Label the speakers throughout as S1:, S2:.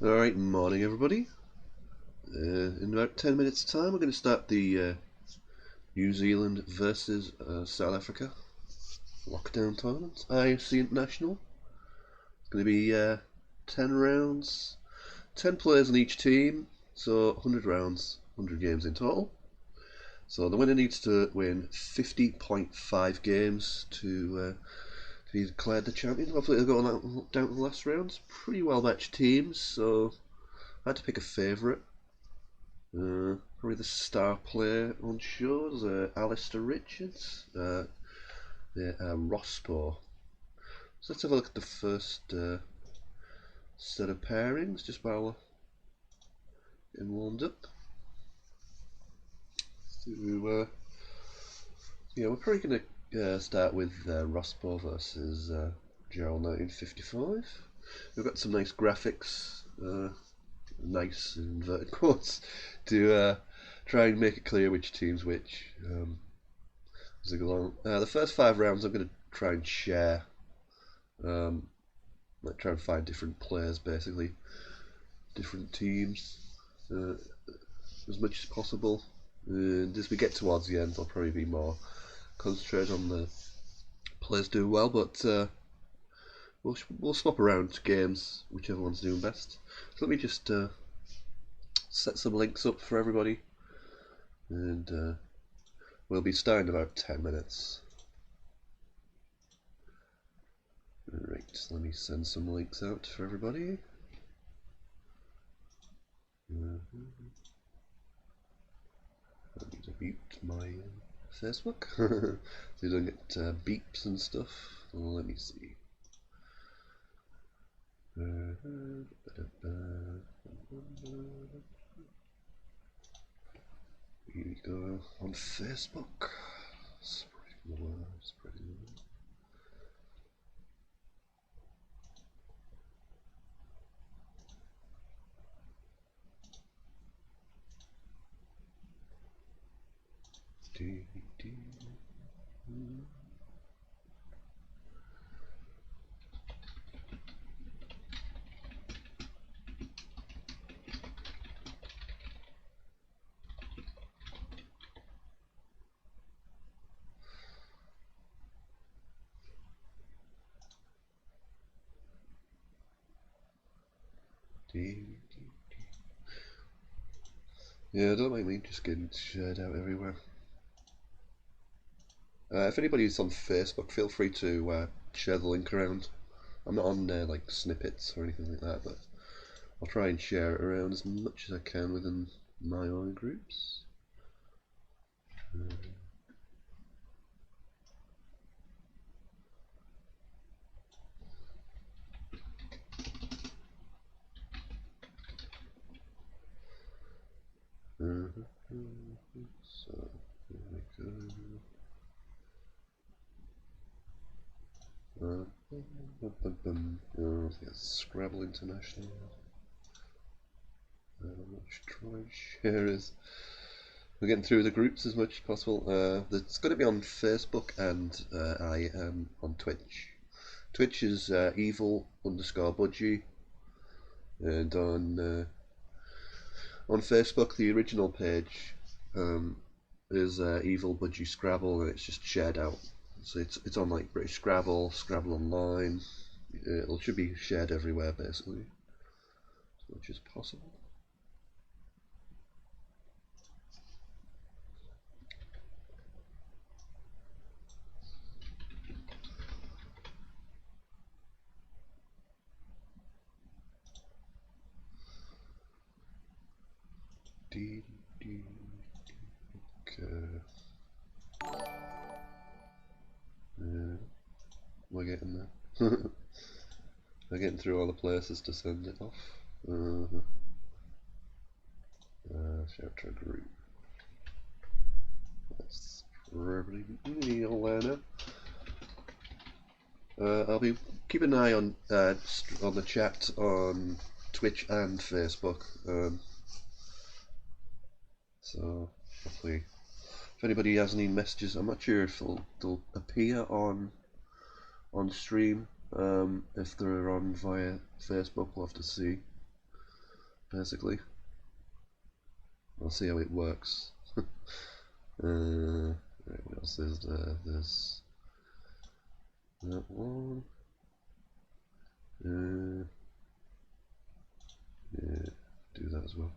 S1: Alright, morning everybody. In about 10 minutes time we're going to start the New Zealand versus South Africa lockdown tournament, ISC International. It's going to be 10 rounds, 10 players on each team, so 100 rounds, 100 games in total. So the winner needs to win 50.5 games to be declared the champion. Hopefully they'll go down to the last rounds. Pretty well matched teams, so I had to pick a favourite. Probably the star player on shows, Alistair Richards, Rospo. So let's have a look at the first set of pairings just while getting warmed up. So, yeah, we're probably going to start with Rospo versus Gerald 1955. We've got some nice graphics, nice inverted quotes, to try and make it clear which team's which as I go along. The first 5 rounds I'm going to try and share, like try and find different players, basically different teams, as much as possible. And as we get towards the end, I'll probably be more concentrated on the players doing well, but we'll swap around games, whichever one's doing best. So let me just set some links up for everybody, and we'll be starting in about 10 minutes. Right, let me send some links out for everybody. I need to mute my Facebook so you don't get beeps and stuff. Well, let me see. Here we go on Facebook. Spreading the word, spreading the word. Yeah, don't mind me just getting shared out everywhere. If anybody's on Facebook, feel free to share the link around. I'm not on like snippets or anything like that, but I'll try and share it around as much as I can within my own groups. So here we go. Oh, yes, Scrabble International. Let's try and share is. We're getting through the groups as much as possible. It's going to be on Facebook, and I am on Twitch. Twitch is evil_budgie, and on Facebook the original page is Evil Budgie Scrabble, and it's just shared out. So it's on like British Scrabble, Scrabble Online. It should be shared everywhere basically, as much as possible. Okay. Yeah, we're getting there. We're getting through all the places to send it off. Shout to a group. That's probably all there now. I'll be keeping an eye on the chat on Twitch and Facebook. So hopefully, if anybody has any messages, I'm not sure if they'll appear on stream. If they're on via Facebook, we'll have to see. basically. I'll see how it works. Right, what else is there? There's that one. Yeah, do that as well.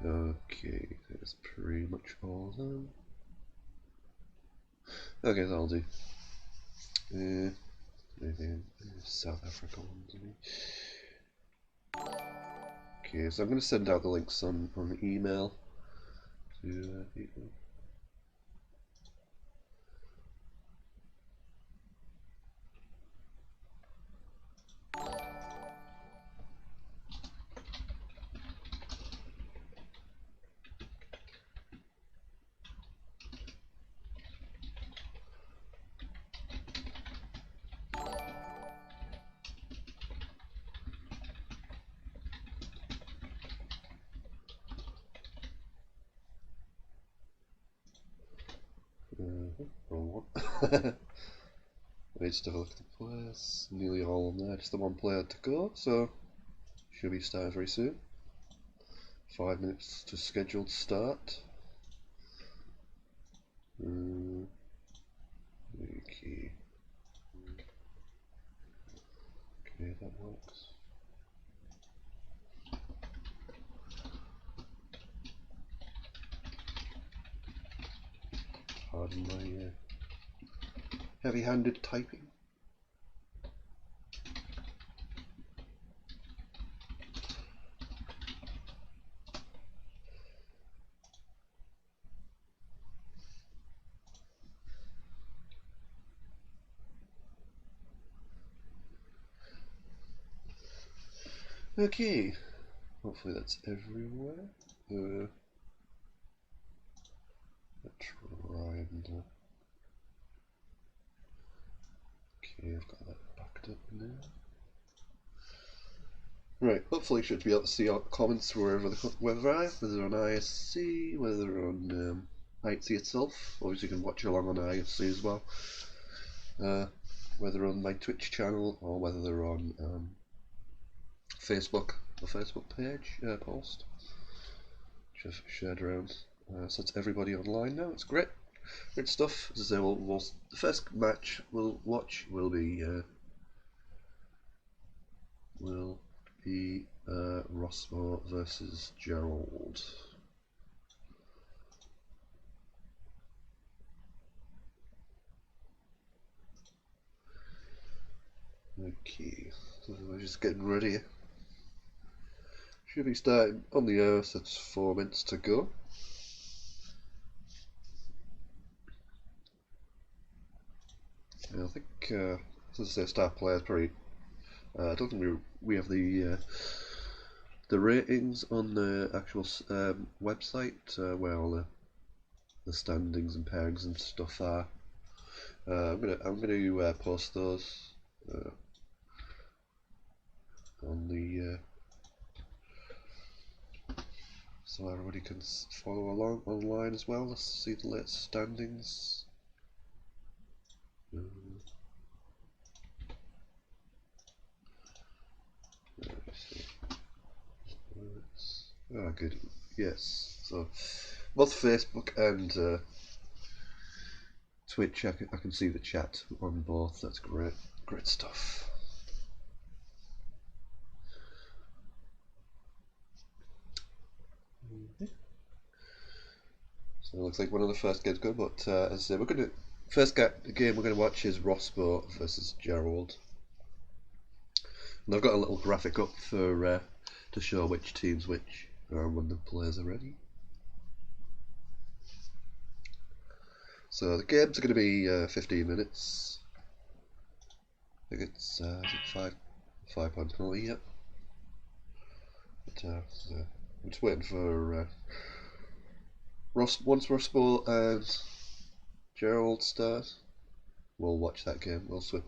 S1: Okay, that's pretty much all of them. Okay, that'll do. Maybe South Africa one. Okay, so I'm going to send out the links on email to people. Wrong one. I need to have a look at the players. Nearly all on there, just the one player to go, so should be starting very soon. 5 minutes to scheduled start. Okay. Okay, that works. Pardon my heavy-handed typing. Okay, hopefully that's everywhere. Let's try and okay, I've got that backed up now. Right, hopefully you should be able to see our comments whether on ISC, whether on ISC itself. Obviously you can watch along on ISC as well. Whether on my Twitch channel or whether they're on Facebook, the Facebook page post, which I've shared around. So it's everybody online now. It's great stuff. As I say, the first match we'll watch will be Rossmore versus Gerald. Okay, so we're just getting ready. Should be starting on the air, so it's 4 minutes to go. I think, as I say, star players probably. I don't think we have the ratings on the actual website where all the standings and pegs and stuff are. I'm gonna post those on the so everybody can follow along online as well. Let's see the latest standings. Oh, good. Yes. So both Facebook and Twitch, I can see the chat on both. That's great. Great stuff. So it looks like one of the first games good, but as I say, first game we're gonna watch is Rossmore versus Gerald. And I've got a little graphic up for to show which team's which when the players are ready. So the games are going to be 15 minutes. I think it's 5 pound penalty, yep. But so I'm just waiting for once Rossmore and Gerald start, we'll watch that game. We'll swap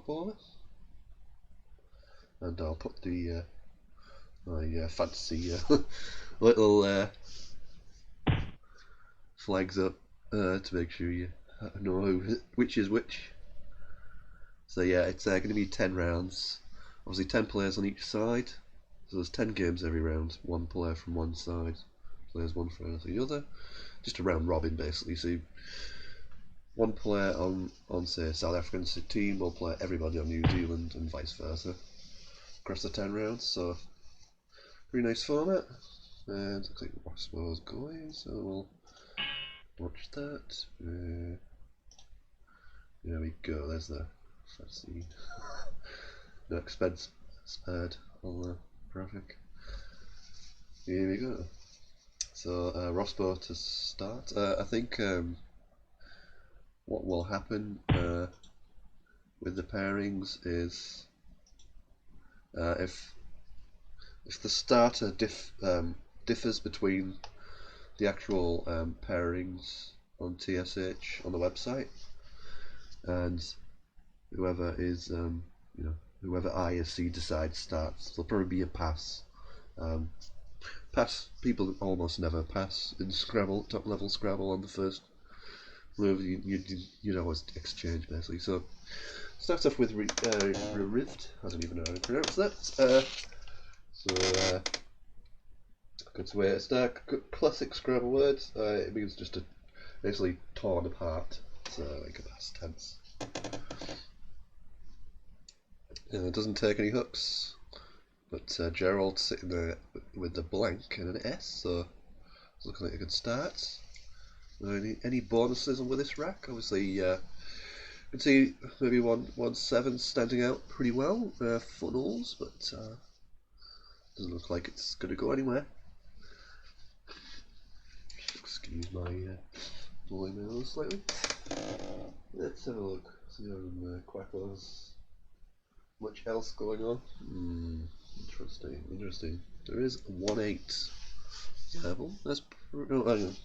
S1: over, and I'll put the my fancy little flags up to make sure you know which is which. So yeah, it's going to be 10 rounds. Obviously 10 players on each side. So there's 10 games every round. One player from one side plays one for the other. Just a round robin basically. So one player on say South African team will play everybody on New Zealand and vice versa across the 10 rounds. So pretty nice format. And looks like Rossmore's going, so we'll watch that. There we go. There's the fancy no expense spared on the graphic. Here we go. So Rossmore to start. I think what will happen with the pairings is if the starter differs between the actual pairings on TSH on the website, and whoever is whoever ISC decides starts, there'll probably be a pass. People almost never pass in Scrabble, top level Scrabble on the first move. You'd always exchange basically. So starts off with Rived. I don't even know how to pronounce that. Good way to start. Classic Scrabble words. It means just basically torn apart. So like a past tense. It doesn't take any hooks, but Gerald's sitting there with the blank and an S, so it's looking like a good start. Any bonuses with this rack? Obviously, you can see maybe 1-7 standing out pretty well. Funnels, but doesn't look like it's going to go anywhere. Excuse my blowing my nose slightly. Let's have a look. See how Quacko's much else going on. Interesting. There is a 1-8 level. That's no, hang on. Is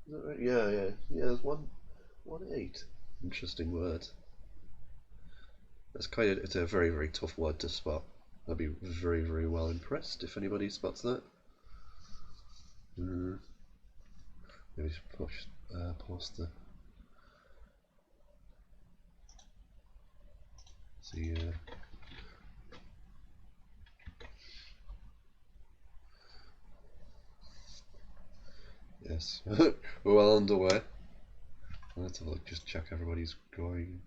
S1: that right? Yeah. There's 1-8. Interesting word. That's it's a very tough word to spot. I'd be very well impressed if anybody spots that. Maybe post the. See. Yes, we're well underway. Let's have a look, just check everybody's going.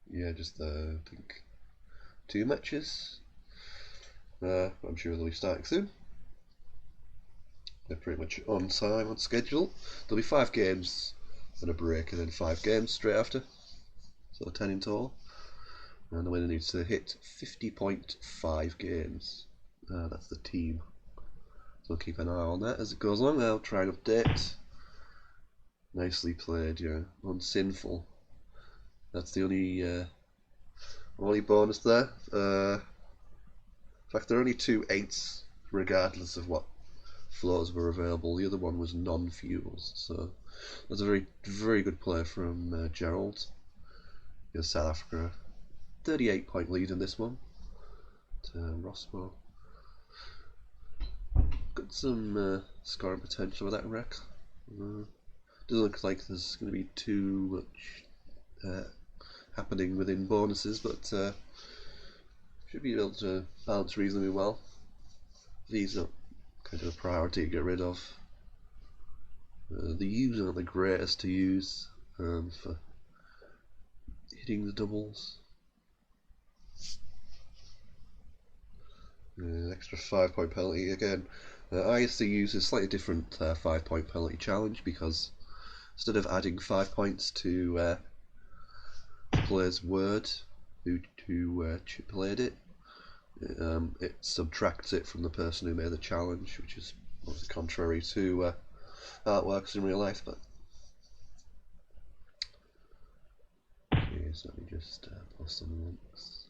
S1: Yeah, just I think 2 matches. I'm sure they'll be starting soon. They're pretty much on time, on schedule. There'll be 5 games and a break, and then 5 games straight after. So 10 in total. And the winner needs to hit 50.5 games. That's the team. So keep an eye on that as it goes along. I'll try and update. Nicely played, yeah. Unsinful. That's the only bonus there. In fact, there are only 2 8s, regardless of what floors were available. The other one was non-fuels, so that's a very good play from Gerald. South Africa, 38-point lead in this one to Rossmore. Got some scoring potential with that wreck. Doesn't look like there's going to be too much happening within bonuses, but should be able to balance reasonably well. These are kind of a priority to get rid of. The U's aren't the greatest to use for hitting the doubles. Extra 5-point penalty again. ISC uses slightly different 5-point penalty challenge because instead of adding 5 points to player's word who played it, it subtracts it from the person who made the challenge, which is obviously contrary to how it works in real life. But so let me just post some links.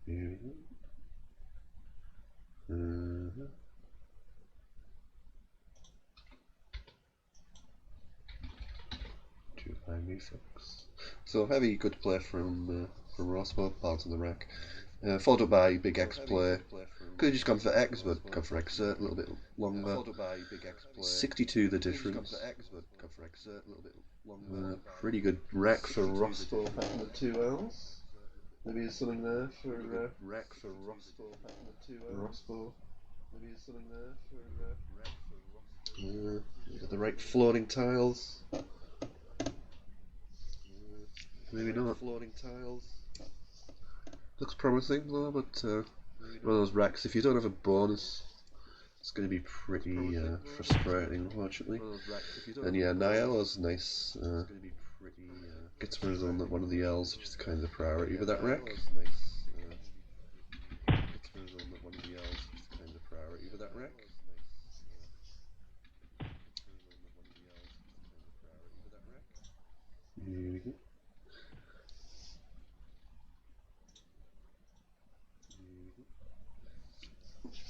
S1: Here we go. primary fix. So heavy, good play from Rospo, part of the rack. Followed up by big X play. Could have just gone for X, but gone for exert a little bit longer. 62 the difference. Pretty good rack for Rospo having the 2 L's. Maybe there's something there for Rospo. Maybe there's something there for got the right floating tiles. Maybe not. Looks promising though, but one of those racks, if you don't have a bonus, it's going to be pretty frustrating, unfortunately. And yeah, Niall's nice. Gets rid of one of the L's, which is kind of the priority with that rack. Here we go.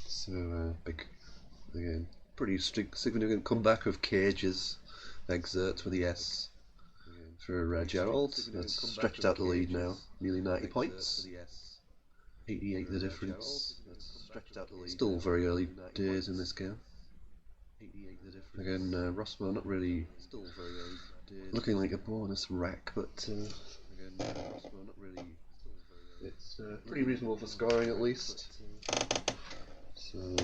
S1: So big, again, pretty significant comeback of Cage's exert with the S for Gerald. That's stretched out the lead now, nearly 90 points. 88 the difference. Still very early days in this game. Again, Rosmo not really looking like a bonus rack, but it's pretty reasonable for scoring at least. So,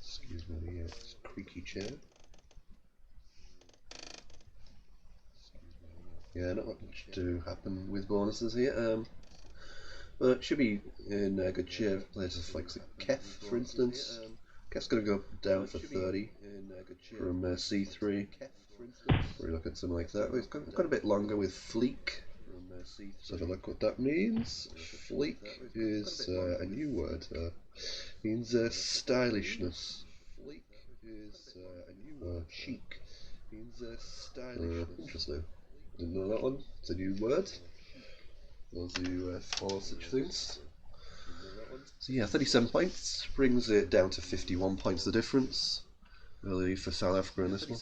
S1: excuse me, creaky chair. Yeah, not much to happen with bonuses here. But it should be in a good share of places like Kef, for instance. Kef's going to go down for 30 from C3. We look at something like that. We've got a bit longer with Fleek. So have a look what that means. Fleek is a new word. Means stylishness. Chic. Interesting. Didn't know that one. It's a new word. Those who follow such things. So yeah, 37 points brings it down to 51 points the difference. Early for South Africa in this one.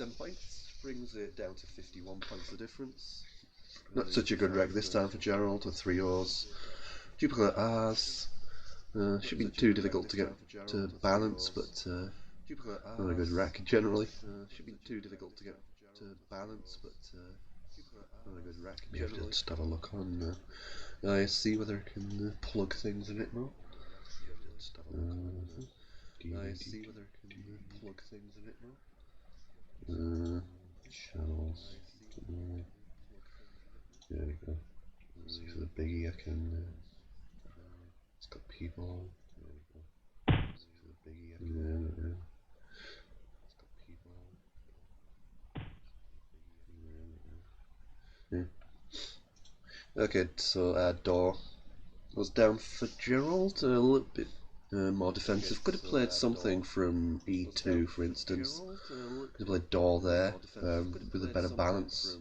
S1: Not such a good rack this time for Gerald with 3 O's. Duplicate R's. Should be too difficult to get to balance, but not a good rack generally. You have to just have a look on ISC whether it can plug things a bit more. Channels. There we go. So for the biggie I can. It's got people. Yeah. Okay, so door was down for Gerald, a little bit more defensive. Could have played something from E2, for instance. Could have played door there with a better balance.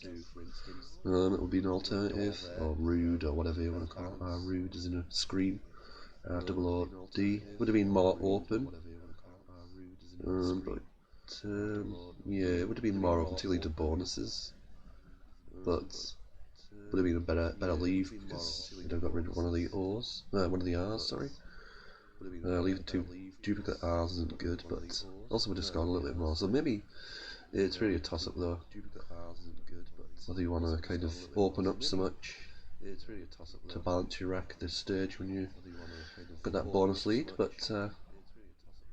S1: It would be an alternative, or rude, or whatever you want to call it. Rude is in a scream. Double O D would have been more open. But yeah, it would have been more open to lead to bonuses. But would have been a better leave because you'd have got rid of one of the O's, one of the R's, sorry. Leaving 2 duplicate R's isn't good, but also would have scored a little bit more. So maybe it's really a toss up though. Whether you want to kind of open up so much to balance your rack at this stage when you got that bonus lead, but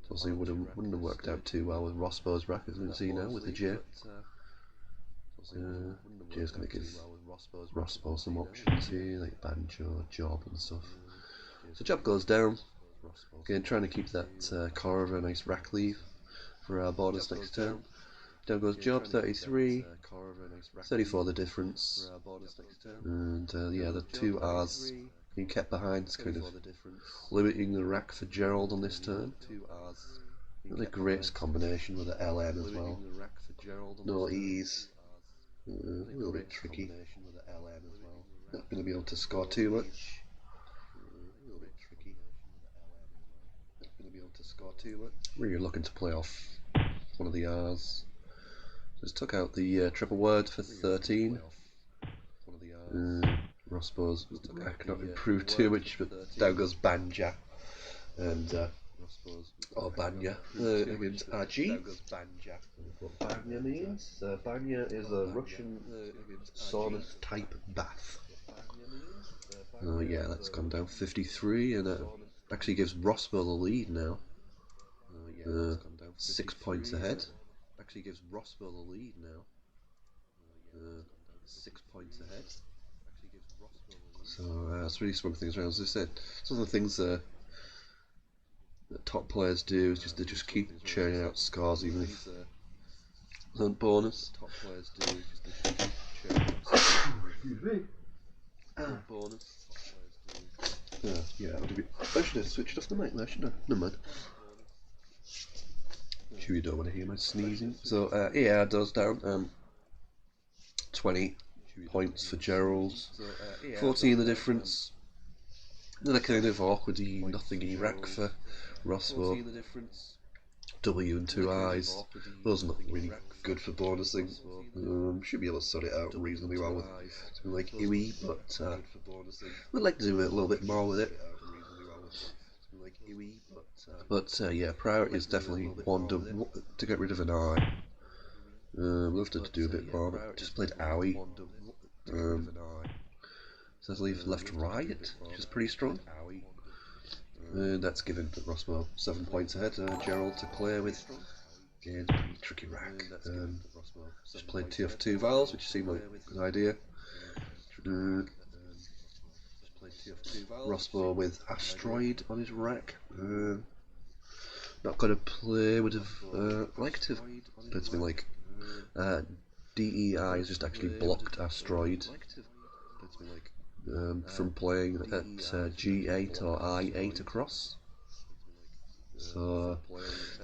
S1: obviously wouldn't have worked out too well with Rospo's rack as we can see now with the J. J's going to give Rospo some options here, like banjo, job and stuff. So job goes down. Again, trying to keep that core of a nice rack leave for our bonus next turn. Down goes job, 33, 34 the difference. And yeah, the 2 R's being kept behind is kind of limiting the rack for Gerald on this turn. Not the greatest combination with the LN as well. No E's. A little bit tricky. Not going to be able to score too much. Really looking to play off one of the R's. Just took out the triple word for 13. Rosbo's I cannot improve too much, but down goes Banja and or Banya against RG. What Banya means? Banya is a Russian sauna type bath. Yeah, that's gone down 53 and actually gives Rosbo the lead now. 6 points ahead. Actually gives Rosbo the lead now. 6 points ahead. So it's really swung things around. As I said, some of the things that top players do is they just keep churning out scores even if they aren't bonus. Top players do is just they keep churning out scores. Bonus. Yeah, I should have switched off the mic there, shouldn't I? Never mind. Sure you don't want to hear my sneezing. So ER does down 20 points for Gerald, 14 the difference. Then a kind of awkwardy, nothingy rack for Rosbo. W and 2 eyes. Those are not really good for bonusing. Should be able to sort it out reasonably well with something like Iwi, but we'd like to do a little bit more with it. But yeah, priority is definitely one to get rid of an eye. Love to do a bit more, but just played Owie. So I leave left right, which is pretty strong. And that's given Rosbo 7 points ahead. Gerald to play with. Again, pretty tricky rack. Just played TF2 Vowels, which seemed like a good idea. Rosbo with Asteroid on his rack. Not gonna play, would have liked to have played something like DEI has just actually blocked Asteroid from playing at G8 or I8 across. So,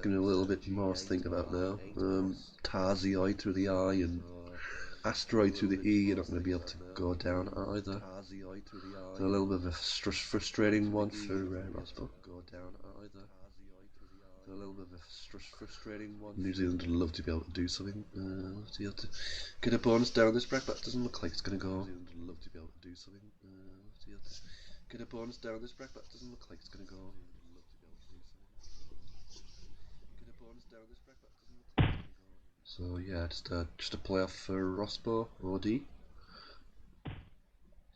S1: giving a little bit more to think about now. Tarzioid through the I and Asteroid through the E, you're not going to be able to go down either. So a little bit of a frustrating one for Rosbo. New Zealand would love to be able to do something. Love to be able to get a bonus down this bracket, but it doesn't look like it's going to go. Get a bonus down this bracket, but it doesn't look like it's going to go. So yeah, just a playoff for Rosbo OD.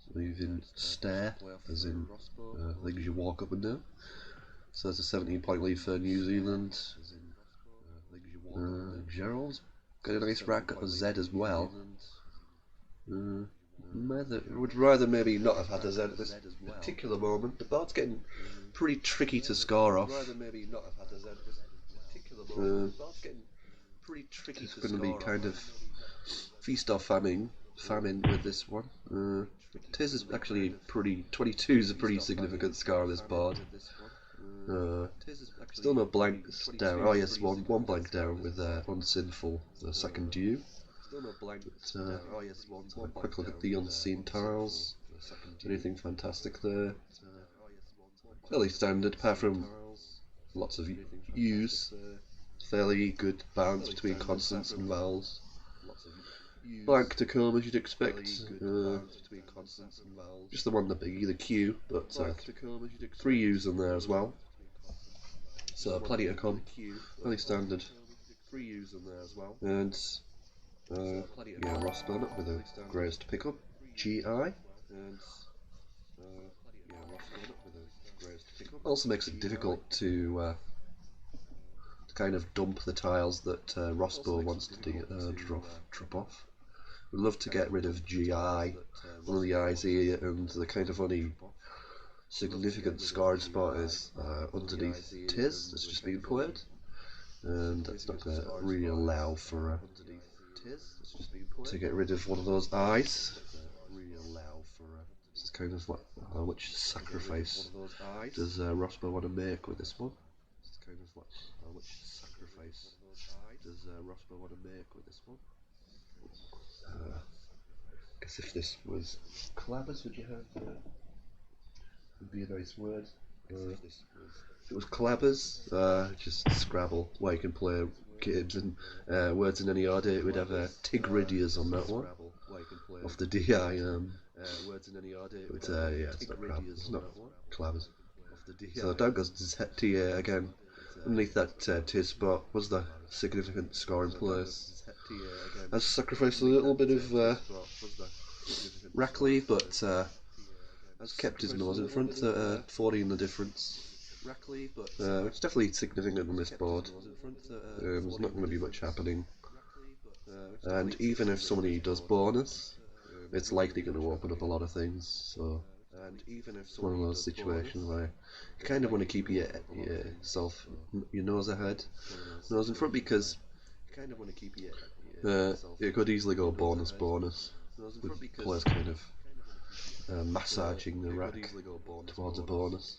S1: So even stare, as in things you walk up and down. So that's a 17-point lead for New Zealand. Gerald's got a nice rack at a Z as well. Would rather maybe not have had a Z at this particular moment. The board's getting pretty tricky to score off. It's going to be kind of feast or famine with this one. Tiz is actually pretty. 22 is a pretty significant scar on this board. Still no blanks down. Oh yes, one blank down with Unsinful, the second due. But, quick look at the unseen tiles. Anything fantastic there? Fairly standard, apart from lots of U's. Fairly good balance between consonants and vowels. Blank Tacoma as you'd expect. Just the one the biggie, the Q, but 3 U's in there as well. So plenty to come. Fairly standard. And yeah, Ross Burnett with the greatest pickup. GI. Also makes it difficult to kind of dump the tiles that Rosbo wants to drop off. We'd love to get rid of GI, one of the eyes here, and the kind of only significant scarred spot is underneath Tiz that's just been played, and that's not going to really allow for to get rid of one of those eyes. This is kind of what which sacrifice does Rosbo want to make with this one? Guess if this was clabbers, would you have? Would be a nice word. It was Clabbers, just Scrabble, where you can play games and words in any order. It would have Tigridias on that one, off the DI. But yeah, it's not Crab, it's not Clabbers. So down goes TA again. Underneath that T spot was the significant scoring place. Has sacrificed a little bit of Rackley, but has kept his nose in front, 40 in the difference. It's definitely significant on this board. There's not going to be much happening. And even if somebody does bonus, it's likely going to open up a lot of things. So it's one of those situations where you kind of want to keep yourself, your nose ahead, nose in front, because it could easily go bonus, with players kind of massaging the rack towards a bonus.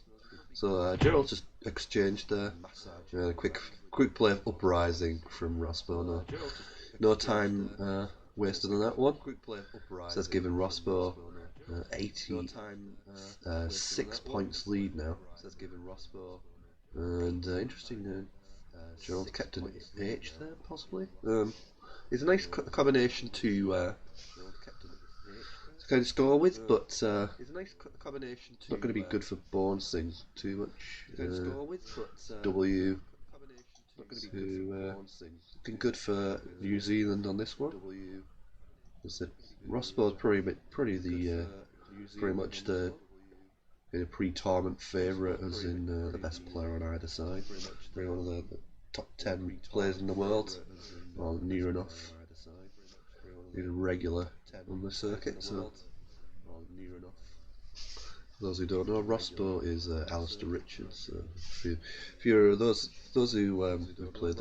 S1: So Gerald just exchanged there. Quick play of Uprising from Rosbo. No time wasted on that one. So that's given Rosbo 86 points lead now. And interesting, Gerald kept an H there possibly. It's a nice combination to kind of score with, but not going to be good for bonusing too much. W looking good for New Zealand on this one. Rossbo's pretty much the pre-tournament favourite, as in the best player on either side. Pretty one of the top 10 players in the world, or near enough. He's a regular on the circuit. So, for those who don't know, Rossbo is Alistair Richards. If you're those who played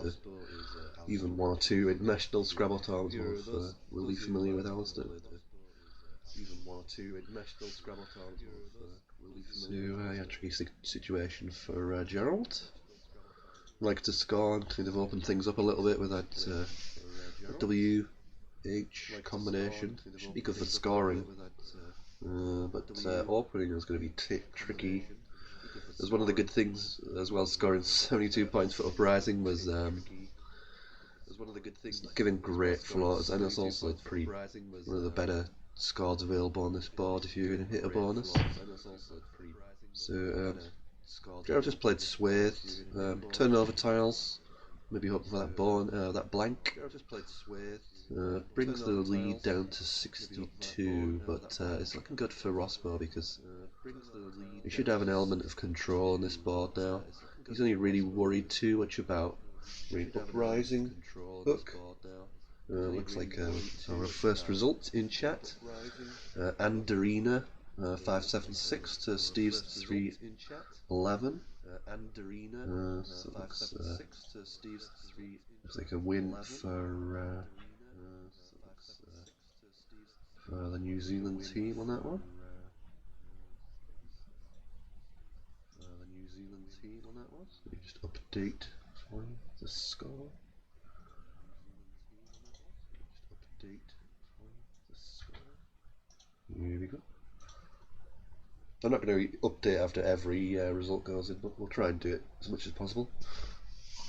S1: even one or two international Scrabble tournaments, will be familiar with Alistair. So yeah, tricky situation for Gerald. Like to score and kind of open things up a little bit with that W H combination. Should be good for scoring, but opening is going to be tricky. As one of the good things as well, scoring 72 points for Uprising was giving great floors, and it's also one of the better scores available on this board if you're going to hit a bonus. So Gerald just played Swathe, turning over tiles, maybe hoping for that blank. Brings the lead down to 62, but it's looking good for Rossbo because he should have an element of control on this board now. He's only really worried too much about Uprising hook. Looks like our first result in chat. Anderina 576 to Steve's 311. So looks like a win for the New Zealand team on that one. So we just update for the score. Here we go. I'm not going to update after every result goes in, but we'll try and do it as much as possible.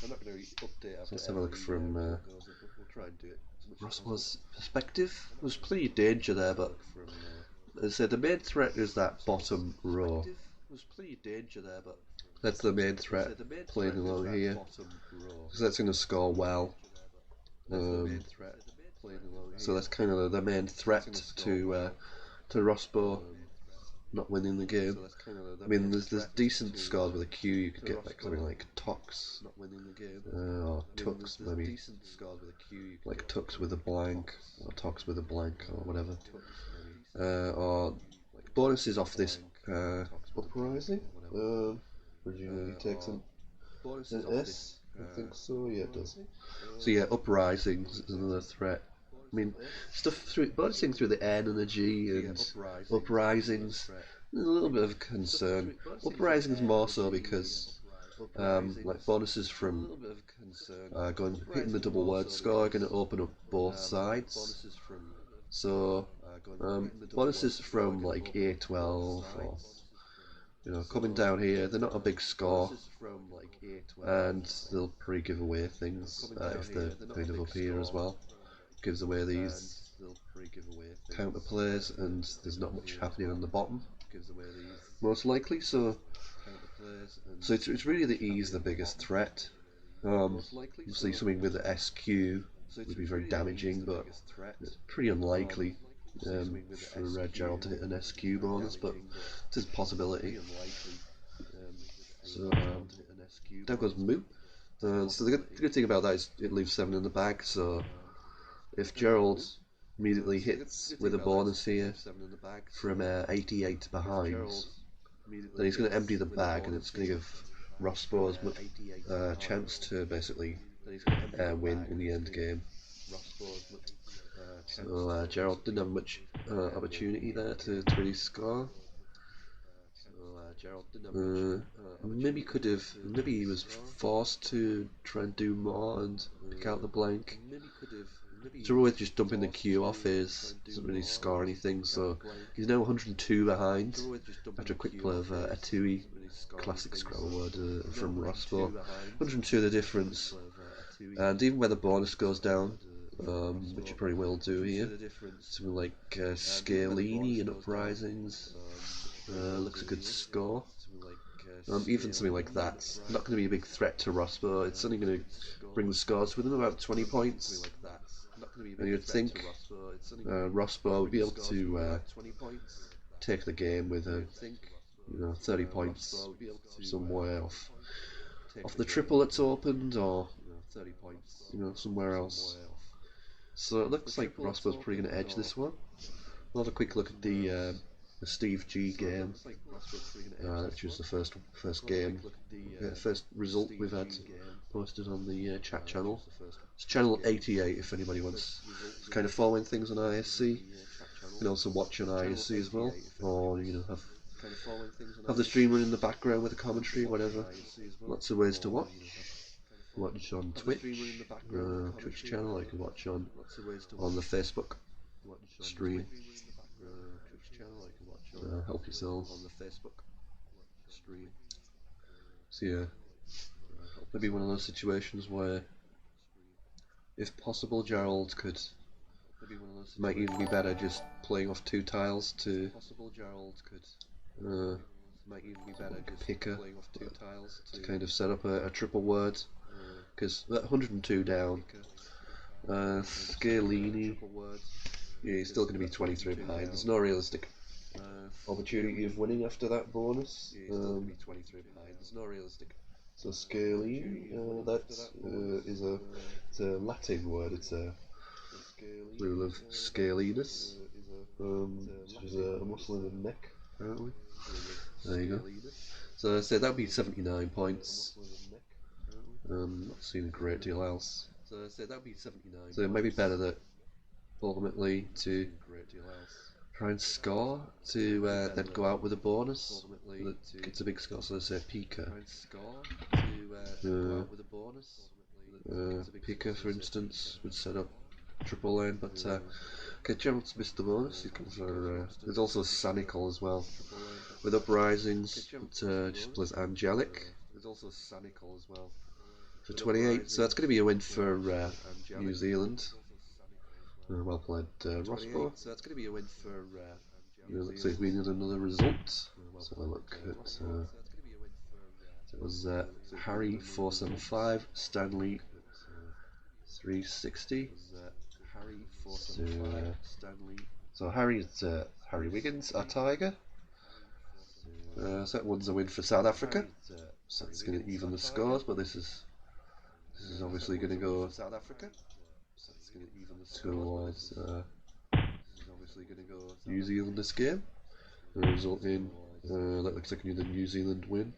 S1: So let's have a look from Rossbo's perspective. There's plenty of danger there, but as I said, the main threat is that bottom row. That's the main threat playing along here, because that's going to score well. So that's kind of the main threat to Rossbo not winning the game. I mean, there's decent scores with a Q. You could get like something like Tox, or Tux maybe, like Tux with a blank, or Tox with a blank, or whatever. Or bonuses off this Uprising. Presumably takes an S. I think so. Yeah, it does. So yeah, Uprising is another threat. I mean, bonusing through the N and the G and Uprisings, there's a little bit of concern. Uprisings more so because like bonuses from hitting the double word score are going to open up both sides. So bonuses from like A12 or coming down here, they're not a big score, and they'll probably give away things if they're kind of up here as well. Gives away these counter plays, and there's not much happening on the bottom, most likely. So it's really the E is the biggest threat. Obviously, something with the SQ would be very damaging, but it's pretty unlikely for Gerald to hit an SQ bonus, but it is a possibility. So down goes Moo. So the good thing about that is it leaves 7 in the bag, so if Gerald immediately hits with a bonus here from 88 behind, then he's going to empty the bag, and it's going to give Rosbo's chance to basically win in the end game. So Gerald didn't have much opportunity there to really score. Maybe he was forced to try and do more and pick out the blank. So with just dumping the Q off his doesn't really score anything, so he's now 102 behind after a quick play of a Tui classic Scrabble word from Rosbo. 102 the difference, and even when the bonus goes down, which it probably will do here, something like Scalini and Uprisings looks a good score. Even something like that's not going to be a big threat to Rosbo. It's only going to bring the scores within about 20 points. And you'd think Rosbo would be able to take the game with 30 points somewhere off the triple that's opened, or somewhere else. So it looks like Rosbo's probably going to edge this one. We'll have a quick look at the Steve G game, which was the first game, first result we've had posted on the chat channel. It's channel 88 if anybody wants to kind of following things on ISC. You can also watch on ISC as well, or have the streamer in the background with a commentary, whatever. Lots of ways to watch. Watch on Twitch channel. You can watch on the Facebook stream. Help yourself on the Facebook stream. So yeah, maybe one of those situations where, if possible, Gerald might even be better just playing off 2 tiles to picker to kind of set up a triple word, because that 102 down, Scalini, yeah, he's still going to be 23 behind. There's no realistic opportunity of winning after that bonus. So Scalini, that is a Latin word. It's a rule of scaliness, which is a muscle in the neck, apparently. There you go. So I say that would be 79 points. Not seeing a great deal else. So it may be better that ultimately to try and score to then go out with a bonus that gets a big score. So let's say Pika. Pika, for instance, would set up triple lane, but okay, Gerald's missed the bonus. There's also Sanical as well with Uprisings, but just plays Angelic for 28. So that's going to be a win for New Zealand. Well played, Rosbo. So that's going to be a win for. Looks like we need another result. So I look at. It was Harry 475, Stanley 360. So Harry's Harry Wiggins, our Tiger. So that one's a win for South Africa. So it's going to even the scores, but this is obviously going to go South Africa. Towards New Zealand this game. The result in that looks like the New Zealand win.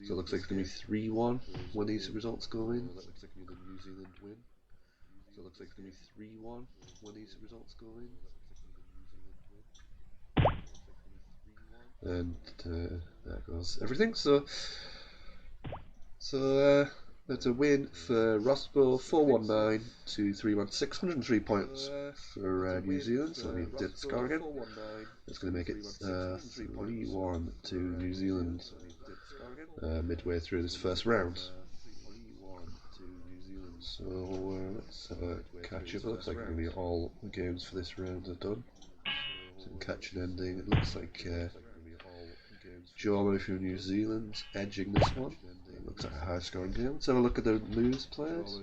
S1: So it looks like it's going to be 3-1 when these results go in. And there goes everything. So That's a win for Rosbo, 419 to 3-1, 603 points for New Zealand. So let me do the score again. That's going to make it 3-1 to New Zealand midway through this first round. So let's have a catch up. It looks like nearly all the games for this round are done. So catch and ending. It looks like Germany from New Zealand edging this one. It looks like a high scoring game. Let's have a look at the loose players.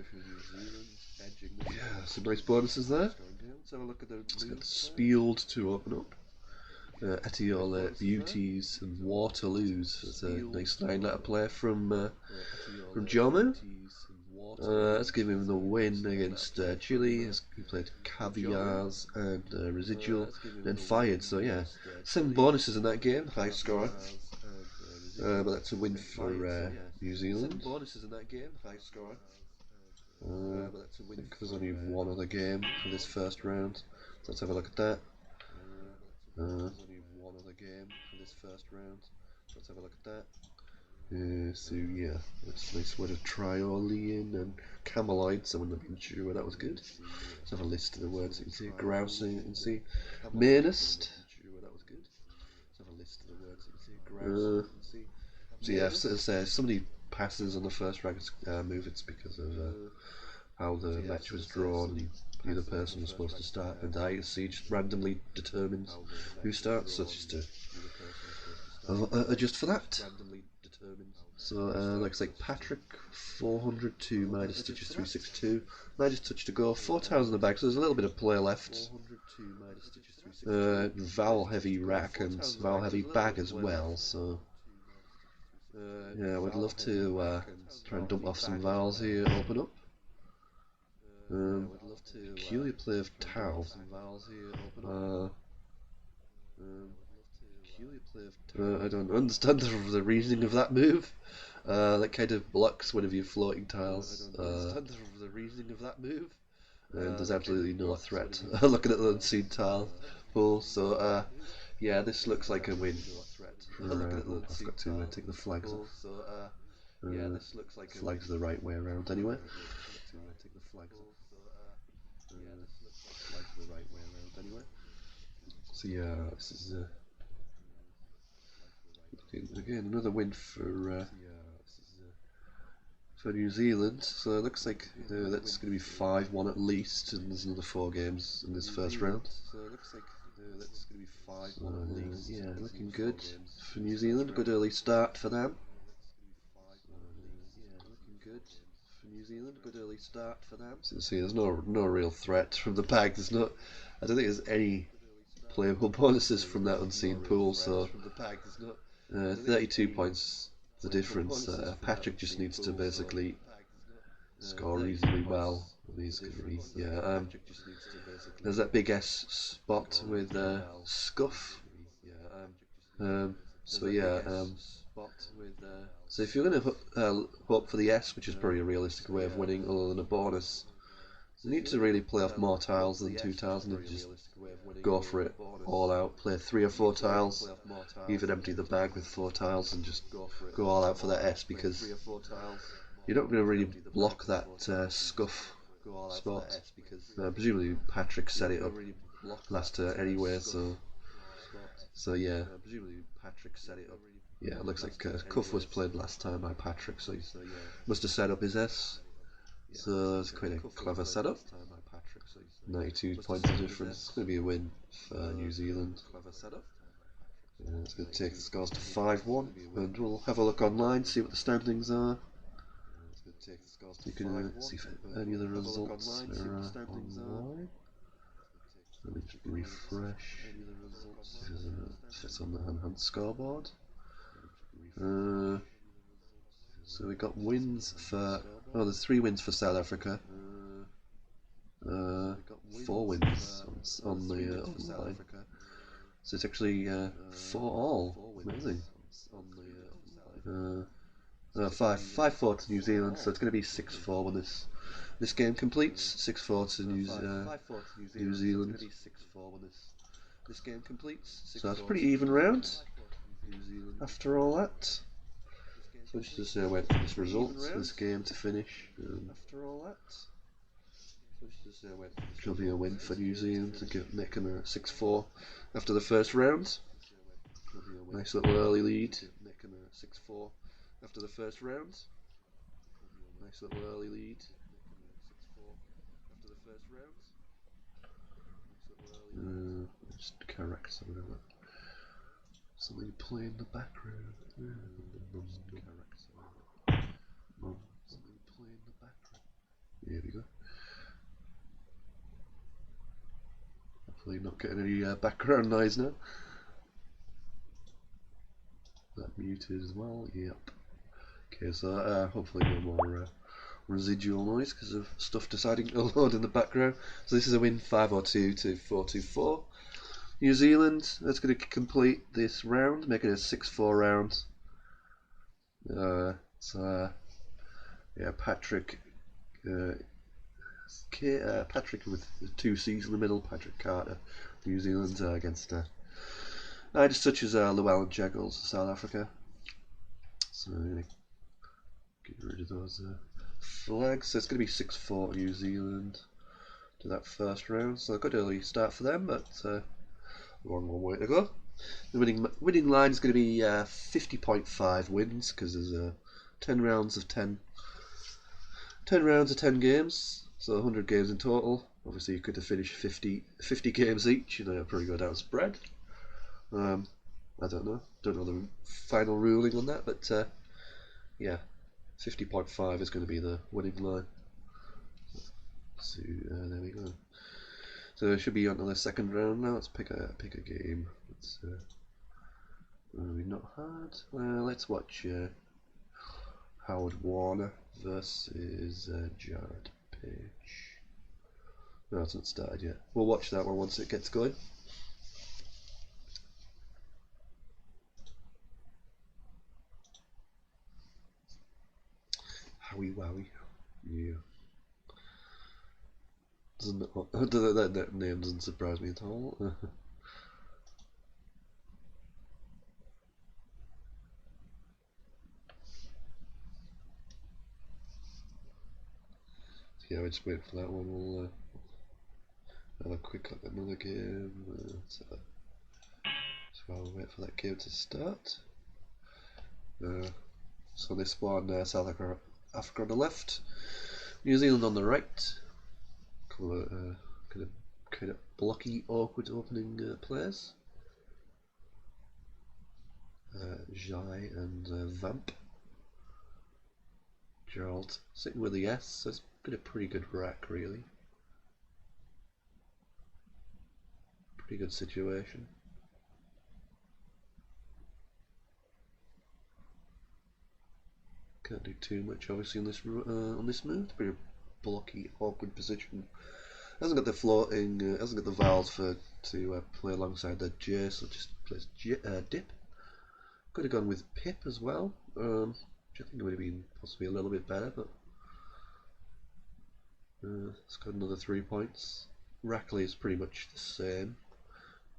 S1: Yeah, some nice bonuses there. Let's get Spieled to open up. Etiole, Beauties and Waterloos. That's a nice 9-letter player from Germany. Let's give him the win against Chile. He played Caviars and Residual, and then Fired. So yeah, 7 bonuses in that game, high scorer. But that's a win for New Zealand. I think there's only one other game for this first round. So let's have a look at that. So yeah, that's a nice word of Triolean and Cameloid, so I'm not even sure where that was good. Let's have a list of the words that you can see. Grousing, you can see. Mainist. So yeah, if somebody passes on the first ranked move, it's because of how the match was drawn. The other person was supposed to start, and the ISC just randomly determines who starts, so it's just to adjust for that. So, like I say, Patrick 400 to Midas Stitches 362. Midas Touch to go, 4 tiles in the bag, so there's a little bit of play left. Vowel heavy rack and vowel heavy bag as well, so yeah, I would love to try and dump off some vowels here, open up. Peculiar play of Tau. I don't understand the reasoning of that move. That kind of blocks one of your floating tiles. And there's absolutely no threat. Looking at the unseen tile pool, so yeah, this looks like a win. I've got to take the flags off. Flags the right way around anyway. So yeah, this is again another win for New Zealand. So it looks like that's going to be 5-1 at least, and there's another 4 games in this first round. Yeah, looking good for New Zealand. Good early start for them. So see, there's no real threat from the pack. There's not. I don't think there's any playable bonuses from that unseen pool. So 32 points the difference. Patrick just needs to basically score reasonably well. He's going to be, yeah. There's that big S spot with Scuff. So yeah. So if you're going to hope for the S, which is probably a realistic way of winning, other than a bonus, you need to really play off more tiles than 2 tiles, and just go for it all out. Play 3 or 4 tiles, even empty the bag with 4 tiles, and just go all out for that S, because you're not going to really block that Scuff spot. Presumably Patrick set it up last turn anyway, so yeah. Yeah, it looks like Cuff was played last time by Patrick, so he must have set up his S. So it's quite a clever setup. 92 points of difference. It's going to be a win for New Zealand. It's going to take the scores to 5-1, and we'll have a look online, see what the standings are. You can see if any of the results are online. Let me just refresh. If it's on the hand scoreboard. So we got wins for. Oh, there's 3 wins for South Africa. 4 wins on the online. So it's actually 4-all. Amazing. 5-4 to New Zealand. So it's going to be 6-4 when this game completes. 6-4 to New Zealand. So that's a pretty even round after all that. So let's just wait for this result, this game to finish. After all that, so let's just wait for this. It'll be a win for New Zealand to get making a 6-4 after the first round. Nice little early lead. Making a 6-4 after the first round. Nice little early lead. 6-4 after the first round. Just correct some of that. Something playing in the background. Something playing in the background. Here we go. Hopefully not getting any background noise now. That muted as well. Yep. Okay, so hopefully no more residual noise because of stuff deciding to load in the background. So this is a win 5-2 to 4-4. New Zealand, that's going to complete this round, making it a 6-4 round. Yeah, Patrick Patrick with 2 C's in the middle, Patrick Carter, New Zealand against just such as Llewellyn Jeggles, South Africa. So I'm going to get rid of those flags. So it's going to be 6-4 New Zealand to that first round. So a good early start for them, but long way to go. The winning line is going to be 50.5 wins because there's 10 rounds of 10 games, so 100 games in total. Obviously, you could have finished 50 games each, and a pretty good out spread. I don't know the final ruling on that, but yeah, 50.5 is going to be the winning line. So there we go. So it should be on to the second round now. Let's pick a game. It's not hard. Let's watch Howard Warner versus Jared Page. No, it's not started yet. We'll watch that one once it gets going. Howie Wowie. Yeah. That name doesn't surprise me at all. Yeah, we're just waiting for that one. We'll have a quick look at another game. So I'll wait for that game to start. So this one, South Africa on the left, New Zealand on the right. Kind of blocky, awkward opening players. Jai and Vamp. Gerald sitting with the S, so it's been a pretty good rack, really. Pretty good situation. Can't do too much, obviously, on this move. Pretty blocky, awkward position. Hasn't got the floating, hasn't got the vowels to play alongside the J, so just plays dip. Could have gone with Pip as well, which I think would have been possibly a little bit better, but it's got another 3 points. Rackley is pretty much the same.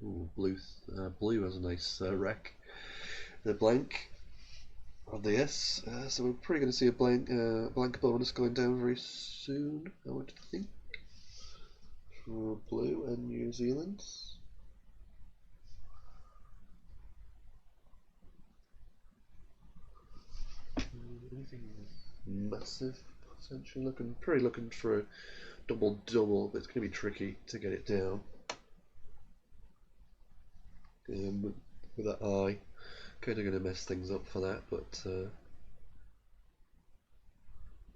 S1: Ooh, blue has a nice rack. The blank on the S, so we're probably going to see a blank bonus going down very soon, I would think, for blue and New Zealand. Anything massive potentially? Probably looking for a double, but it's going to be tricky to get it down. With that eye, kind of going to mess things up for that, but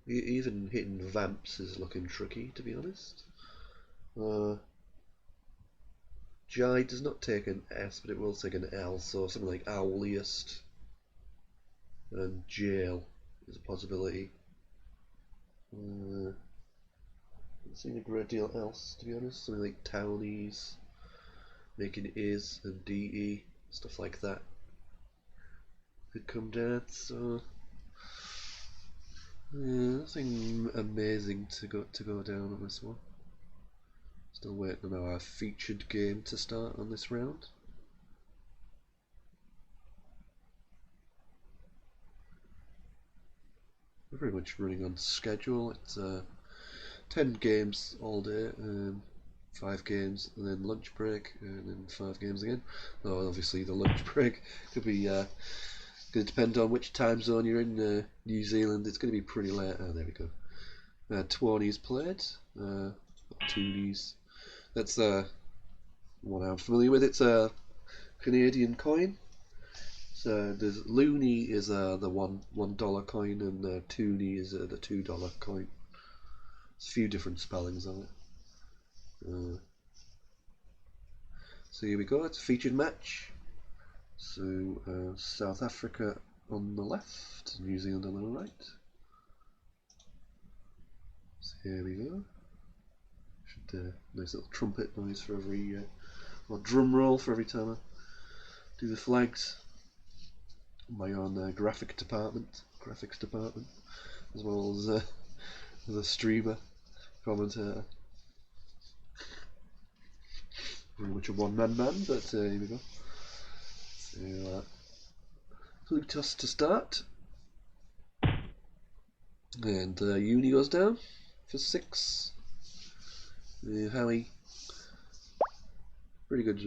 S1: even hitting Vamps is looking tricky, to be honest. Jai does not take an S, but it will take an L, so something like Owliest and Jail is a possibility. Not seeing a great deal else, to be honest. Something like Townies, making is and DE, stuff like that could come down. So yeah, nothing amazing to go down on this one. Still waiting on our featured game to start on this round. We're pretty much running on schedule. It's 10 games all day, 5 games, and then lunch break, and then 5 games again. Oh, obviously the lunch break could be going to depend on which time zone you're in. New Zealand, it's going to be pretty late. Oh, there we go. 20s played, 2Ds. That's one I'm familiar with. It's a Canadian coin. So there's Loonie is the $1 coin, and Toonie is the $2 coin. There's a few different spellings on it. So here we go. It's a featured match. So South Africa on the left, New Zealand on the right. So here we go. Should nice little trumpet noise for every, or drum roll for every time I do the flags. My own graphics department, as well as a streamer, commentator. Pretty much a one-man band, but here we go. So, blue toss to start, and Uni goes down for 6. Howie, pretty good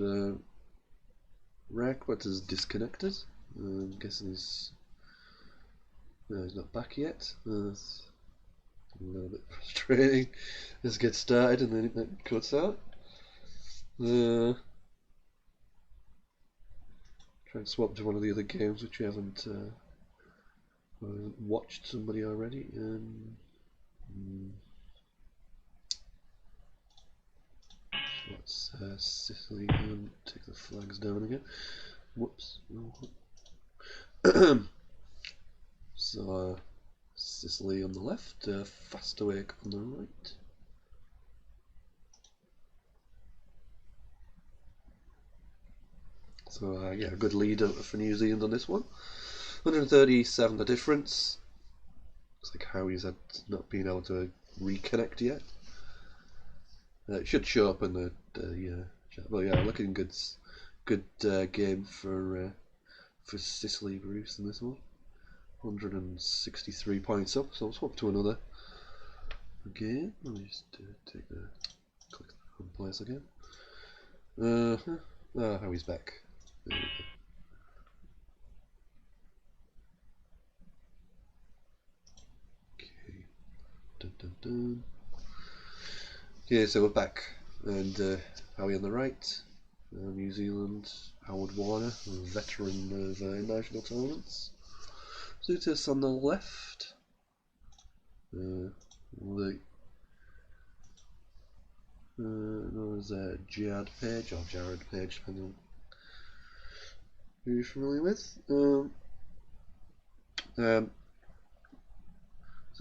S1: rack, but is disconnected. I'm guessing he's not back yet. It's a little bit frustrating. Just get started and then it cuts out. Try and swap to one of the other games which we haven't watched somebody already. What's Sicily? Take the flags down again. Whoops. So Sicily on the left, Fastawake on the right. So yeah, a good lead for New Zealand on this one. 137 the difference. Looks like Howie's had not been able to reconnect yet. It should show up in the chat. Well, yeah, looking good. Good game for Sicily Bruce in this one. 163 points up. So I'll swap to another game. Let me just click the home place again. Howie's back. There we go. Okay. Dun, dun, dun. Okay, so we're back, and Howie on the right. New Zealand, Howard Warner, a veteran of national tournaments. Zutis on the left. There's Jared Page, or Jared Page, depending on who you're familiar with. So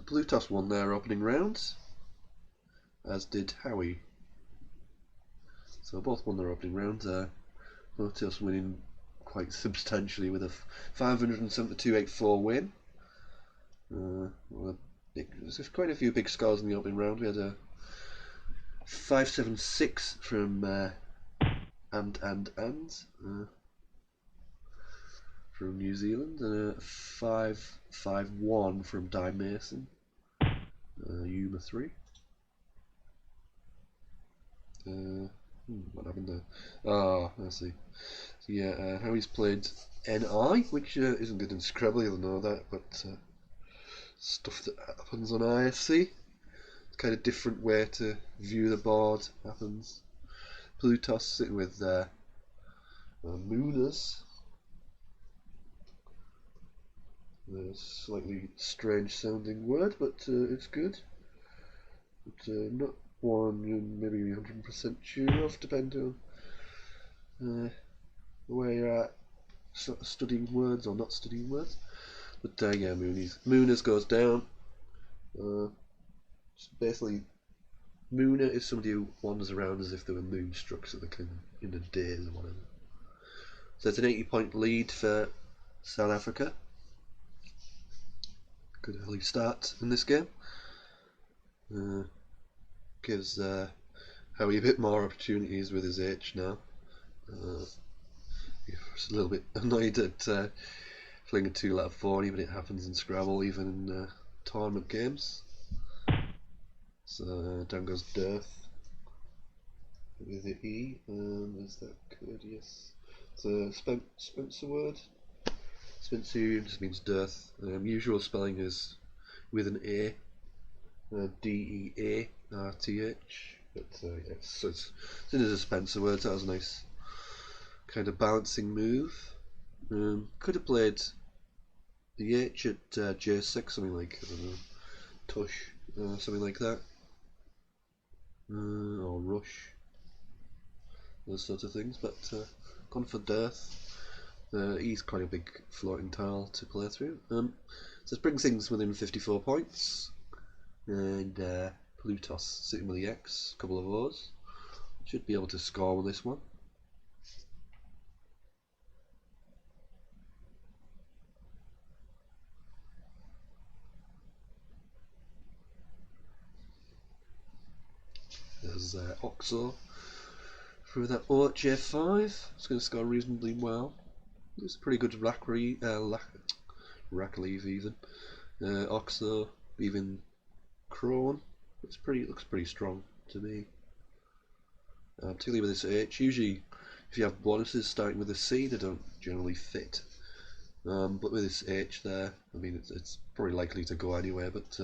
S1: Blue Toss won their opening round, as did Howie. So both won their opening round. Blue Toss winning quite substantially with a 572.84 win. There's quite a few big scores in the opening round. We had a 576 from from New Zealand, and a 551 from Di Mason, Yuma 3. What happened there? Ah, I see. So yeah, Howie's played NI, which isn't good in Scrabble, you'll know that, but stuff that happens on ISC. It's kind of different way to view the board happens. Blue Toss sitting with Mooners. A slightly strange sounding word, but it's good. But not one maybe 100% sure of, depending on where you're at, studying words or not studying words. But yeah, Mooners goes down. Basically, Mooner is somebody who wanders around as if they were moonstruck, so they can in a daze or whatever. So it's an 80-point lead for South Africa. Good early start in this game. Gives Howie a bit more opportunities with his H now. He's a little bit annoyed at playing a 2-letter 40, but it happens in Scrabble, even in tournament games. So down goes dearth with the E, and is that courteous? It's a Spencer word. Spencer just means dearth. Usual spelling is with an A, D-E-A-R-T-H. But yes, so it's in as a Spencer word. So that was a nice kind of balancing move. Could have played the H at J6, something like, I don't know, tush, something like that, or rush, those sorts of things. But gone for dearth. He's quite a big floating tile to play through. So this brings things within 54 points, and Plutos sitting with the X, a couple of O's. Should be able to score with this one. There's Oxo through that O at J5. It's going to score reasonably well. It's a pretty good rack leave even. Oxo, even Crone. Looks pretty strong to me. Particularly with this H. Usually, if you have bonuses starting with a C, they don't generally fit. But with this H there, I mean, it's probably likely to go anywhere. But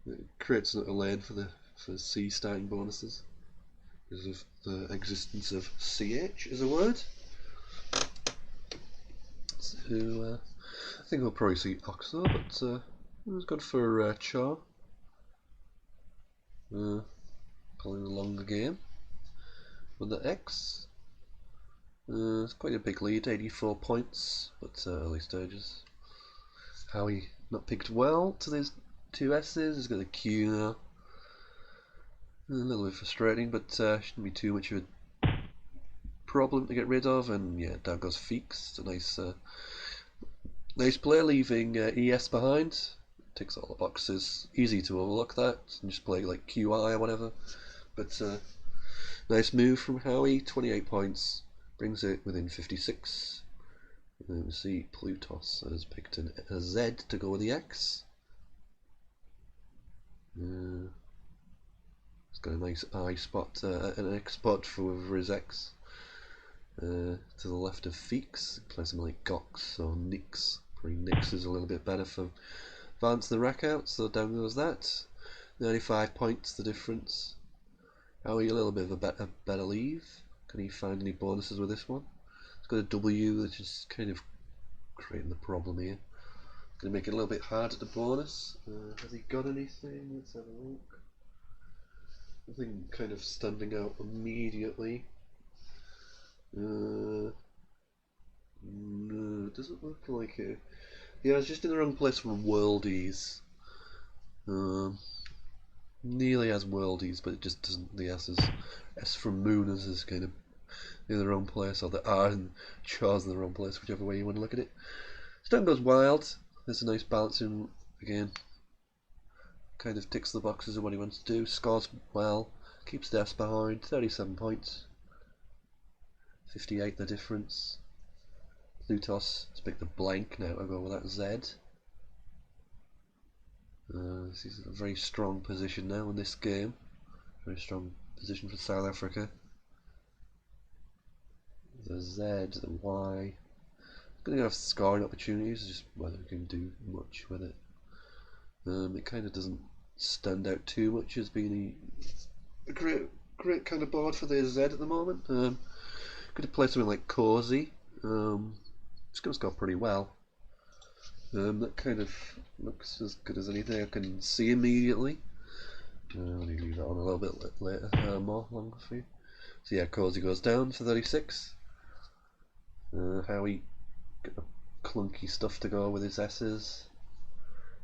S1: it creates a lane for C starting bonuses because of the existence of CH as a word. So I think we'll probably see Oxo, but it was good for Char. Calling along the game with the X. It's quite a big lead, 84 points, but early stages. Howie not picked well to these two S's. He's got a Q now. A little bit frustrating, but shouldn't be too much of a problem to get rid of. And yeah, down goes Feeks. It's a nice play, leaving ES behind. Ticks all the boxes. Easy to overlook that and just play like QI or whatever. But nice move from Howie. 28 points, brings it within 56. And we see Plutos has picked a Z to go with the X. He's got a nice I spot, an X spot for his X. To the left of Feeks, play something like Gox or Nix. Probably Nix is a little bit better for advance the rack out, so down goes that. 95 points the difference. Howie a little bit of a better leave. Can he find any bonuses with this one? It's got a W, which is kind of creating the problem here. Going to make it a little bit harder to bonus. Has he got anything? Let's have a look. Nothing kind of standing out immediately. No, it doesn't look like it. Yeah, it's just in the wrong place for worldies. Nearly has worldies, but it just doesn't. The S from Mooners is kind of in the wrong place, or the R and Char's in the wrong place, whichever way you want to look at it. Stone goes wild. There's a nice balancing again. Kind of ticks the boxes of what he wants to do. Scores well. Keeps the S behind. 37 points. 58 the difference. Plutos has picked the blank now. I'll go with that Z. This is a very strong position now in this game. Very strong position for South Africa. The Z, the Y. Going to have scoring opportunities, just whether we can do much with it. It kind of doesn't stand out too much as being a great kind of board for the Z at the moment. Going to play something like Cozy. It's going to score pretty well. That kind of looks as good as anything I can see immediately. Let me leave that on a little bit later, longer for you. So yeah, Cozy goes down for 36. Howie got clunky stuff to go with his S's.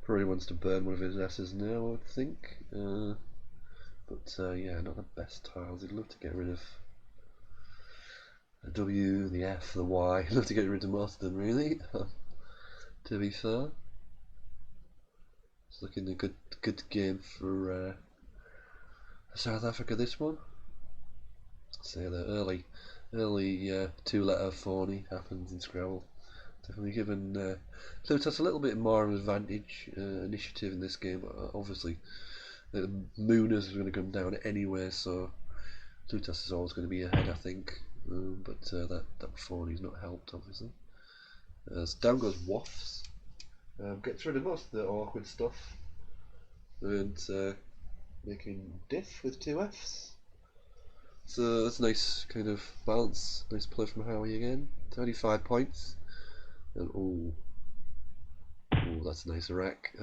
S1: Probably wants to burn one of his S's now, I would think. But yeah, not the best tiles. He'd love to get rid of the W, the F, the Y. He'd love to get rid of most of them, really. To be fair, it's looking a good game for South Africa. This one. Say the early two-letter phony happens in Scrabble. Definitely given Plutos a little bit more of an advantage initiative in this game. Obviously, the Mooners are going to come down anyway, so Plutos is always going to be ahead, I think. But that before he's not helped, obviously. So down goes Waffs. Gets rid of most of the awkward stuff. And making Diff with 2 Fs. So that's a nice kind of balance. Nice play from Howie again. 35 points. And oh, that's a nice rack.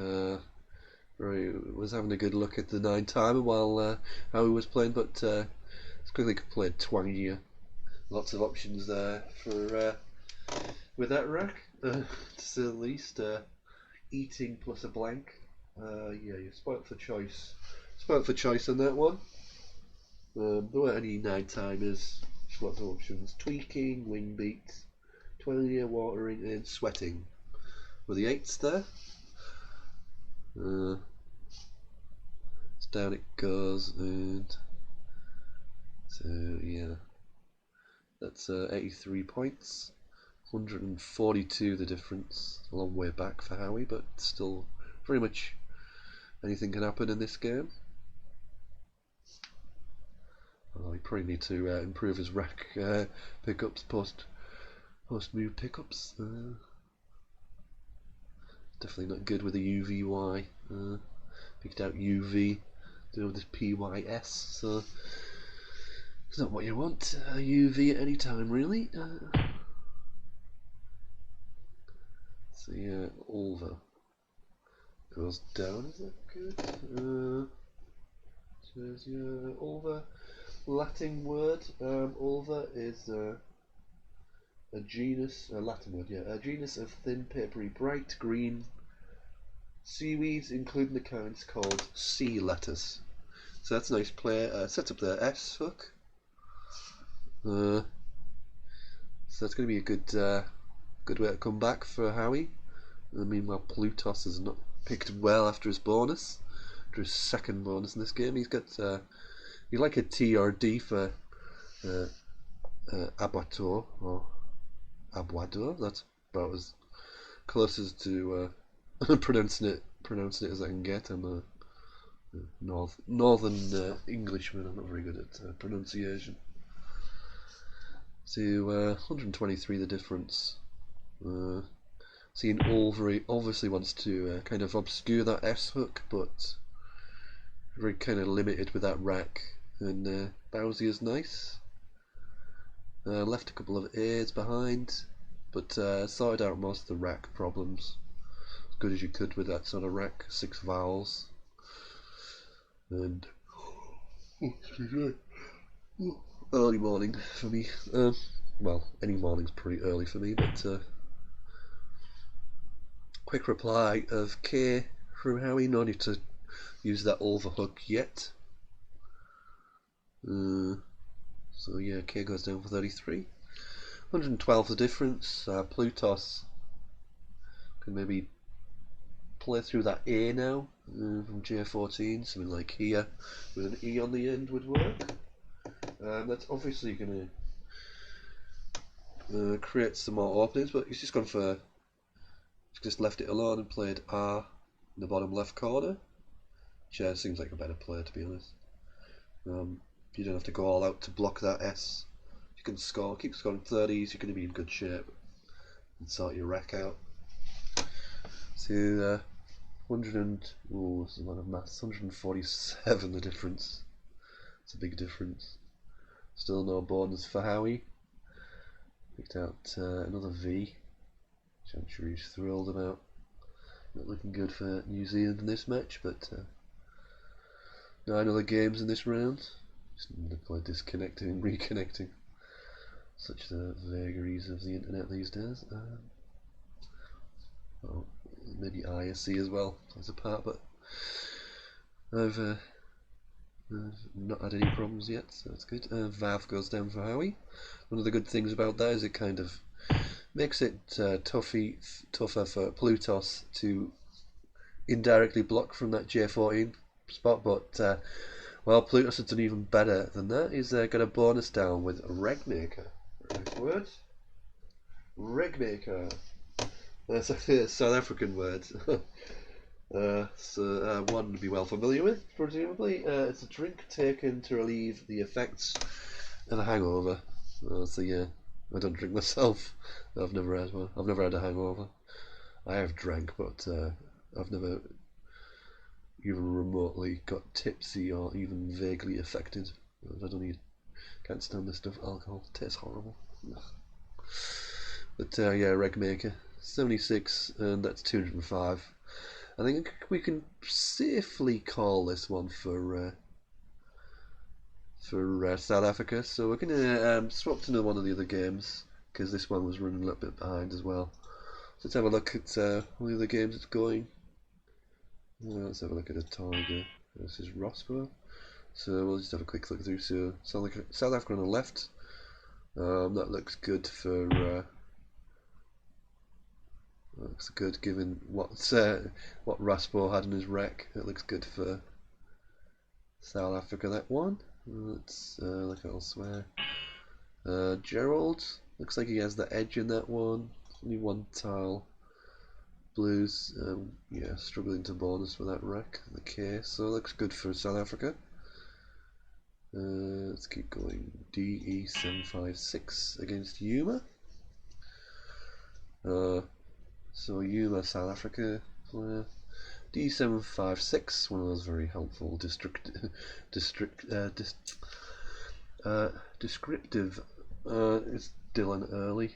S1: Was having a good look at the 9 timer while Howie was playing, but it's quickly played twangier. Lots of options there for with that rack, to say the least. Eating plus a blank. Yeah, you're spoilt for choice. Spoilt for choice on that one. There weren't any 9 timers. Just lots of options. Tweaking, wing beats, twirling, watering, and sweating. Were the 8s there? So down it goes, and so yeah, that's 83 points. 142 the difference. A long way back for Howie, but still very much anything can happen in this game. Although he probably need to improve his rack pickups post move pickups. Definitely not good with the UVY. Picked out UV, doing this PYS, so it's not what you want. UV at any time, really. So yeah, Ulva goes down. Is that good? Says yeah, Ulva. Latin word. Ulva is a genus, a Latin word, yeah, a genus of thin, papery, bright green seaweeds, including the kinds called sea lettuce. So that's a nice play. Set up the S hook. So that's going to be a good way to come back for Howie. Meanwhile, Plutos has not picked well after his bonus, after his second bonus in this game. He's got you like a T or D for abattoir or abuador. That's about as close as to pronouncing it as I can get. I'm a northern Englishman. I'm not very good at pronunciation. So 123 the difference. Seeing Ulvery obviously wants to kind of obscure that S hook, but very kind of limited with that rack. And Bowsy is nice. Left a couple of A's behind, but sorted out most of the rack problems as good as you could with that sort of rack. 6 vowels. And early morning for me. Well, any morning's pretty early for me, but quick reply of K from Howie. No need to use that overhook yet. So yeah, K goes down for 33. 112 the difference. Plutos can maybe play through that A now from J14. Something like here with an E on the end would work. That's obviously going to create some more openings, but he's just gone for. He's just left it alone and played R in the bottom left corner. Which seems like a better play, to be honest. You don't have to go all out to block that S. You can score, keep scoring 30s, you're going to be in good shape and sort your rack out. So 100 and, oh, this is a lot of maths, 147 the difference. It's a big difference. Still no bonus for Howie. Picked out another V, which I'm sure he's thrilled about. Not looking good for New Zealand in this match, but 9 other games in this round. Just need to play disconnecting and reconnecting. Such the vagaries of the internet these days. Well, maybe ISC as well as a part, but I've not had any problems yet, so that's good. Vav goes down for Howie. One of the good things about that is it kind of makes it tougher for Plutos to indirectly block from that J14 spot, but well, Plutos has done even better than that. He's got a bonus down with Regmaker. Right word? Regmaker. That's a South African word. One to be well familiar with, presumably. It's a drink taken to relieve the effects of a hangover. Yeah, I don't drink myself. I've never had one. I've never had a hangover. I have drank, but I've never even remotely got tipsy or even vaguely affected. I don't need, can't stand this stuff. Alcohol it tastes horrible. But yeah, reg maker 76, and that's 205. I think we can safely call this one for South Africa. So we're gonna swap to another one of the other games because this one was running a little bit behind as well. So let's have a look at one of the games it's going. Let's have a look at a Tiger versus Roscoe. So we'll just have a quick look through. So South Africa on the left. That looks good for. Looks good given what Raspo had in his wreck. It looks good for South Africa, that one. Let's look elsewhere. Gerald looks like he has the edge in that one. Only one tile. Blues, yeah, struggling to bonus for that wreck. The K, so looks good for South Africa. Let's keep going. DE756 against Yuma. So Yuma, South Africa player. D756, one of those very helpful descriptive. It's Dylan Early.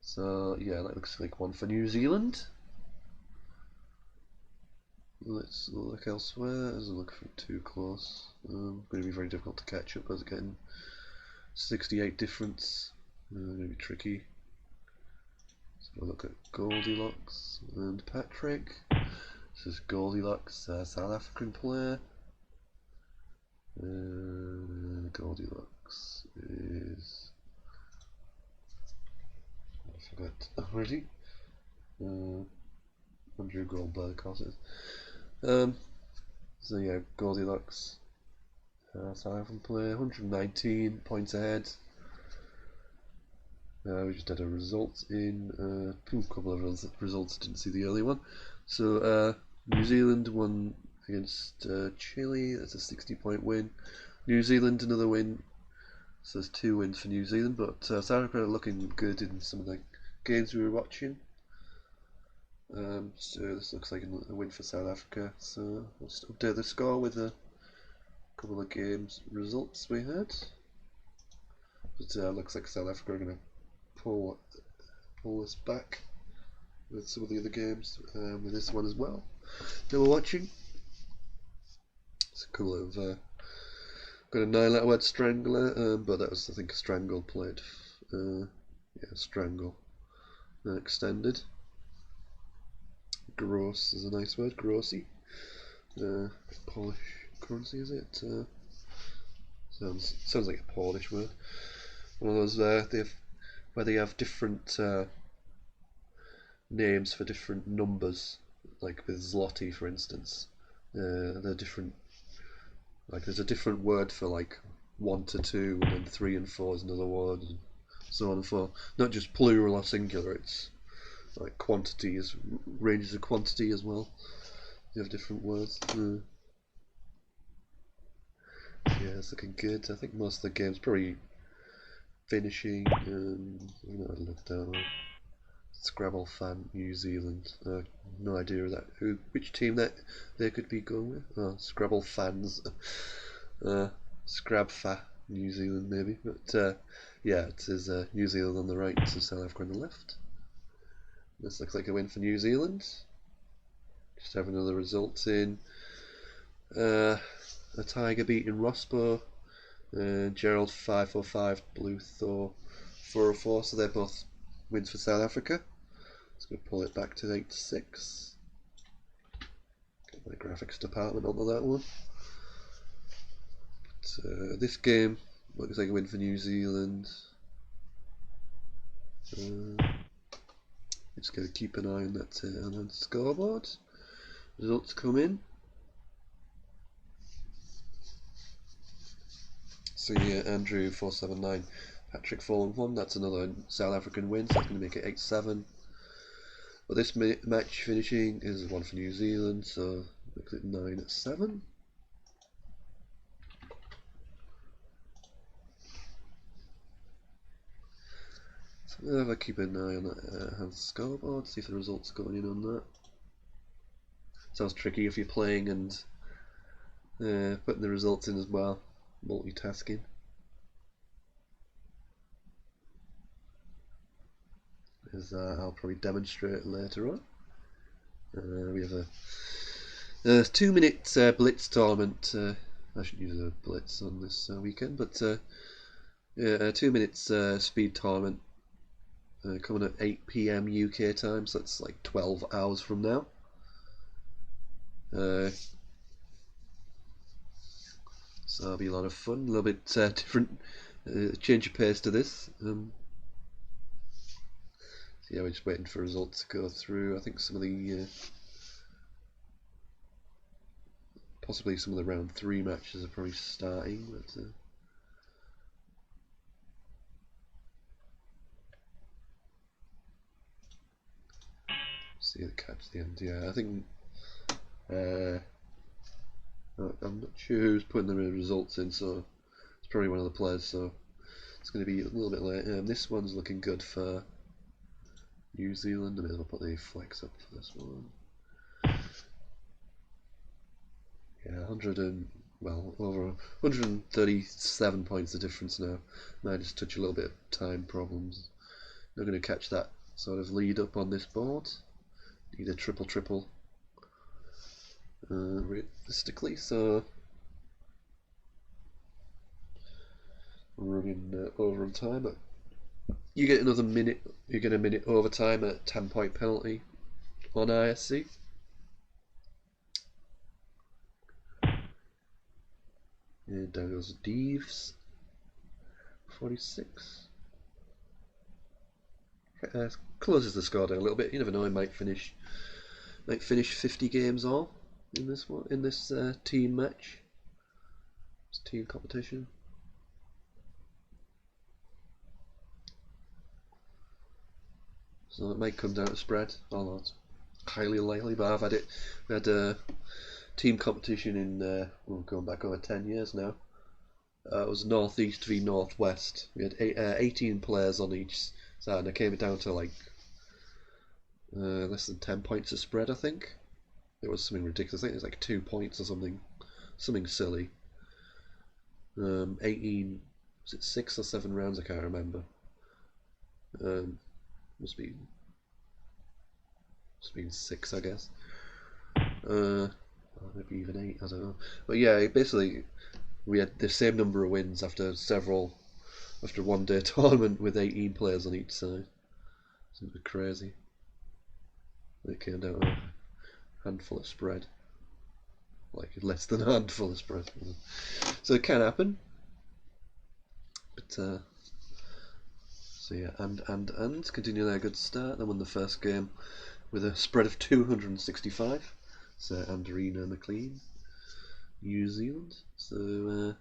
S1: So yeah, that looks like one for New Zealand. Let's look elsewhere. Doesn't look too close. Going to be very difficult to catch up as getting 68 difference. Going to be tricky. So we'll look at Goldilocks and Patrick. This is Goldilocks, South African player. Goldilocks is. I forgot already. Andrew Goldberg, of course it is. So yeah, Goldilocks, South African player, 119 points ahead. We just had a result in a couple of results. Didn't see the early one. So New Zealand won against Chile. That's a 60-point win. New Zealand another win. So there's 2 wins for New Zealand, but South Africa are looking good in some of the games we were watching. So this looks like a win for South Africa. So we'll just update the score with a couple of games results we had. But looks like South Africa are going to pull this back with some of the other games, with this one as well that we're watching. It's a couple of got a 9-letter word Strangler, but that was I think Strangle played. Yeah, Strangle extended. Gross is a nice word, grossy. Polish currency, is it? Sounds like a Polish word. One of those where they have different names for different numbers, like with zloty, for instance. They're different. Like there's a different word for like 1 to 2, and then 3 and 4 is another word, and so on and so on. Not just plural or singular. It's like quantity is ranges of quantity as well. You have different words. Yeah, it's looking good. I think most of the game's probably finishing. I'm not looked at Scrabble fan New Zealand. No idea of that. Which team that they could be going with? Oh, Scrabble fans. Scrabfa New Zealand maybe. But yeah, it says New Zealand on the right, so South Africa on the left. This looks like a win for New Zealand. Just have another result in a Tiger beating Rospo. Gerald 545, Blue Thor 404, so they're both wins for South Africa. Just going to pull it back to 8-6. Get my graphics department onto that one. But, this game looks like a win for New Zealand. Just got to keep an eye on that on the scoreboard. Results come in. So yeah, Andrew 479 Patrick 4-1. That's another South African win, so that's going to make it 8-7. But this match finishing is one for New Zealand, so makes it 9-7. So we'll have a keep an eye on that Hans scoreboard, see if the results going in on that. Sounds tricky if you're playing and putting the results in as well, multitasking. As I'll probably demonstrate later on. We have a 2-minute blitz tournament. I should use a blitz on this weekend, but yeah, a 2 minutes speed tournament coming at 8 PM UK time, so that's like 12 hours from now. So that'll be a lot of fun, a little bit different, change of pace to this. So yeah, we're just waiting for results to go through. I think some of the possibly some of the round 3 matches are probably starting, but see the catch at the end. Yeah, I think I'm not sure who's putting the results in, so it's probably one of the players, so it's going to be a little bit late. This one's looking good for New Zealand. I mean, I'll put the flex up for this one. Yeah, over 137 points the difference now. Might just touch a little bit of time problems. Not going to catch that sort of lead up on this board. Need a triple realistically, so we're running over on time. But you get another minute. You get a minute overtime at 10-point penalty on ISC. And down goes Deves. 46. Closes the score down a little bit. You never know. He might finish 50 games all in this one, in this team match. It's team competition. So it might come down to spread, although it's highly likely. But I've had it. We had a team competition in we're going back over 10 years now. It was Northeast v Northwest. We had 18 players on each side, and it came down to like less than 10 points of spread. I think it was something ridiculous. I think it was like 2 points or something silly. 18, was it 6 or 7 rounds? I can't remember. Must be 6, I guess. Or maybe even 8. I don't know. But yeah, basically we had the same number of wins after one day tournament with 18 players on each side. It's a bit crazy. It came down to a handful of spread, like less than a handful of spread. So it can happen. But so yeah, and continue their good start. They won the first game with a spread of 265. So Anderina McLean, New Zealand. So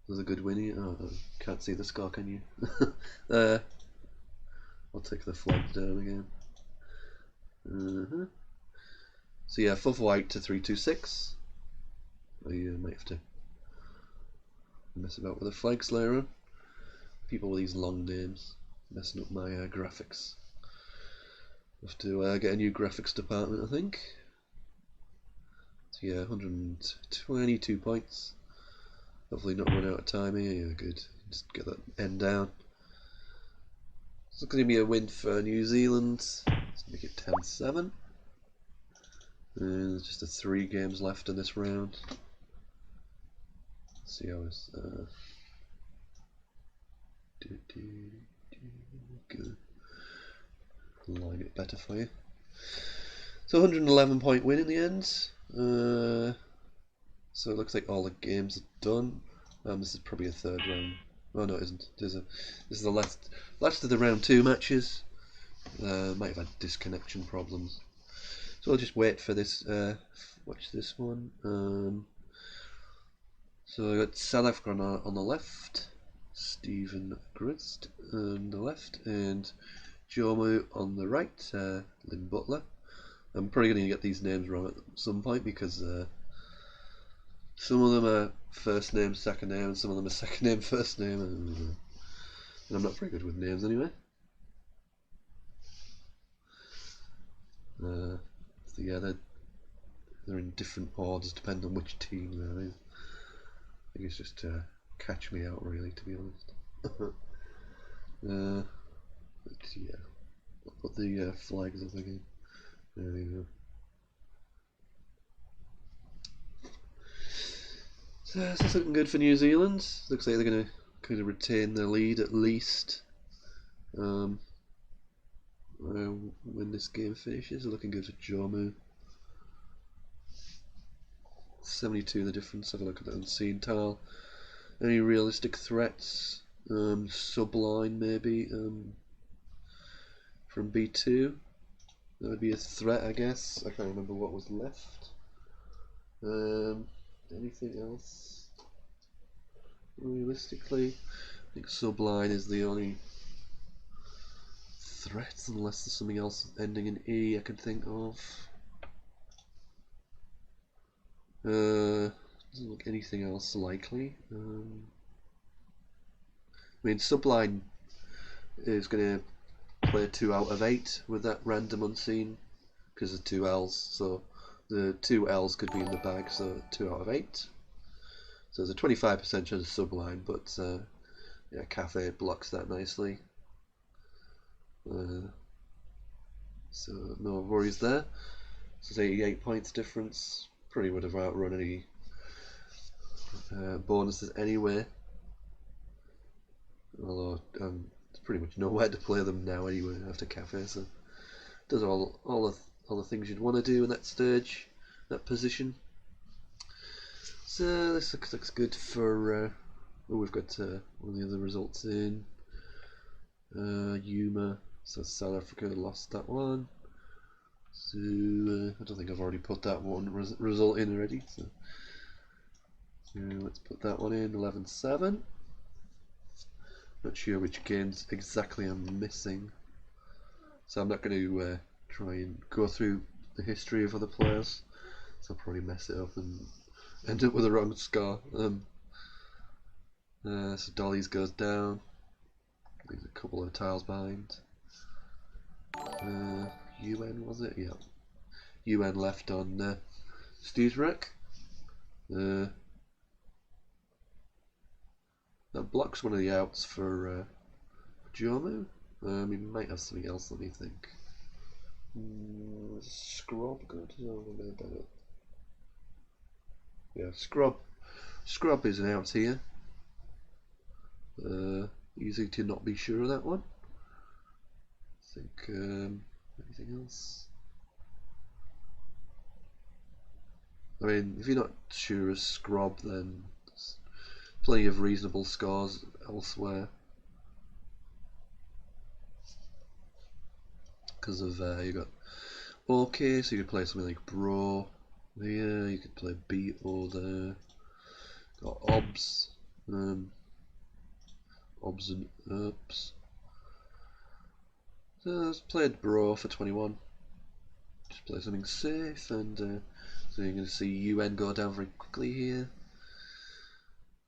S1: was a good win here. Oh, can't see the score, can you? I'll take the flag down again. So yeah, 4 for white to 326. I might have to mess about with the flags later on. People with these long names messing up my graphics. Have to get a new graphics department, I think. So yeah, 122 points. Hopefully not run out of time here. Yeah, good. Just get that end down. It's going to be a win for New Zealand. Let's make it 10-7. And there's just 3 games left in this round. Let's see how it's good. Line it better for you. So 111 point win in the end. So it looks like all the games are done. This is probably a 3rd round. Oh no, it isn't. This is the last of the round 2 matches. Might have had disconnection problems. So I'll just wait for this. Watch this one. So I got South Africa on the left, Stephen Grist on the left, and Jomu on the right, Lynn Butler. I'm probably going to get these names wrong at some point because some of them are first name, second name, and some of them are second name, first name, and I'm not very good with names anyway. So yeah, they're in different orders depending on which team they're in. I think it's just to catch me out, really, to be honest. But yeah, I'll put the flags up again. There we go. So that's looking good for New Zealand. Looks like they're going to kind of retain their lead at least when this game finishes. Looking good for Jomu. 72 the difference. Have a look at the unseen tile. Any realistic threats? Subline maybe from B2. That would be a threat, I guess. I can't remember what was left. Anything else? Realistically, I think subline is the only threat, unless there's something else ending in E I could think of. Doesn't look anything else likely. I mean, subline is going to play 2 out of 8 with that random unseen because of 2 L's, so the 2 L's could be in the bag, so 2 out of 8. So there's a 25% chance of subline, but yeah, Cafe blocks that nicely. So no worries there. So it's 88 points difference. Probably would have outrun any bonuses anyway. Although there's pretty much nowhere to play them now anyway after Cafe, so does all the things you'd want to do in that stage, that position. So this looks good for. Oh, we've got one of the other results in. Yuma, so South Africa lost that one. So I don't think I've already put that one result in already. So let's put that one in. 11-7. Not sure which games exactly I'm missing, so I'm not going to try and go through the history of other players. So I'll probably mess it up and end up with a wrong score. So Dolly's goes down. Leaves a couple of tiles behind. UN was it? Yeah. UN left on Steve's wreck. That blocks one of the outs for Jomu. He might have something else, let me think. Scrub good? Yeah, Scrub is an out here. Easy to not be sure of that one. I think anything else? I mean, if you're not sure of Scrub, then there's plenty of reasonable scores elsewhere. Because of you got OK, so you could play something like Bro here. You could play Beetle there. Got Obs, Obs and Ups. So let's play Bro for 21. Just play something safe, and so you're going to see UN go down very quickly here.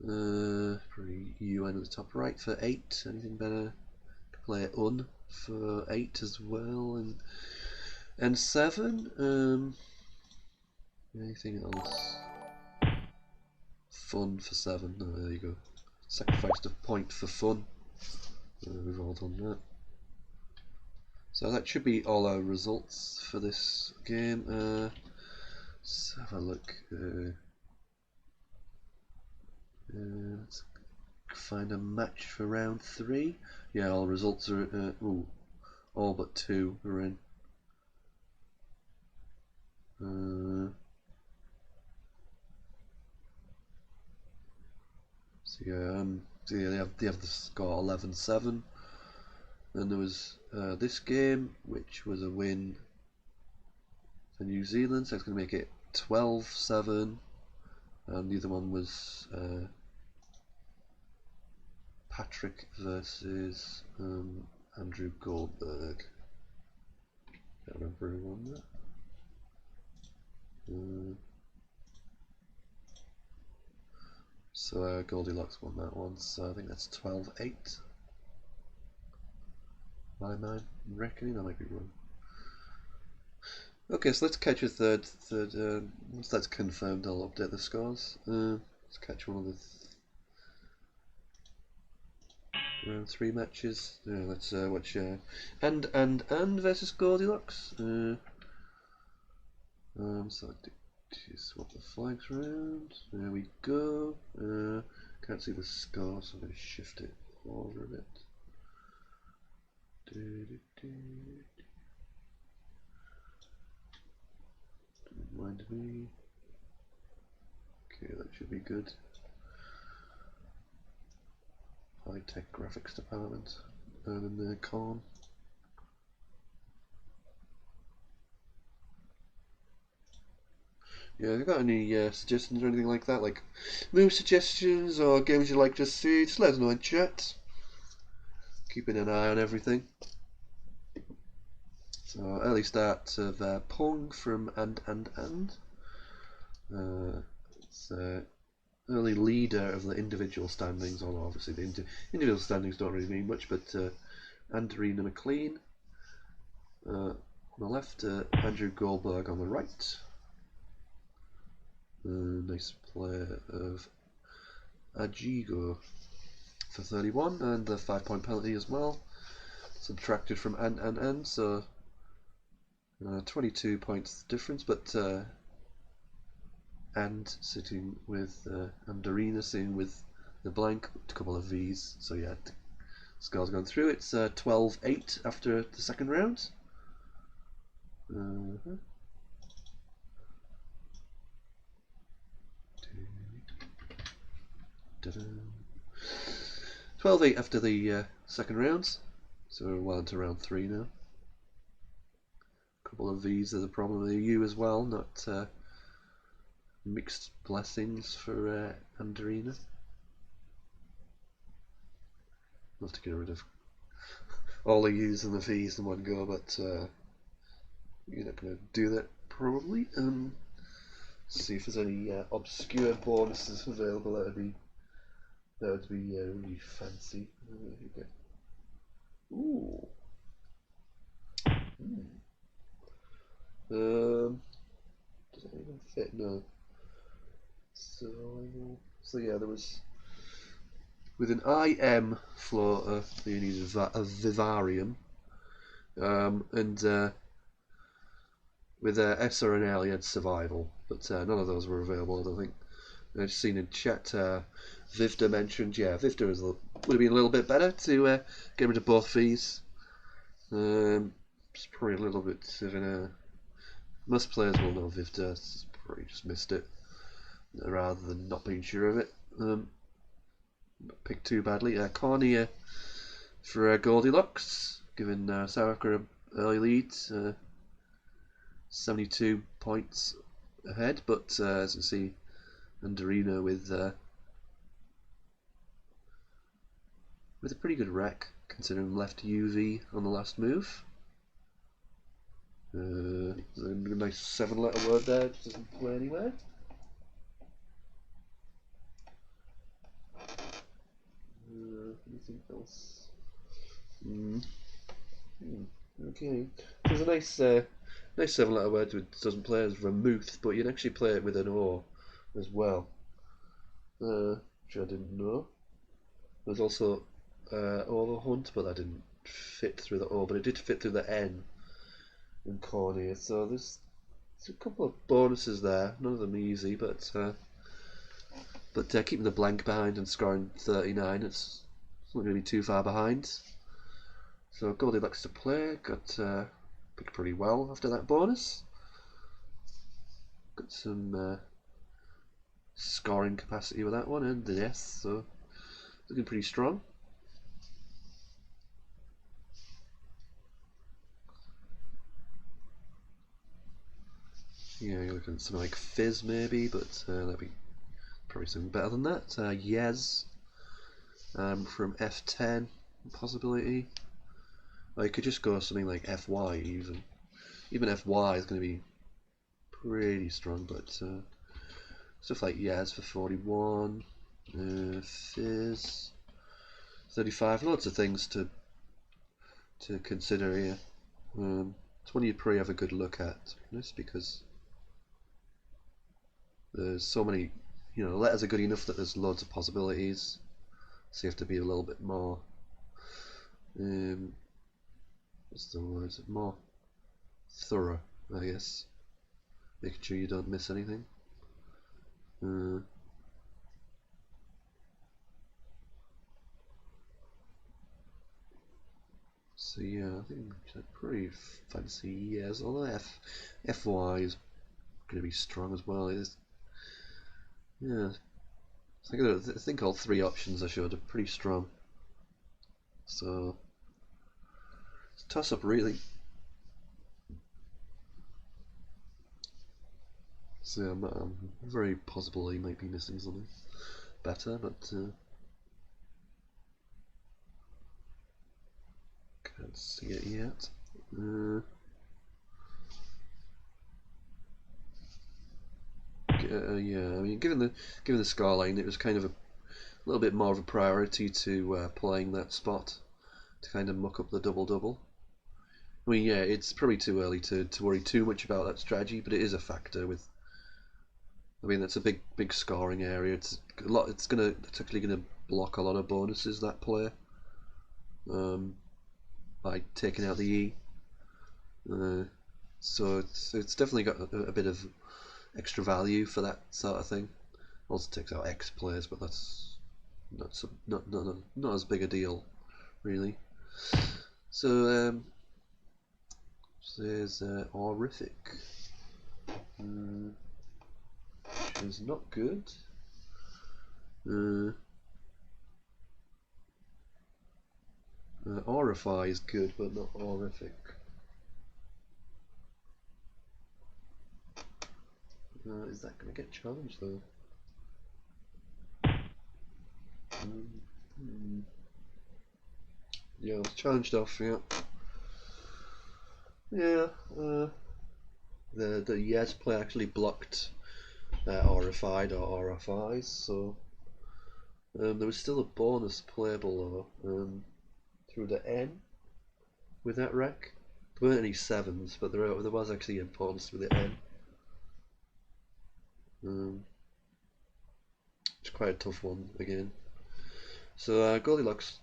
S1: Probably UN at the top right for 8. Anything better? Play Un for 8 as well, and 7. Anything else? Fun for 7. Oh, there you go. Sacrificed a point for fun. We've all done that. So that should be all our results for this game. Let's have a look. Let's find a match for round 3. Yeah, all results are all but 2 are in. So yeah, they have the score 11-7. Then there was this game, which was a win for New Zealand, so it's going to make it 12-7. And the other one was Patrick versus Andrew Goldberg. Can't remember who won that. So Goldilocks won that one, so I think that's 12-8. My mind reckoning, I might be wrong. Okay, so let's catch a third. Once that's confirmed, I'll update the scores. Let's catch one of the round 3 matches. Let's watch and versus Goldilocks. So swap the flags around. There we go. Can't see the score, so I'm going to shift it over a bit. Don't mind me. Okay, that should be good. High-tech graphics department. And in the con. Yeah, if you've got any suggestions or anything like that, like move suggestions or games you'd like to see, just let us know in chat. Keeping an eye on everything. So early start of Pong from and. It's early leader of the individual standings. Although obviously the individual standings don't really mean much, but Andrina McLean on the left, Andrew Goldberg on the right. Nice play of Ajigo for 31, and the 5-point penalty as well, subtracted from and so 22 points difference, but and sitting with Andorina sitting with the blank, a couple of V's, so yeah, the score's gone through. It's 12-8 after the second round. 12-8 after the second round, so we're well into round 3 now. A couple of V's are the problem with the U as well, not mixed blessings for Andorina. I'll have to get rid of all the U's and the V's in one go, but you're not going to do that probably. See if there's any obscure bonuses available. That would be really fancy. Ooh. Does it even fit? No. So yeah, there was with an IM floater you needed a vivarium, and with S or an L you had survival, but none of those were available. I don't think. I've seen in chat Vivda mentioned, yeah, Vivda would have been a little bit better to get rid of both fees. It's probably a little bit of most players will know Vivda, probably just missed it rather than not being sure of it. Picked too badly. Cornea for Goldilocks, giving South Africa an early lead, 72 points ahead, but as you see, Andorina with a pretty good rec, considering left UV on the last move. There's a nice 7-letter word there, it doesn't play anywhere. Anything else? Okay, there's a nice 7-letter word which doesn't play as vermouth, but you can actually play it with an O as well, which I didn't know. There's also overhunt, but that didn't fit through the O, but it did fit through the N in Cornea. So there's a couple of bonuses there, none of them easy, but keeping the blank behind and scoring 39, it's not really too far behind. So Goldilocks to play, got picked pretty well after that bonus. Got some scoring capacity with that one, and the S, so looking pretty strong. Yeah, you're looking at something like Fizz maybe, but that'd be probably something better than that. Yes, from F10 possibility. Or you could just go something like FY even. Even FY is going to be pretty strong, but stuff like Yaz for 41, Fizz 35, lots of things to consider here. It's one you'd probably have a good look at, just because there's so many, letters are good enough that there's loads of possibilities, so you have to be a little bit more, what's the word, more thorough, I guess, making sure you don't miss anything. So yeah, I think I pretty fancy Yes, although FY is going to be strong as well. Yeah, I think all three options I showed are pretty strong. So it's a toss up really. So I'm very possible he might be missing something better, but can't see it yet. Yeah, I mean, given the scoreline, it was kind of a little bit more of a priority to playing that spot to kind of muck up the double. I mean, yeah, it's probably too early to worry too much about that strategy, but it is a factor. I mean, that's a big scoring area. It's a lot. It's actually gonna block a lot of bonuses that play, by taking out the E. So it's definitely got a bit of extra value for that sort of thing. Also takes out X players, but that's not as big a deal, really. So there's horrific, which is not good. Horrify is good, but not horrific. Is that going to get challenged though? Yeah, it's challenged off. Yeah. Yeah. The Yes play actually blocked horrified or RFIs, so there was still a bonus playable though, through the N with that wreck. There weren't any sevens, but there was actually a bonus with the N. It's quite a tough one again. So Goldilocks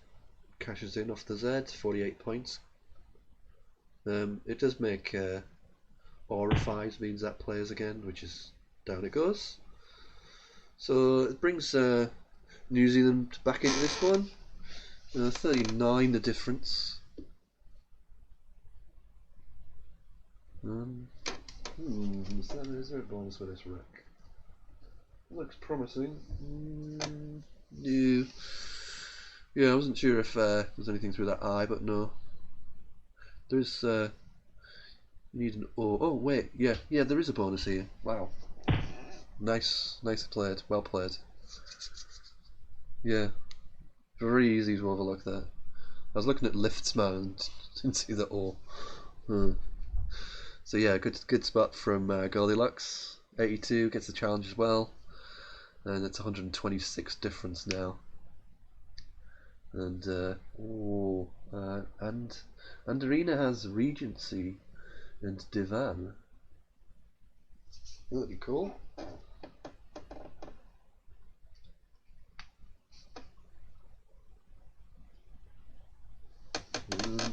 S1: cashes in off the Z, 48 points. It does make Orifies means that plays again, which is down it goes. So it brings New Zealand back into this one. 39 the difference. Is there a bonus for this wreck? Looks promising. No. Yeah, I wasn't sure if there's anything through that eye, but no. There's you need an O. Oh wait, yeah, there is a bonus here. Wow. Nice played, well played. Yeah, very easy to overlook that. I was looking at lifts, man, and didn't see the O. So yeah, good spot from Goldilocks. 82 gets the challenge as well, and it's 126 difference now. And Arena has Regency and Divan. That'd be cool.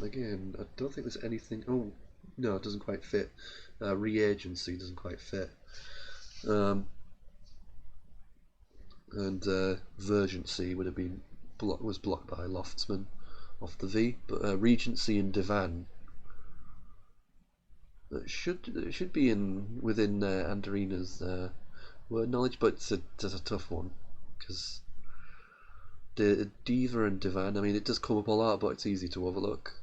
S1: Again, I don't think there's anything. Oh no, it doesn't quite fit. Reagency doesn't quite fit. And Vergency would have been was blocked by Loftsman off the V, but Regency and Divan should be within Anderina's word knowledge, but it's a tough one because the Diva and Divan. I mean, it does come up a lot, but it's easy to overlook.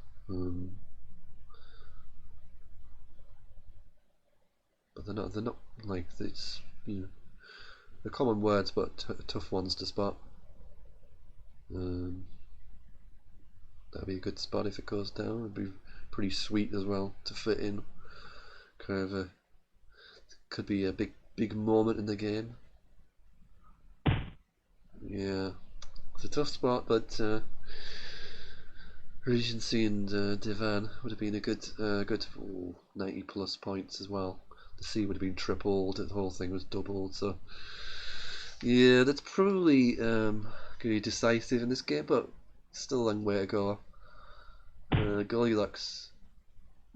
S1: But they're not like it's they're common words, but tough ones to spot. Um, that'd be a good spot if it goes down. It'd be pretty sweet as well to fit in. Kind of a could be a big moment in the game. Yeah, it's a tough spot, but Regency and Divan would have been a good 90 plus points as well. The C would have been tripled. The whole thing was doubled. So yeah, that's probably going to be decisive in this game, but still a long way to go. Goldilocks,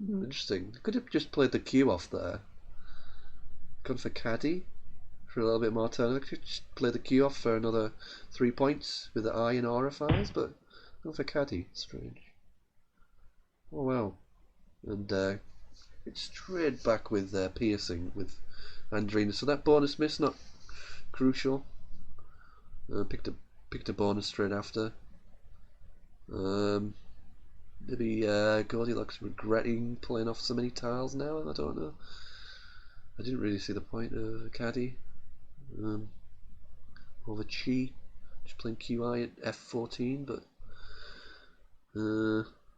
S1: interesting. Could have just played the Q off there. Gone for Caddy for a little bit more turn. Could just play the Q off for another 3 points with the I and RFIs, but gone for Caddy. Strange. Oh wow. And it's straight back with piercing with Andrina. So that bonus miss not crucial. Picked a bonus straight after. Maybe Goldilocks regretting playing off so many tiles now. I don't know. I didn't really see the point of Caddy over Chi. Just playing QI at F14, but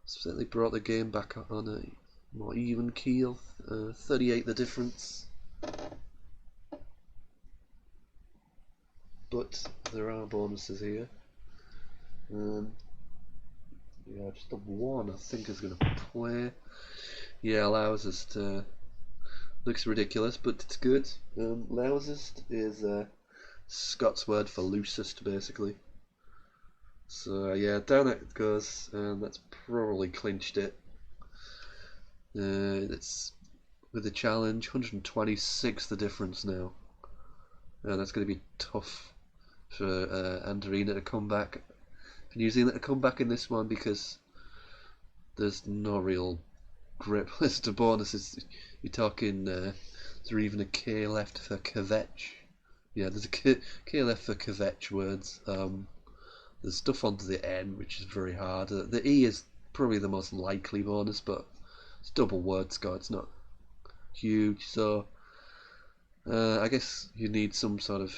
S1: certainly brought the game back on a more even keel. 38 the difference. But there are bonuses here. Yeah, just the one I think is going to play. Yeah, allows us to. Looks ridiculous, but it's good. Lousest is Scots word for loosest, basically. So yeah, down it goes, and that's probably clinched it. It's with the challenge, 126 the difference now, and that's going to be tough for Anderina to come back. For New Zealand to come back in this one because there's no real grip list of bonuses. You're talking, is there even a K left for Kvetch? Yeah, there's a K left for Kvetch words. There's stuff onto the N, which is very hard. The E is probably the most likely bonus, but it's double word score. It's not huge, so I guess you need some sort of.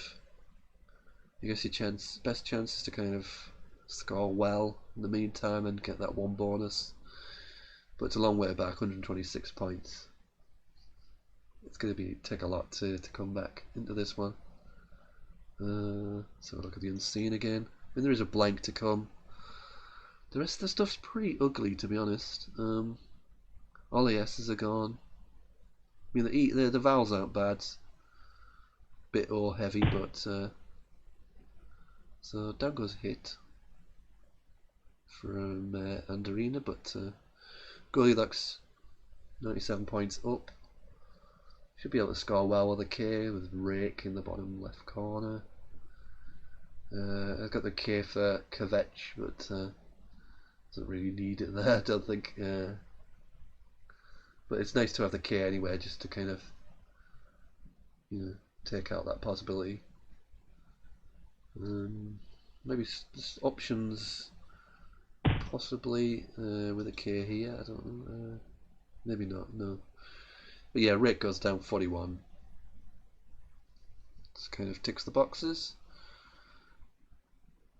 S1: I guess your best chance is to kind of score well in the meantime and get that one bonus. But it's a long way back, 126 points. It's going to take a lot to come back into this one. Let's have a look at the unseen again. And there is a blank to come. The rest of the stuff's pretty ugly, to be honest. All the S's are gone. I mean, the vowels aren't bad. Bit O heavy, but so down goes hit from Anderina, but Goldilocks 97 points up. Should be able to score well with a K with Rake in the bottom left corner. I've got the K for Kvetch, but doesn't really need it there, I don't think. But it's nice to have the K anyway, just to kind of, take out that possibility. Maybe options, possibly with a K here. I don't know. Maybe not. No. But yeah, Rick goes down 41. This kind of ticks the boxes.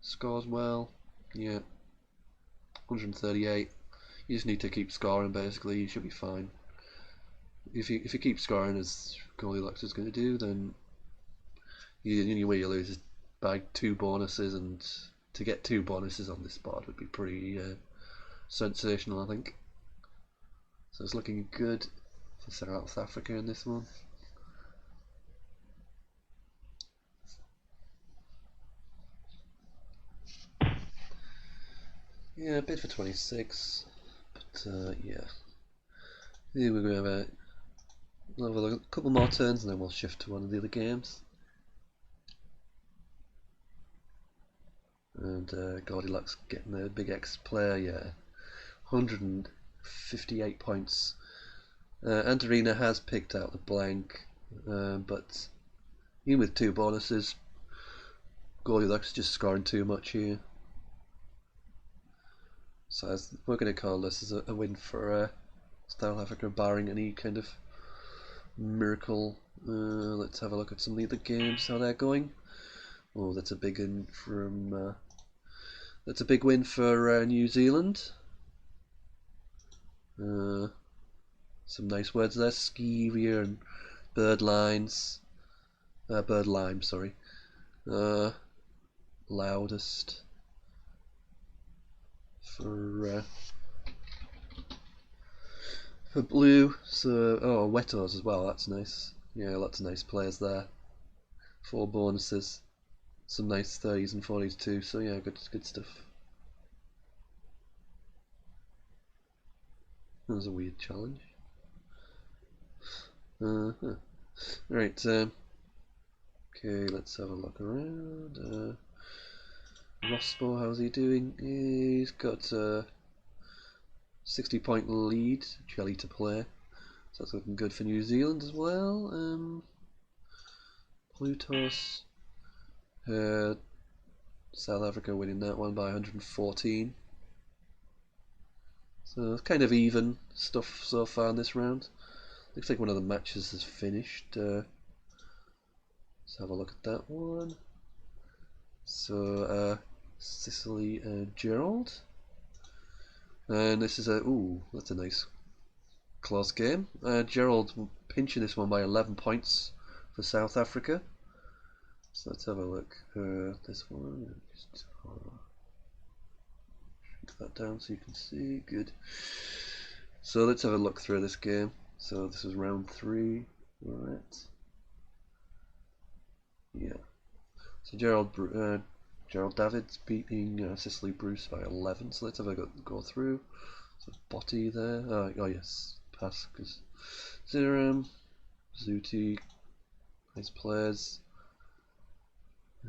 S1: Scores well. Yeah. 138. You just need to keep scoring. Basically, you should be fine. If you keep scoring as Goldilocks is going to do, then the only way you lose is by 2 bonuses, and to get 2 bonuses on this board would be pretty sensational, I think. So it's looking good for South Africa in this one. Yeah, bid for 26, but yeah. Here we're going to have a couple more turns and then we'll shift to one of the other games. And Goldilocks getting the big X player, yeah. 158 points. Antarina has picked out the blank, but even with 2 bonuses, Goldilocks is just scoring too much here. So we're going to call this as a win for South Africa, barring any kind of miracle. Let's have a look at some of the other games, how they're going. Oh, that's a big one from That's a big win for New Zealand. Some nice words there, skeevier and bird lines. Bird lime, sorry. Loudest for blue. So Wetos as well. That's nice. Yeah, lots of nice players there. 4 bonuses. Some nice 30s and 40s too. So yeah, good stuff. That was a weird challenge. Right. Okay, let's have a look around. Rospo, how's he doing? He's got a 60-point lead. Jelly to play. So that's looking good for New Zealand as well. Plutos. South Africa winning that one by 114. So it's kind of even stuff so far in this round. Looks like one of the matches has finished. Let's have a look at that one. So Sicily and Gerald. And this is that's a nice close game. Gerald pinching this one by 11 points for South Africa. So let's have a look. This one. Just shrink that down so you can see. Good. So let's have a look through this game. So this is round 3. Alright. Yeah. So Gerald David's beating Cicely Bruce by 11. So let's have a go through. So Botti there. Oh yes, pass because Ziram, Zuti, nice players.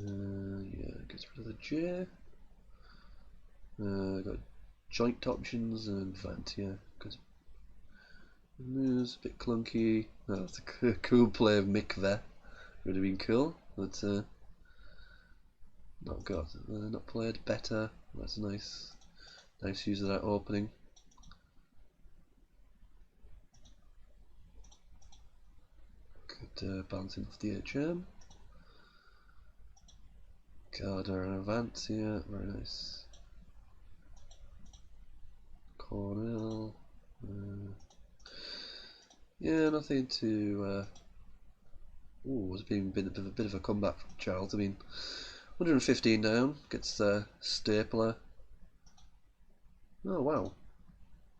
S1: Yeah, gets rid of the J. Got joint options and Vant. Yeah, good. Moves a bit clunky. Oh, that's a cool play of Mick there. Would have been cool, but not played better. That's a nice use of that opening. Good bouncing off the HM. Carter and Avant, yeah, very nice. Cornell. Yeah, nothing to. It's been a bit of a comeback from Charles. I mean, 115 down, gets Stapler. Oh wow,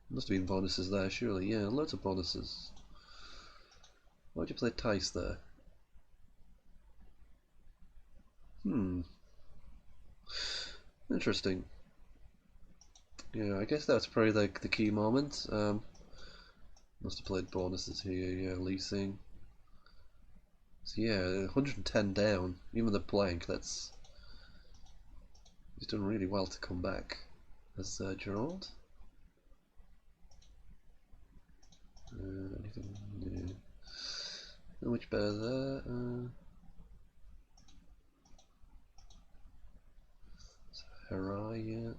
S1: must have been bonuses there, surely. Yeah, loads of bonuses. Why'd you play Tice there? Interesting. Yeah, I guess that's probably like the key moment. Must have played bonuses here, yeah, leasing. So yeah, 110 down, even the blank, he's done really well to come back as Gerald. Anything new? Not much better there. Harai, yeah.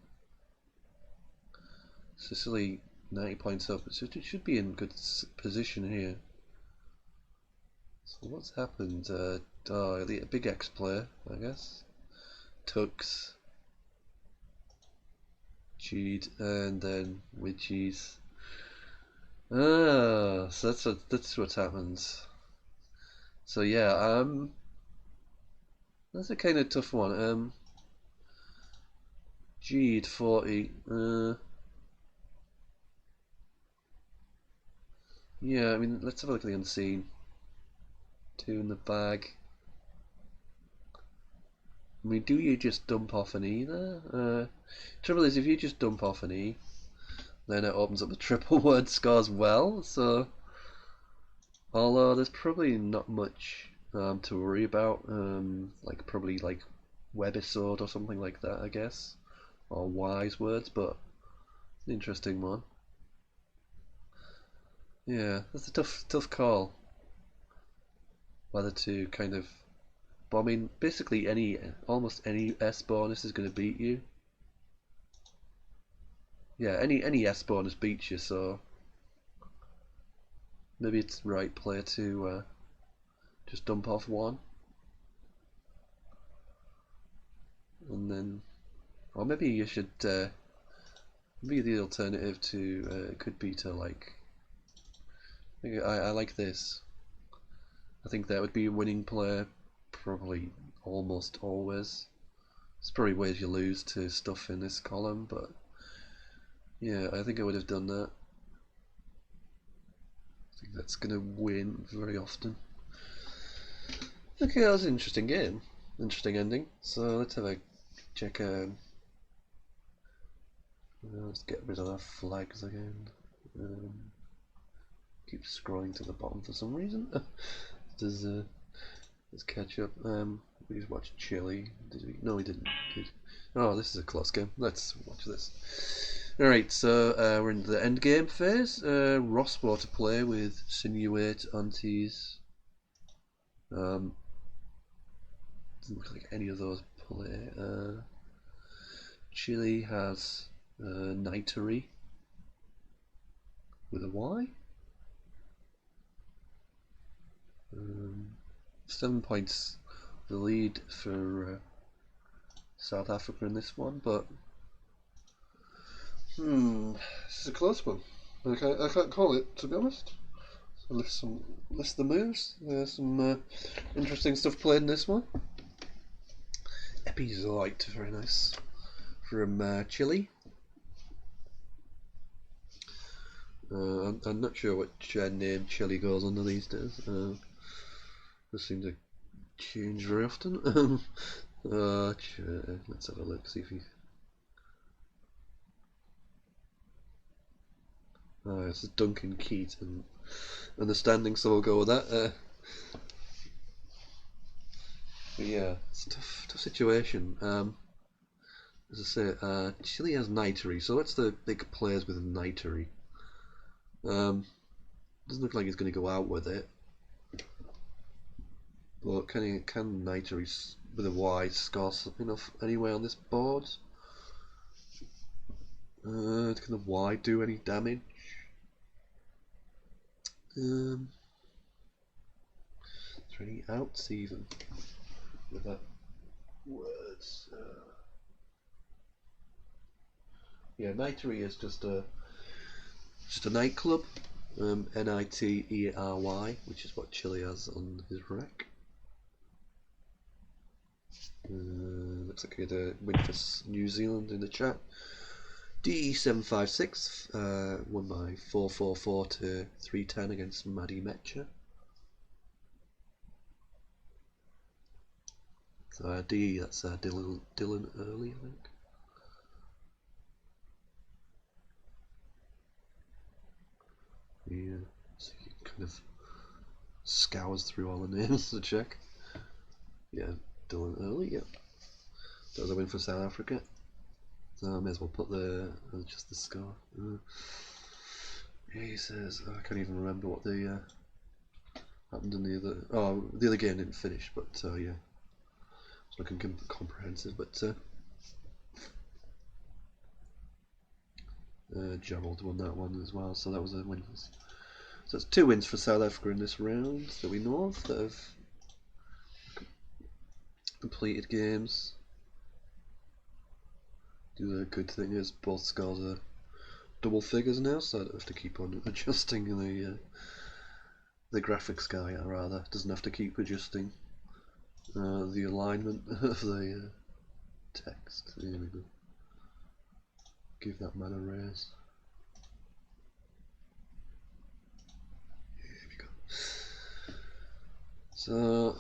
S1: Sicily 90 points up, so it should be in good position here. So what's happened? A big X player, I guess. Tux, cheat, and then Witchies. So that's what happens. So yeah, that's a kind of tough one. G'd 40. Yeah, I mean, let's have a look at the unseen. 2 in the bag. I mean, do you just dump off an E there? Trouble is, if you just dump off an E, then it opens up the triple word scores well. So, although there's probably not much to worry about, probably like Webisode or something like that, I guess, or wise words, but an interesting one. Yeah, that's a tough call. Whether to kind of bombing, basically almost any S bonus is going to beat you. Yeah, any S bonus beats you, so maybe it's right play to just dump off 1, and then Or maybe you should. Maybe the alternative to could be to like. I like this. I think that would be a winning player, probably almost always. There's probably ways you lose to stuff in this column, but yeah, I think I would have done that. I think that's gonna win very often. Okay, that was an interesting game. Interesting ending. So let's have a check. Let's get rid of our flags again. Keep scrolling to the bottom for some reason. Let's catch up. We just watched Chile. Did we? No, we didn't. Oh, this is a close game. Let's watch this. Alright, so we're in the end game phase. Ross brought to play with Sinuate, Antes. Doesn't look like any of those play. Chile has Nightery with a Y. 7 points the lead for South Africa in this one, but this is a close one. I can't call it, to be honest. So list the moves. There's some interesting stuff played in this one. Epi's Light, very nice from Chile. I'm not sure which name Chile goes under these days. This seems to change very often. Let's have a look, see if he. It's Duncan Keaton. Understanding, so we'll go with that. But yeah, it's a tough situation. As I say, Chile has Nightery, so what's the big players with Nightery? Doesn't look like he's going to go out with it. But can Nightery with a Y score enough anyway on this board? Can the Y do any damage? Is there any outs even with that words? Yeah, Nightery is just a nightclub. Nitery, which is what Chile has on his rack. Looks like he had a win for New Zealand in the chat. D756 won by 444 to 310 against Maddie Metcher. So D, that's Dylan Early, I think. Yeah, so he kind of scours through all the names to check. Yeah, Dylan Early, yeah. That was a win for South Africa. So I may as well put just the score. He says, I can't even remember what the happened in the other. Oh, the other game didn't finish, but yeah, it's looking comprehensive. But Gerald won that one as well, so that was a win. So it's 2 wins for South Africa in this round that we know of that have completed games. The good thing is both scores are double figures now, so I don't have to keep on adjusting the graphics guy. Rather doesn't have to keep adjusting the alignment of the text. There we go. Give that man a raise. Here we go. So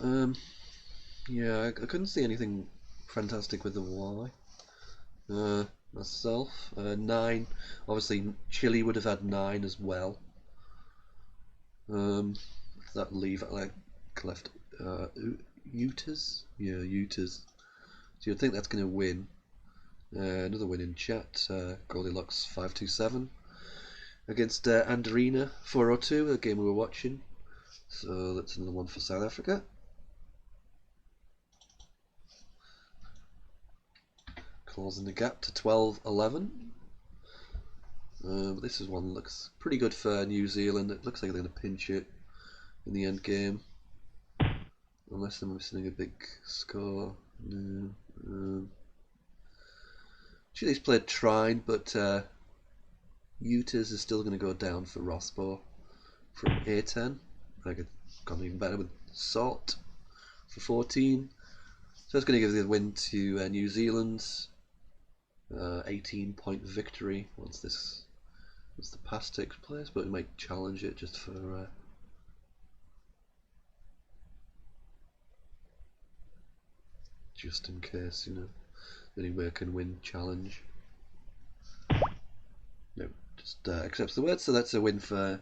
S1: yeah, I couldn't see anything fantastic with the Y. Myself, 9. Obviously, Chile would have had 9 as well. That leave like left Utas. Yeah, Utas. So you'd think that's going to win. Another win in chat. Goldilocks 527 against Anderina 402. The game we were watching. So that's another one for South Africa. Closing the gap to 12-11. But this is one that looks pretty good for New Zealand. It looks like they're going to pinch it in the end game. Unless they're missing a big score. No. Chile's played Trine, but Utas is still going to go down for Rospo from A10. I could gone even better with Salt for 14. So it's going to give the win to New Zealand. 18-point victory once the pass takes place, but we might challenge it just for just in case, you know, anywhere can win challenge. No, just accepts the word, so that's a win for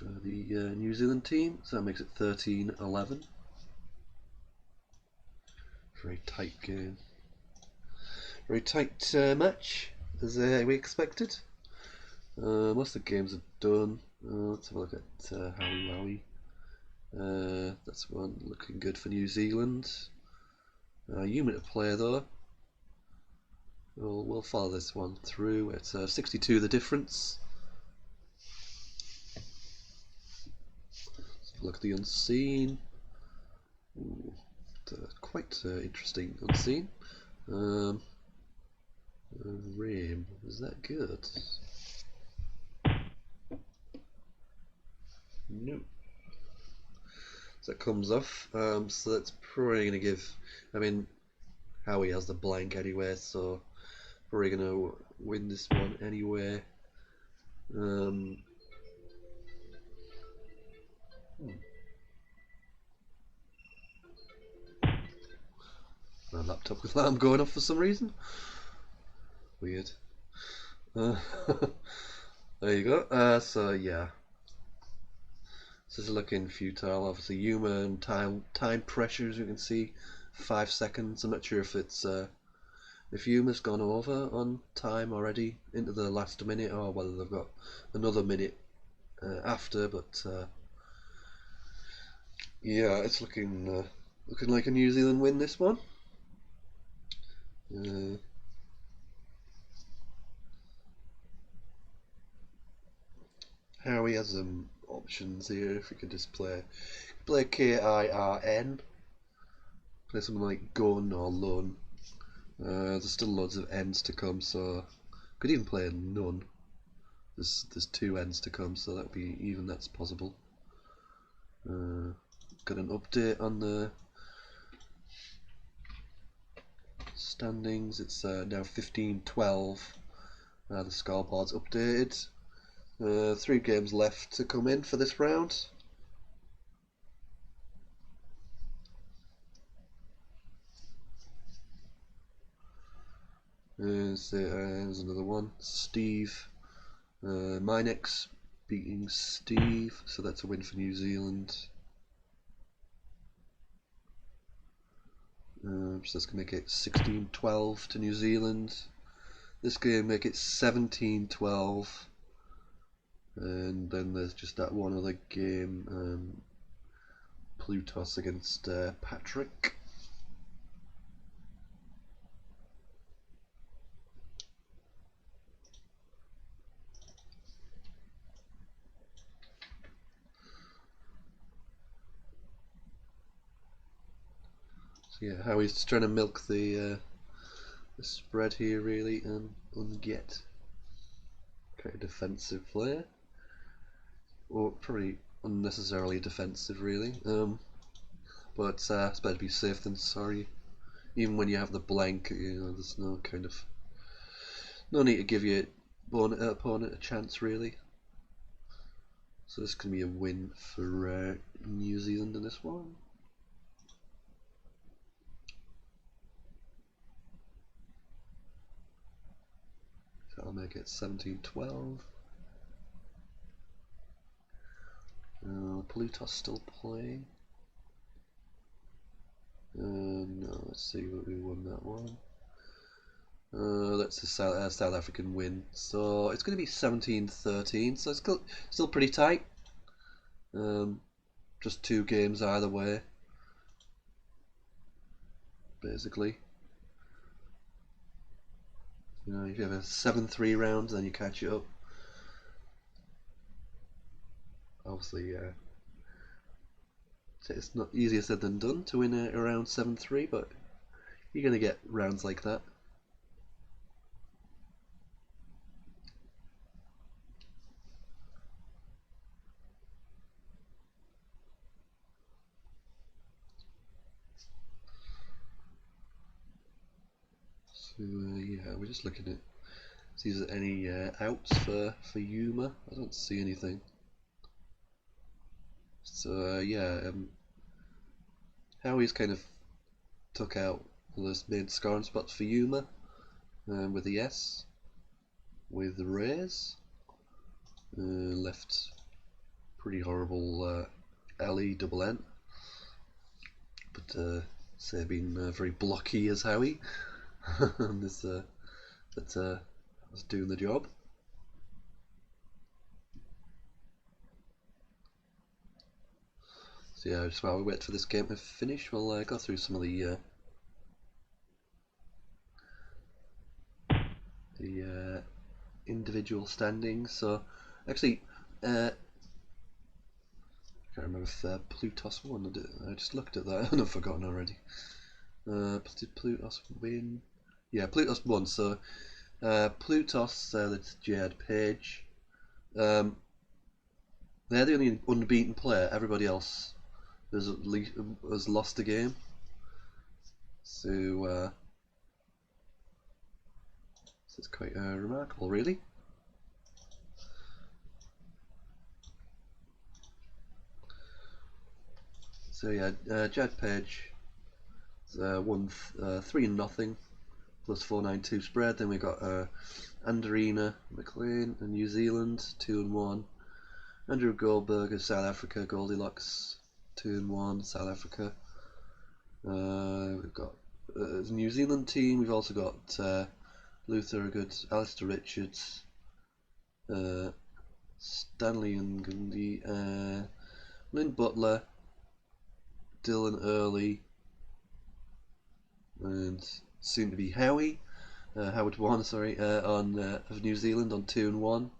S1: the New Zealand team. So that makes it 13-11. Very tight game. Very tight match, as we expected. Most of the games are done. Let's have a look at Howie Wowie. That's one looking good for New Zealand. Unit to play though. We'll follow this one through. It's 62 the difference. Let's have a look at the unseen. Ooh, quite interesting unseen. Ram, is that good? No. So that comes off. So that's probably going to give. I mean, Howie has the blank anyway, so probably going to win this one anyway. My laptop alarm going off for some reason. Weird. There you go. So yeah, this is looking futile. Obviously, human time pressure, as you can see, 5 seconds. I'm not sure if it's if Yuma's gone over on time already into the last minute, or whether they've got another minute after. But yeah, it's looking like a New Zealand win this one. Howie has some options here. If we could just play KIRN, play something like Gun or Lun. There's still loads of ends to come, so could even play None. There's 2 ends to come, so that'd be even that's possible. Got an update on the standings. It's now 15-12. The scoreboard's updated. 3 games left to come in for this round. There's another one. Steve Minex beating Steve, so that's a win for New Zealand. So that's going to make it 16-12 to New Zealand. This game make it 17-12. And then there's just that one other game, Plutos against Patrick. So yeah, how he's trying to milk the spread here really, and get quite a defensive player, or probably unnecessarily defensive really. But it's better to be safe than sorry. Even when you have the blank, you know, there's no need to give your opponent a chance really. So this can be a win for New Zealand in this one. So I'll make it 17-12. Plutos still playing. No, let's see what we won that one. That's a South African win. So it's going to be 17-13. So it's still pretty tight. Just 2 games either way, basically. You know, if you have a 7-3 round, then you catch it up. Obviously, it's not easier said than done to win around 7-3, but You're going to get rounds like that. So yeah, we're just looking at see if there's any outs for Yuma. I don't see anything. So yeah, Howie's kind of took out those main scoring spots for Yuma with the S, with the Rays, left pretty horrible LE double N, but say being very blocky as Howie, and this that was doing the job. So yeah, just while we wait for this game to finish, we'll go through some of the individual standings. So actually, I can't remember if Plutos won. I just looked at that and I've forgotten already. Did Plutos win? Yeah, Plutos won. So Plutos, that's Jad Page. They're the only unbeaten player. Everybody else has lost a game. So it's quite remarkable, really. So yeah, Jad Page won 3-0 plus 492 spread. Then we got Anderina McLean in New Zealand 2-1. Andrew Goldberg of South Africa, Goldilocks 2-1 South Africa. We've got the New Zealand team. We've also got Luther Good, Alistair Richards, Stanley Ngundy, Lynn Butler, Dylan Early, and soon to be Howie, Howard Warner, sorry, on of New Zealand on 2-1.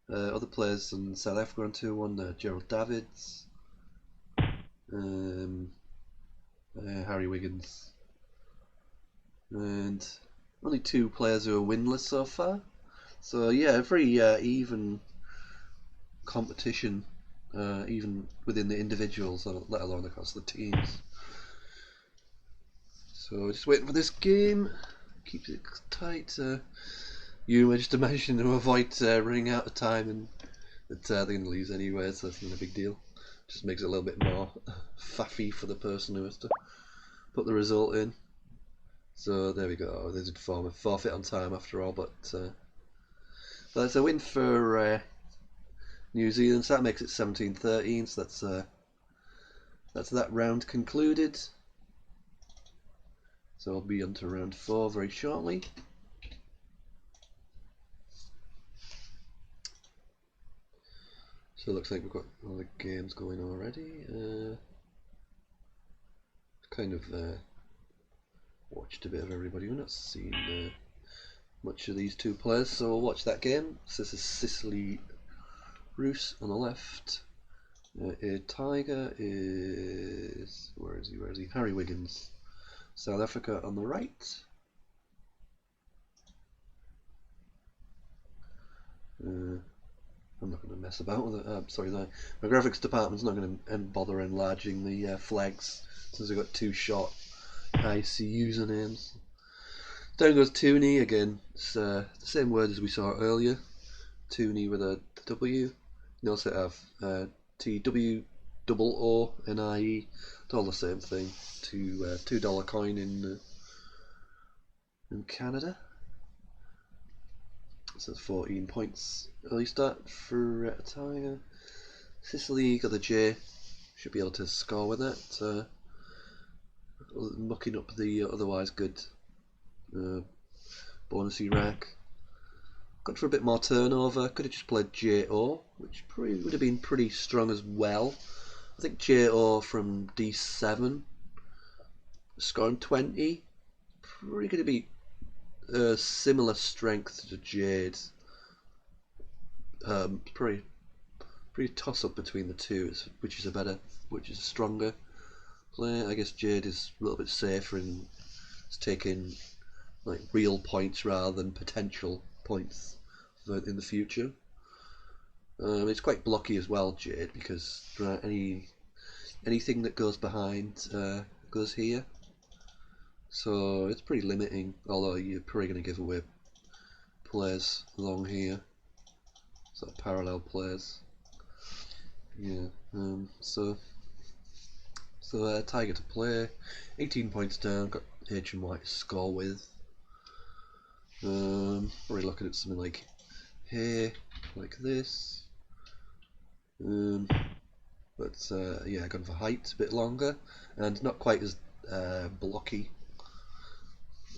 S1: Other players in South Africa on 2-1, Gerald Davids, Harry Wiggins, and only 2 players who are winless so far. So yeah, a very even competition, even within the individuals, let alone across the teams. So just waiting for this game. Keep it tight. You just imagine to avoid running out of time, and that they're going to lose anyway, so that's not a big deal. Just makes it a little bit more faffy for the person who has to put the result in. So there we go. They did form a forfeit on time after all, but that's a win for New Zealand. So that makes it 17-13. So that's that round concluded. So I'll be on to round 4 very shortly. So it looks like we've got all the games going already. Kind of watched a bit of everybody. We're not seeing much of these 2 players, so we'll watch that game. So this is Sicily Roos on the left. Tiger is where is he? Harry Wiggins, South Africa on the right. I'm not going to mess about with it. Sorry, my graphics department's not going to bother enlarging the flags since we've got 2 short ISC usernames. Down goes Tooney again. It's the same word as we saw earlier. Tooney with a W. You also have TWOONIE. It's all the same thing. $2 coin in Canada. So it's 14 points early start for Tiger. Sicily got the J. Should be able to score with that. Mucking up the otherwise good bonusy rack. Got for a bit more turnover. Could have just played JO, which probably would have been pretty strong as well. I think JO from D7 scoring 20. Probably going to be similar strength to Jade. Pretty toss up between the two, which is a stronger play. I guess Jade is a little bit safer in It's taking like real points rather than potential points in the future. It's quite blocky as well, Jade, because anything that goes behind goes here. So it's pretty limiting, although you're probably going to give away players along here. Sort of parallel players. Yeah. Tiger to play. 18 points down. Got H and White to score with. Probably looking at something like here, like this. Yeah, gone for height, a bit longer, and not quite as blocky.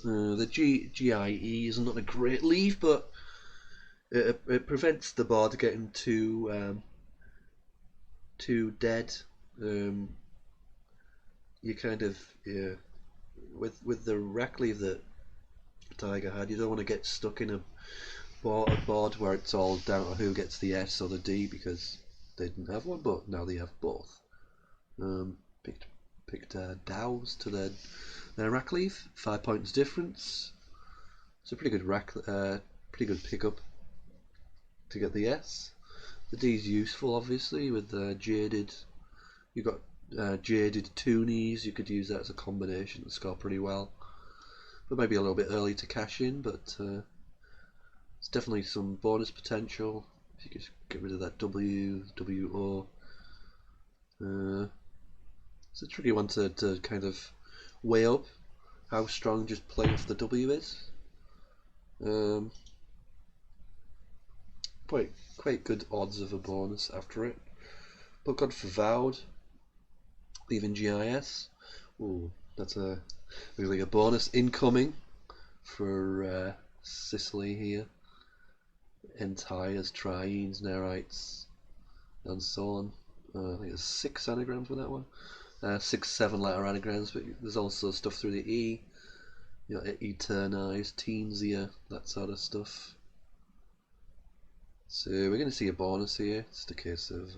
S1: The GIE is not a great leave, but it prevents the board getting too dead. You kind of with the rack leave that Tiger had, you don't want to get stuck in a board where it's all down to who gets the S or the D, because they didn't have one, but now they have both. Picked Dows to their rack leave, 5 points difference. It's a pretty good pretty good pickup to get the S. The D is useful, obviously, with Jaded. You've got Jaded Toonies. You could use that as a combination to score pretty well. But maybe a little bit early to cash in, but it's definitely some bonus potential. If you could get rid of that W, WO. It's a tricky one to kind of weigh up how strong just playing off the W is. Quite good odds of a bonus after it. But gone for Vowed, leaving GIS. Ooh, that's really a bonus incoming for Sicily here. Entires, Trines, Nerites, and so on. I think there's 6 anagrams with that one. 6, 7 letter anagrams, but there's also stuff through the E. You know, Eternize, Teensia, that sort of stuff. So we're going to see a bonus here. It's the case of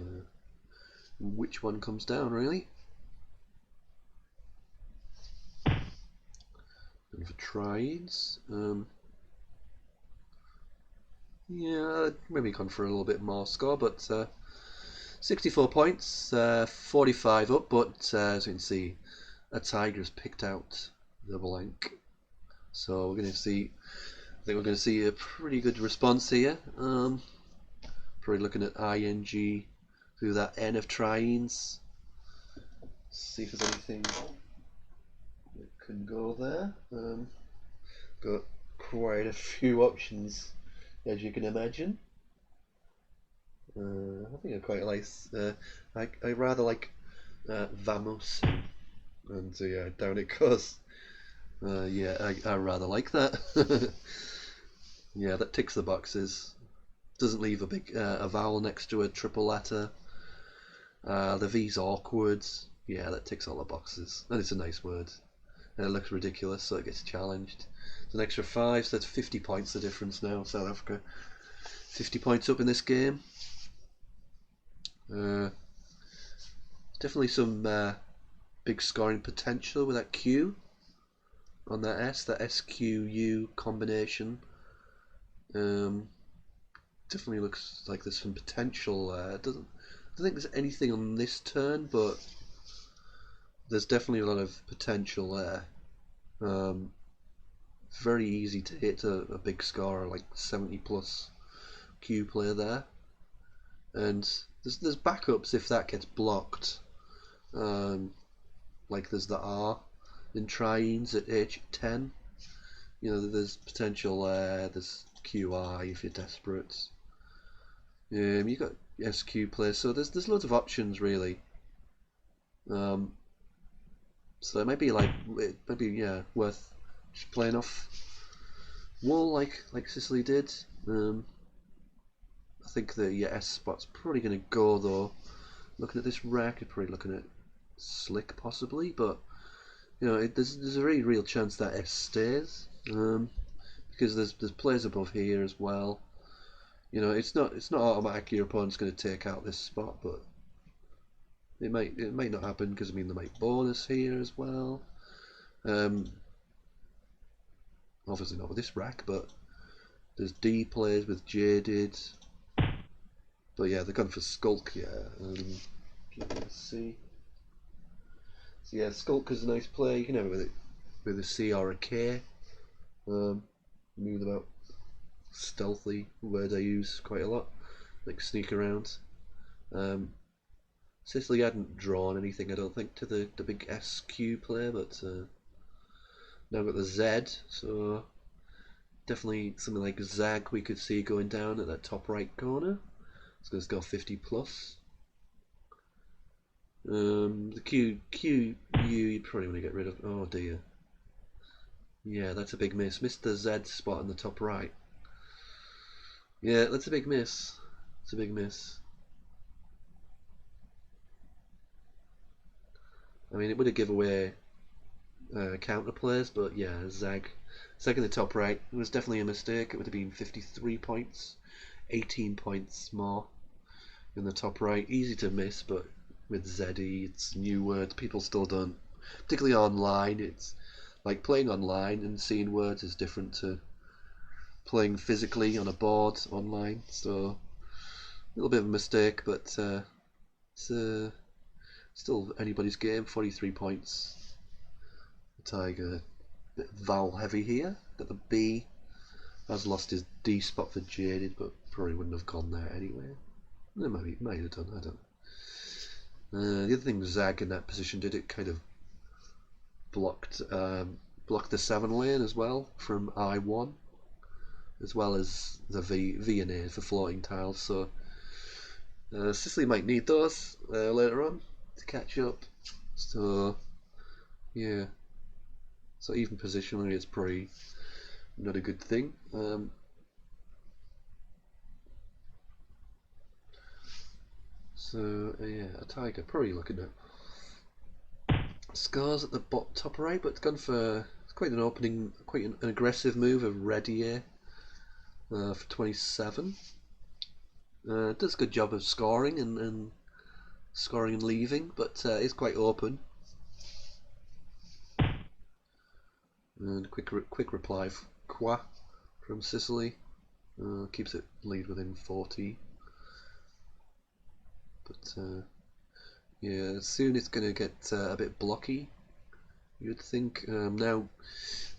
S1: which one comes down, really. And for Trines, yeah, maybe gone for a little bit more score, but 64 points, 45 up, but as you can see, a Tiger's picked out the blank. So we're going to see, I think we're going to see a pretty good response here. Probably looking at ING through that N of Trines. See if there's anything that can go there. Got quite a few options, as you can imagine. I think I quite like. I rather like Vamos, and yeah, down it goes. Yeah, I rather like that. Yeah, that ticks the boxes. Doesn't leave a big a vowel next to a triple letter. The V's awkward. Yeah, that ticks all the boxes, and it's a nice word. And it looks ridiculous, so it gets challenged. It's an extra 5, so that's 50 points the difference now. South Africa, 50 points up in this game. Definitely some big scoring potential with that Q on that S, that SQU combination. Definitely looks like there's some potential. I don't think there's anything on this turn, but there's definitely a lot of potential there. Very easy to hit a big scorer like 70 plus Q player there, and there's backups if that gets blocked. Like there's the R in Trines at H10. You know, there's potential there. There's QI if you're desperate. You got SQ players, so there's loads of options really. So it might be worth just playing off wall like Sicily did. I think the S spot's probably going to go though. Looking at this rack, you're probably looking at Slick possibly, but you know there's a very real chance that S stays because there's players above here as well. You know, it's not automatic your opponent's going to take out this spot, but it might not happen because I mean they might bonus here as well. obviously not with this rack, but there's D players with Jaded. But yeah, they're gone for Skulk, yeah. Let's see. So yeah, Skulk is a nice play. You can have it with a C or a K. Move them out stealthy, word I use quite a lot, like sneak around. Sicily hadn't drawn anything, I don't think, to the big SQ player, but now got the Z, so definitely something like Zag we could see going down at that top right corner. It's going to go 50 plus. The Q U you probably want to get rid of. Oh dear. Yeah, that's a big miss. Missed the Z spot in the top right. Yeah, that's a big miss. It's a big miss. I mean, it would have given away counter plays, but yeah, Zag in the top right. It was definitely a mistake. It would have been 53 points, 18 points more in the top right. Easy to miss, but with ZE, it's new words. People still don't, particularly online. It's like playing online and seeing words is different to playing physically on a board online. So a little bit of a mistake, but it's still anybody's game. 43 points. The Tiger, a bit vowel heavy here. Got the B. Has lost his D spot for Jaded, but probably wouldn't have gone there anyway. It might have done, I don't know. The other thing Zag in that position did, it kind of blocked the 7 lane as well from I1, as well as the V and A for floating tiles. So Sicily might need those later on to catch up. So yeah, so even positionally it's probably not a good thing. So yeah, a Tiger probably looking at scars at the top right, but it's gone for quite an opening, quite an aggressive move of Red here for 27. Does a good job of scoring and scoring and leaving, but it's quite open. And quick reply Qua from Sicily keeps it lead within 40. But yeah, soon it's going to get a bit blocky. You'd think now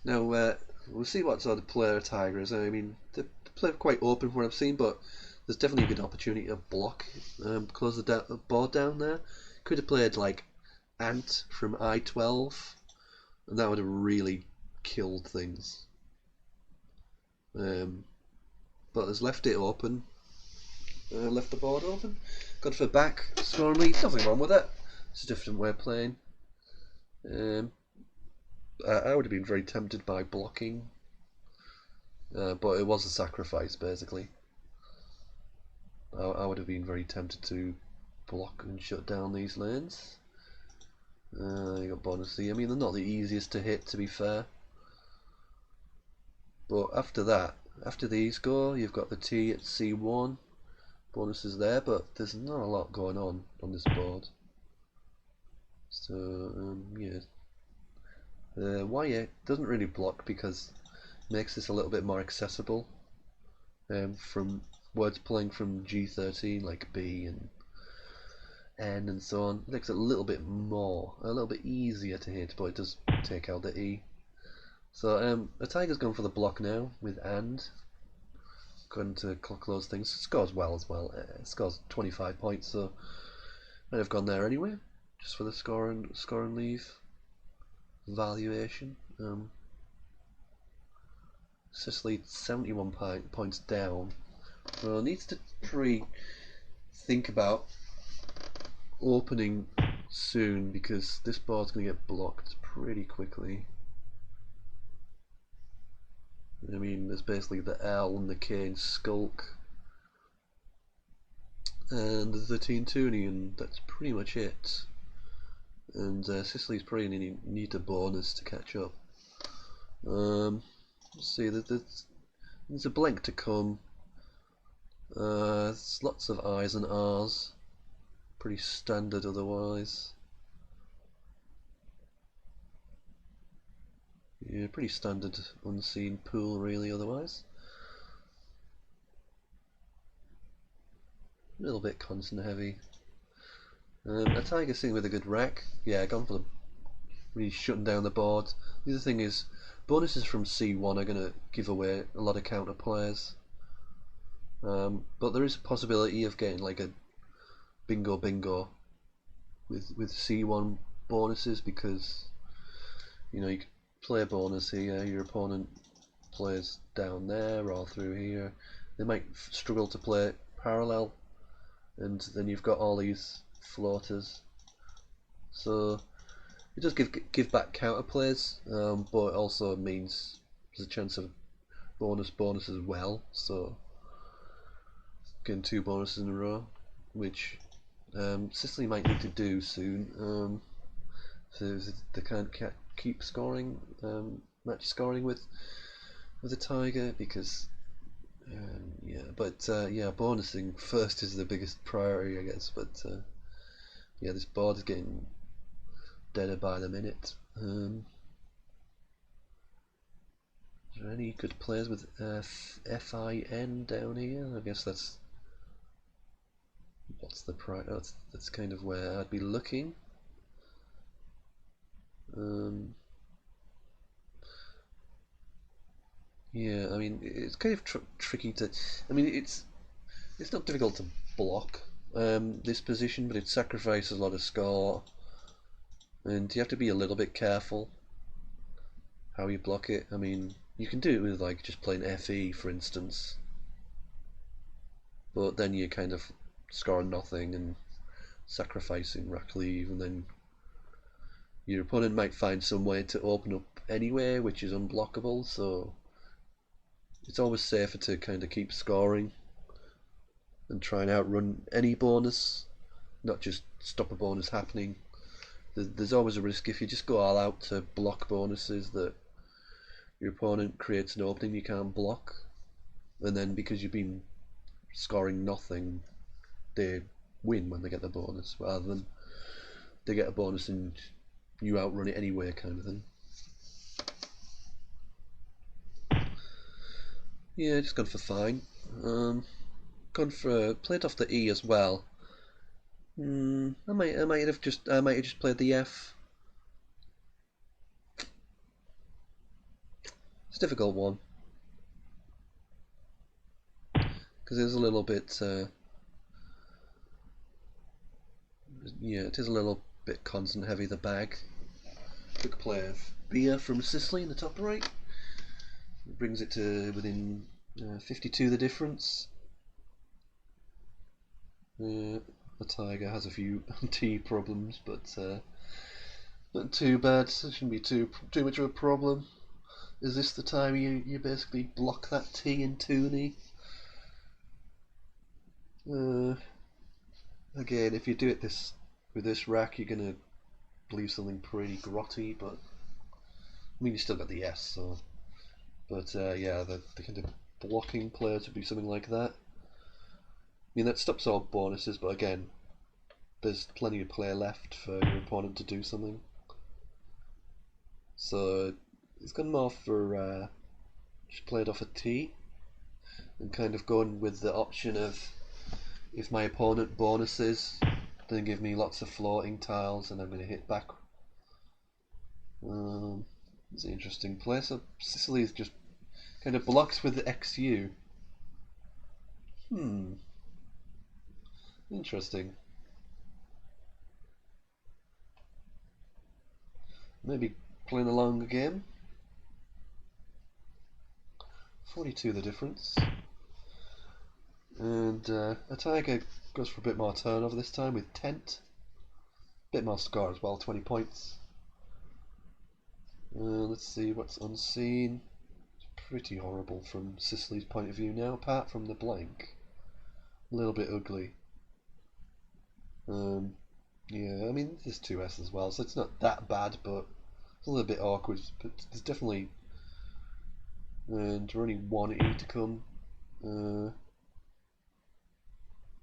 S1: we'll see what sort of player Tiger is. I mean, they play quite open from what I've seen, but there's definitely a good opportunity to block, close the board down there. Could have played like Ant from I12, and that would have really killed things. But has left it open, left the board open. Got for back, scoring lead, nothing wrong with it. It's a different way of playing. I would have been very tempted by blocking, but it was a sacrifice basically. I would have been very tempted to block and shut down these lanes. You got bonus C. I mean, they're not the easiest to hit, to be fair. But after that, after these go, you've got the T at C1. Bonuses there, but there's not a lot going on this board. So, yeah. Y doesn't really block because it makes this a little bit more accessible. From words playing from G13 like B and N and so on. It makes it a little bit easier to hit, but it does take out the E. So the Tiger's gone for the block now with and. Going to close things. Scores well as well. Scores 25 points, so might have gone there anyway, just for the score and leave valuation. Sicily 71 points down. Well, needs to think about opening soon because this board's going to get blocked pretty quickly. I mean, there's basically the L and the K and Skulk, and there's the Teen Toonie, and that's pretty much it. And Sicily's probably going to need a bonus to catch up. Let's see, there's a blank to come. There's lots of I's and R's. Pretty standard otherwise. Yeah, pretty standard unseen pool really otherwise. A little bit constant heavy. A tiger sitting with a good rack. Yeah, gone for the really shutting down the board. The other thing is, bonuses from C1 are going to give away a lot of counter players. But there is a possibility of getting like a bingo bingo with C1 bonuses, because you know you can play a bonus here, your opponent plays down there or through here. They might struggle to play parallel, and then you've got all these floaters. So it does give back counter plays, but it also means there's a chance of bonus as well. So getting 2 bonuses in a row, which Sicily might need to do soon, so they can't keep scoring, match scoring with the tiger, because yeah, but yeah, bonusing first is the biggest priority, I guess. But yeah, this board is getting deader by the minute. Is there any good players with FIN down here? I guess that's what's the price. That's kind of where I'd be looking. Yeah, I mean it's kind of tricky to. I mean it's not difficult to block this position, but it sacrifices a lot of score, and you have to be a little bit careful how you block it. I mean, you can do it with like just playing FE, for instance, but then you kind of score nothing and sacrificing rack leave, and then your opponent might find some way to open up anyway, which is unblockable. So it's always safer to kind of keep scoring and try and outrun any bonus, not just stop a bonus happening. There's always a risk if you just go all out to block bonuses that your opponent creates an opening you can't block, and then because you've been scoring nothing, they win when they get the bonus, rather than they get a bonus and you outrun it anyway, kind of thing. Yeah, just gone for fine. Gone for played off the E as well. I might have just played the F. It's a difficult one because it's a little bit. Yeah, it is a little bit constant heavy, the bag. Quick play of beer from Sicily in the top right. It brings it to within 52 the difference. The tiger has a few T problems, but not too bad. It shouldn't be too much of a problem. Is this the time you basically block that T in Toonie? Again, if you do it with this rack, you're gonna believe something pretty grotty, but I mean you still got the S, so. But yeah, the kind of blocking players would be something like that. I mean that stops all bonuses, but again, there's plenty of play left for your opponent to do something. So it's gone more for just played off a T and kind of going with the option of, if my opponent bonuses, then give me lots of floating tiles and I'm going to hit back. It's an interesting play. So Sicily is just kind of blocked with the XU. Interesting. Maybe playing along the game. 42 the difference. And a tiger goes for a bit more turnover this time with Tent. Bit more score as well, 20 points. Let's see what's unseen. It's pretty horrible from Sicily's point of view now, apart from the blank. A little bit ugly. Yeah, I mean there's 2S as well, so it's not that bad, but it's a little bit awkward. But there's definitely, and only 1 E to come.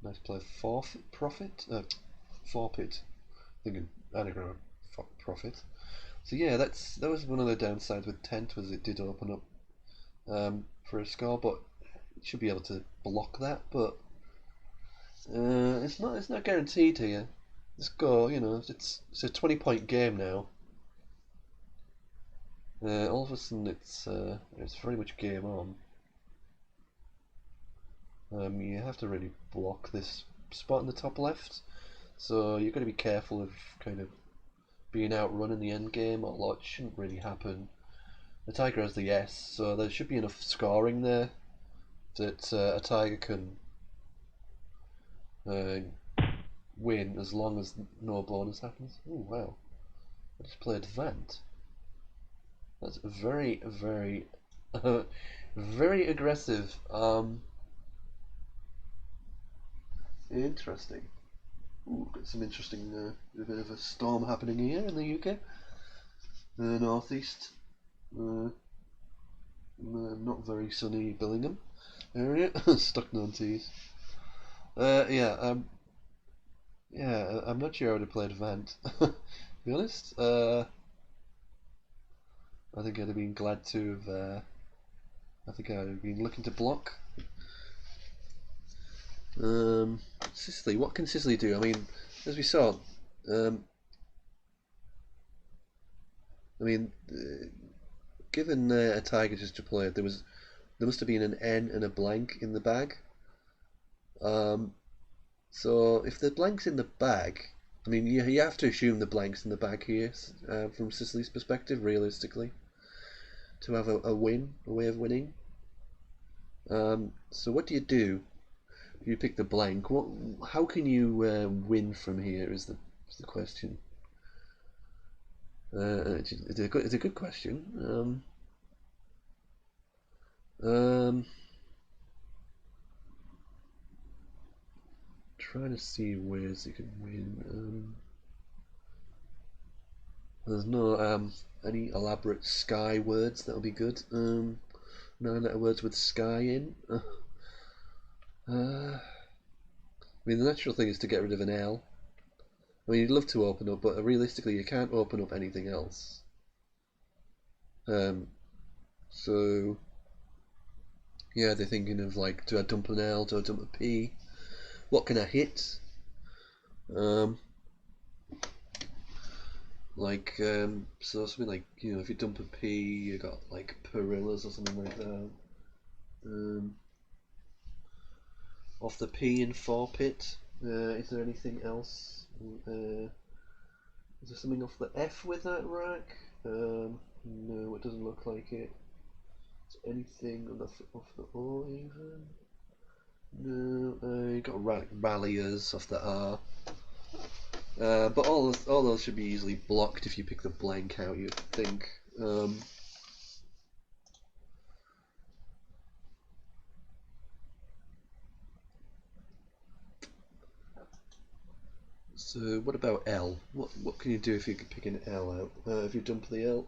S1: Nice play. Forfeit. Thinking anagram profit. So yeah, that was one of the downsides with Tent, was it did open up for a score, but it should be able to block that. But it's not guaranteed here. The score, it's a 20-point game now. All of a sudden, it's very much game on. You have to really block this spot in the top left, so you've got to be careful of kind of being outrun in the end game. Although it shouldn't really happen. The Tiger has the S, so there should be enough scoring there that a Tiger can uh, win as long as no bonus happens. Oh wow! I just played Vant. That's very, very, very aggressive. Interesting. Ooh, got some interesting, a bit of a storm happening here in the UK, northeast. Not very sunny Billingham area. Stuck on tees. Yeah, I'm not sure I would have played Vant. To be honest, I think I'd have been glad to have. I think I'd have been looking to block. Sicily. What can Sicily do? I mean, as we saw, um, I mean, given a Tiger just to play, there must have been an N and a blank in the bag. So if the blank's in the bag, I mean, you have to assume the blank's in the bag here, from Sicily's perspective, realistically, to have a win, a way of winning. So what do you do? You pick the blank. How can you win from here? Is the question. It's a good question. Trying to see ways you can win. There's no any elaborate sky words that'll be good. 9-letter words with sky in. I mean, the natural thing is to get rid of an L. I mean, you'd love to open up, but realistically, you can't open up anything else. So yeah, they're thinking of like, do I dump an L? Do I dump a P? What can I hit? So something like, if you dump a P, you got like Perillas or something like that. Off the P in 4 pit. Is there anything else? Is there something off the F with that rack? No, it doesn't look like it. Is there anything off the O even? No, you got ralliers off the R. But all those should be easily blocked if you pick the blank out, you'd think. So what about L? What can you do if you could pick an L out? If you dump the L?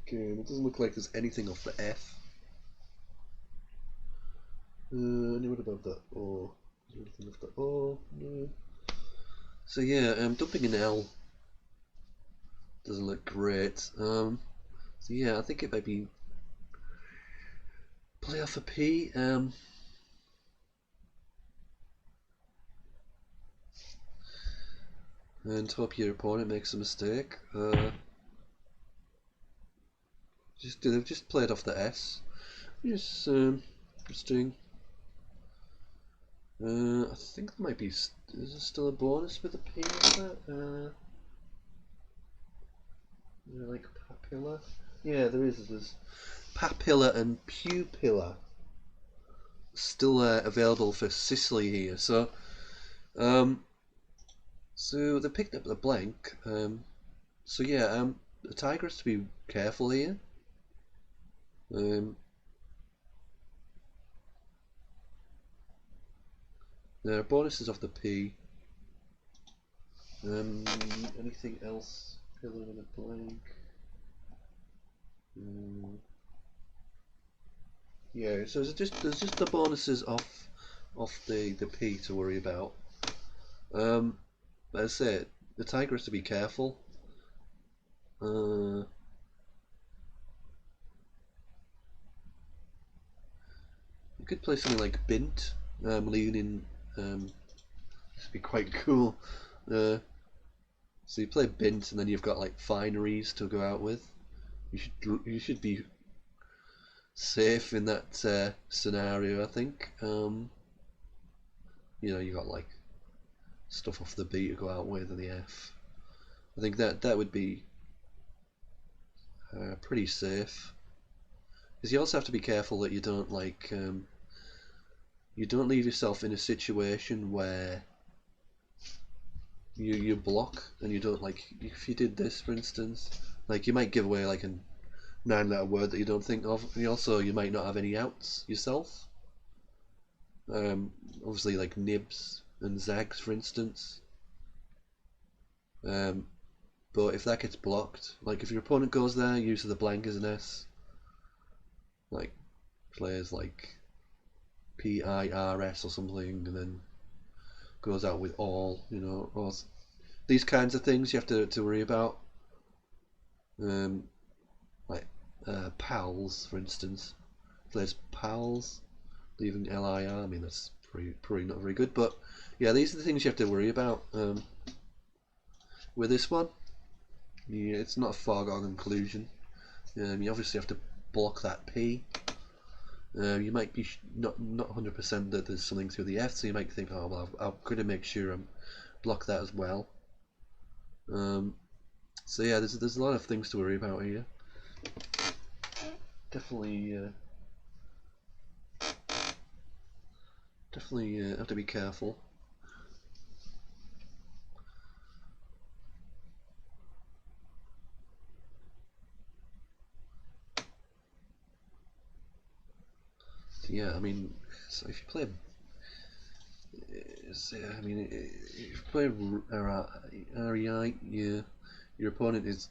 S1: Okay, it doesn't look like there's anything off the F. What about the O? Is there anything off the O? No. So yeah, dumping an L doesn't look great. So yeah, I think it might be play off a P. And hope your opponent makes a mistake. They've just played off the S. Just interesting. I think there might be. Is there still a bonus with a P on that? Is there like papilla? Yeah, there is. There's papilla and pupilla still available for Sicily here. So, so they picked up the blank. So yeah, the Tiger has to be careful here. There are bonuses off the P. Anything else? Pillar with a blank. Yeah, so there's just the bonuses off the P to worry about. As I say, the tiger has to be careful. You could play something like Bint, leaning. This would be quite cool. Uh, so you play Bint, and then you've got like fineries to go out with. You should be safe in that scenario, I think. You got like stuff off the B to go out with, and the F. I think that would be pretty safe. Because you also have to be careful that you don't you don't leave yourself in a situation where you block and you don't if you did this for instance, you might give away like a 9-letter word that you don't think of, and you might not have any outs yourself. Obviously like nibs and zags for instance. But if that gets blocked, like if your opponent goes there, use the blank as an S. Like players like PIRS or something, and then goes out with all, or these kinds of things you have to worry about. Like pals, for instance. Players pals, leaving LIR. I mean, that's probably not very good, but yeah, these are the things you have to worry about. With this one, yeah, it's not a foregone conclusion. You obviously have to block that P. You might be not 100% that there's something through the F, so you might think, oh well, I'm going to make sure I block that as well. So yeah, there's a lot of things to worry about here. Definitely have to be careful. So yeah, I mean, so if you play, if you play REI, your opponent is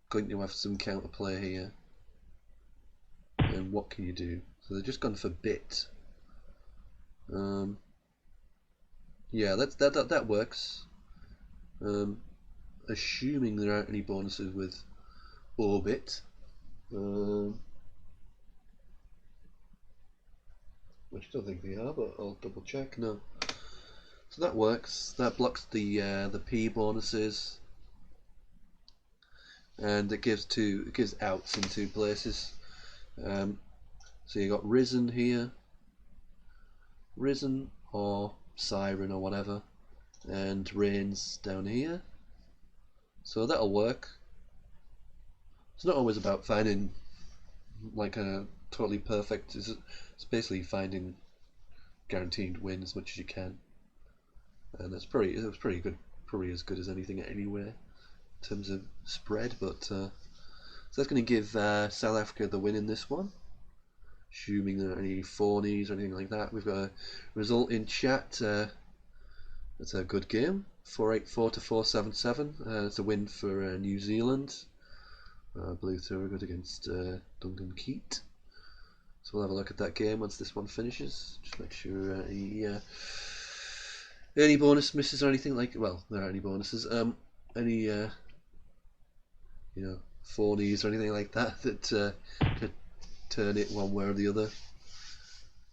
S1: going to have some counterplay here. And what can you do? So they've just gone for bit. Yeah, that works. Assuming there aren't any bonuses with orbit, which I don't think they are, but I'll double check. No, so that works. That blocks the P bonuses, and it gives outs in 2 places. So you got Risen here, Risen or Siren or whatever, and Rains down here. So that'll work. It's not always about finding like a totally perfect. It's basically finding guaranteed win as much as you can, and it was pretty good, probably as good as anything anywhere in terms of spread. But so that's going to give South Africa the win in this one, assuming there aren't any phonies or anything like that. We've got a result in chat. It's a good game, 484 to 477. It's a win for New Zealand. I believe they were good against Duncan Keat. So we'll have a look at that game once this one finishes. Just make sure any bonus misses or anything well, there aren't any bonuses. Any phonies or anything like that could turn it one way or the other.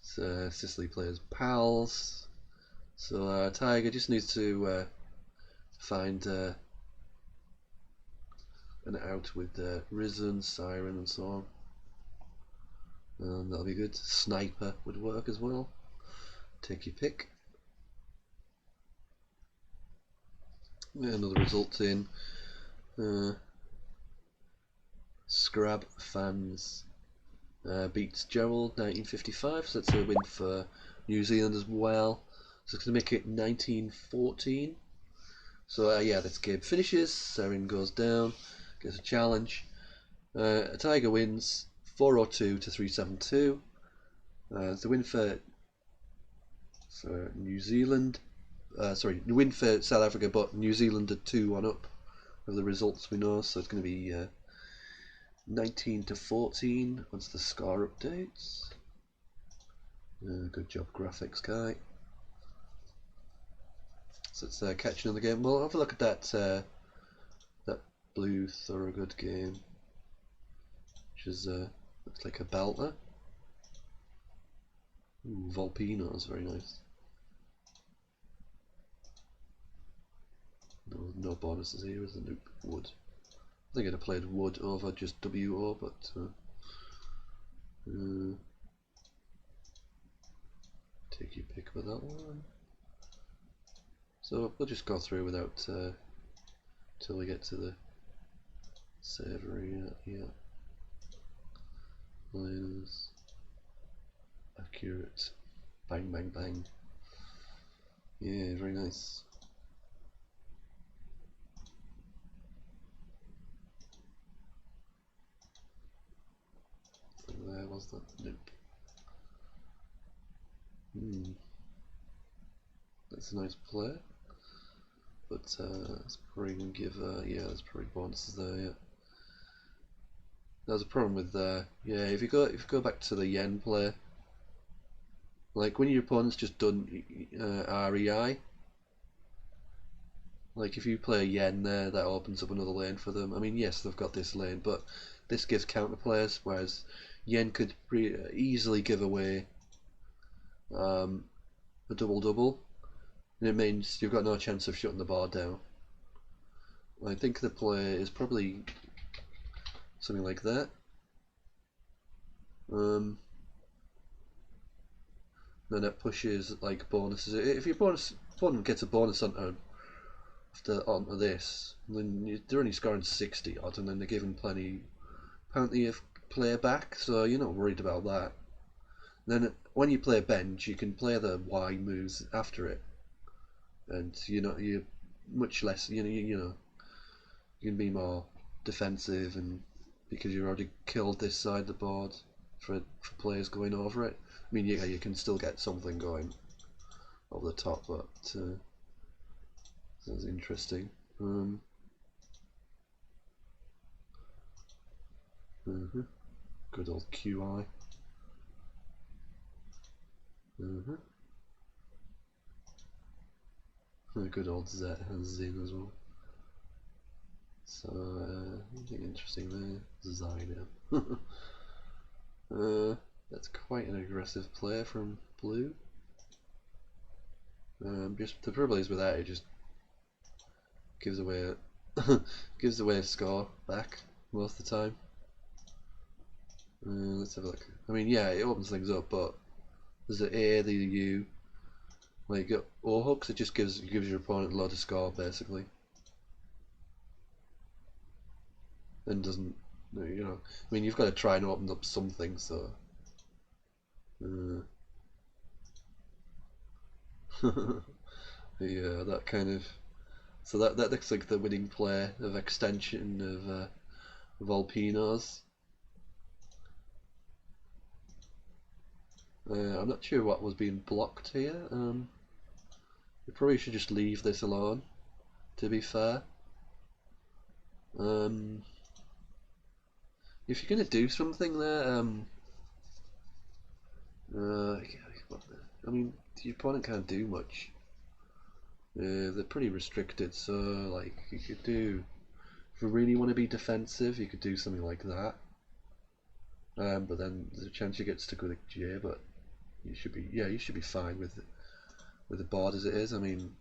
S1: So Sicily plays pals. So Tiger just needs to find an out with Risen, Siren, and so on. And that'll be good. Sniper would work as well. Take your pick. Another result in Scrab fans beats Gerald 1955, so that's a win for New Zealand as well. So it's going to make it 1914. So yeah, this game finishes. Seren goes down, gets a challenge. A Tiger wins 402 to 372. It's a win for New Zealand. Sorry, win for South Africa, but New Zealand are 2-1 up of the results we know. So it's going to be 19 to 14 once the score updates. Good job, graphics guy. So it's catching on the game. Well, have a look at that blue Thorogood game, which is looks like a belter. Ooh, Volpino is very nice. No bonuses here, is there? Nope. Wood. I think I'd have played wood over just WO, but take your pick with that one. So we'll just go through without till we get to the save area. Yeah. Liners. Accurate. Bang bang bang. Yeah, very nice. There was that. Nope. That's a nice play, but it's probably gonna give yeah, there's probably bonuses there. Yeah, there's a problem with yeah, if you go back to the yen play, like when your opponent's just done REI, like if you play a yen there, that opens up another lane for them. I mean, yes, they've got this lane, but this gives counter plays, whereas yen could easily give away a double, and it means you've got no chance of shutting the board down. I think the play is probably something like that. Then it pushes like bonuses. If your opponent gets a bonus onto this, then they're only scoring 60 odd, and then they're given plenty of play back, so you're not worried about that. And then when you play bench, you can play the Y moves after it, and you're much less. You know you can be more defensive, and because you've already killed this side of the board for players going over it. I mean, yeah, you can still get something going over the top, but that's interesting. Good old QI. Good old Z has Zin as well. So anything interesting there? Zyno. That's quite an aggressive player from blue. Just the trouble is with that, it just gives away a score back most of the time. Let's have a look. I mean, yeah, it opens things up, but there's the A, the U. Like you got O hooks, it just gives your opponent a lot of score basically, and doesn't. I mean, you've got to try and open up something, so. Yeah, that kind of. So that looks like the winning play of extension of Volpinos. I'm not sure what was being blocked here. We probably should just leave this alone, to be fair. If you're going to do something there, I mean, your opponent can't do much. They're pretty restricted, so like you could do, if you really want to be defensive, you could do something like that. But then there's a chance you get stuck with a J, but you should be fine with the board as it is. I mean,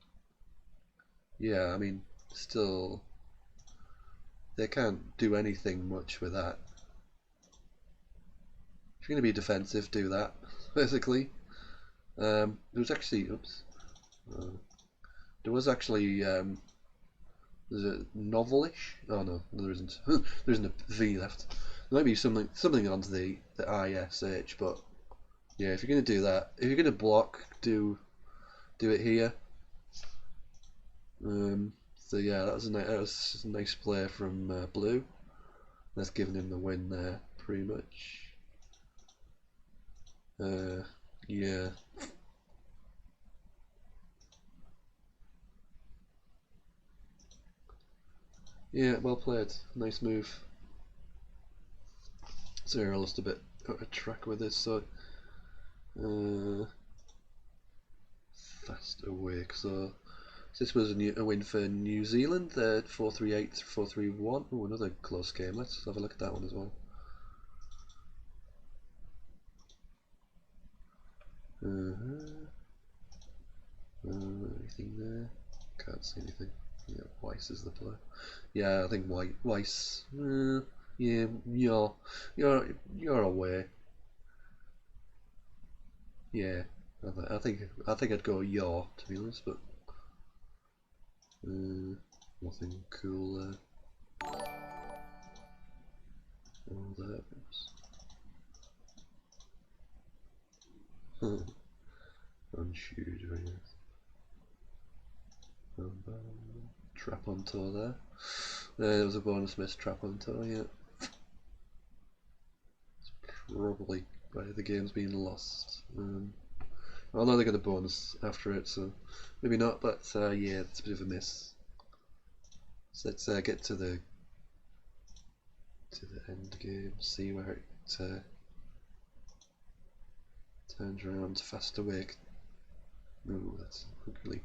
S1: yeah, I mean, still, they can't do anything much with that. If you're going to be defensive, do that, basically. There was actually, oops, there was actually, there's a novelish. Oh no, there isn't. There isn't a V left. There might be something onto the ISH, but yeah, if you're going to do that, if you're going to block, do it here. So yeah, that was a nice play from blue. That's given him the win there, pretty much. Yeah. Yeah, well played. Nice move. Sorry, I lost a bit out of track with this, so fast awake. So This was a win for New Zealand, 4-3-8, 4-3-1. Oh, another close game. Let's have a look at that one as well. Anything there? Can't see anything. Yeah, Weiss is the player. Yeah, I think Weiss. Yeah, you're away. Yeah, I think I'd go yaw, to be honest, but nothing cool there. Oh, there. Unshoed, very nice. Trap on tour there. There was a bonus miss trap on tour, yeah. It's probably why the game's being lost. I know they got a bonus after it, so maybe not, but yeah, it's a bit of a miss. So let's get to the end game, see where it turns around. Fast awake. Oh, that's really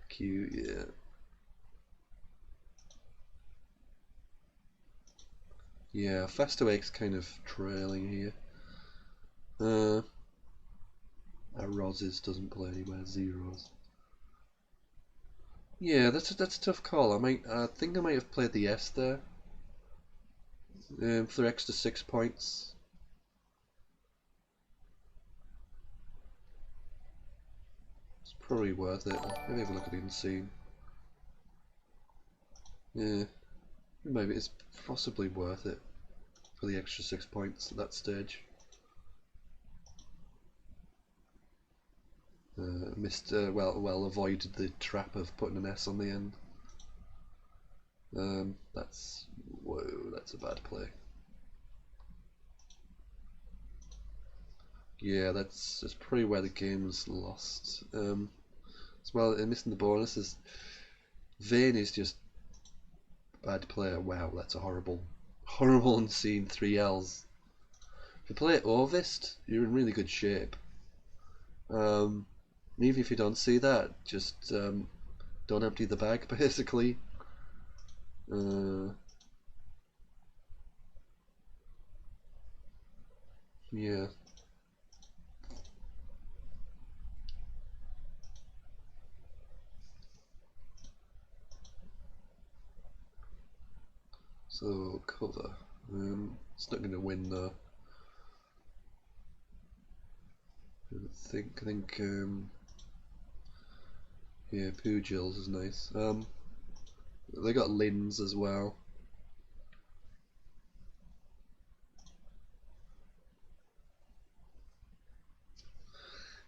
S1: cute, yeah. Yeah, Fast Awake's kind of trailing here. Roz's doesn't play anywhere, zeros. Yeah, that's a tough call. I think I might have played the S there. For extra 6 points. It's probably worth it. Maybe have a look at the unseen. Yeah, maybe it's possibly worth it for the extra 6 points at that stage. Missed well avoided the trap of putting an S on the end. That's a bad play. Yeah, that's probably where the game's lost. As well, missing the bonuses. Vane is just a bad player. Wow, that's a horrible unseen 3 Ls. If you play Ovist, you're in really good shape. Even if you don't see that, just don't empty the bag, basically. Yeah. So cover. It's not going to win though. I think yeah, Pugils is nice. They got Lins as well.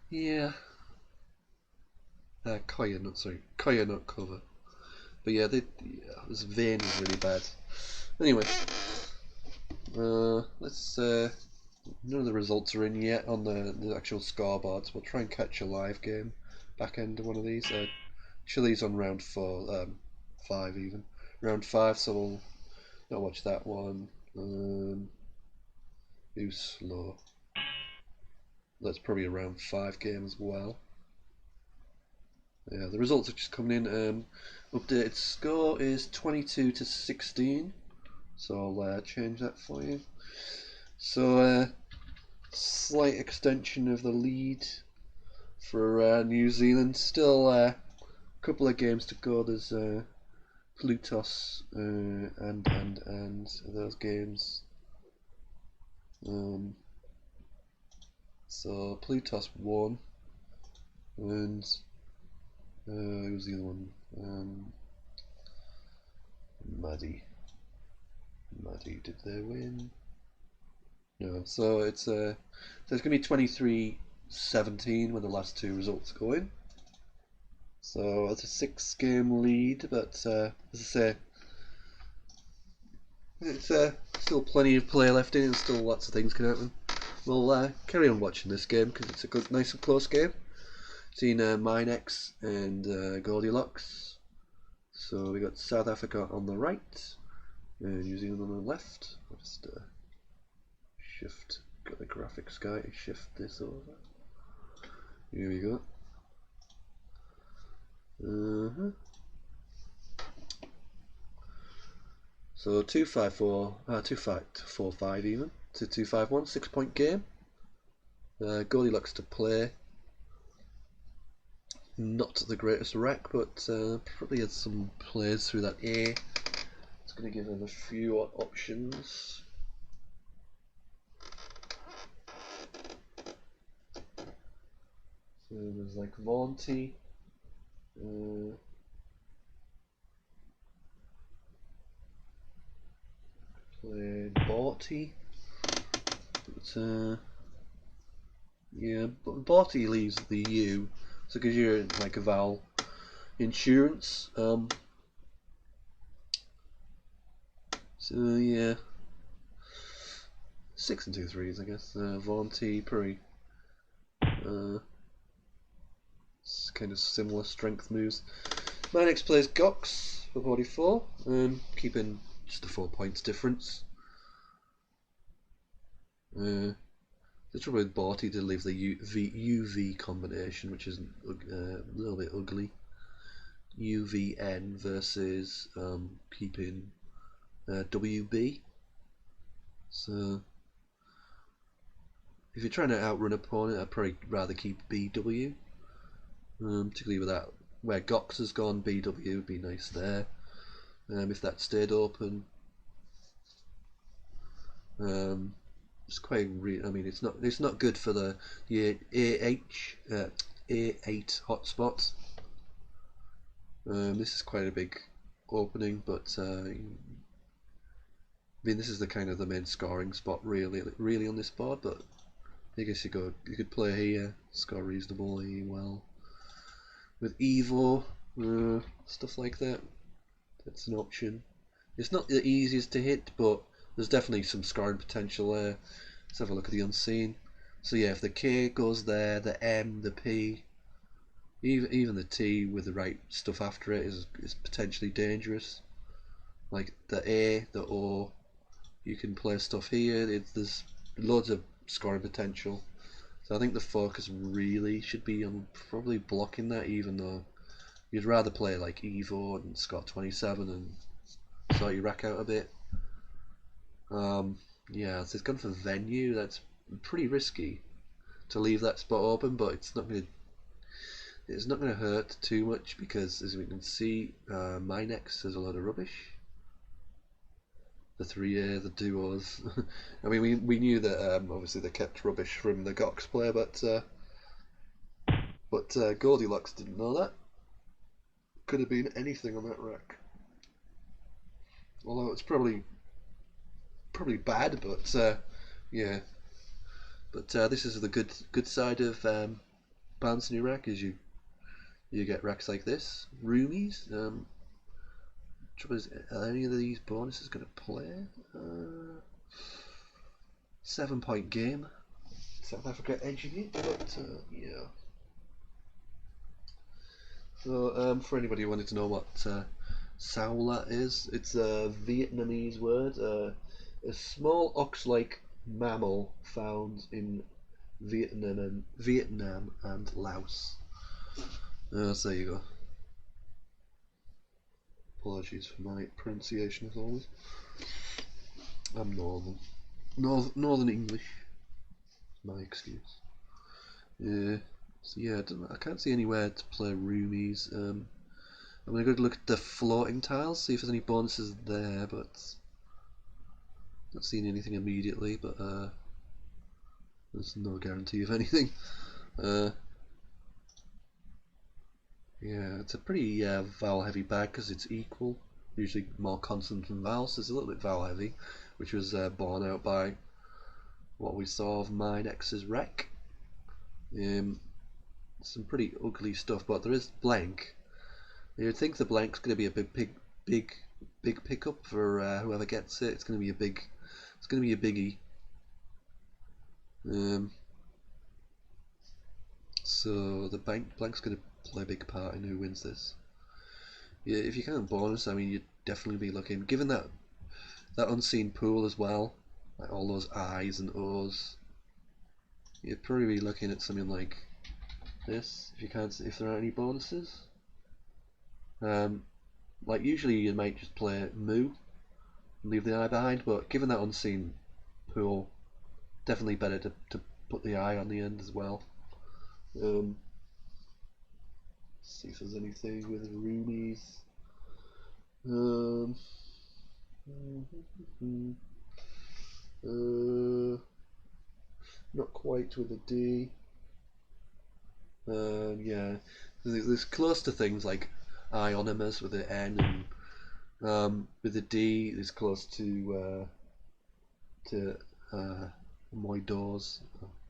S1: Yeah. Koya not cover. But yeah, this Vane is really bad. Anyway, let's. None of the results are in yet on the actual scoreboards. We'll try and catch a live game back end of one of these. Chile's on round 4, 5 even. Round 5, so we'll not watch that one. Who's slow? That's probably a round 5 game as well. Yeah, the results are just coming in. Updated score is 22-16. So I'll change that for you. So slight extension of the lead for New Zealand. Still a couple of games to go. There's Plutos and those games. So Plutos won, and who was the other one? Maddie, did they win? No. So it's going to be 23-17 when the last 2 results go in. So it's a 6-game lead, but as I say, it's still plenty of play left in, and still lots of things can happen. We'll carry on watching this game because it's a nice and close game. Seen Minex and Goldilocks. So we got South Africa on the right, and New Zealand on the left. I'll just got the graphics guy to shift this over. Here we go. So 2-5-4, 2-5-4-5 even to 2-5-1, 6-point game. Goldilocks to play. Not the greatest rack, but probably had some plays through that A. It's going to give him a few options. So there's like Vaunty. Played Borty. But, yeah, but Borty leaves the U, so because you're like a vowel insurance. So yeah, 6 and 2 3s, I guess. Vaunty, pretty. It's kind of similar strength moves. My next plays Gox for 44, keeping just a 4 points difference. The trouble with Borty did leave the UV combination, which is a little bit ugly. UVN versus keeping WB. So if you're trying to outrun an opponent, I'd probably rather keep BW. Particularly with that, where Gox has gone, BW would be nice there. If that stayed open. It's quite. I mean, it's not good for the A8 hotspots. This is quite a big opening, but I mean, this is the kind of the main scoring spot really on this board. But I guess you could play here, score reasonably well with Evo, stuff like that. That's an option. It's not the easiest to hit, but there's definitely some scoring potential there. Let's have a look at the unseen. So yeah, if the K goes there, the M, the P, even the T with the right stuff after it is potentially dangerous. Like the A, the O, you can play stuff here. There's loads of scoring potential. So I think the focus really should be on probably blocking that, even though you'd rather play like Evo and Scott 27 and sort your rack out a bit. Yeah, so it's gone for venue. That's pretty risky to leave that spot open, but it's not gonna hurt too much because, as we can see, my next has a lot of rubbish. The 3A, the duos. I mean, we knew that obviously they kept rubbish from the Gox player, but Goldilocks didn't know that. Could have been anything on that rack. Although it's probably bad, but yeah. But this is the good side of balancing your rack, is you get racks like this, roomies. Trouble is, are any of these bonuses going to play? 7-point game. South Africa edging it, but yeah. So for anybody who wanted to know what Saola is, it's a Vietnamese word. A small ox-like mammal found in Vietnam and Laos. So there you go. Apologies for my pronunciation as always. I'm Northern English. My excuse. Yeah. So yeah, I can't see anywhere to play roomies. I'm gonna go look at the floating tiles, see if there's any bonuses there, but not seeing anything immediately. But there's no guarantee of anything. Yeah, it's a pretty vowel heavy bag because it's equal. Usually more consonant than vowels. So it's a little bit vowel heavy, which was borne out by what we saw of mine X's wreck. Some pretty ugly stuff, but there is blank. You'd think the blank's going to be a big pickup for whoever gets it. It's going to be a biggie. So the blank's going to play a big part in who wins this. Yeah, if you can't bonus, I mean, you'd definitely be looking. Given that unseen pool as well, like all those I's and O's, you'd probably be looking at something like this. If there aren't any bonuses. Um, like usually you might just play Moo and leave the eye behind, but given that unseen pool, definitely better to put the eye on the end as well. Let's see if there's anything with roomies. Not quite with a D. Yeah, there's close to things like ionomers with an N, and with a D, it's close to moidors.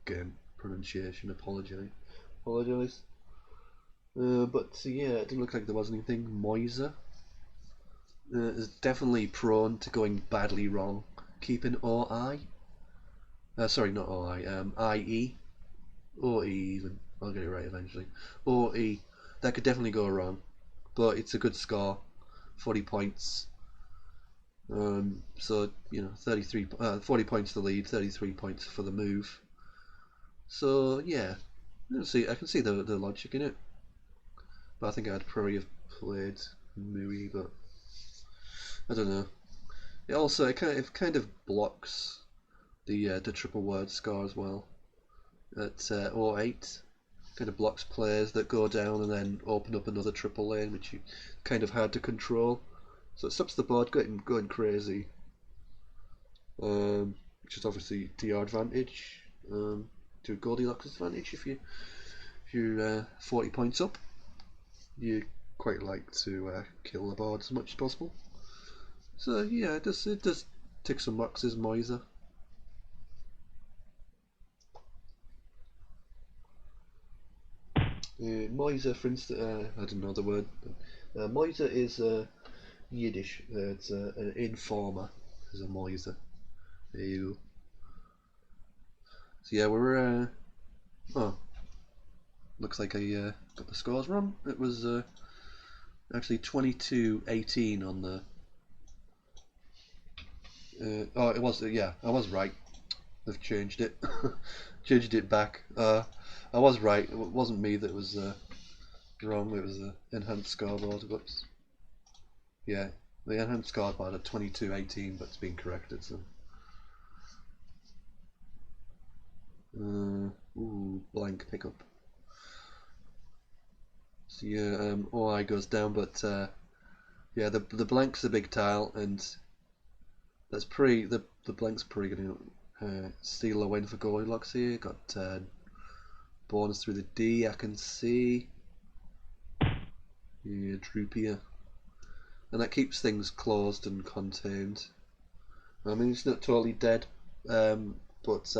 S1: Again, pronunciation. Apologise. But yeah, it didn't look like there was anything. Moiser is definitely prone to going badly wrong. Keeping OI. Sorry, not OI. IE. Or E even. I'll get it right eventually. Or E. That could definitely go wrong. But it's a good score. 40 points. So, 40 points to lead, 33 points for the move. So, yeah. I can see the logic in it. But I think I'd probably have played Mui, but I don't know. It kind of blocks the triple word score as well. At 08, kind of blocks players that go down and then open up another triple lane, which you kind of hard to control. So it stops the board going crazy, which is obviously to your advantage, to Goldilocks' advantage. If you're 40 points up, you quite like to kill the board as much as possible. So yeah, it does tick some boxes, Moiser. Moiser, for instance, I don't know the word. Moiser is Yiddish. It's an informer. Is a Moiser. There you go. So yeah, we're oh, looks like I got the scores wrong. It was actually 22-18 on the. Oh, it was yeah. I was right. They've changed it, changed it back. I was right. It wasn't me that was wrong. It was the enhanced scoreboard. Whoops. Yeah, the enhanced scoreboard at 22-18, but it's been corrected. So. Ooh, blank pickup. So yeah, OI goes down, but yeah, the blank's a big tile, and that's pretty. The blank's pretty going to steal a win for Goldilocks here. Got bonus through the D. I can see. Yeah, Droopier, and that keeps things closed and contained. I mean, it's not totally dead, but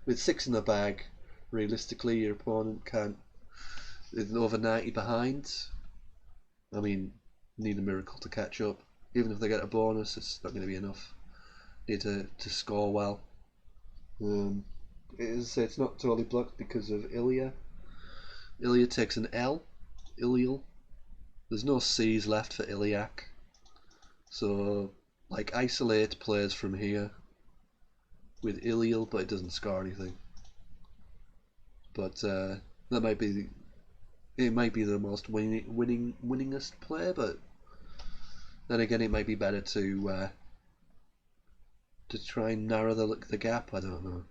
S1: with 6 in the bag, realistically, your opponent can't. Over 90 behind. I mean, need a miracle to catch up. Even if they get a bonus, it's not going to be enough. Need to score well. It's not totally blocked because of Ilya. Ilya takes an L. Ilial. There's no C's left for Iliac. So, like, isolate players from here with Ilial, but it doesn't score anything. But that might be. It might be the most winningest player, but then again, it might be better to try and narrow the gap. I don't know.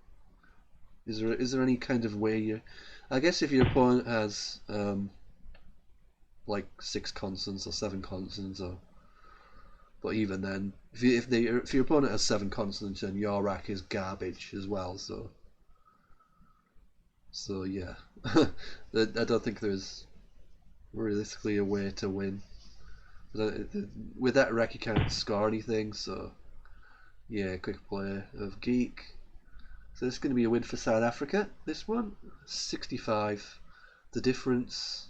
S1: Is there any kind of way you? I guess if your opponent has like 6 constants or 7 constants, or but even then, if your opponent has 7 constants, then your rack is garbage as well. So yeah, I don't think there's realistically a way to win. With that rack, you can't score anything. So yeah, quick play of Geek. So it's going to be a win for South Africa, this one. 65. The difference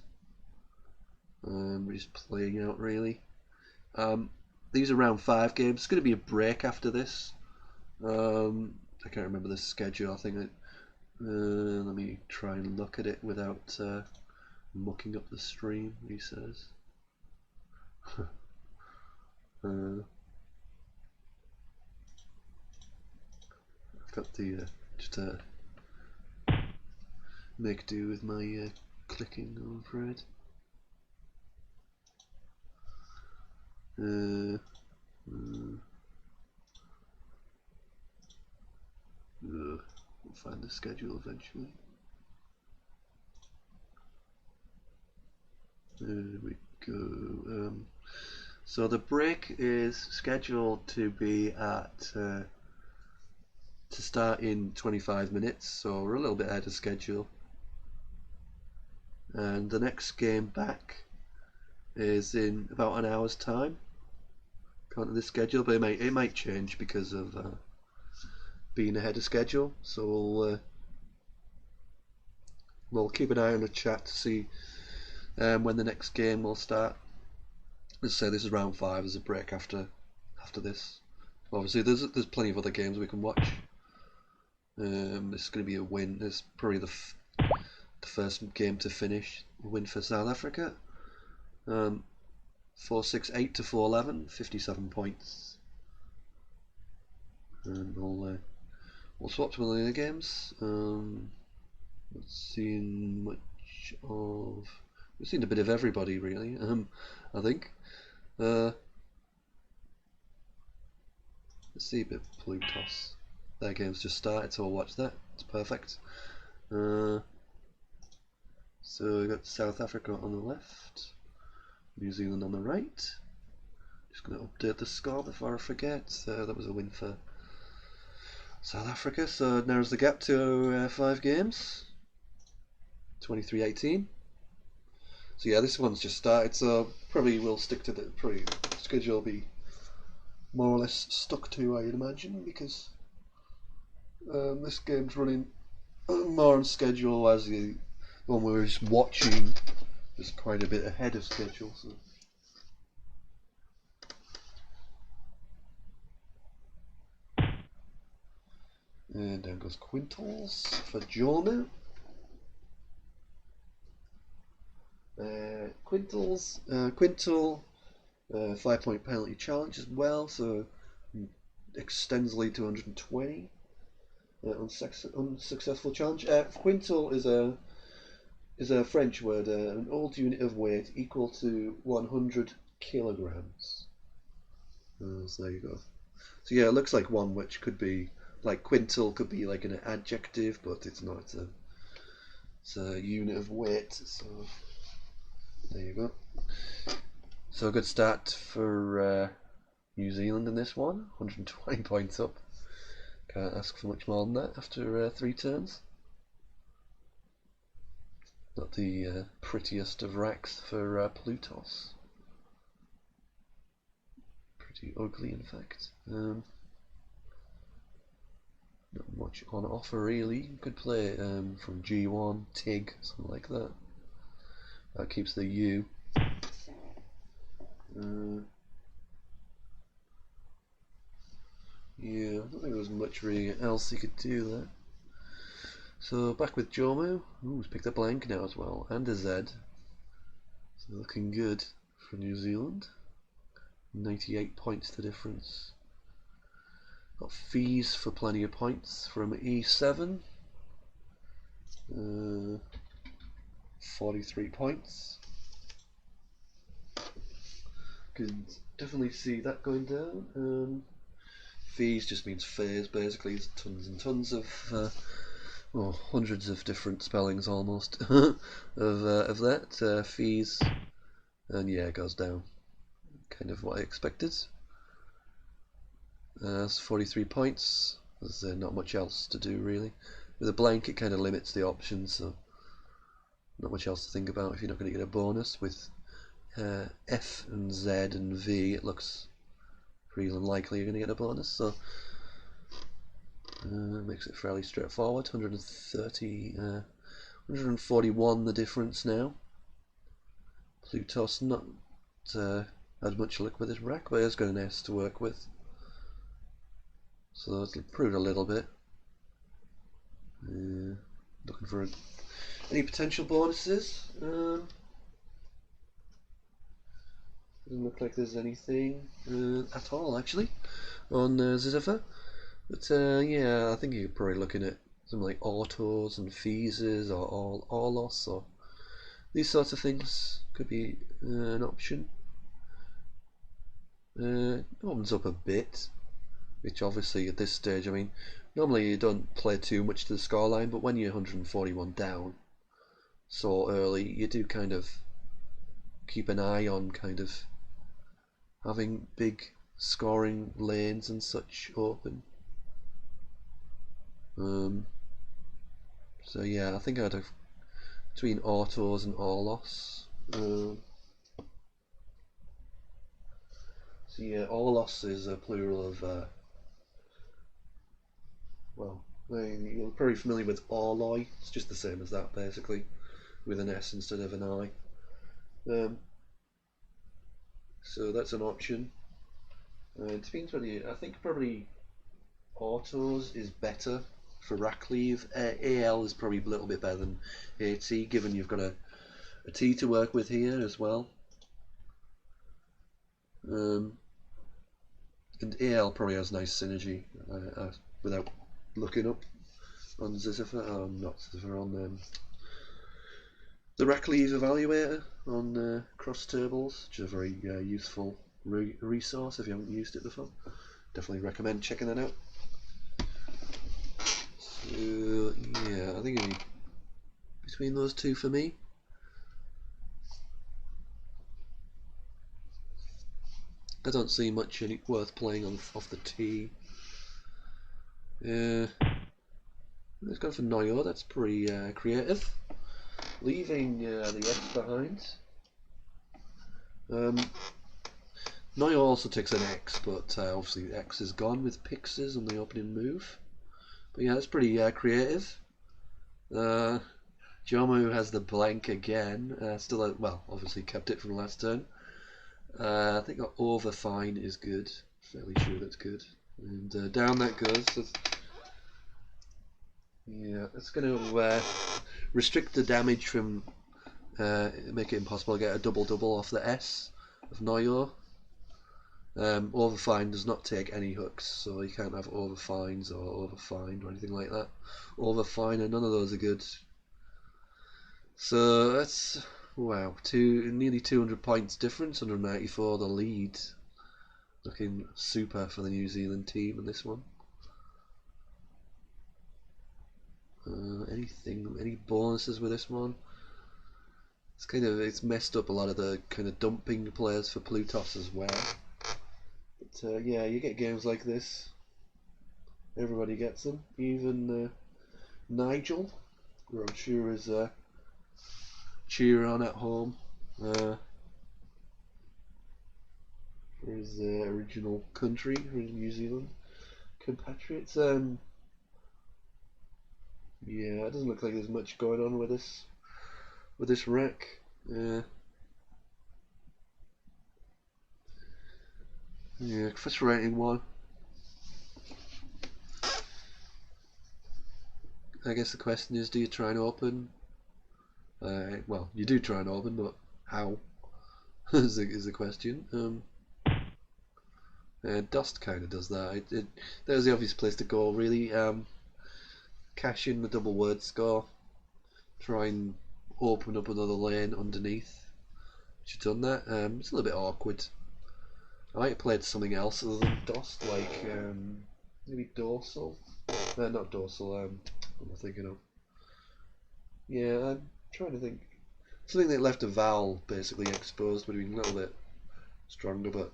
S1: is playing out, really. These are round 5 games. It's going to be a break after this. I can't remember the schedule. I think let me try and look at it without mucking up the stream, he says. I've got the just make do with my clicking, I'm afraid. We'll find the schedule eventually. There we go. So the break is scheduled to be at to start in 25 minutes, so we're a little bit ahead of schedule. And the next game back is in about an hour's time. According to the schedule, but it might change because of being ahead of schedule. So we'll keep an eye on the chat to see when the next game will start. Let's say this is round 5. There's a break after this. Obviously, there's plenty of other games we can watch. This is going to be a win. This is probably the first game to finish. A win for South Africa. 4-6-8 to 4-11, 57 points. And we'll swap to one of the other games. Let's see much of. We've seen a bit of everybody really. I think. Let's see a bit of Plutos. Their game's just started, so we'll watch that. It's perfect. So we've got South Africa on the left, New Zealand on the right. Just going to update the score before I forget. That was a win for South Africa, so it narrows the gap to 5 games. 23-18. So yeah, this one's just started, so probably we'll stick to the schedule. Will be more or less stuck to, I'd imagine, because this game's running more on schedule, as the one we were just watching is quite a bit ahead of schedule. So. And down goes Quintals for Jorma. Quintal, 5-point penalty challenge as well, so extends the lead to 120. Unsuccessful challenge. Quintal is a French word, an old unit of weight equal to 100 kilograms. So there you go. So yeah, it looks like one which could be like quintal, could be like an adjective, but it's not. It's a unit of weight. So there you go. So a good start for New Zealand in this one. 120 points up. Can't ask for much more than that after 3 turns. Not the prettiest of racks for Plutos. Pretty ugly, in fact. Not much on offer really. You could play from G1, TIG, something like that. That keeps the U. Yeah, I don't think there was much really else he could do there. So back with Jomo. Ooh, he's picked a blank now as well, and a Z. So looking good for New Zealand. 98 points the difference. Got fees for plenty of points from E7. 43 points. Could definitely see that going down. Fees just means phase, basically. There's tons and tons of, hundreds of different spellings almost of that. Fees, and yeah, it goes down. Kind of what I expected. That's 43 points. There's not much else to do really. With a blank, it kind of limits the options, so not much else to think about if you're not going to get a bonus. With F and Z and V, it looks pretty unlikely you're going to get a bonus, so makes it fairly straightforward. 141 the difference now. Plutos not had much luck with his rack, but he's got an S to work with, so that's improved a little bit. Looking for any potential bonuses. Doesn't look like there's anything at all actually on Zizipher, but yeah, I think you're probably looking at something like autos and feeses or Orlos or these sorts of things could be an option. Opens up a bit, which obviously at this stage, I mean, normally you don't play too much to the scoreline, but when you're 141 down so early, you do kind of keep an eye on kind of having big scoring lanes and such open. So yeah, I think I'd have between autos and Orlos. So yeah, Orlos is a plural of, well, you're probably familiar with Orloi. It's just the same as that basically, with an S instead of an I. So that's an option. It depends whether I think probably autos is better for rack leave. AL is probably a little bit better than AT, given you've got a T to work with here as well. And AL probably has nice synergy without looking up on Zizifer, not Zizifer, on the rack leave evaluator on cross tables, which is a very useful resource if you haven't used it before. Definitely recommend checking that out. So yeah, I think it'll be between those two for me. I don't see much worth playing off the tee. Let's go for Noyo. That's pretty creative. Leaving the X behind. Noyo also takes an X, but obviously the X is gone with Pixes on the opening move. But yeah, that's pretty creative. Jomu has the blank again. Still, well, obviously kept it from last turn. I think over fine is good. Fairly sure that's good. And down that goes. So yeah, that's going to restrict the damage from make it impossible to get a double off the S of Noyo. Overfine does not take any hooks, so you can't have overfines or overfined or anything like that. Overfine, and none of those are good. So that's, wow, nearly 200 points difference, 194 the lead. Looking super for the New Zealand team in this one. Any bonuses with this one? It's messed up a lot of the kind of dumping players for Plutos as well. But yeah, you get games like this. Everybody gets them, even Nigel, who I'm sure is cheering on at home for his original country, for his New Zealand compatriots. Yeah, it doesn't look like there's much going on with this rack. Yeah, frustrating one. I guess the question is, do you try and open? Well, you do try and open, but how is the question. Dust kind of does that. There's the obvious place to go, really. Cash in the double word score. Try and open up another lane underneath. You've done that. It's a little bit awkward. I might have played something else other than Dust, like maybe Dorsal. Not Dorsal. What am I thinking of? Yeah, I'm trying to think. Something that left a vowel basically exposed would have been a little bit stronger, but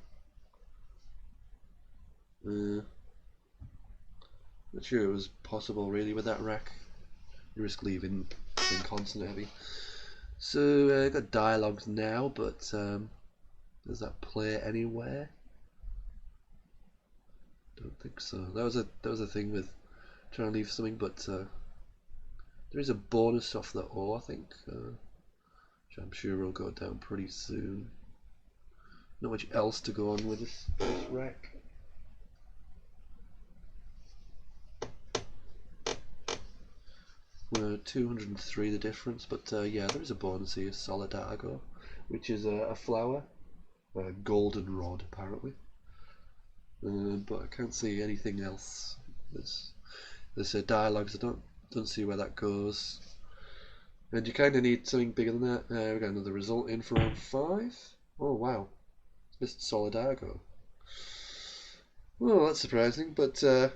S1: not sure it was possible really with that rack. You risk leaving in consonant heavy. So got dialogues now, but does that play anywhere? Don't think so. That was a thing with trying to leave something, but there is a bonus off the O, I think, which I'm sure will go down pretty soon. Not much else to go on with this rack. We're 203 the difference, but yeah, there is a bonus here, Solidago, which is a flower, a goldenrod apparently. But I can't see anything else. There's dialogues. I don't see where that goes. And you kind of need something bigger than that. We got another result in for round 5. Oh wow, it's missed Solidago. Well, that's surprising, but so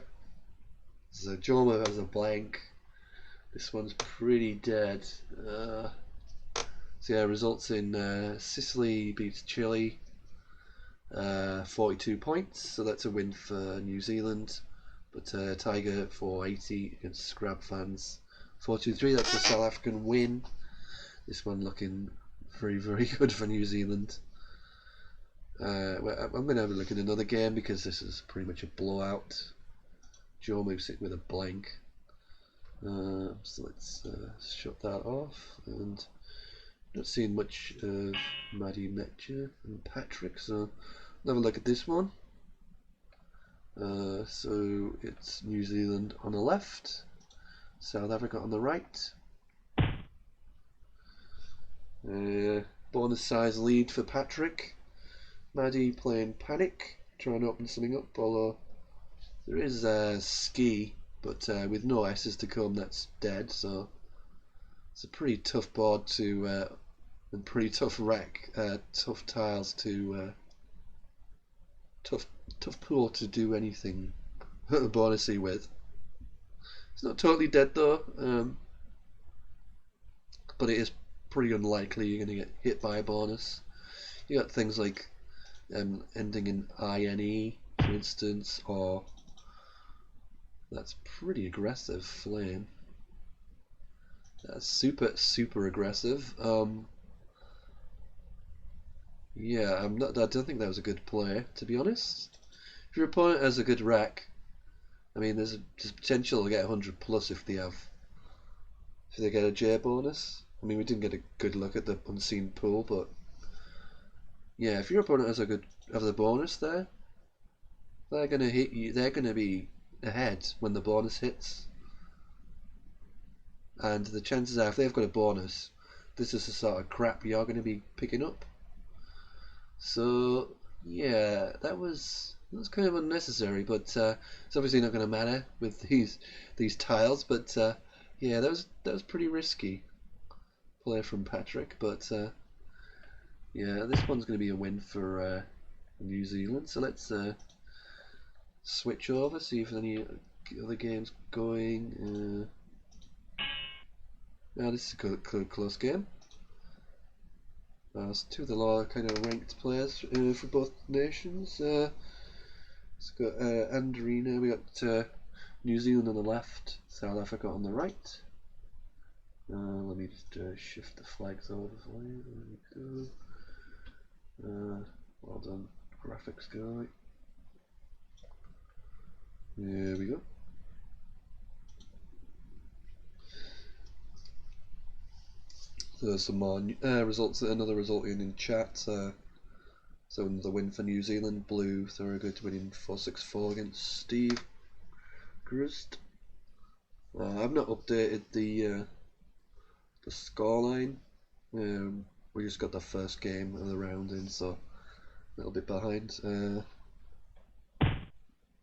S1: Joma has a blank. This one's pretty dead. So yeah, results in Sicily beats Chile, 42 points, so that's a win for New Zealand. But Tiger 480 against Scrab fans 423. That's a South African win. This one looking very, very good for New Zealand. Well, I'm going to have a look at another game because this is pretty much a blowout. Joe moves it with a blank. So let's shut that off. And not seeing much of Maddie Metcher and Patrick, so I'll have a look at this one. So it's New Zealand on the left, South Africa on the right. Bonus size lead for Patrick. Maddie playing Panic, trying to open something up, although there is Ski, but with no S's to come, that's dead, so it's a pretty tough board to, and pretty tough tough tiles to, tough pool to do anything bonusy with. It's not totally dead though, but it is pretty unlikely you're going to get hit by a bonus. You got things like ending in INE, for instance, or that's pretty aggressive. Flame. That's super aggressive. Yeah, I don't think that was a good play, to be honest. If your opponent has a good rack, I mean, there's potential to get 100 plus if they get a J bonus. I mean, we didn't get a good look at the unseen pool, but yeah, if your opponent has a bonus there, they're gonna hit you. They're gonna be ahead when the bonus hits, and the chances are, if they've got a bonus, this is the sort of crap you're gonna be picking up. So yeah, that was kind of unnecessary, but it's obviously not going to matter with these tiles. But yeah, that was pretty risky play from Patrick. But yeah, this one's going to be a win for New Zealand. So let's switch over, see if any other games going. Now this is a close game. So two of the lower kind of ranked players for both nations. It's got Andrina. We got New Zealand on the left, South Africa on the right. Let me just shift the flags over for you. There we go. Well done, graphics guy. There we go. So there's some more results. Another result in chat. So the win for New Zealand. Blue Thorogood winning 464 against Steve Grist. I've not updated the scoreline. We just got the first game of the round in, so a little bit behind.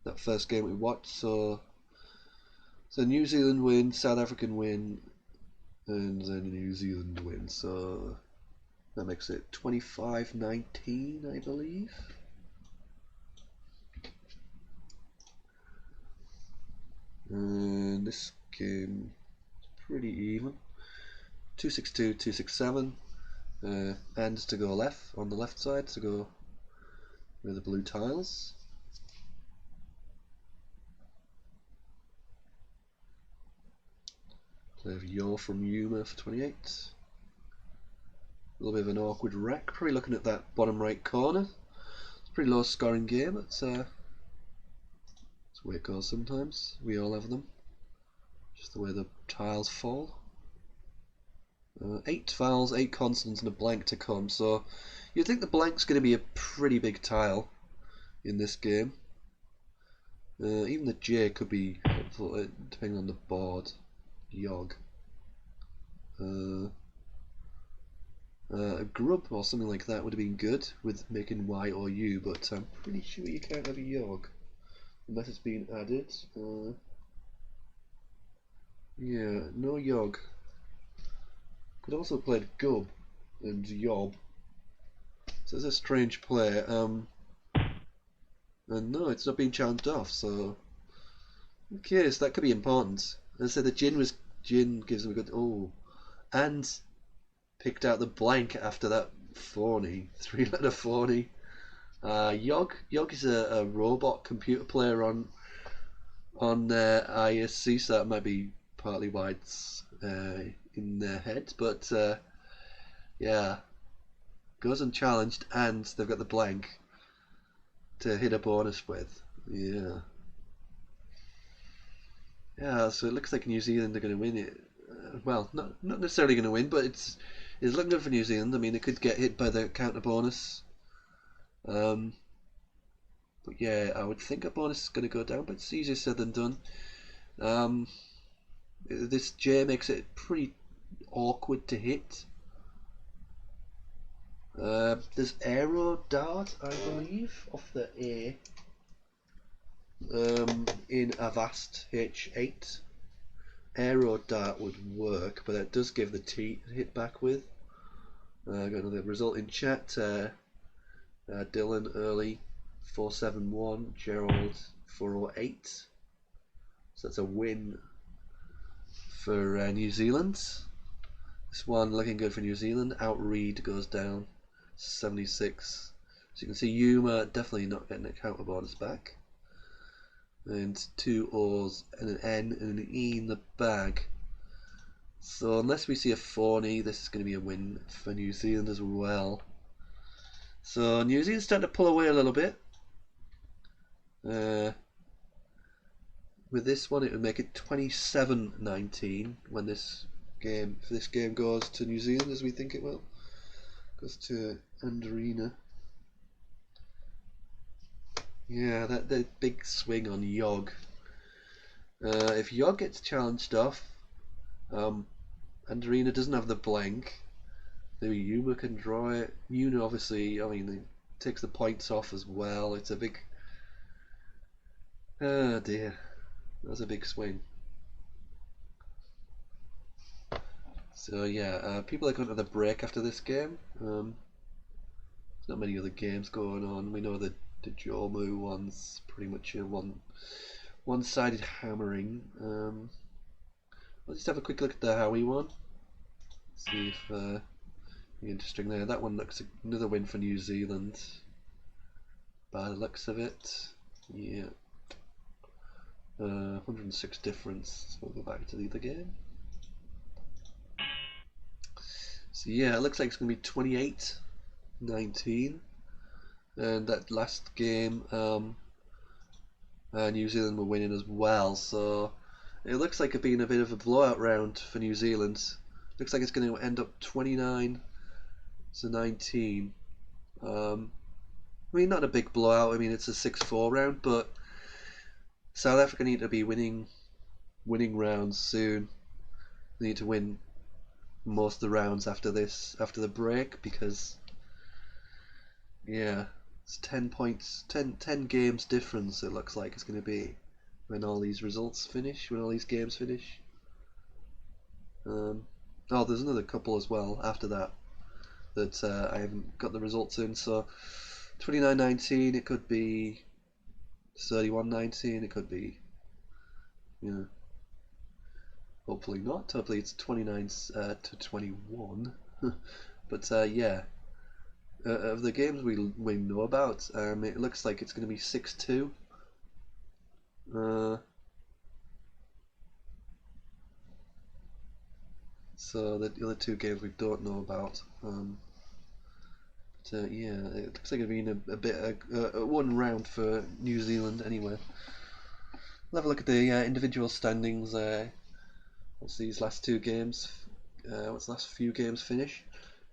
S1: That first game we watched, so New Zealand win, South African win, and then New Zealand win. So that makes it 25-19, I believe. And this game is pretty even. 262, 267. And to go left on the left side to go with the blue tiles. Play of Yor from Yuma for 28. A little bit of an awkward rack. Probably looking at that bottom right corner. It's a pretty low scoring game. It's the way it goes sometimes. We all have them. Just the way the tiles fall. 8 vowels, 8 consonants, and a blank to come. So you'd think the blank's going to be a pretty big tile in this game. Even the J could be helpful depending on the board. Yog. A grub or something like that would have been good with making Y or U, but I'm pretty sure you can't have a yog unless it's been added. Yeah, no yog. Could also have played gub and yob. So it's a strange play.
S2: And no, it's not being challenged off. So okay, so that could be important. As I said, the Jin gives him a good and picked out the blank after that phony 3-letter phony. Yog is a robot computer player on ISC, so that might be partly why it's in their head. But yeah, goes unchallenged, and they've got the blank to hit a bonus with. Yeah, yeah. So it looks like New Zealand are going to win it. Well, not necessarily going to win, but it's looking good for New Zealand. I mean, they could get hit by the counter bonus. But yeah, I would think a bonus is going to go down, but it's easier said than done. This J makes it pretty awkward to hit. There's Aero Dart, I believe, off the A in Avast H8. Aero Dart would work, but it does give the T to hit back with. Got another result in chat. Dylan early 471, Gerald 408. So that's a win for New Zealand. This one looking good for New Zealand. Outread goes down 76. So you can see Yuma definitely not getting a counter bonus back. And 2 O's and an N and an E in the bag. So unless we see a phony, this is going to be a win for New Zealand as well. So New Zealand's starting to pull away a little bit. With this one, it would make it 27-19 when this game goes to New Zealand, as we think it will. Goes to Anderina. Yeah, that big swing on Yog. If Yog gets challenged off, Anderina doesn't have the blank. Maybe Yuma can draw it. Yuna obviously, I mean, it takes the points off as well. It's a big... Oh dear. That was a big swing. So yeah, people are going to the break after this game. There's not many other games going on. We know that the Jomu one's pretty much a one-sided hammering. Let's just have a quick look at the Howie one. See if interesting there. That one looks another win for New Zealand. By the looks of it, yeah. 106 difference. So we'll go back to the other game. So yeah, it looks like it's going to be 28-19. And that last game, New Zealand were winning as well. So it looks like it being a bit of a blowout round for New Zealand. Looks like it's going to end up 29-19. I mean, not a big blowout. I mean, it's a 6-4 round, but South Africa need to be winning rounds soon. They need to win most of the rounds after the break, because yeah, it's 10 points, 10 games difference. It looks like it's going to be when all these results finish, when all these games finish. Oh, there's another couple as well after that I haven't got the results in. So 29-19, it could be 31-19, it could be, you know, hopefully not. Hopefully it's 29-21. But yeah, of the games we know about, it looks like it's going to be 6-2. So the other two games we don't know about. So yeah, it looks like it's been a bit one round for New Zealand anyway. We'll have a look at the individual standings. Once these last two games, once the last few games finish.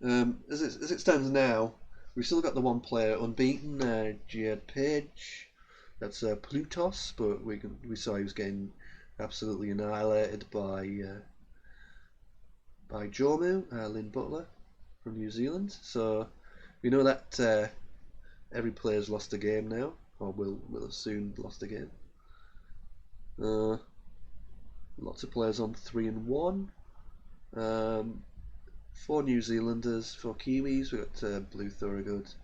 S2: As it stands now, we've still got the one player unbeaten, Jihad Page. That's Plutos, but we saw he was getting absolutely annihilated by Jomu, Lynn Butler from New Zealand. So we know that every player's lost a game now, or will have soon lost a game. Lots of players on 3-1. 4 New Zealanders, 4 Kiwis. We've got Blue Thorogood,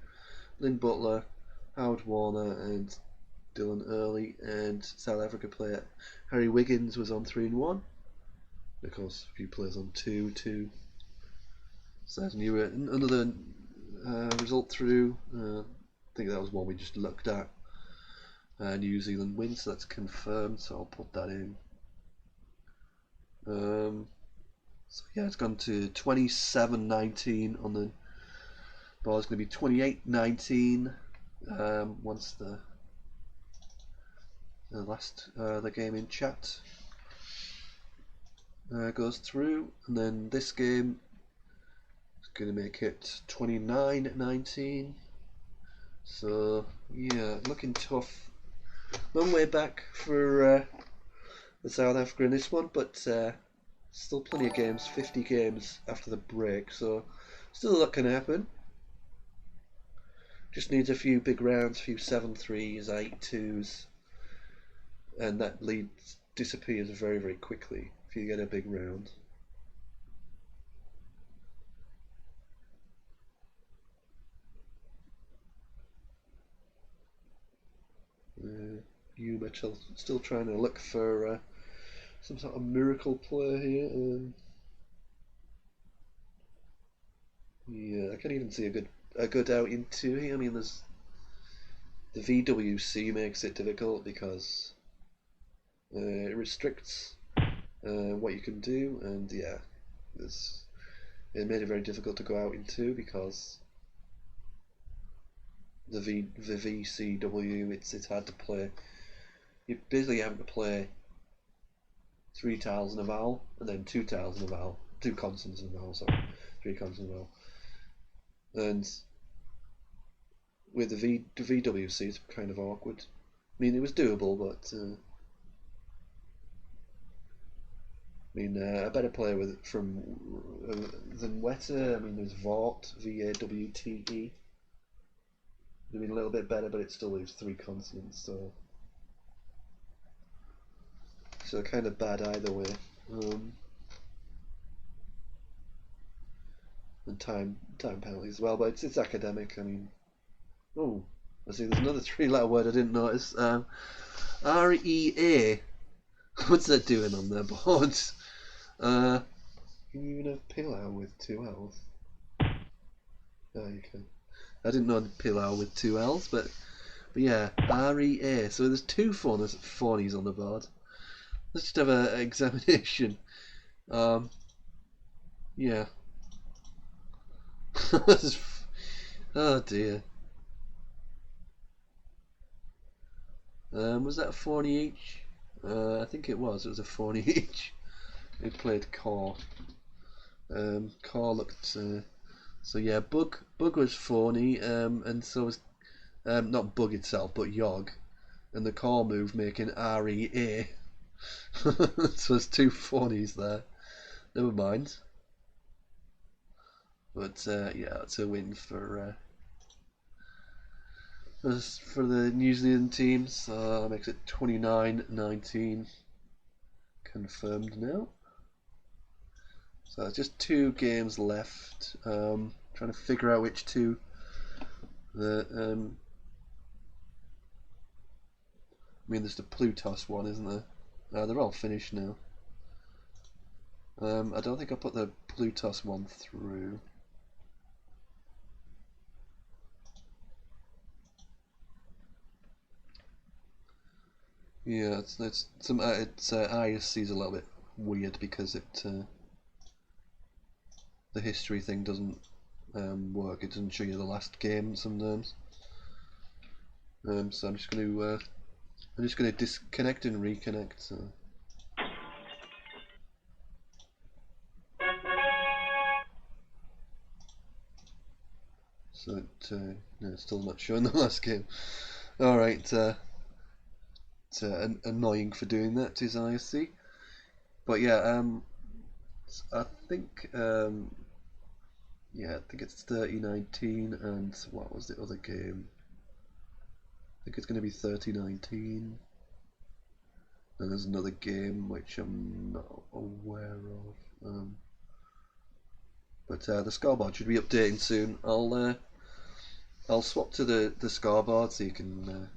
S2: Lynn Butler, Howard Warner, and Dylan Early, and South Africa player Harry Wiggins was on 3-1. Of course, a few players on 2-2. So that's another result through. I think that was one we just looked at. New Zealand wins, so that's confirmed. So I'll put that in. So yeah, it's gone to 27-19 on the ball. It's going to be 28-19 once the game in chat goes through, and then this game is going to make it 29-19. So yeah, looking tough. Long way back for the South Africa in this one, but still plenty of games, 50 games after the break, so still a lot can happen. Just needs a few big rounds, a few 7-3s, 8-2s, and that lead disappears very, very quickly if you get a big round. You Mitchell still trying to look for some sort of miracle player here. Yeah, I can't even see a good out into here. I mean, there's the VWC makes it difficult because it restricts what you can do, and yeah, it made it very difficult to go out into because the VCW it's hard to play. You basically have to play 3 tiles in a vowel and then 2 tiles in a vowel, 2 consonants in a vowel, sorry, 3 consonants in a vowel. And with the VWC, it's kind of awkward. I mean, it was doable, but a better player than Weta. I mean, there's Vaught, VAWTE. I mean, a little bit better, but it still leaves 3 consonants, so kind of bad either way. And time penalties as well, but it's academic. I mean, oh, I see. There's another 3-letter word I didn't notice. REA. What's that doing on their boards? Can you even have Pilau with 2 L's? Oh, you can. I didn't know Pilau with 2 L's, but yeah, REA. So there's 2 phonies on the board. Let's just have an examination. Yeah. Oh dear. Was that a phony each? I think it was. It was a phony each. Who played Core? Core looked. So yeah, Bug was phony, and so was not Bug itself, but Yog, and the Core move making REA. So there's 2 phonies there. Never mind. But yeah, it's a win for the New Zealand teams. Makes it 29-19. Confirmed now. So it's just 2 games left. Trying to figure out which 2 I mean, there's the Plutos one, isn't there? They're all finished now. I don't think I put the Plutos one through. Yeah, it's ISC is a little bit weird because the history thing doesn't work. It doesn't show you the last game sometimes. So I'm just going to disconnect and reconnect. So no, it's still not showing the last game. All right. It's annoying for doing that, is ISC. But yeah, I think I think it's 30-19, and what was the other game? I think it's going to be 30-19. And there's another game which I'm not aware of. But the scoreboard should be updating soon. I'll swap to the scoreboard so you can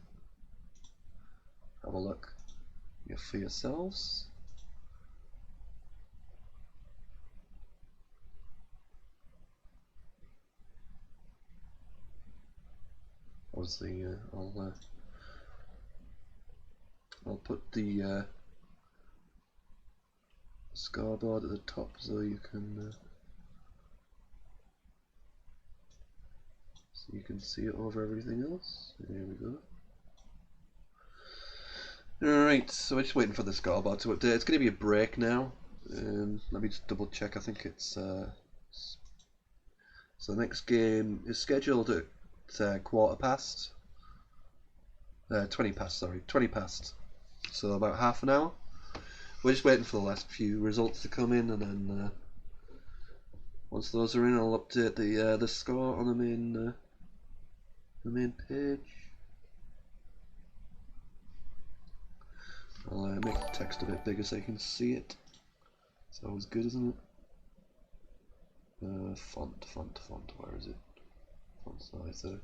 S2: have a look for yourselves. Obviously, I'll put the scoreboard at the top so you can see it over everything else. There we go. Alright, so we're just waiting for the scoreboard to update. It's going to be a break now. Let me just double check. I think it's so the next game is scheduled at 20 past. Sorry, 20 past. So about half an hour. We're just waiting for the last few results to come in, and then once those are in, I'll update the score on the main page. I'll make the text a bit bigger so you can see it. It's always good, isn't it? Font. Where is it? Font size there.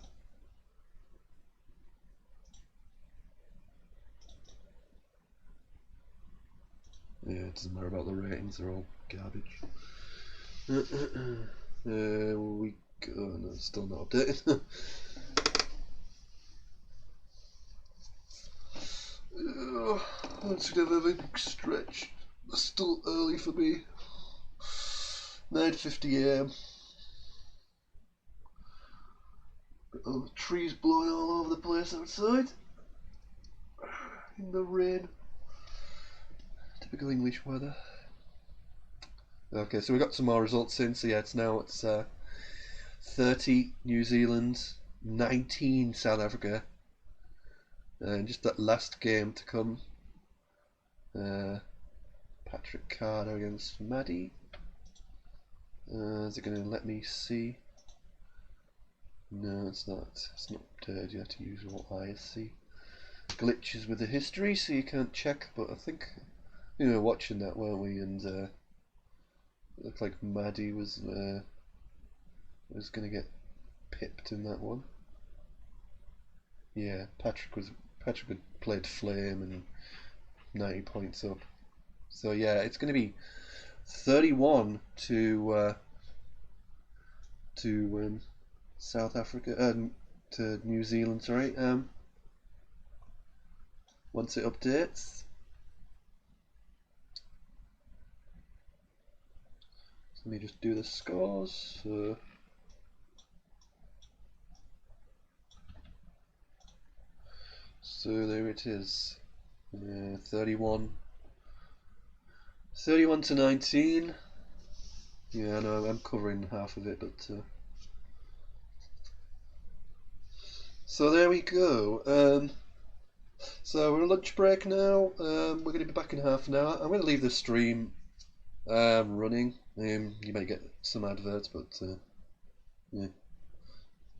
S2: Yeah, it doesn't matter about the ratings, they're all garbage. We go. No, it's still not updated. Let's have a big stretch. It's still early for me. 9:50 AM. The trees blowing all over the place outside. In the rain. Typical English weather. Okay, so we got some more results in. So yeah, it's 30 New Zealand, 19 South Africa. And just that last game to come. Patrick Carter against Maddie. Is it going to let me see? No, it's not. It's not updated yet. Usual ISC glitches with the history, so you can't check. But I think watching that, weren't we? And it looked like Maddie was going to get pipped in that one. Yeah, Patrick had played Flame and 90 points up. So yeah, it's going to be 31 to South Africa, to New Zealand. Sorry. Once it updates. So let me just do the scores. So there it is. 31 to 19. Yeah, I know I'm covering half of it, but so there we go. So we're on lunch break now. We're going to be back in half an hour. I'm going to leave the stream running. You might get some adverts, but yeah,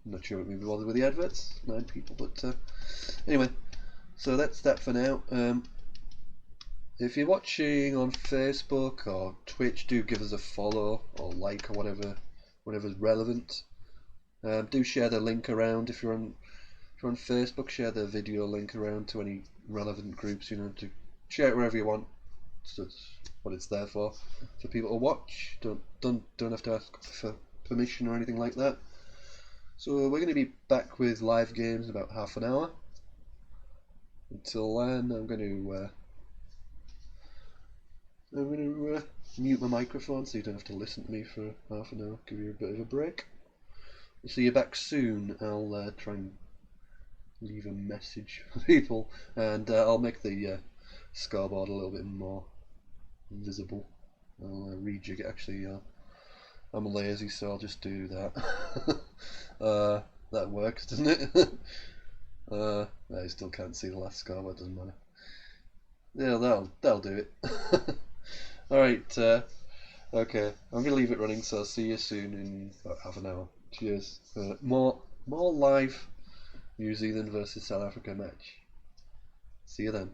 S2: I'm not sure we'll be bothered with the adverts. 9 people, but anyway. So that's that for now. If you're watching on Facebook or Twitch, do give us a follow or like or whatever's relevant. Do share the link around if you're on Facebook. Share the video link around to any relevant groups. To share it wherever you want. So that's what it's there for people to watch. Don't have to ask for permission or anything like that. So we're going to be back with live games in about half an hour. Until then, I'm going to mute my microphone so you don't have to listen to me for half an hour. Give you a bit of a break. We'll see you back soon. I'll try and leave a message for people, and I'll make the scoreboard a little bit more visible. I'll rejig it. Actually, I'm lazy, so I'll just do that. That works, doesn't it? I still can't see the last score, but it doesn't matter. Yeah, that'll do it. Alright, okay, I'm gonna leave it running, so I'll see you soon in about half an hour. Cheers. More live New Zealand versus South Africa match. See you then.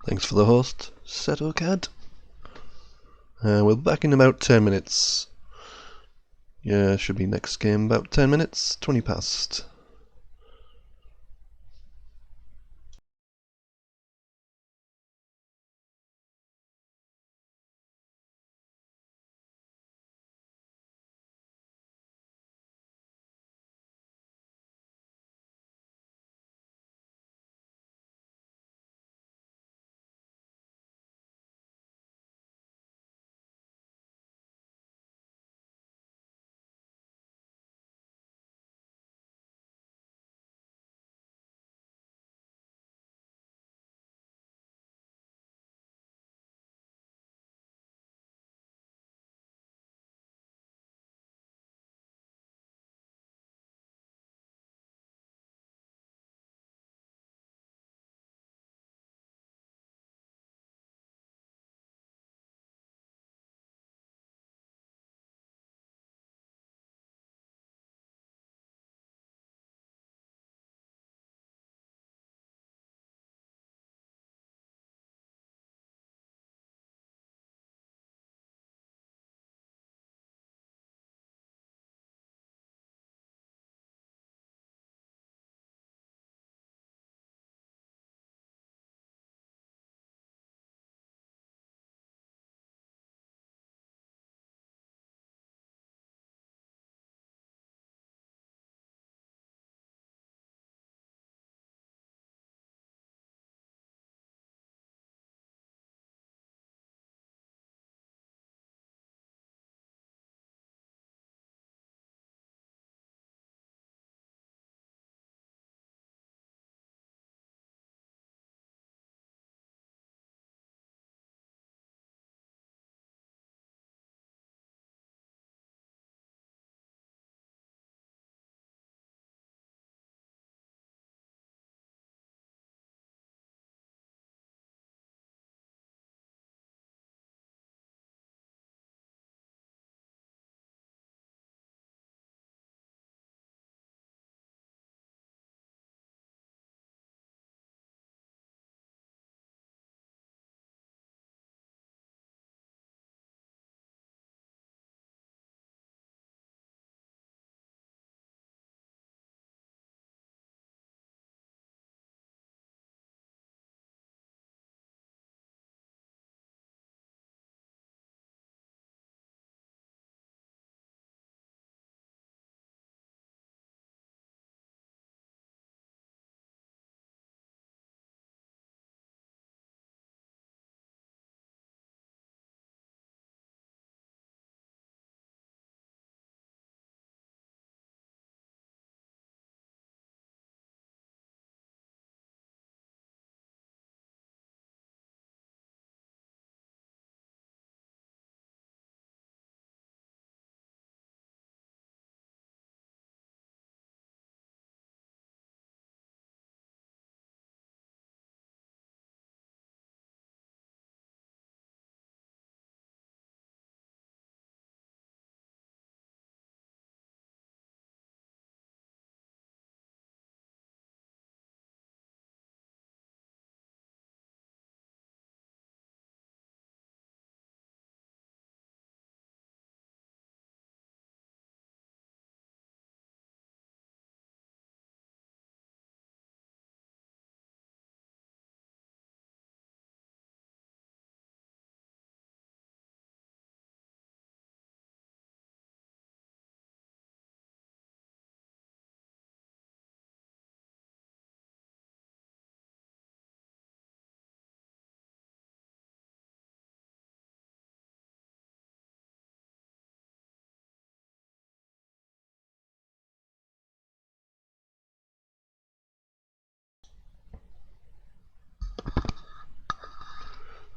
S1: Thanks for the host, SetoCAD. We'll be back in about 10 minutes. Yeah, should be next game about 10 minutes, 20 past.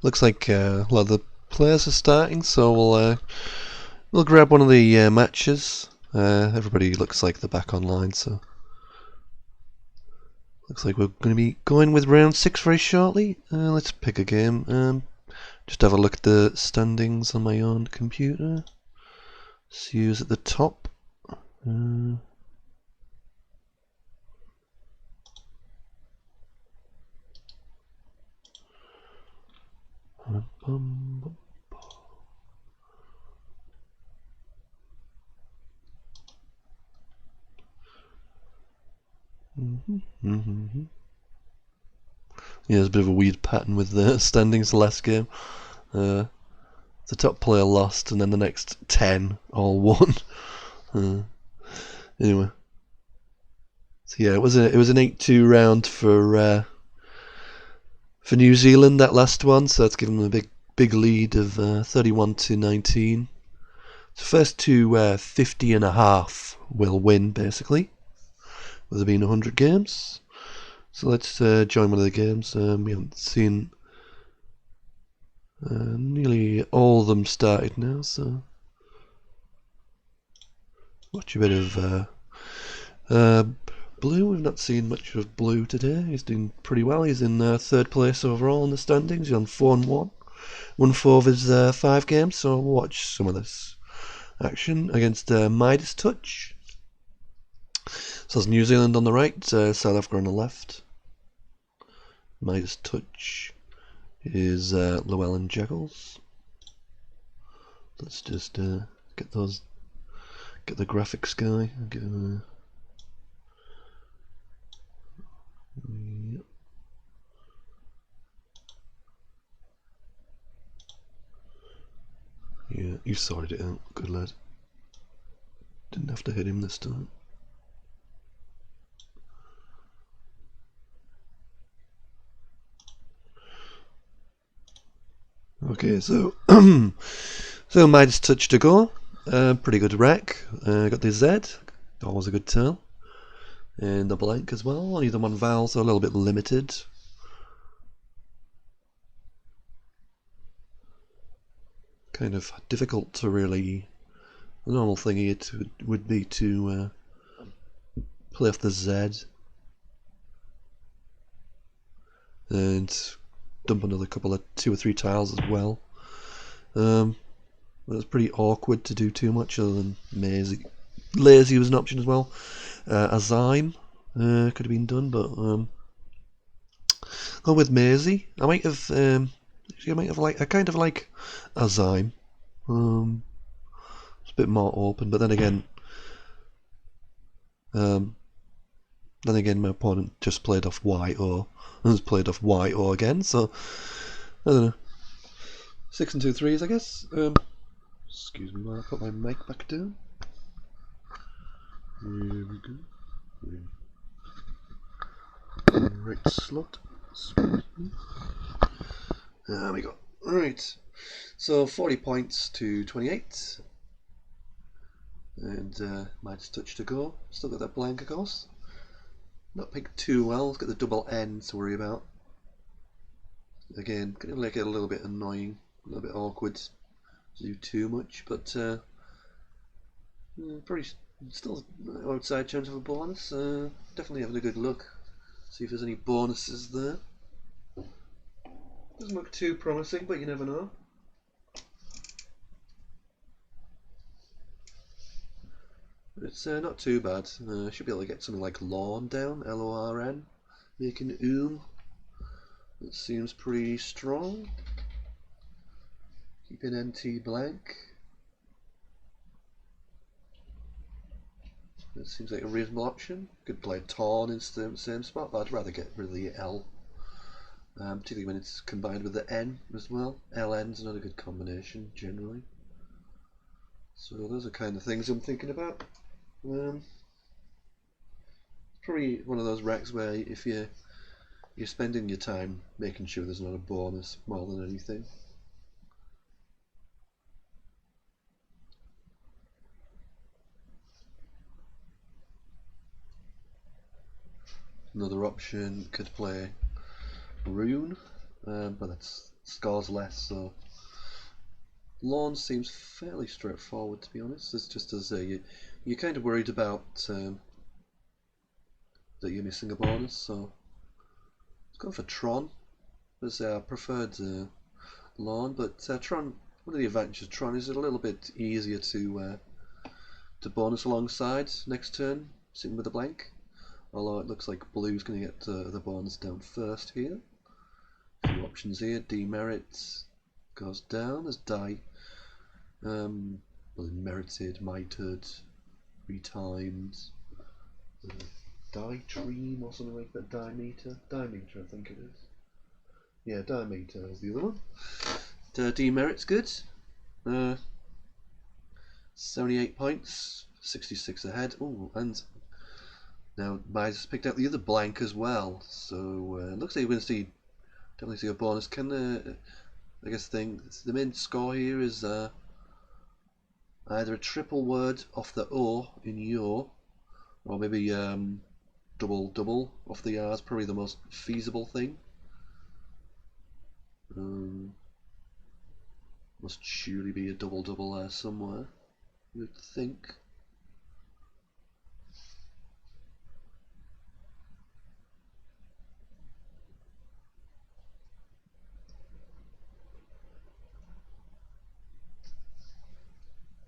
S1: Looks like a lot of the players are starting, so we'll grab one of the matches. Everybody looks like they're back online, so looks like we're going to be going with round 6 very shortly. Let's pick a game. Just have a look at the standings on my own computer. See who's at the top.
S2: Yeah, there's a bit of a weird pattern with the standings the last game. The top player lost, and then the next 10 all won. Anyway, so yeah, it was an 8-2 round for New Zealand, that last one. So that's given them a big lead of 31-19. The first two 50 and a half will win basically. With there being 100 games. So let's join one of the games. We haven't seen nearly all of them started now, so watch a bit of Blue. We've not seen much of Blue today. He's doing pretty well. He's in third place overall in the standings. He's on 4-1. Won 4 of his 5 games, so we'll watch some of this action against Midas Touch. So there's New Zealand on the right, South Africa on the left. Midas Touch is Llewellyn Jaggles. Let's just get the graphics guy. Yeah, you sorted it out. Good lad. Didn't have to hit him this time. Okay, so so Midas Touch to go. Pretty good rec. Got the Z. Always a good tell. And the blank as well. Only the one vowel, so a little bit limited. Kind of difficult to really. The normal thing here would be to play off the Z and dump another couple of 2 or 3 tiles as well. But it's pretty awkward to do too much other than Lazy. Lazy was an option as well. A Zyme could have been done, but go with Maisie. I might have like I kind of like a Zyme. It's a bit more open, but then again, my opponent just played off YO and has played off YO again. So I don't know. 6 and 2 threes, I guess. Excuse me while I put my mic back down. Here we go. Right slot. There we go. Right. So 40 points to 28. And Midas Touch to go. Still got that blank, of course. Not picked too well. Got the double N to worry about. Again, gonna make it a little bit annoying, a little bit awkward to do too much, but pretty still outside chance of a bonus. Definitely having a good look. See if there's any bonuses there. Doesn't look too promising, but you never know. It's not too bad. Should be able to get something like Lorn down, Lorn, making That seems pretty strong. Keeping NT blank. That seems like a reasonable option. Could play Torn in the same spot, but I'd rather get rid of the L. Particularly when it's combined with the N as well. LN's not a good combination generally. So those are kind of things I'm thinking about. Probably one of those racks where if you're spending your time making sure there's not a bonus more than anything. Another option could play Rune, but that scores less, so Lawn seems fairly straightforward, to be honest. It's just as you're kind of worried about that you're missing a bonus, so let's go for Tron as our preferred Lawn. But Tron, one of the advantages of Tron is a little bit easier to bonus alongside next turn, sitting with a blank. Although it looks like Blue's going to get the bonus down first here. A few options here: Demerits, goes down as die. Merited, mitered, retimed, diatreme or something like that. Diameter, I think it is. Yeah, diameter is the other one. Demerit's good. 78 points, 66 ahead. Oh, and now Miser's picked out the other blank as well. So looks like we're going to definitely see a bonus. I guess the main score here is either a triple word off the O in your, or maybe double off the R is probably the most feasible thing. Must surely be a double there somewhere, you would think.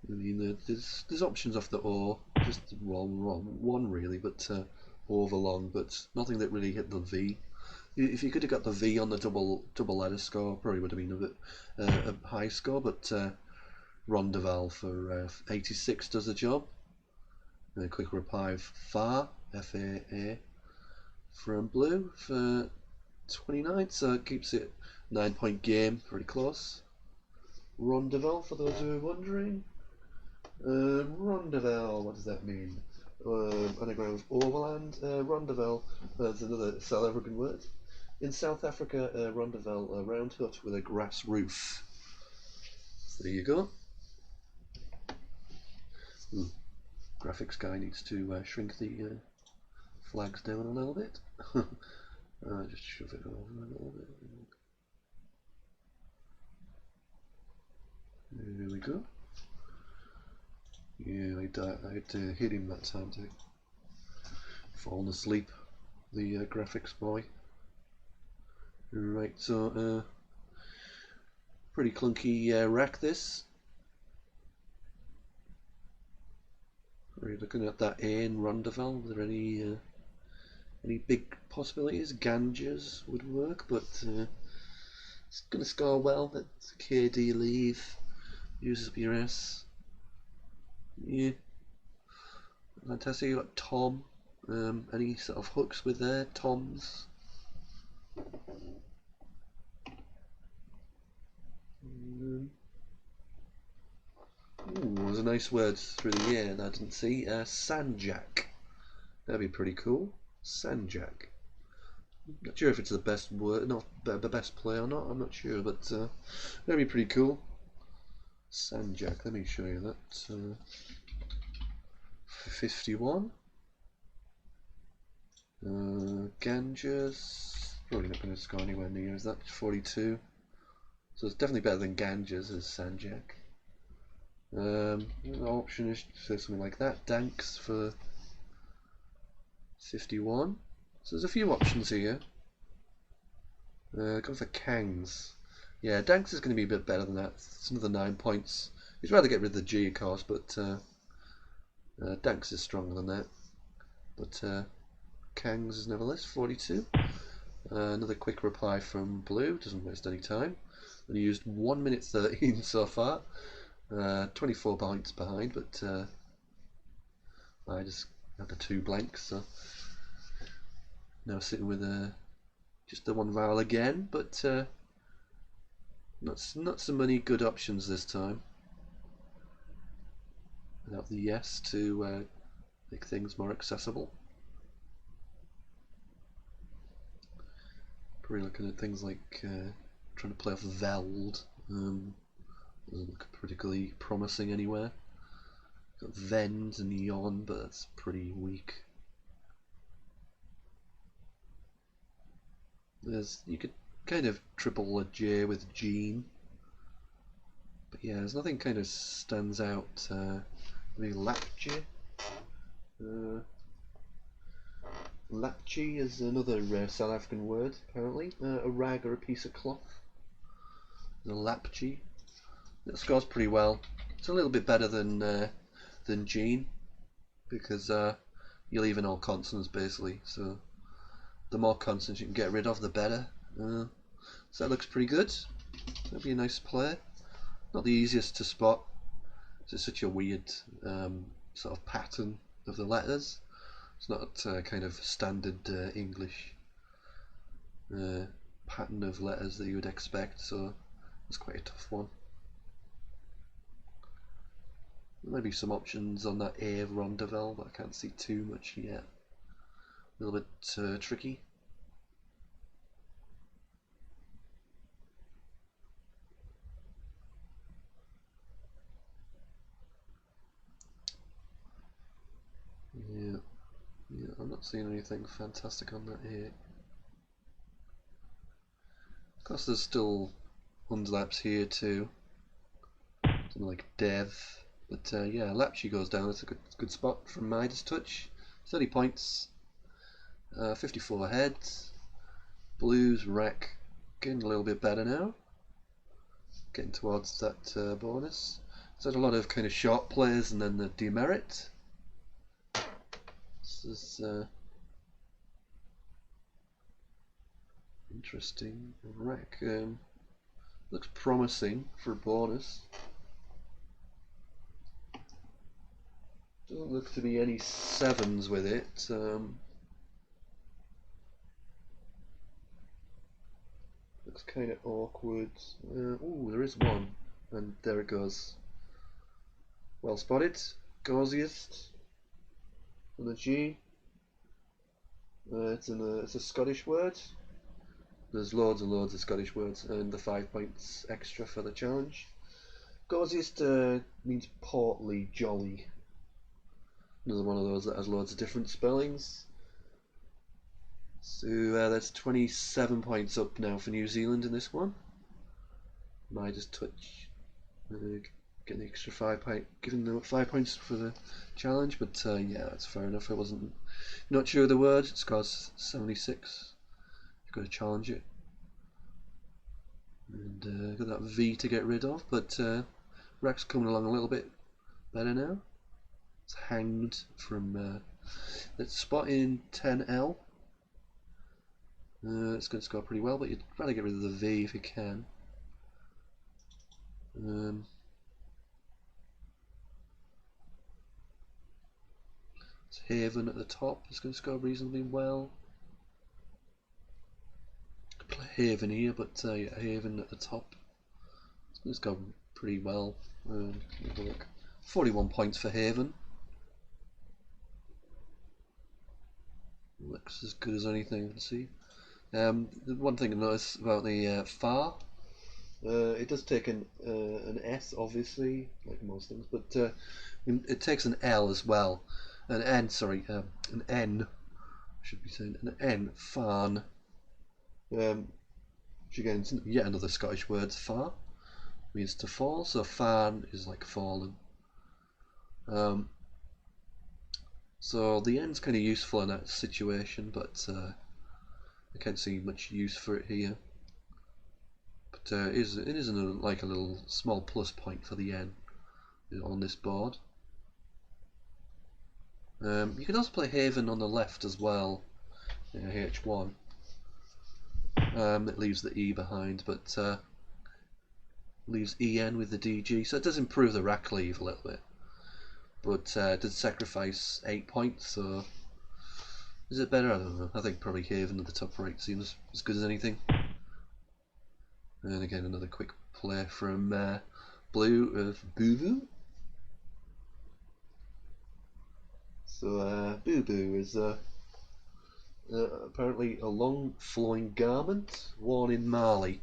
S2: I mean, there's options off the O, just one really, but overlong, but nothing that really hit the V. If you could have got the V on the double letter score, probably would have been a bit a high score, but Rondeval for 86 does the job. And a quick reply of Far, F-A-A, from Blue for 29, so it keeps it 9-point game, pretty close. Rondeval, for those who are wondering. Rondeval, what does that mean? Anagram of overland. Rondeval, that's another South African word. In South Africa, Rondeval, a round hut with a grass roof. So there you go. Graphics guy needs to shrink the flags down a little bit. Just shove it over a little bit. There we go. Yeah, I had to hit him that time to fallen asleep, the graphics boy. Right, so pretty clunky rack this. Are you looking at that A in Rondeval? Are there any big possibilities? Ganges would work, but it's going to score well. That's KD leave. Uses up your S. Yeah. Fantastic. You got Tom. Any sort of hooks with there? Toms. Ooh, there's a nice word through the air that I didn't see. Sanjak. That'd be pretty cool. Sanjak. Not sure if it's the best word, not the best play or not. I'm not sure, but that'd be pretty cool. Sanjak. Let me show you that. 51. Ganges. Probably not going to score anywhere near. Is that 42? So it's definitely better than Ganges as Sanjak. Option is to say something like that. Danks for 51. So there's a few options here. Go for Kangs. Yeah, Danks is going to be a bit better than that. It's another 9 points. You'd rather get rid of the G, of course, but Danks is stronger than that. But Kangs is nevertheless 42. Another quick reply from Blue. Doesn't waste any time. Only used 1 minute 13 so far. 24 points behind, but I just had the 2 blanks, so now sitting with just the 1 vowel again, but not so many good options this time. Without the yes to make things more accessible. Probably looking at things like trying to play off Veld. Doesn't look particularly promising anywhere. Got Vend and Yon, but that's pretty weak. You could kind of triple a J with Gene, but yeah, there's nothing kind of stands out. Maybe Lapje. Lapje is another South African word, apparently. A rag or a piece of cloth. The Lapje. It scores pretty well. It's a little bit better than Gene, because you're leaving all consonants basically. So the more consonants you can get rid of, the better. So that looks pretty good. That'd be a nice play. Not the easiest to spot. It's such a weird sort of pattern of the letters. It's not kind of standard English pattern of letters that you would expect, so it's quite a tough one. Maybe some options on that A of Rondevel, but I can't see too much yet. A little bit tricky. Yeah, I'm not seeing anything fantastic on that A. Of course, there's still underlaps here too. Something like Dev. But yeah, Lapchi goes down. It's a good spot from Midas touch. 30 points. 54 heads. Blues, Wreck. Getting a little bit better now. Getting towards that bonus. So there's a lot of kind of short plays and then the demerit. This is interesting. Wreck looks promising for a bonus. Doesn't look to be any sevens with it. Looks kind of awkward. Oh, there is one, and there it goes. Well spotted. Gauziest on the G. It's a Scottish word. There's loads and loads of Scottish words, and the 5 points extra for the challenge. Gauziest means portly, jolly. Another one of those that has loads of different spellings. So that's 27 points up now for New Zealand in this one. Midas touch. Getting the extra 5 points, giving them 5 points for the challenge, but yeah, that's fair enough. I wasn't not sure of the word. It scores 76. You've got to challenge it, and got that V to get rid of. But Rex coming along a little bit better now. It's hanged from that spot in 10L. It's going to score pretty well, but you'd rather get rid of the V if you can. It's Haven at the top. It's going to score reasonably well. Play Haven here, but yeah, Haven at the top. It's going to score pretty well. Have a look. 41 points for Haven. Looks as good as anything I can see. The one thing I notice about the far, it does take an S, obviously, like most things, but it takes an L as well. An N, sorry, an N, I should be saying, an N, farn. Which again, is yet another Scottish word, far, means to fall, so farn is like fallen. So the N's kind of useful in that situation, but I can't see much use for it here. But it is like a little small plus point for the N on this board. You can also play Haven on the left as well, H1. It leaves the E behind, but leaves EN with the DG, so it does improve the rack leave a little bit. But it did sacrifice 8 points, so is it better? I don't know. I think probably Haven at the top right seems as good as anything. And again, another quick play from Blue of Boo Boo. So Boo Boo is apparently a long flowing garment worn in Mali.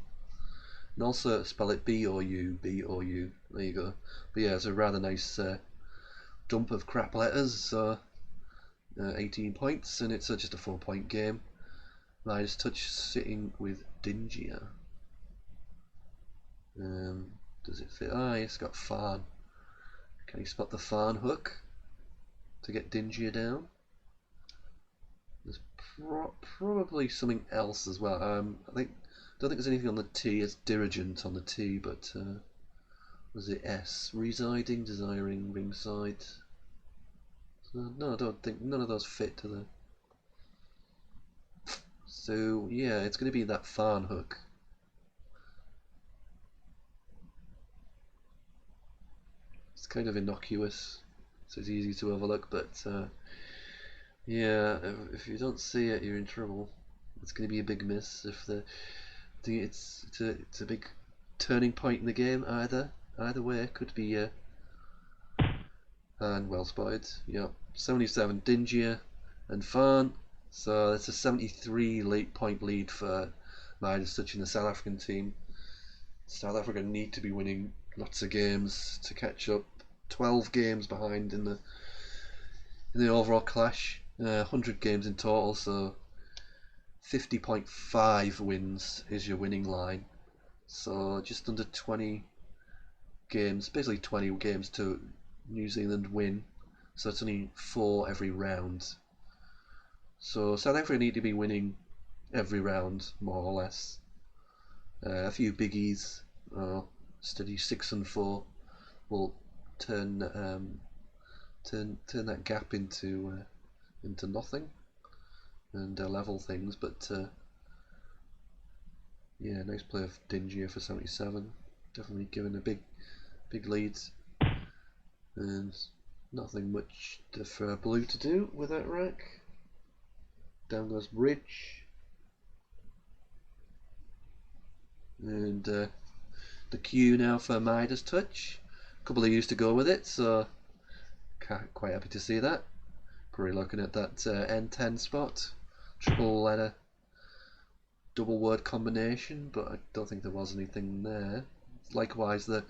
S2: And also spell it B-O-U, B-O-U. There you go. But yeah, it's a rather nice dump of crap letters. So 18 points, and it's just a 4-point game. Midas touch sitting with Dingia. Does it fit? Ah, it's got Farn. Can you spot the Farn hook to get Dingia down? There's probably something else as well. I don't think there's anything on the T. It's dirigent on the T, but was it S? Residing, desiring, ringside. So, no, I don't think none of those fit to the. So yeah, it's going to be that Farn hook. It's kind of innocuous, so it's easy to overlook. But yeah, if you don't see it, you're in trouble. It's going to be a big miss. If it's a big turning point in the game. Either way, could be. And well spotted. Yep, 77 Dingia and Farn. So that's a 73 late point lead for Midas Touch in the South African team. South Africa need to be winning lots of games to catch up. 12 games behind in the overall clash. 100 games in total, so 50.5 wins is your winning line. So just under 20 games, basically 20 games to New Zealand win. So it's only 4 every round. So South Africa need to be winning every round, more or less. A few biggies, steady 6 and 4, will turn that gap into nothing and level things. But yeah, nice play of Dingia for 77. Definitely given a big lead, and nothing much for Blue to do with that rack. Down goes Bridge, and the queue now for Midas Touch. A couple of U's to go with it, so quite happy to see that. Probably looking at that N10 spot, triple letter, double word combination, but I don't think there was anything there. Likewise, the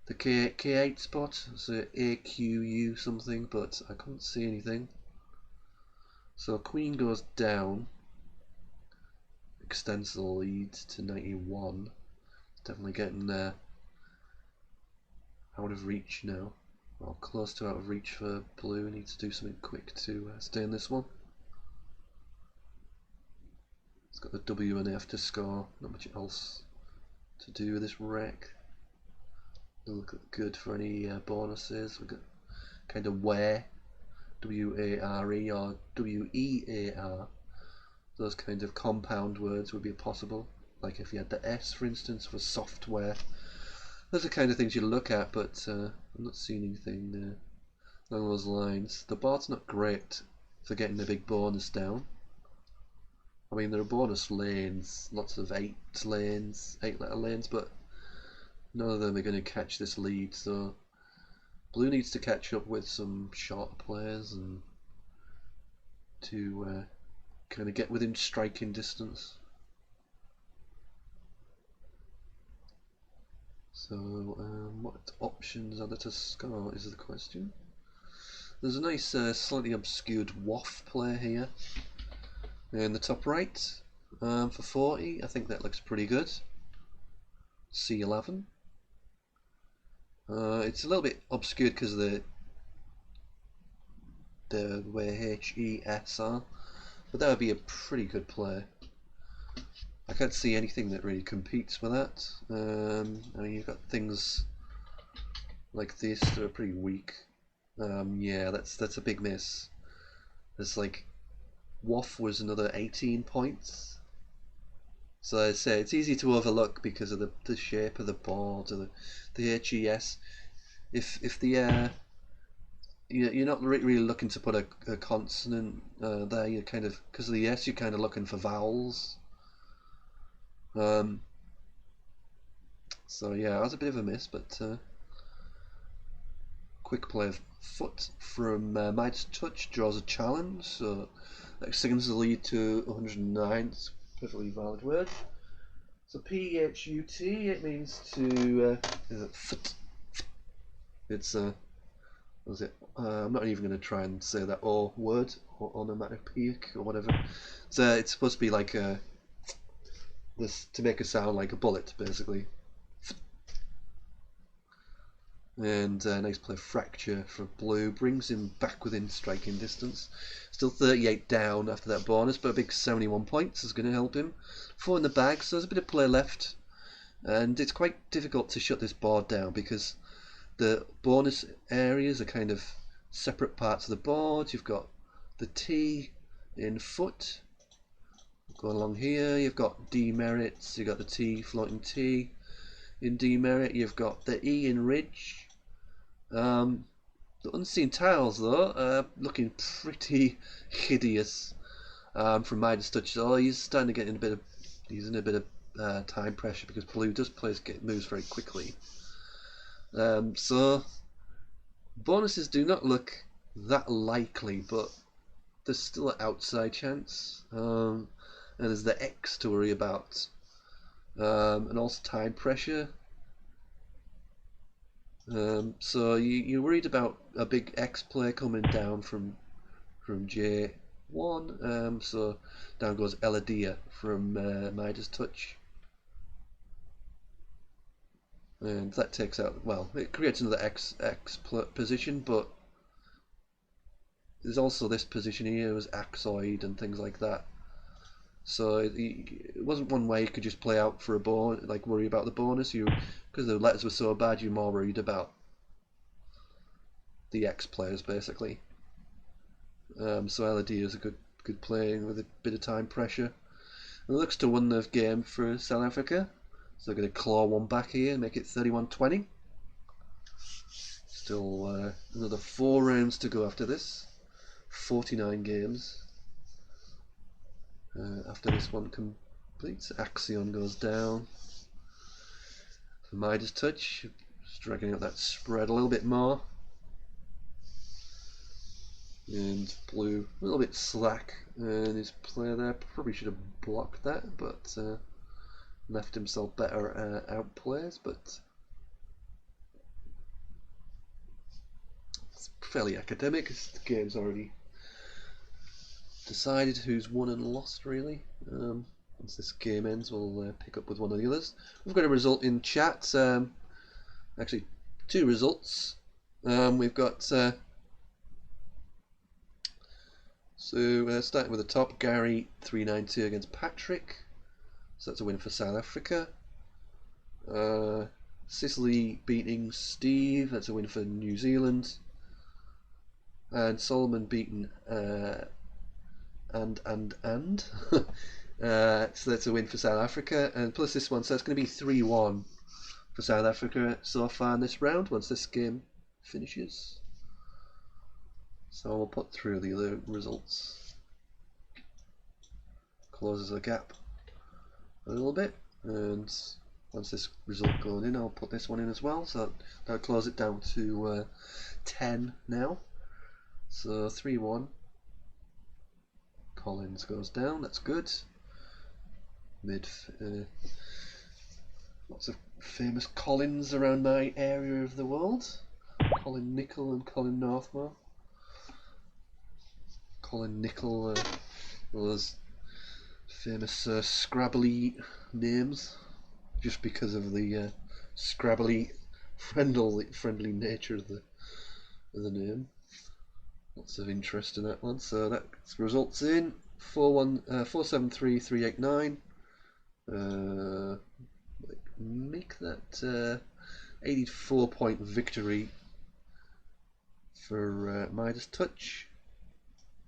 S2: K8 spot, so AQU something, but I couldn't see anything. So Queen goes down, extends the lead to 91. Definitely getting out of reach now. Well, close to out of reach for Blue. Needs to do something quick to stay in this one. It's got the W and F to score. Not much else to do with this wreck. Doesn't look good for any bonuses. We've got kind of where, W-A-R-E or W-E-A-R. Those kinds of compound words would be possible. Like if you had the S, for instance, for software. Those are the kind of things you look at, but I'm not seeing anything along those lines. The board's not great for getting the big bonus down. I mean, there are bonus lanes, lots of 8 letter lanes, but none of them are going to catch this lead, so Blue needs to catch up with some shorter players and to kind of get within striking distance. So what options are there to score is the question. There's a nice slightly obscured waff player here in the top right for 40. I think that looks pretty good. C11. It's a little bit obscured because of the way H-E-S are, but that would be a pretty good play. I can't see anything that really competes with that. I mean, you've got things like this that are pretty weak. Yeah, that's a big miss. There's like Waff was another 18 points. So I say it's easy to overlook because of the shape of the board, or the HES. If the you're not really looking to put a consonant there. You're kind of, because of the S, you're kind of looking for vowels. So yeah, that was a bit of a miss, but quick play of foot from Midas Touch draws a challenge, so that extends the lead to 109. It's a perfectly valid word. So P-H-U-T, it means to is it foot? It's what was it? I'm not even going to try and say that O word, or onomatopoeic or whatever. So it's supposed to be like this, to make a sound like a bullet, basically. And nice play Fracture for Blue, brings him back within striking distance. Still 38 down after that bonus, but a big 71 points is going to help him. 4 in the bag, so there's a bit of play left, and it's quite difficult to shut this board down because the bonus areas are kind of separate parts of the board. You've got the T in foot, going along here, you've got demerits, you've got the T, floating T in demerit, you've got the E in ridge, The unseen tiles, though, looking pretty hideous from Midas Touch. Oh, he's starting to get in a bit of. He's in a bit of time pressure because blue does moves very quickly. So bonuses do not look that likely, but there's still an outside chance. And there's the X to worry about, and also time pressure. So you're worried about a big X play coming down from J1. So down goes Eladia from Midas Touch. And that takes out, well, it creates another X position, but there's also this position here as Axoid and things like that. So it wasn't one way you could just play out for a bonus, like worry about the bonus. Because the letters were so bad, you're more worried about the X players basically. So Eladia is a good play with a bit of time pressure. And it looks to win the game for South Africa. So they're going to claw one back here and make it 31-20. Still another 4 rounds to go after this. 49 games. After this one completes, Axion goes down. For Midas Touch, just dragging up that spread a little bit more. And blue, a little bit slack, and his player there probably should have blocked that, but left himself better outplays. But it's fairly academic. The game's already decided who's won and lost, really. Once this game ends, we'll pick up with one of the others. We've got a result in chat. Actually, 2 results. We've got starting with the top, Gary 392 against Patrick. So that's a win for South Africa. Sicily beating Steve. That's a win for New Zealand. And Solomon beaten and so that's a win for South Africa. And plus this one, so it's going to be 3-1 for South Africa so far in this round. Once this game finishes. So we'll put through the other results. Closes the gap a little bit, and once this result goes in, I'll put this one in as well. So that'll close it down to 10 now. So 3-1. Collins goes down. That's good. Lots of famous Collins around my area of the world. Colin Nicol and Colin Northmore. Colin Nicol, those famous Scrabbly names, just because of the Scrabbly friendly nature of the name. Lots of interest in that one. So that results in 473,389. Make that 84-point victory for Midas Touch.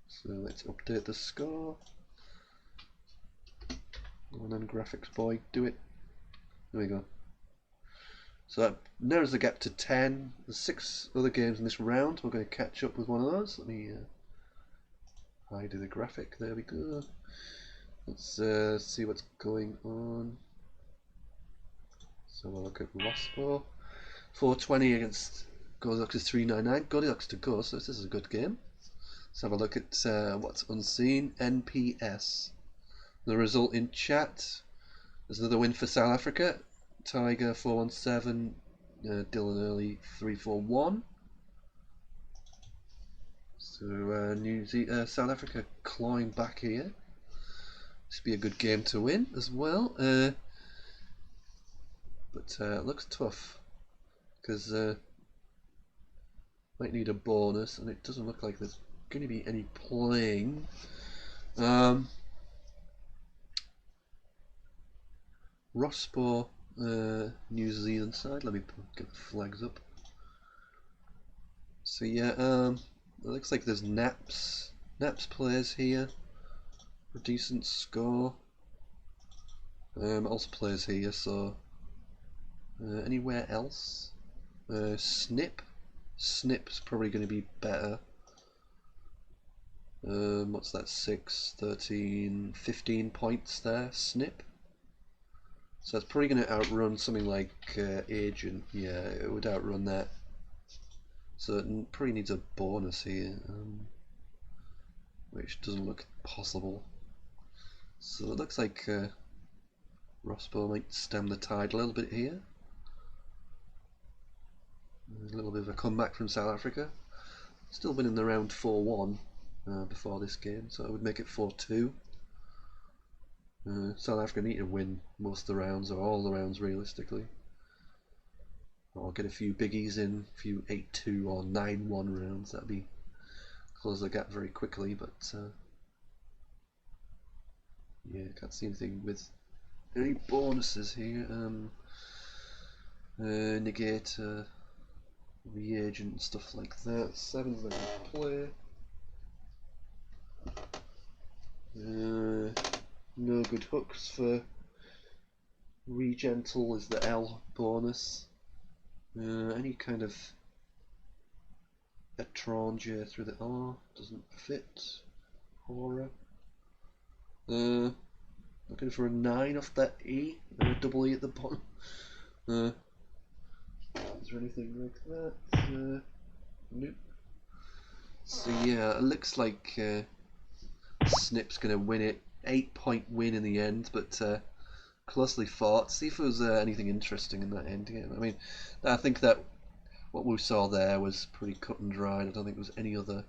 S2: So let's update the score. And then graphics boy, do it. There we go. So that narrows the gap to 10. There's 6 other games in this round. We're going to catch up with one of those. Let me hide the graphic. There we go. Let's see what's going on. So we'll look at Rospo. 420 against Goldilocks is 399. Goldilocks to go, so this is a good game. Let's have a look at what's unseen. NPS. The result in chat. There's another win for South Africa. Tiger 417. Dylan Early 341. So South Africa clawing back here. This will be a good game to win as well. But it looks tough because might need a bonus, and it doesn't look like there's going to be any playing. Rospo, New Zealand side. Let me get the flags up. So yeah, it looks like there's Naps players here for a decent score. Also players here. So anywhere else? Snip Snip's probably going to be better. What's that? 6, 13, 15 points there, Snip. So it's probably going to outrun something like Agent. Yeah, it would outrun that. So it probably needs a bonus here, which doesn't look possible. So it looks like Rospo might stem the tide a little bit here. A little bit of a comeback from South Africa. Still been in the round 4-1 before this game, so I would make it 4-2. South Africa need to win most of the rounds, or all the rounds realistically. Or get a few biggies in, a few 8-2 or 9-1 rounds. That'd be close the gap very quickly, but yeah, can't see anything with any bonuses here. Negate reagent and stuff like that. 7's not going to play. No good hooks for Regentle is the L bonus. Any kind of étranger through the R doesn't fit. Aura. Looking for a 9 off that E and a double E at the bottom. Is there anything like that? Nope. So yeah, it looks like Snip's going to win it. 8-point win in the end, but closely fought. See if there was anything interesting in that end game. I mean, I think that what we saw there was pretty cut and dried. I don't think there was any other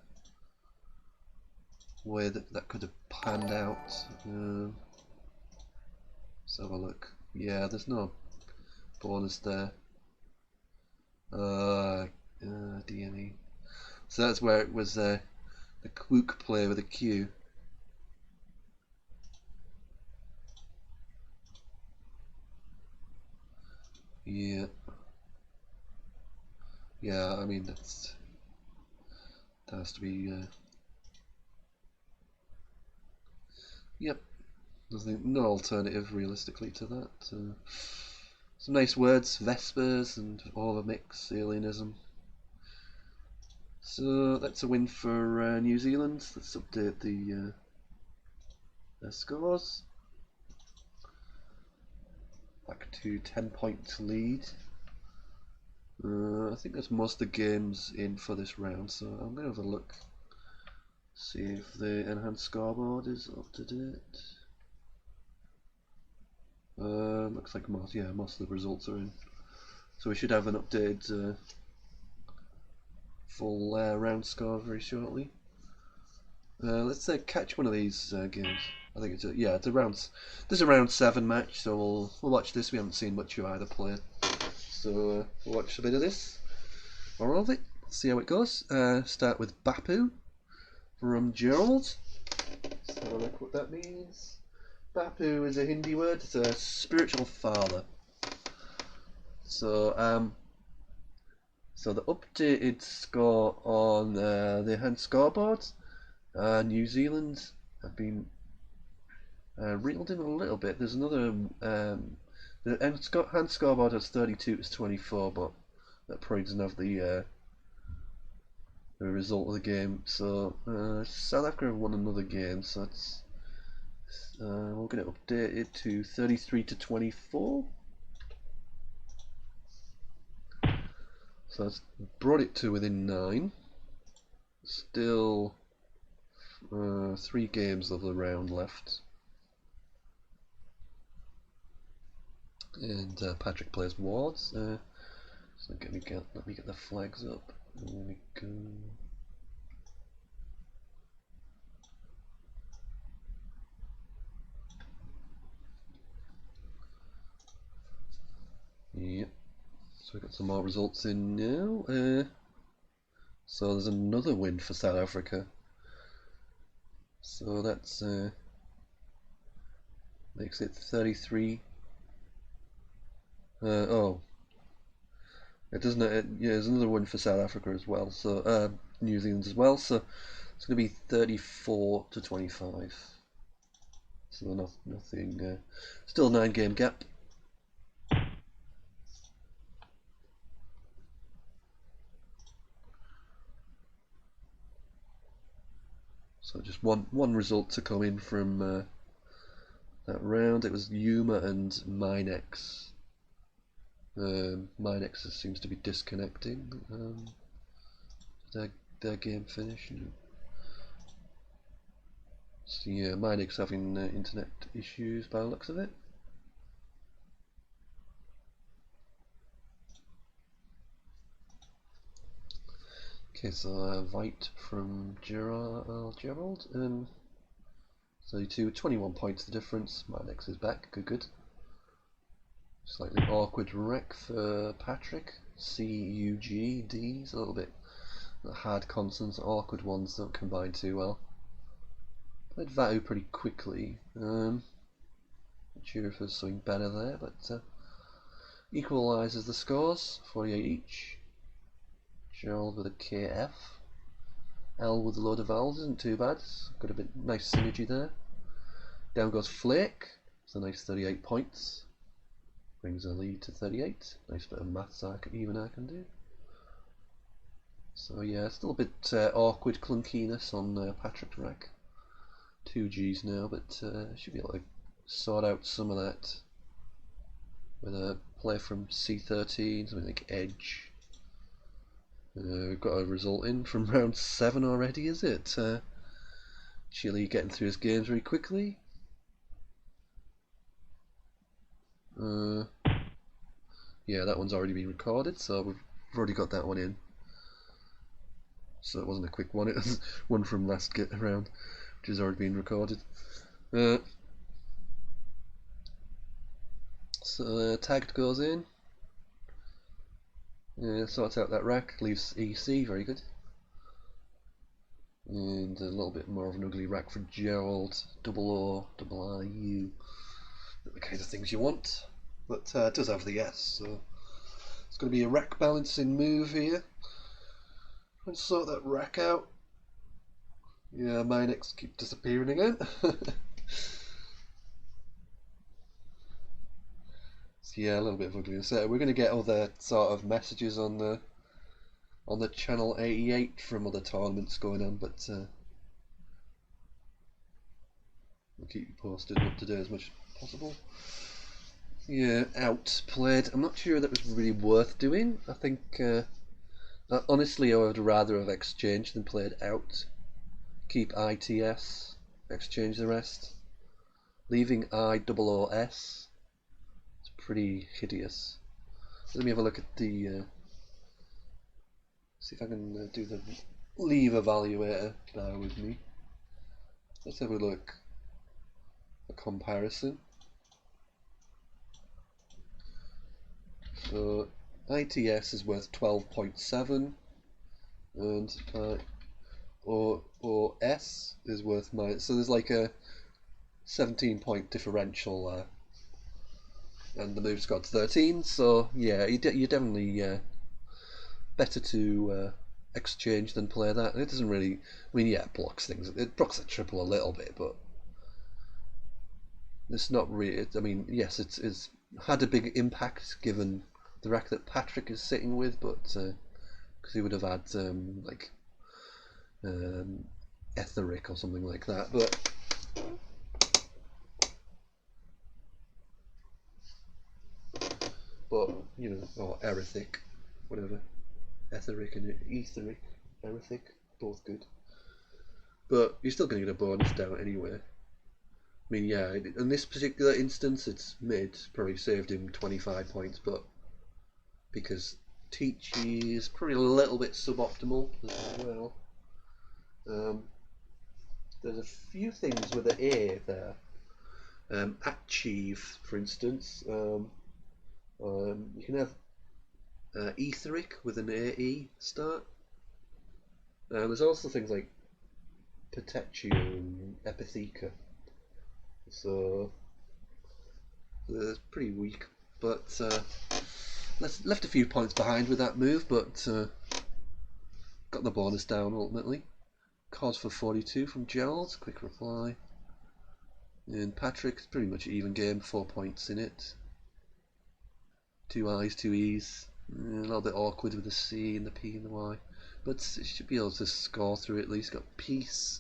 S2: way that could have panned out. Let's have a look. Yeah, there's no bonus there. DME. So that's where it was the Klook play with a Q. Yeah. Yeah, I mean that has to be. Yep. No alternative realistically to that. Some nice words, Vespers and all a mix, alienism. So that's a win for New Zealand. Let's update their scores. Back to 10-point lead. I think that's most of the games in for this round, so I'm going to have a look. See if the enhanced scoreboard is up to date. Looks like most of the results are in. So we should have an updated full round score very shortly. Let's catch one of these games. I think it's a round. This is a round 7 match, so we'll watch this. We haven't seen much of either player, so we'll watch a bit of this or all of it. See how it goes. Start with Bapu from Gerald. Let's have a look what that means. Bapu is a Hindi word. It's a spiritual father. So so the updated score on the hand scoreboards. New Zealand have been reeled in a little bit. There's another the hand scoreboard has 32 to 24, but that probably doesn't have the result of the game. So South Africa have won another game, so that's we're going to update it to 33 to 24. So that's brought it to within 9. Still 3 games of the round left. And Patrick plays Wards. So let me get the flags up. There we go. Yep. So we got some more results in now. So there's another win for South Africa. So that's makes it 33. Oh, it doesn't. Yeah, there's another win for South Africa as well. So New Zealand as well. So it's going to be 34 to 25. So nothing. Still 9-game gap.
S1: So just one result to come in from that round. It was Yuma and Minex. Minex seems to be disconnecting. Their game finish. So yeah, Minex having internet issues by the looks of it. Okay, so Vite from Gerald. 32, 21 points the difference. Minex is back. Good. Slightly awkward wreck for Patrick. C-U-G-D's a little bit hard consonants, awkward ones don't combine too well. Played Vatu pretty quickly. Not sure if there's something better there, but equalises the scores, 48 each. Gerald with a KF. L with a load of vowels isn't too bad. Got a bit nice synergy there. Down goes Flake. It's a nice 38 points. Brings a lead to 38. Nice bit of maths even I can do. So yeah, still a bit awkward clunkiness on Patrick's rack. 2 Gs now, but should be able to sort out some of that with a play from C13, something like Edge. We've got a result in from round 7 already, is it? Chile getting through his games very quickly. Yeah, that one's already been recorded, so we've already got that one in. So it wasn't a quick one, it was one from last round, which has already been recorded. So tagged goes in. Sorts out that rack, leaves EC, very good. And a little bit more of an ugly rack for Gerald, double O, double IU, the kind of things you want. But it does have the S, so it's going to be a rack balancing move here. Let's sort that rack out. Yeah, Minex keep disappearing again. So yeah, a little bit of ugliness there. We're going to get other sort of messages on the channel 88 from other tournaments going on, but we'll keep you posted and up to date as much as possible. Yeah, outplayed. I'm not sure that was really worth doing. I think honestly I would rather have exchanged than played out. Keep ITS, exchange the rest. Leaving IOOS. It's pretty hideous. Let me have a look at the see if I can do the leave evaluator. Bear with me. Let's have a look. A comparison. So ITS is worth 12.7 and OS is worth minus. So there's like a 17-point differential there. And the move's got 13, so yeah, you're definitely better to exchange than play that. It doesn't really, I mean, yeah, it blocks things. It blocks a triple a little bit, but it's not really. I mean, yes, it's had a big impact given the rack that Patrick is sitting with, but because he would have had like Etheric or something like that, but you know, or Erethic, whatever. Etheric and Etheric, Erethic, both good. But you're still going to get a bonus down anyway. I mean, yeah, in this particular instance, it's mid, probably saved him 25 points, but because Teachy is probably a little bit suboptimal as well. There's a few things with the A there. Achieve, for instance. You can have Etheric with an AE start. There's also things like Petechio and Epitheca. So it's pretty weak, but left a few points behind with that move, but got the bonus down ultimately. Cause for 42 from Gerald, quick reply. And Patrick's pretty much even game, 4 points in it. 2 I's, 2 E's. A little bit awkward with the C and the P and the Y, but it should be able to score through it at least. Got Peace,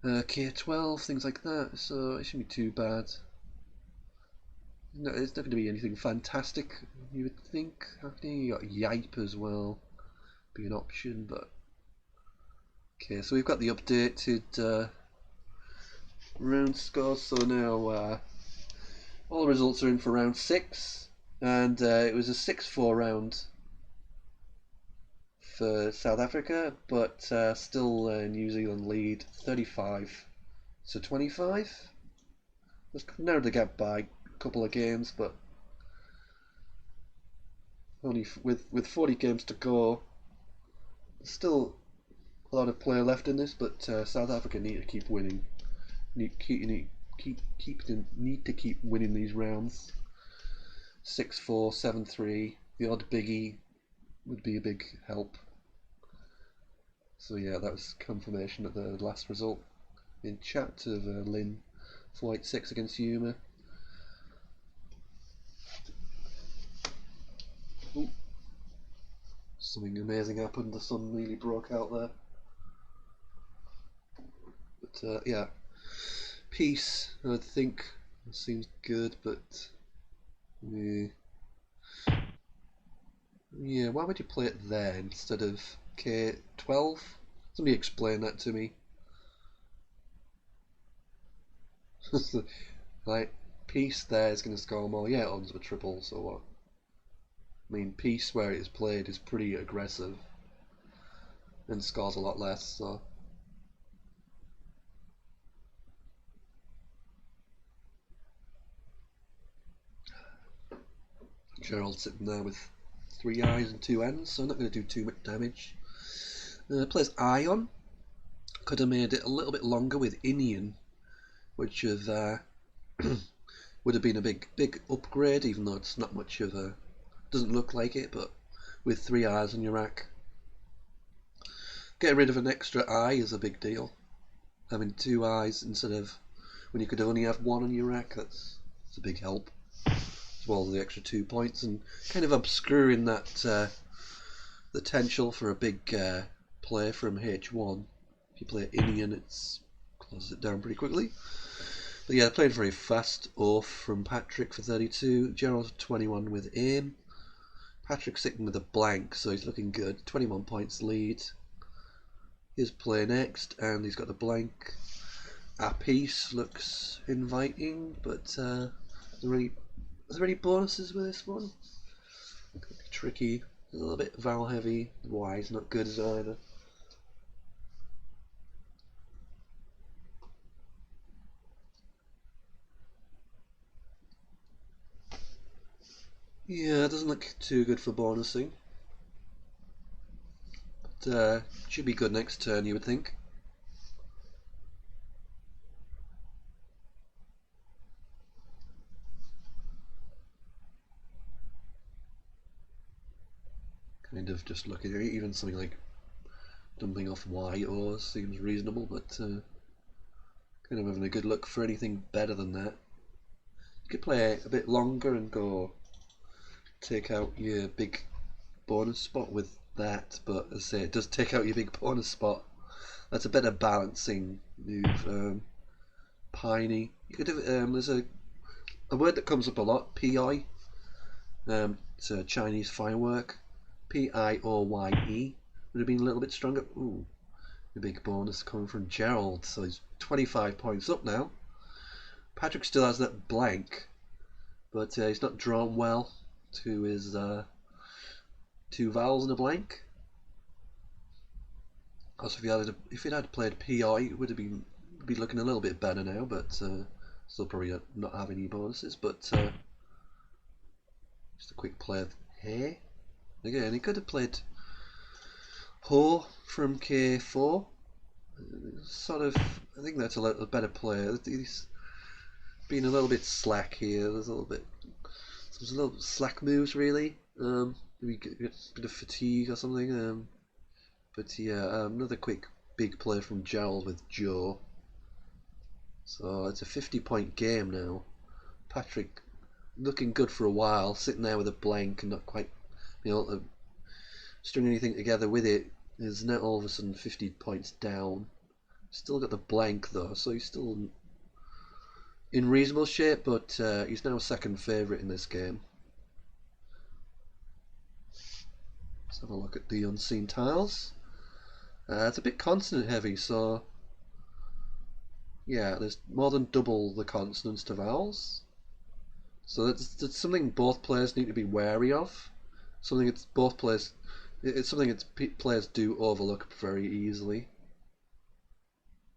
S2: K12, things like that. So it shouldn't be too bad. No, it's not going to be anything fantastic, you would think. You got Yipe as well, be an option, but okay. So we've got the updated round scores. So now all the results are in for round 6, and it was a 6-4 round for South Africa, but still New Zealand lead 35-25. Let's narrow the gap by a couple of games, but only with 40 games to go. Still a lot of play left in this, but South Africa need to keep winning. Need to keep winning these rounds. 6-4, 7-3. The odd biggie would be a big help. So yeah, that was confirmation of the last result in chat of Lynn 486 against Yuma. Ooh. Something amazing happened. The sun nearly broke out there. But yeah, peace. I think seems good, but yeah. Why would you play it there instead of K12? Somebody explain that to me. Like, peace there is going to score more. Yeah, odds were triple, so what? I mean, peace where it is played is pretty aggressive and scores a lot less, so. Gerald's sitting there with 3 eyes and 2 ends, so not going to do too much damage. Plays Ion. Could have made it a little bit longer with Inian, which would have been a big upgrade, even though it's not much of a, doesn't look like it, but with 3 eyes on your rack, getting rid of an extra eye is a big deal. Having 2 eyes instead of when you could only have 1 on your rack, that's a big help, as well as the extra 2 points, and kind of obscuring that the potential for a big play from H1. If you play Inian, it closes it down pretty quickly. But yeah, played very fast off from Patrick for 32. Gerald 21 with aim. Patrick sitting with a blank, so he's looking good. 21 points lead. His play next, and he's got a blank. Our piece looks inviting, but are there any bonuses with this one? Could be tricky. A little bit vowel heavy. Y is not good as either. Yeah, it doesn't look too good for bonusing. But should be good next turn, you would think. Kind of just looking at it, even something like dumping off Y or seems reasonable, but kind of having a good look for anything better than that. You could play a bit longer and go take out your big bonus spot with that, but as I say, it does take out your big bonus spot. That's a better balancing move. Piney. You could have, there's a word that comes up a lot, PI. It's a Chinese firework. PIOYE would have been a little bit stronger. Ooh, a big bonus coming from Gerald, so he's 25 points up now. Patrick still has that blank, but he's not drawn well to his 2 vowels and a blank. Also, if it had played PI, it would have been looking a little bit better now, but still probably not have any bonuses. But just a quick play of Hey. Again, he could have played Ho from K4. Sort of, I think that's a better player. He's been a little bit slack here. There's a little slack moves really. Maybe a bit of fatigue or something. But yeah, another quick big play from Gerald with Joe. So it's a 50-point game now. Patrick looking good for a while, sitting there with a blank and not quite able to string anything together with it. Is now all of a sudden 50 points down. Still got the blank though, so he's still in reasonable shape, but he's now second favourite in this game. Let's have a look at the unseen tiles. It's a bit consonant heavy, so yeah, there's more than double the consonants to vowels. So that's something both players need to be wary of. Something it's both players, it's something it's players do overlook very easily.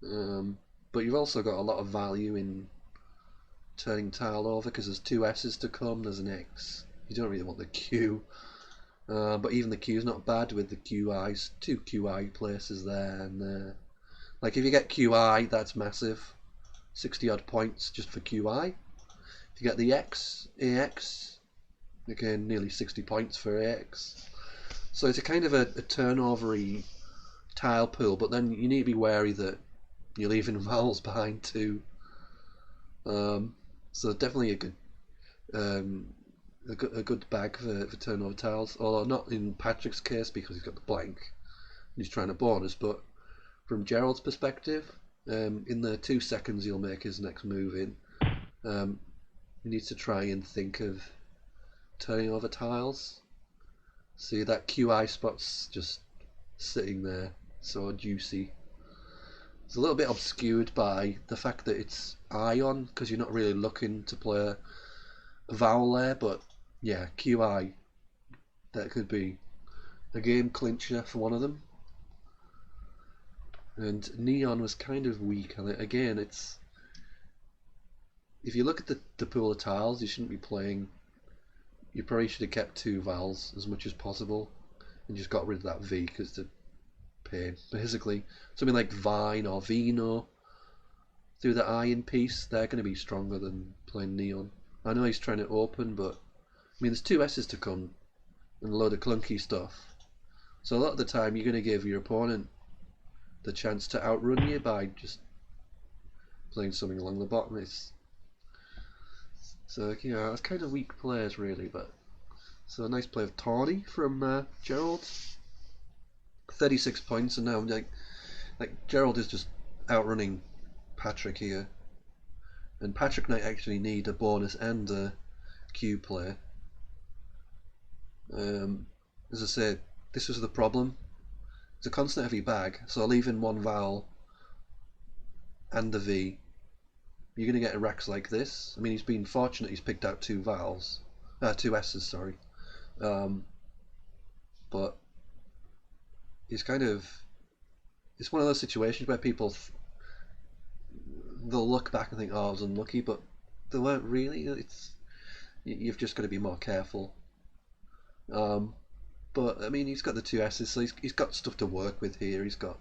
S2: But you've also got a lot of value in turning tile over because there's two S's to come. There's an X. You don't really want the Q. But even the Q is not bad with the QIs. Two QI places there, and like if you get QI, that's massive. 60 odd points just for QI. If you get the X, AX, again nearly 60 points for AX. So it's a kind of a turnovery tile pool, but then you need to be wary that you're leaving vowels behind too. So definitely a good bag for turnover tiles, although not in Patrick's case because he's got the blank and he's trying to bonus, but from Gerald's perspective, in the 2 seconds he'll make his next move in, he needs to try and think of turning over tiles. See, that QI spot's just sitting there, so juicy. It's a little bit obscured by the fact that it's ion, because you're not really looking to play a vowel there, but yeah, QI, that could be a game clincher for one of them. And neon was kind of weak. Again, it's if you look at the pool of tiles, you shouldn't be playing. You probably should have kept 2 vowels as much as possible and just got rid of that V because the pain. Basically, something like Vine or Vino through the iron piece, they're going to be stronger than playing neon. I know he's trying to open, but I mean, there's 2 S's to come and a load of clunky stuff. So a lot of the time, you're going to give your opponent the chance to outrun you by just playing something along the bottom. So yeah, it's kind of weak players really, but so a nice play of Tawny from Gerald. 36 points, and now like Gerald is just outrunning Patrick here, and Patrick might actually need a bonus and a Q play. As I said, this was the problem. It's a constant heavy bag, so leaving 1 vowel and the V, you're going to get racks like this. I mean, he's been fortunate he's picked out 2 vowels, 2 S's, sorry. But it's kind of, it's one of those situations where people they'll look back and think, oh, I was unlucky, but they weren't really. You've just got to be more careful. But I mean, he's got the 2 S's, so he's got stuff to work with here. He's got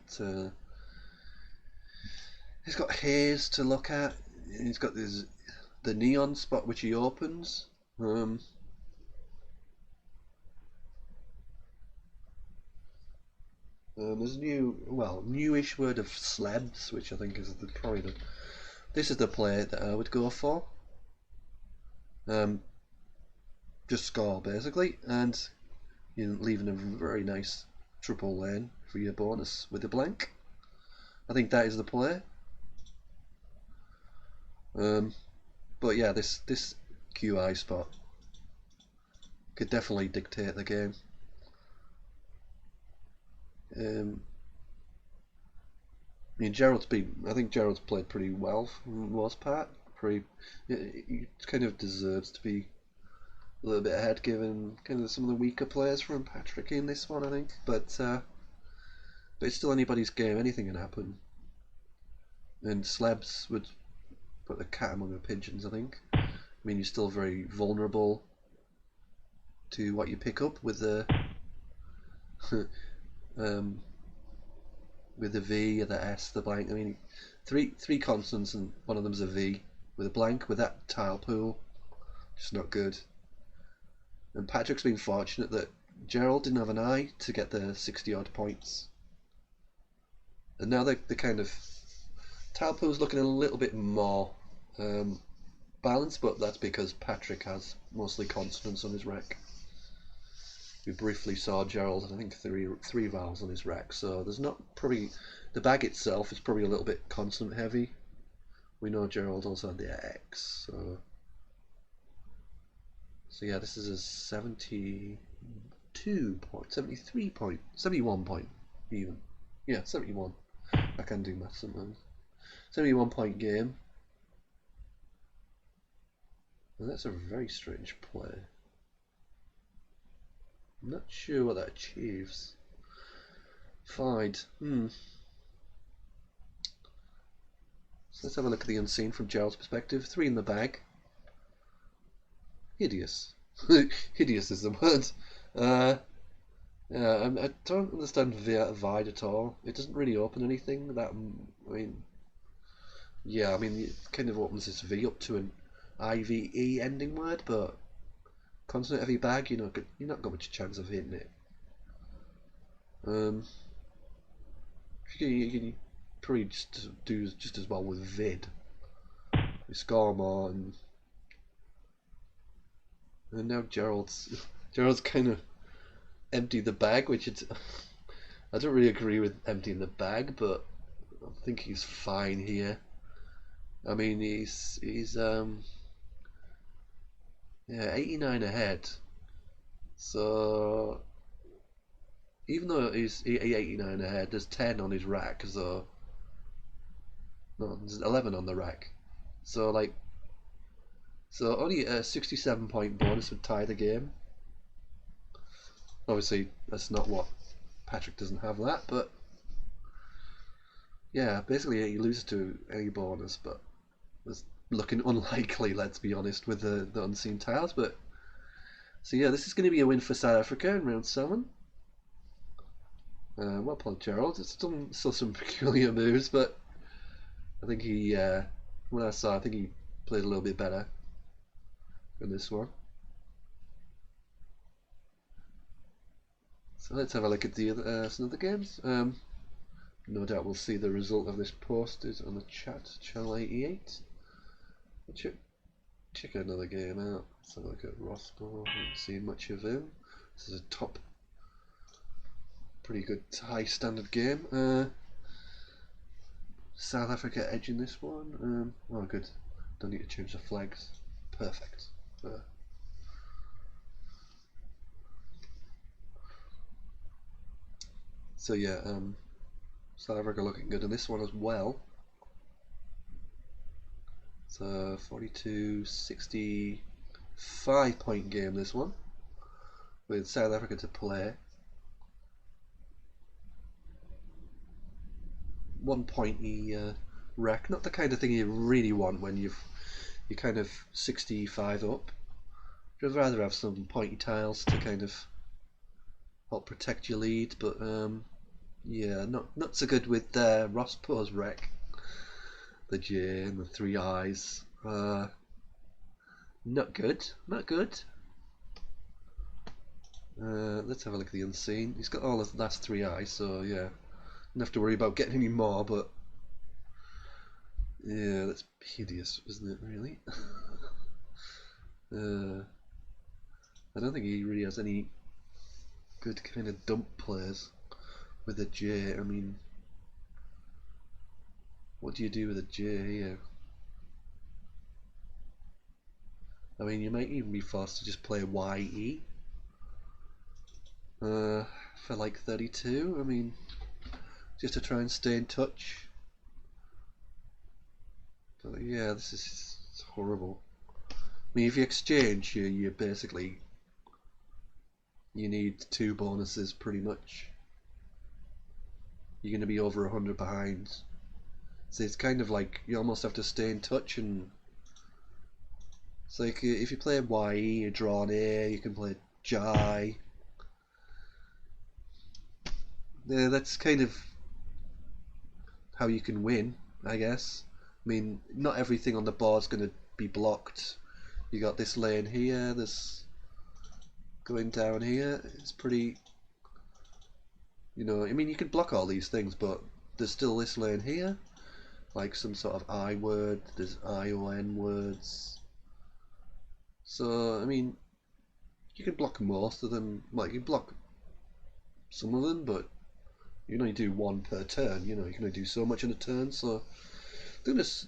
S2: haze to look at. He's got the neon spot which he opens. There's newish word of slabs, which I think is this is the play that I would go for. Just score basically, and you're leaving a very nice triple lane for your bonus with a blank. I think that is the play. But yeah, this QI spot could definitely dictate the game. I mean, I think Gerald's played pretty well for the most part. He kind of deserves to be a little bit ahead, given kind of some of the weaker players from Patrick in this one, I think. But it's still anybody's game. Anything can happen. And Slabs would put the cat among the pigeons, I think. I mean, you're still very vulnerable to what you pick up with the with the V, or the S, the blank. I mean, three consonants and one of them's a V with a blank with that tile pool. Just not good. And Patrick's been fortunate that Gerald didn't have an eye to get the 60 odd points. And now the kind of tile pool's looking a little bit more balanced, but that's because Patrick has mostly consonants on his rack. we briefly saw Gerald had, I think, three vowels on his rack, so there's not probably the bag itself is probably a little bit consonant heavy. We know Gerald also had the X, so yeah, this is a 72 point, 73 point, 71 point even. Yeah, 71. I can do maths sometimes. 71 point game. And that's a very strange play. I'm not sure what that achieves. Fine. So let's have a look at the unseen from Gerald's perspective. 3 in the bag. Hideous. Hideous is the word. Yeah, I don't understand Vide at all. It doesn't really open anything. Yeah, I mean, it kind of opens this V up to an IVE ending word, but consonant heavy bag, you're not got much chance of hitting it. You can probably just do just as well with vid. You score more, and now Gerald's kind of emptied the bag, which I don't really agree with emptying the bag, but I think he's fine here. I mean, he's 89 ahead. So even though he's 89 ahead, there's 10 on his rack. So no, there's 11 on the rack. So only a 67 point bonus would tie the game. Obviously, that's not what Patrick doesn't have that, but yeah, basically he loses to any bonus, but it's looking unlikely, let's be honest, with the unseen tiles. But so yeah, this is going to be a win for South Africa in round 7. Well played, Gerald. It's still some peculiar moves, but I think he, when I saw, I think he played a little bit better in this one. So let's have a look at some other games. No doubt we'll see the result of this posted on the chat, channel 88. Check another game out. Let's have a look at Roscoe. Haven't seen much of him. This is a top, pretty good high standard game. South Africa edging this one. Oh, good. Don't need to change the flags. Perfect. So yeah, South Africa looking good in this one as well. It's a 42-65 point game, this one, with South Africa to play. 1 pointy rack, not the kind of thing you really want when you're kind of 65 up. You'd rather have some pointy tiles to kind of help protect your lead, but yeah, not so good with Ross Poe's wreck. The J and the 3 eyes. Not good. Let's have a look at the unseen. He's got all of the last 3 eyes, so yeah, don't have to worry about getting any more. But yeah, that's hideous, isn't it? Really. I don't think he really has any good kind of dump players with a J. I mean, what do you do with a J here? I mean, you might even be forced to just play YE for like 32. I mean, just to try and stay in touch. But yeah, this is horrible. I mean, if you exchange, you basically you need 2 bonuses pretty much. You're going to be over 100 behind. So it's kind of like you almost have to stay in touch, and it's like if you play YE, you draw an A, you can play Jai. Yeah, that's kind of how you can win, I guess. I mean, not everything on the board's going to be blocked. You got this lane here, this going down here. It's pretty, I mean, you can block all these things, but there's still this lane here, like some sort of I word. There's ION words. So I mean, you can block most of them. Like you block some of them, but you can only do one per turn. You know, you can only do so much in a turn. So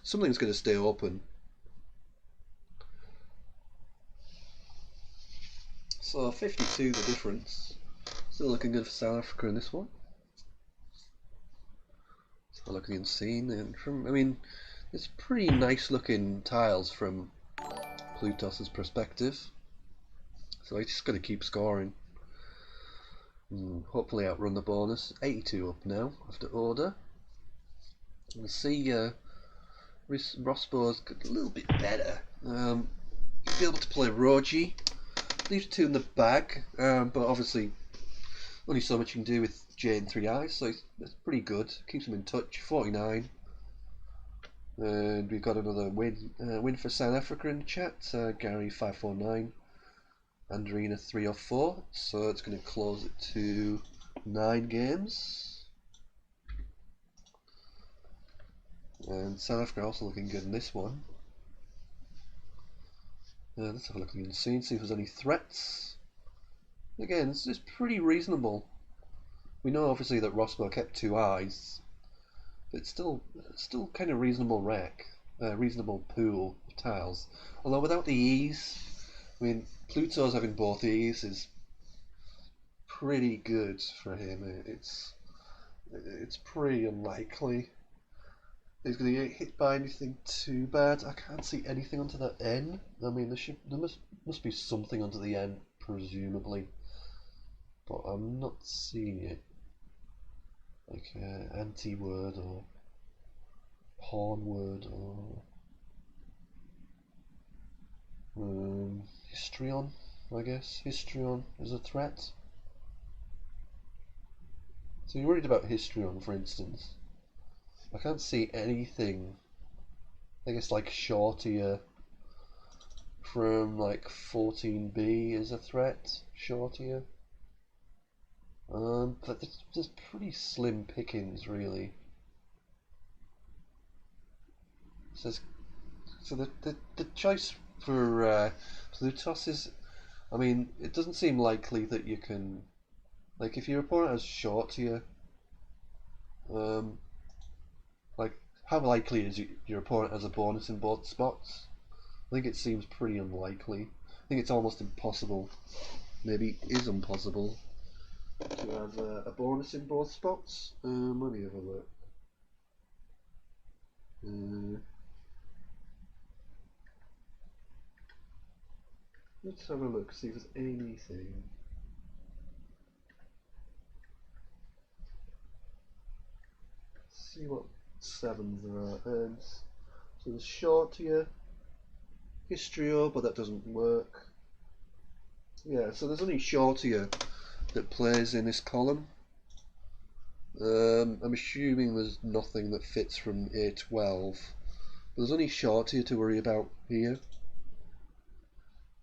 S2: something's going to stay open. So 52 the difference. Still looking good for South Africa in this one. Still looking insane. And I mean, it's pretty nice looking tiles from Plutos's perspective. So he's just going to keep scoring. Hopefully outrun the bonus. 82 up now after order. We'll see Rosbo's got a little bit better. He'll be able to play Roji. Leaves 2 in the bag, but obviously only so much you can do with J and 3 eyes, so it's pretty good. Keeps him in touch. 49. And we've got another win for South Africa in the chat. Gary 549. Andrina 304. So it's going to close it to 9 games. And South Africa also looking good in this one. Let's have a look at the unseen, see if there's any threats. Again, it's pretty reasonable. We know obviously that Rosbo kept 2 eyes, but it's still kind of reasonable reasonable pool of tiles. Although without the E's, I mean, Pluto's having both E's is pretty good for him. It's pretty unlikely he's going to get hit by anything too bad. I can't see anything onto the N. I mean, there must be something onto the N, presumably, but I'm not seeing it. Like anti-word or pawn word or histrion, I guess. Histrion is a threat. So you're worried about histrion, for instance. I can't see anything, I guess, like shortier from like 14B is a threat. Shortier. But there's pretty slim pickings, really. So the choice for Plutos is, I mean, it doesn't seem likely that you can, like, if your opponent has shortier, like, how likely is your opponent has a bonus in both spots? I think it seems pretty unlikely. I think it's almost impossible. Maybe it is impossible to have a bonus in both spots. Let me have a look. Let's have a look, see if there's anything. See what 7s there are. So there's shortier, histrio, but that doesn't work. Yeah, so there's only shortier that plays in this column. I'm assuming there's nothing that fits from A12. But there's only shortier to worry about here.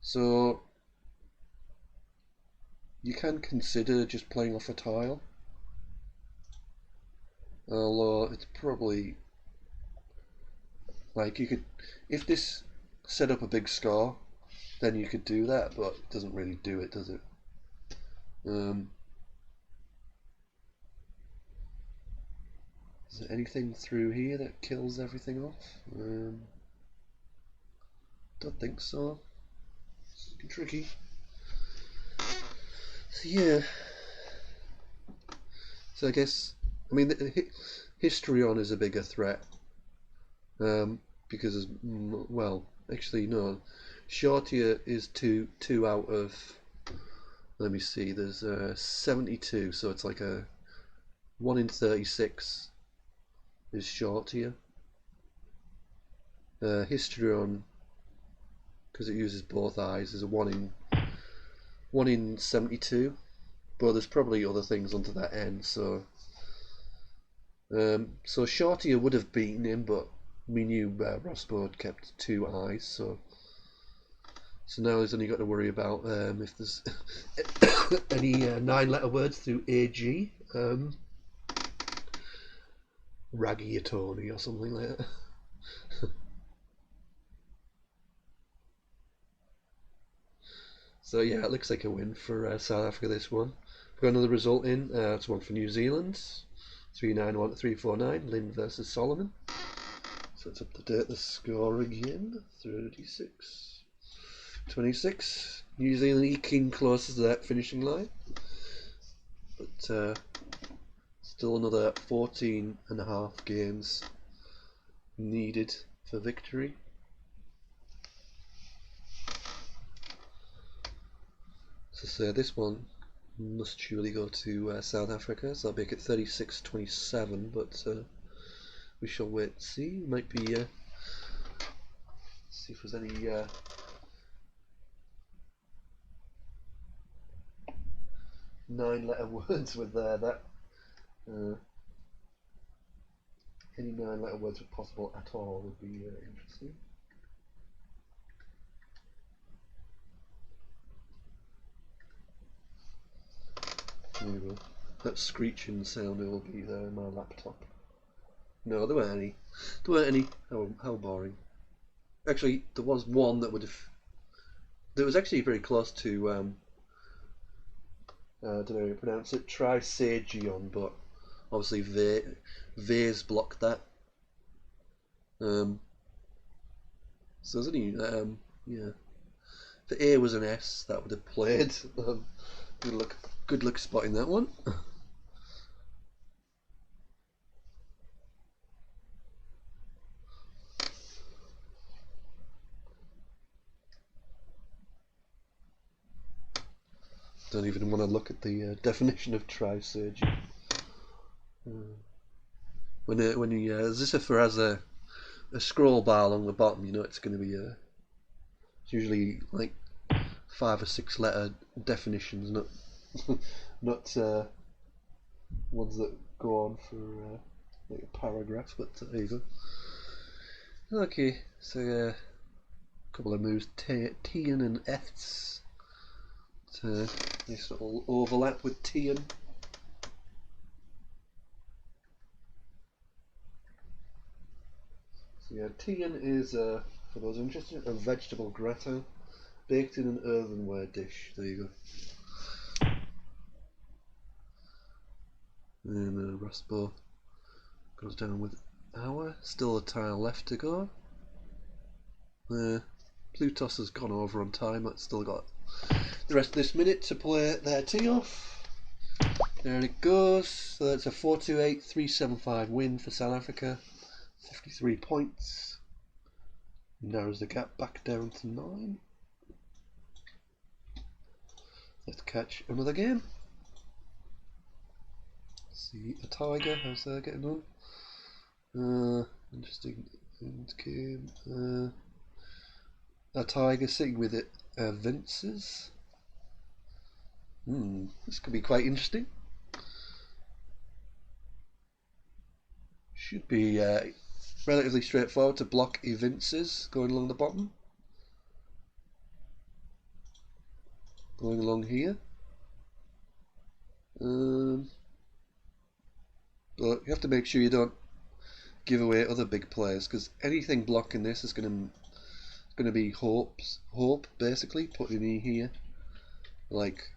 S2: So you can consider just playing off a tile. Although it's probably, like, you could, if this set up a big score, then you could do that, but it doesn't really do it, does it? Is there anything through here that kills everything off? Don't think so. It's looking tricky. So yeah. So I guess, I mean, Histrion is a bigger threat. Because, well, actually no. Shortier is two out of, let me see, there's 72, so it's like a 1 in 36 is shortier. Histrion, because it uses both eyes, is a 1 in 72, but there's probably other things onto that end, so so shortier would have beaten him, but we knew Rosbo kept 2 eyes, so now he's only got to worry about if there's any 9-letter words through AG, Raggiatoni or something like that. So yeah, it looks like a win for South Africa this one. We've got another result in. It's one for New Zealand. 391 to 349. Lynn versus Solomon.
S1: So it's up to date the score again. 36-26. New Zealand eking closest to that finishing line. But still another 14.5 games needed for victory. So this one must surely go to South Africa, so I'll make it 36-27, but we shall wait and see. Might be see if there's any 9-letter words with that any 9-letter words if possible at all would be interesting. There we go. That screeching sound will be there in my laptop. No, there weren't any. There weren't any. How boring. Actually, there was one that would have. That was actually very close to. I don't know how you pronounce it. Trisagion, but obviously V's blocked that. So there's only yeah. If the A was an S, that would have played. Good luck spotting that one. Don't even want to look at the definition of trisagion. When you Zisifer has a scroll bar along the bottom, you know it's going to be it's usually like 5 or 6 letter definitions, not not ones that go on for like a paragraph. But there you go. Okay, so a couple of moves, Tian and F's. Nice little overlap with Tian. So yeah, Tian is, for those interested, a vegetable gratin baked in an earthenware dish. There you go. And Raspo goes down with hour. Still a tile left to go. Plutos has gone over on time. It's still got the rest of this minute to play their tee off. There it goes. So that's a 428-375 win for South Africa. 53 points. Narrows the gap back down to 9. Let's catch another game. See a tiger. How's that getting on? Interesting game. A tiger sitting with it. Vince's. This could be quite interesting. Should be relatively straightforward to block evinces going along the bottom. Going along here. But you have to make sure you don't give away other big players, because anything blocking this is going to be hope basically putting in here, like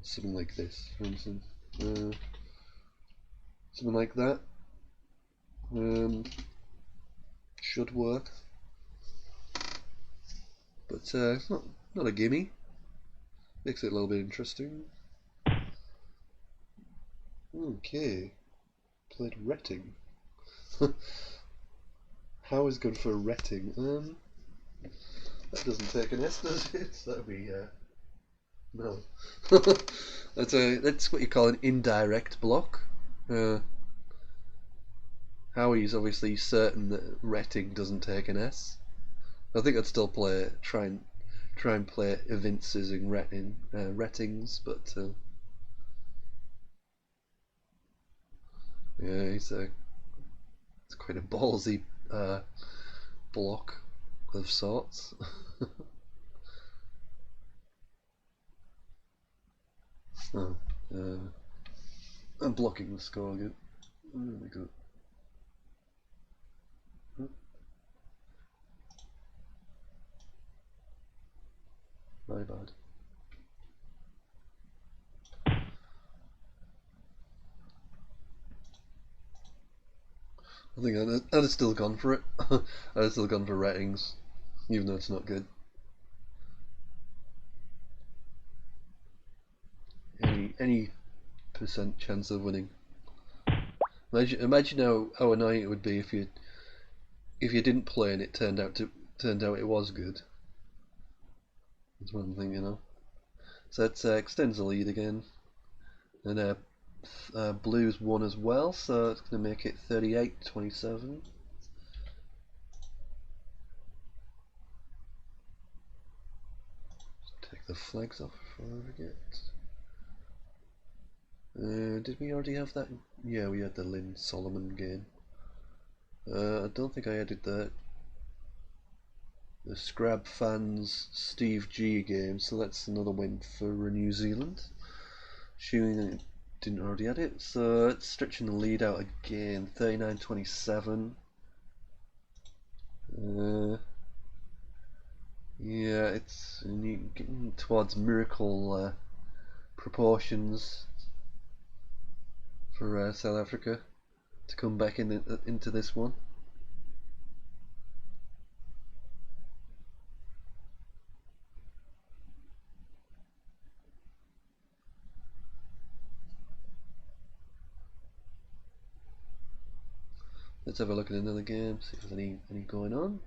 S1: something like this, for instance. Something like that should work, but it's not a gimme. Makes it a little bit interesting. Okay, played retting. How is good for retting? That doesn't take an S, does it? That'd be no. That's what you call an indirect block. Howie's obviously certain that retting doesn't take an S. I think I'd still try and play evinces in rettings, but yeah, it's quite a ballsy block of sorts. Oh, I'm blocking the score again. There we go. My bad. I think I'd have still gone for it. I'd have still gone for ratings, even though it's not good. Any percent chance of winning. Imagine how annoying it would be if you didn't play and it turned out it was good. That's one thing, you know. So it extends the lead again, and Blues won as well, so it's going to make it 38-27. Take the flags off before I forget. Did we already have that? Yeah, we had the Lynn Solomon game. I don't think I added the Scrab fans Steve G game, so that's another win for New Zealand. Showing that it didn't already add it, so it's stretching the lead out again, 39-27. Yeah, it's getting towards miracle proportions for South Africa to come back into this one. Let's have a look at another game, see if there's any going on.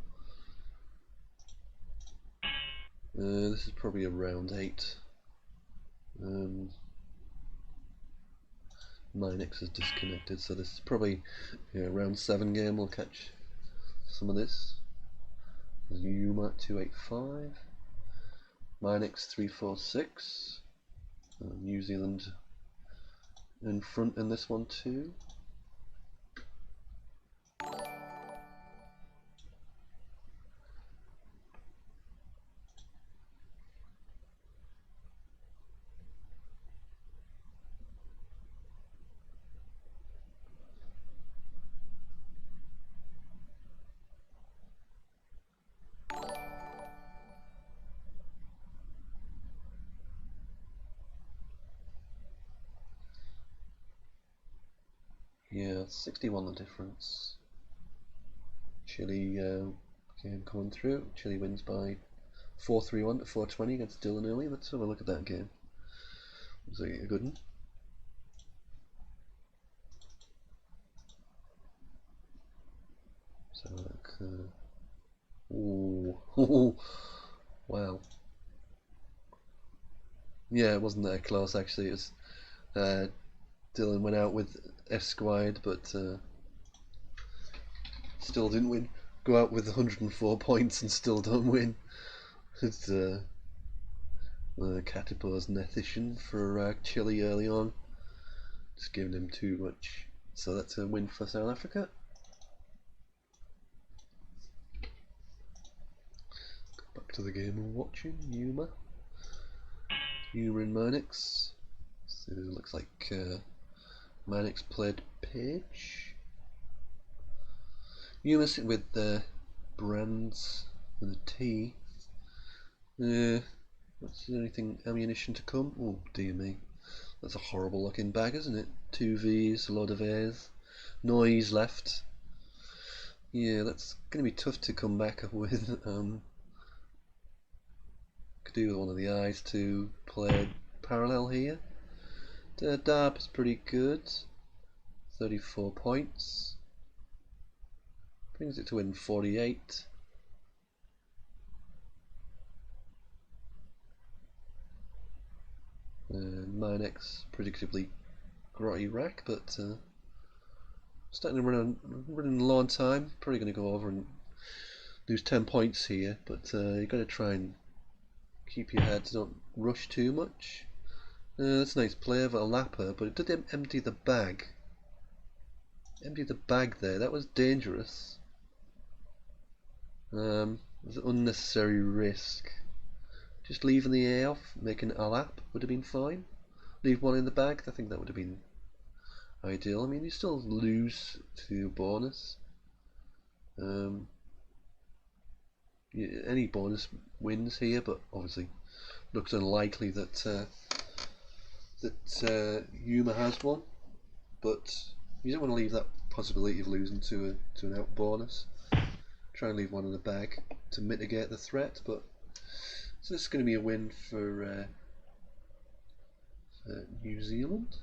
S1: This is probably a round 8. Minex is disconnected, so this is probably round 7 game. We'll catch some of this. Yuma 285, Minex 346. New Zealand in front in this one too. Yeah, 61 the difference. Chile game coming through. Chile wins by 4-3-1 to 420 against Dylan early. Let's have a look at that game. Was it a good one? So like, ooh, wow. Yeah, it wasn't that close actually. It was Dylan went out with F squared, but still didn't win. Go out with 104 points and still don't win. It's Katipo's Nethishan for Chile early on. Just giving him too much. So that's a win for South Africa. Go back to the game we're watching. Yuma and Minex. So it looks like Minex played Page. Yuma sitting with Brands with a T. What's anything ammunition to come? Oh dear me. That's a horrible looking bag, isn't it? 2 V's, a load of A's. No E's left. Yeah, that's going to be tough to come back with. Could do with one of the I's to play parallel here. Darp is pretty good. 34 points. Brings it to win 48. Minex predictably grotty rack, but starting to running low on time. Probably going to go over and lose 10 points here, but you've got to try and keep your head, don't rush too much. That's a nice play of a lapper, but it did empty the bag. Empty the bag there, that was dangerous. It was an unnecessary risk. Just leaving the A off, making a lap would have been fine. Leave one in the bag, I think that would have been ideal. I mean, you still lose to bonus. Any bonus wins here, but obviously looks unlikely that Yuma has one. But you don't want to leave that possibility of losing to an out bonus. Try and leave one in the bag to mitigate the threat, but so this is going to be a win for New Zealand.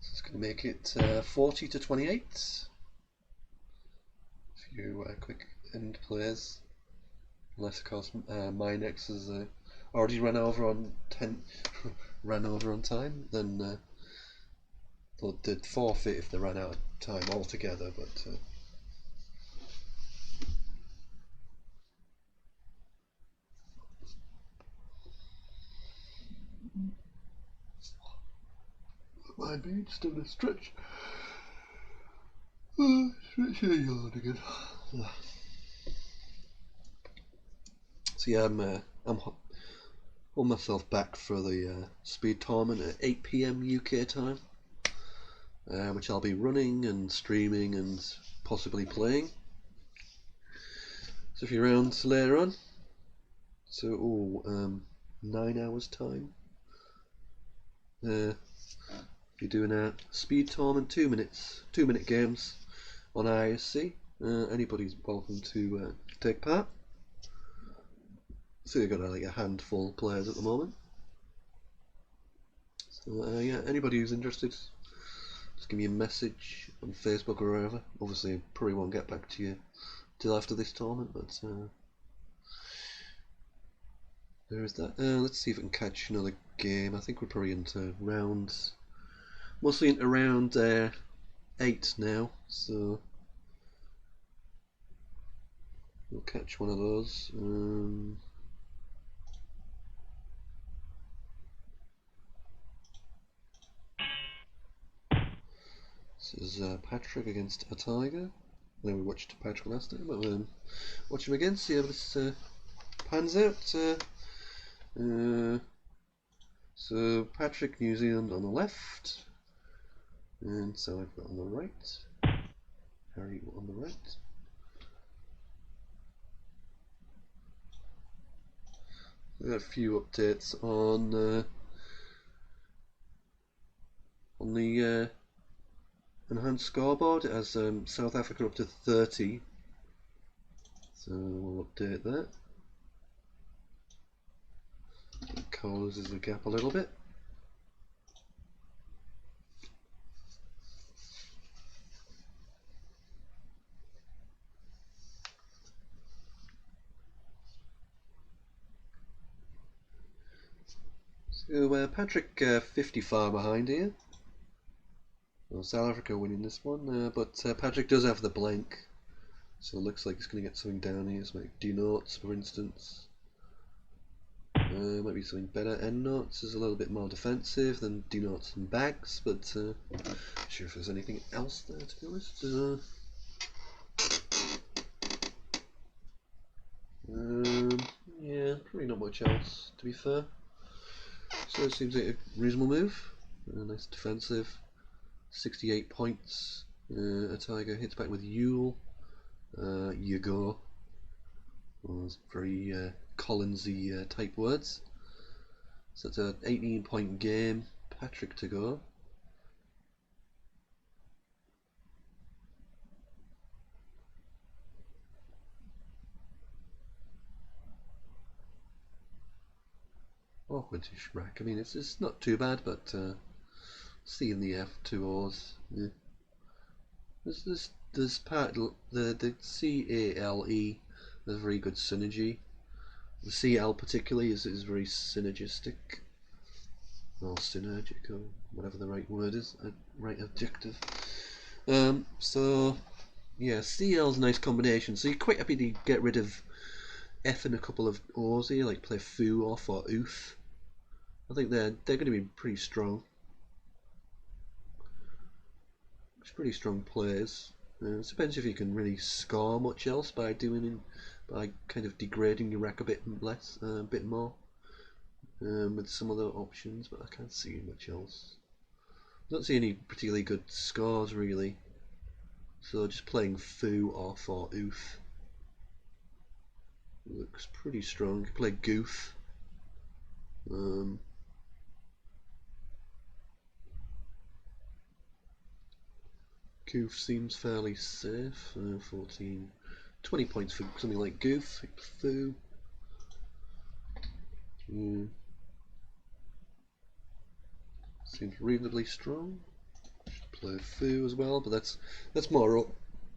S1: So it's going to make it 40 to 28. A few quick end plays, unless of course my next has already ran over on time, then they'd forfeit if they ran out of time altogether. But might be just doing a stretch. Stretch your yawn again. So yeah, I'm hold myself back for the speed tournament at 8 PM UK time, which I'll be running and streaming and possibly playing. So a few rounds later on. So 9 hours time. You're doing a speed tournament, 2-minute games on ISC. Anybody's welcome to take part. So you've got like a handful of players at the moment. So yeah, anybody who's interested, just give me a message on Facebook or wherever. Obviously, I probably won't get back to you till after this tournament, but there is that. Let's see if we can catch another game. I think we're probably into rounds, mostly into round 8 now, so we'll catch one of those. This is Patrick against a Tiger. Then we watched Patrick last time, but watch him again, see how this pans out. So Patrick, New Zealand on the left, and so I've got on the right. Harry on the right. We've got a few updates on the enhanced scoreboard. It has South Africa up to 30, so we'll update that. It closes the gap a little bit. So Patrick 55 behind here. Well, South Africa winning this one, but Patrick does have the blank, so it looks like he's going to get something down here. So like D notes, for instance. Might be something better. N notes is a little bit more defensive than D notes and bags, but not sure if there's anything else there, to be honest. Yeah, probably not much else, to be fair. So it seems like a reasonable move. Nice defensive. 68 points. A Tiger hits back with Yule. You go. Well, those very Collinsy type words. So it's an 18-point game. Patrick to go. Awkwardish rack. I mean, it's not too bad, but C and the F, 2 O's. Yeah. There's part the CALE. There's very good synergy. The CL particularly is very synergistic, or synergic, or whatever the right word is, right adjective. So yeah, CL's a nice combination. So you're quite happy to get rid of F and a couple of O's here, like play foo off or oof. I think they're going to be pretty strong. It's pretty strong players. It depends if you can really score much else by kind of degrading your rack a bit less, a bit more, with some other options. But I can't see much else. I don't see any particularly good scores really. So just playing foo off or oof looks pretty strong. You can play goof. Goof seems fairly safe. 14, 20 points for something like Goof. Foo. Seems reasonably strong. Should play Foo as well, but that's more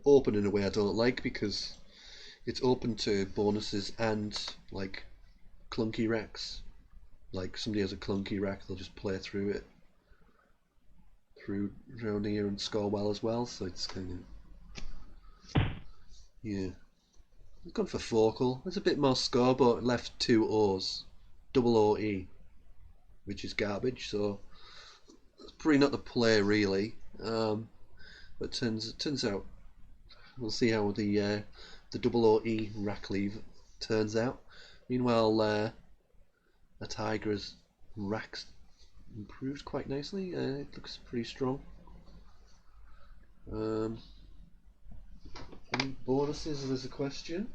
S1: open in a way I don't like, because it's open to bonuses and like clunky racks. Like somebody has a clunky rack, they'll just play through it through around here and score well as well. So it's kind of, yeah. I've gone for Focal. There's a bit more score, but left two O's, double OE, which is garbage. So it's probably not the play really. But turns out we'll see how the double OE rack leave turns out. Meanwhile, a Tiger's racks improved quite nicely. It looks pretty strong. Any bonuses is a question.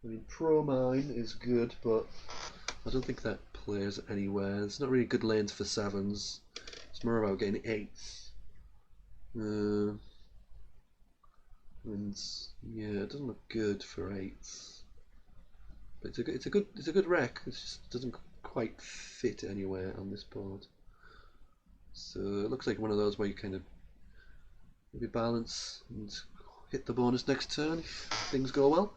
S1: I mean, Pro Mine is good, but I don't think that plays anywhere. It's not really good lanes for sevens. It's more about getting eights. And yeah, it doesn't look good for eights. But it's a good wreck. It just doesn't quite fit anywhere on this board. So it looks like one of those where you kind of maybe balance and hit the bonus next turn if things go well.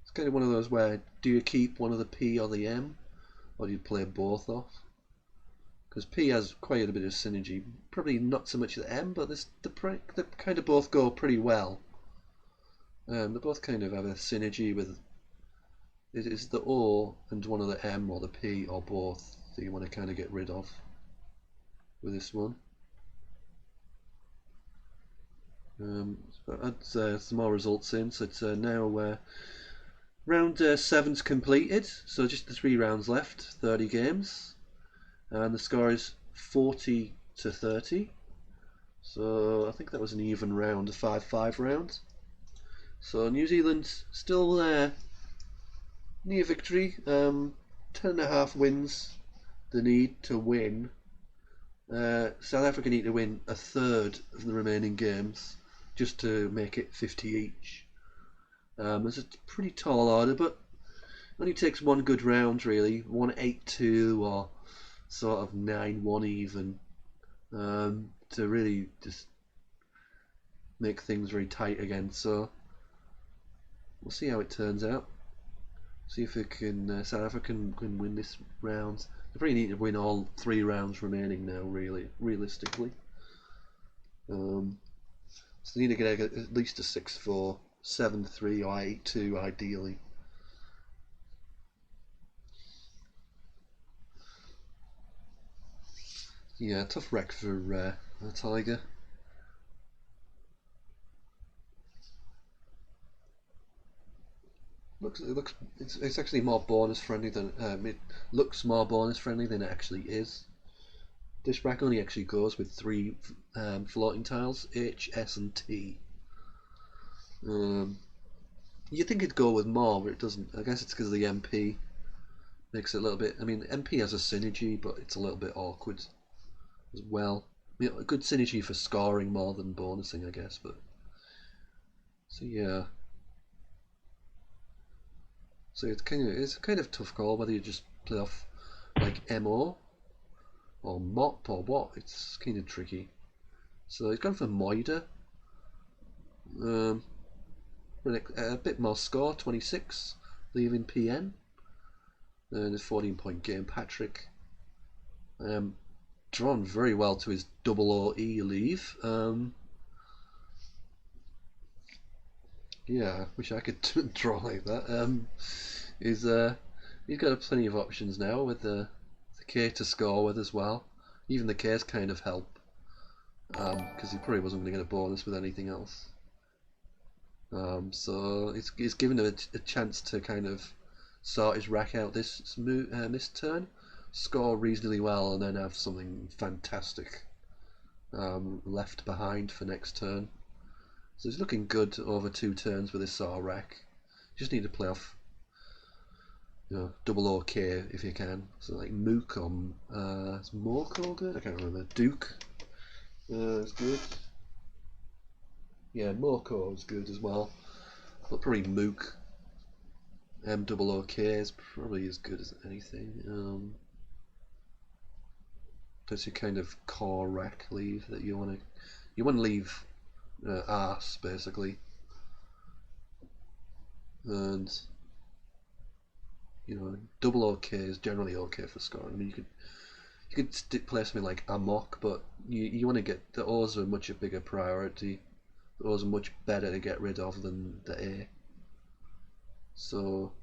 S1: It's kind of one of those where, do you keep one of the P or the M, or do you play both off? Because P has quite a bit of synergy. Probably not so much the M, but they kind of both go pretty well. They both kind of have a synergy with. It is the O and one of the M or the P or both that you want to kind of get rid of with this one. Add some more results in. So it's now round 7's completed. So just the 3 rounds left, 30 games, and the score is 40 to 30. So I think that was an even round, a 5-5 round. So New Zealand still near victory. 10.5 wins they need to win. South Africa need to win a third of the remaining games just to make it 50 each. It's a pretty tall order, but it only takes one good round really, 1-8-2 or sort of 9-1 even, to really just make things very tight again. So we'll see how it turns out. See if it can South Africa can win this round. They probably need to win all 3 rounds remaining now, really, realistically. So they need to get at least a 6-4, 7-3 or 8-2 ideally. Yeah, tough wreck for the Tiger. It's actually more bonus friendly than it looks more bonus friendly than it actually is. This rack only actually goes with 3 floating tiles, H, S, and T. You think it'd go with more, but it doesn't. I guess it's because of the MP makes it a little bit. I mean, MP has a synergy, but it's a little bit awkward as well. I mean, a good synergy for scoring more than bonusing, I guess. But so yeah. So it's a kind of tough call whether you just play off like MO or Mop or what. It's kind of tricky. So he's gone for Moida. A bit more score, 26, leaving PN. And a 14-point game. Patrick drawn very well to his double OE leave. Yeah, I wish I could draw like that. He's got plenty of options now with the K to score with as well. Even the K's kind of help, because he probably wasn't going to get a bonus with anything else. So it's given him a chance to kind of sort his rack out this turn, score reasonably well, and then have something fantastic left behind for next turn. So he's looking good over 2 turns with this sort of rack. Just need to play off
S2: double OK if you can. So like Mook or is Morco good? I can't remember. Duke is good. Yeah, Morco is good as well. But probably Mook M-double-OK is probably as good as anything. That's your kind of core rack leave that you want to leave arse basically, and double OK is generally okay for scoring. I mean, you could play something like Amok, but you want to get the O's are much a bigger priority. The O's are much better to get rid of than the A. So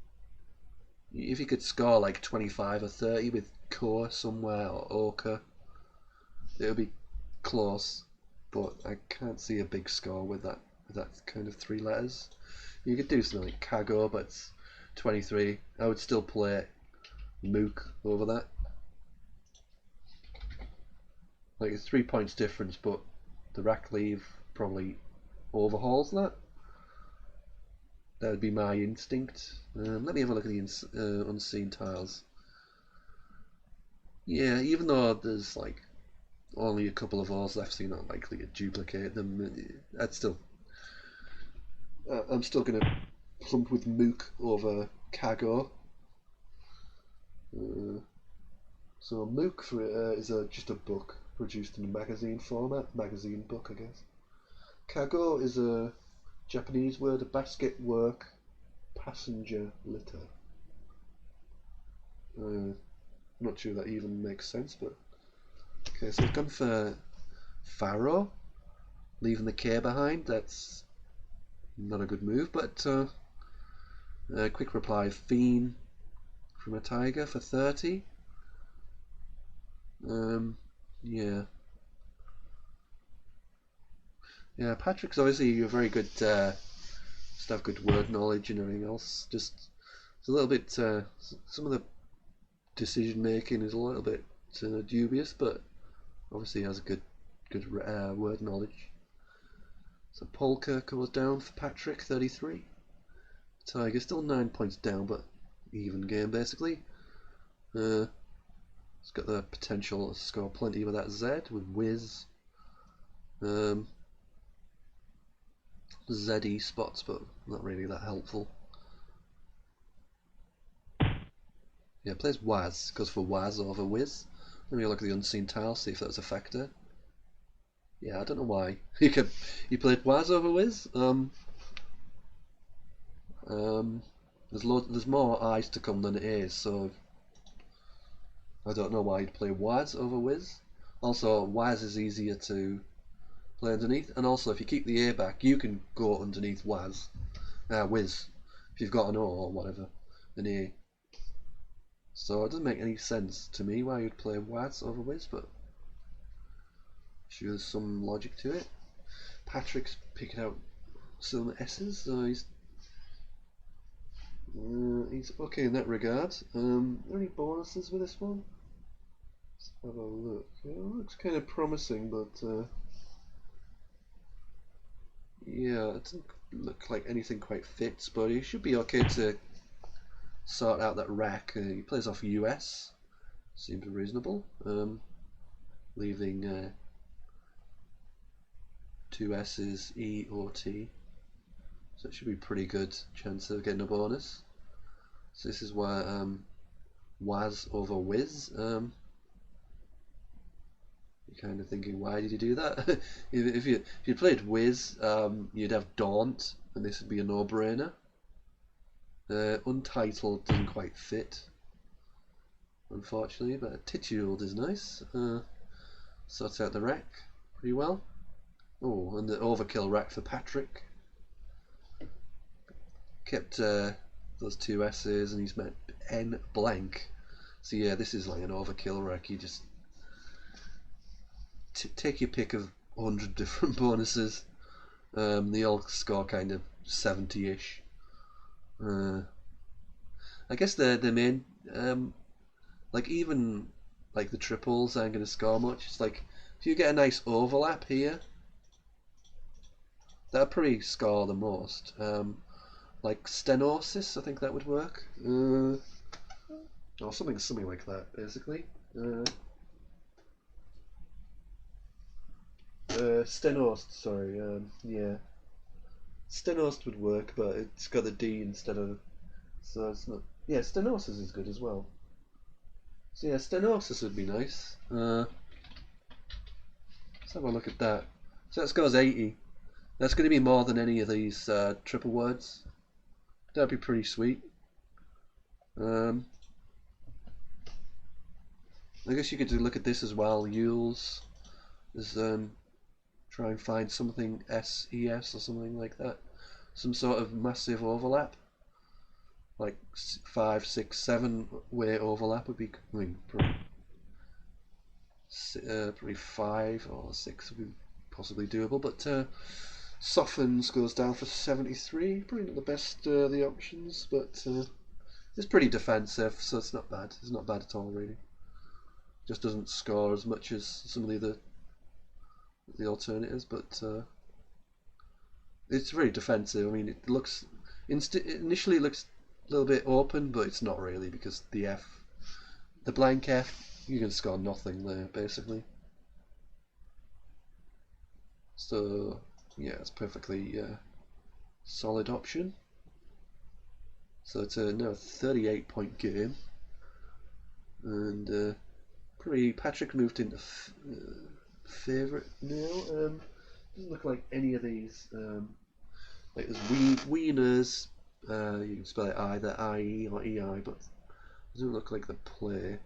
S2: if you could score like 25 or 30 with Core somewhere or Ochre, it would be close, but I can't see a big score with that kind of 3 letters. You could do something like Kago, but it's 23. I would still play Mook over that. Like it's 3 points difference, but the rack leave probably overhauls that. That would be my instinct. Let me have a look at the unseen tiles. Yeah, even though there's like only a couple of O's left, so you're not likely to duplicate them, I'm still going to plump with Mook over Kago. So Mook is just a book produced in a magazine format, magazine book, I guess. Kago is a Japanese word, a basket work passenger litter. Not sure that even makes sense, but okay. So we've gone for Pharaoh, leaving the K behind. That's not a good move, but quick reply, Fiend from a Tiger for 30. Yeah. Yeah, Patrick's obviously a very good, just have good word knowledge and everything else. Just it's a little bit, some of the decision making is a little bit dubious, but obviously he has a good word knowledge. So Polka goes down for Patrick, 33. Tiger still 9 points down, but even game basically. It's got the potential to score plenty with that Z, with Wiz. ZE spots, but not really that helpful. Yeah, plays Waz, goes for Waz over Wiz. Let me look at the unseen tile, see if that's a factor. Yeah, I don't know why. He played Waz over Wiz. There's more I's to come than A's, so I don't know why he'd play Waz over Wiz. Also, Waz is easier to play underneath, and also if you keep the A back, you can go underneath Wiz, if you've got an O or whatever, an A. So it doesn't make any sense to me why you'd play Waz over Wiz, but sure there's some logic to it. Patrick's picking out some S's, so he's okay in that regard. Are there any bonuses with this one? Let's have a look. It looks kind of promising, but yeah, it doesn't look like anything quite fits, but he should be okay to sort out that rack. He plays off US, seems reasonable. Leaving 2 S's, E or T, so it should be pretty good chance of getting a bonus. So this is where Waz over Wiz. You're kind of thinking, why did you do that? if you played Wiz, you'd have Daunt, and this would be a no-brainer. Untitled doesn't quite fit, unfortunately, but Tituled is nice. Sorts out the rack pretty well. Oh, and the overkill rack for Patrick. Kept those 2 S's, and he's met N blank. So yeah, this is like an overkill rack. You just take your pick of 100 different bonuses. They all score kind of 70-ish. I guess the main, like even like the triples aren't going to score much. It's like if you get a nice overlap here, that'll probably score the most. Like Stenosis, I think that would work. or something like that, basically. Stenost, sorry. Yeah, Stenost would work, but it's got the D instead of, so it's not. Yeah, Stenosis is good as well. So yeah, Stenosis would be nice. Let's have a look at that. So that scores 80. That's going to be more than any of these triple words. That'd be pretty sweet. I guess you could look at this as well. Yules is try and find something SES or something like that. Some sort of massive overlap, like 5, 6, 7 way overlap would be. I mean, probably 5 or 6 would be possibly doable, but softens goes down for 73. Probably not the best of the options, but it's pretty defensive, so it's not bad. It's not bad at all, really. Just doesn't score as much as some of the alternatives, but it's very defensive. I mean, it looks initially it looks a little bit open, but it's not really, because the blank F, you can score nothing there basically. So yeah, it's perfectly solid option. So it's now a 38-point game, and Patrick moved into favourite now. Doesn't look like any of these. Like there's Wieners. You can spell it either IE or EI, but it doesn't look like the play.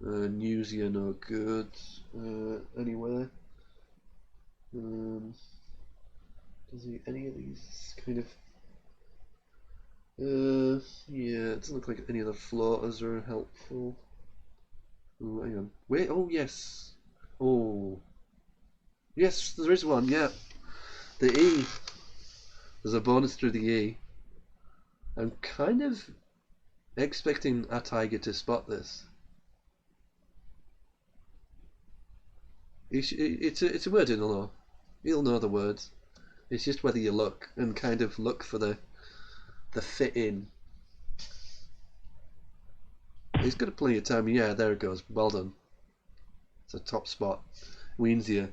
S2: Newsy are no good anywhere. Does he any of these kind of? Yeah, it doesn't look like any of the floaters are helpful. Oh, hang on. Wait. Oh yes. Oh yes, there is one. Yeah, the E. There's a bonus through the E. I'm kind of expecting a tiger to spot this. It's a word he'll know. He'll know the words. It's just whether you look and kind of look for the fit in. He's got plenty of time. Yeah, there it goes. Well done. It's a top spot. Wins you.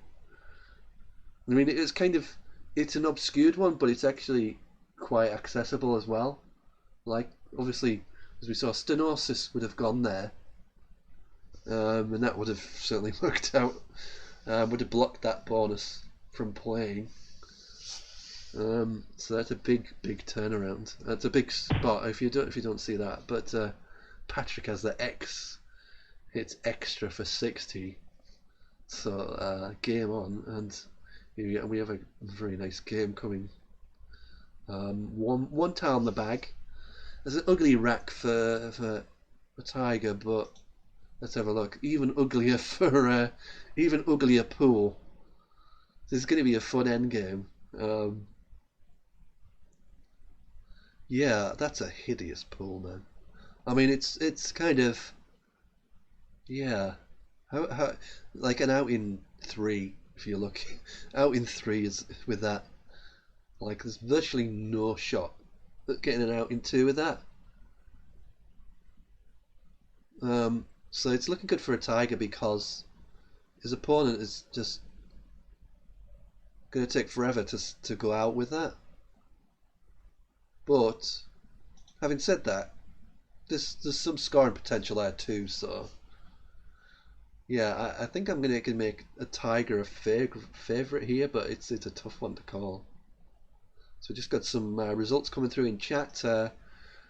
S2: I mean, it's an obscured one, but it's actually quite accessible as well. Like, obviously, as we saw, Stenosis would have gone there, and that would have certainly worked out. Would have blocked that bonus from playing. So that's a big turnaround. That's a big spot if you don't see that. But Patrick has the X. It's extra for 60. So game on, and we have a very nice game coming. One tile in the bag. There's an ugly rack for a tiger, but let's have a look. Even uglier for even uglier pool. This is going to be a fun end game. Yeah, that's a hideous pool, man. I mean, it's kind of, yeah. How like an out in 3 if you're lucky. Out in 3 is with that. Like there's virtually no shot at getting an out in 2 with that. So it's looking good for a tiger because his opponent is just going to take forever to go out with that. But having said that, there's some scoring potential there too. So yeah, I think I'm gonna make a tiger a favorite here, but it's a tough one to call. So we just got some results coming through in chat.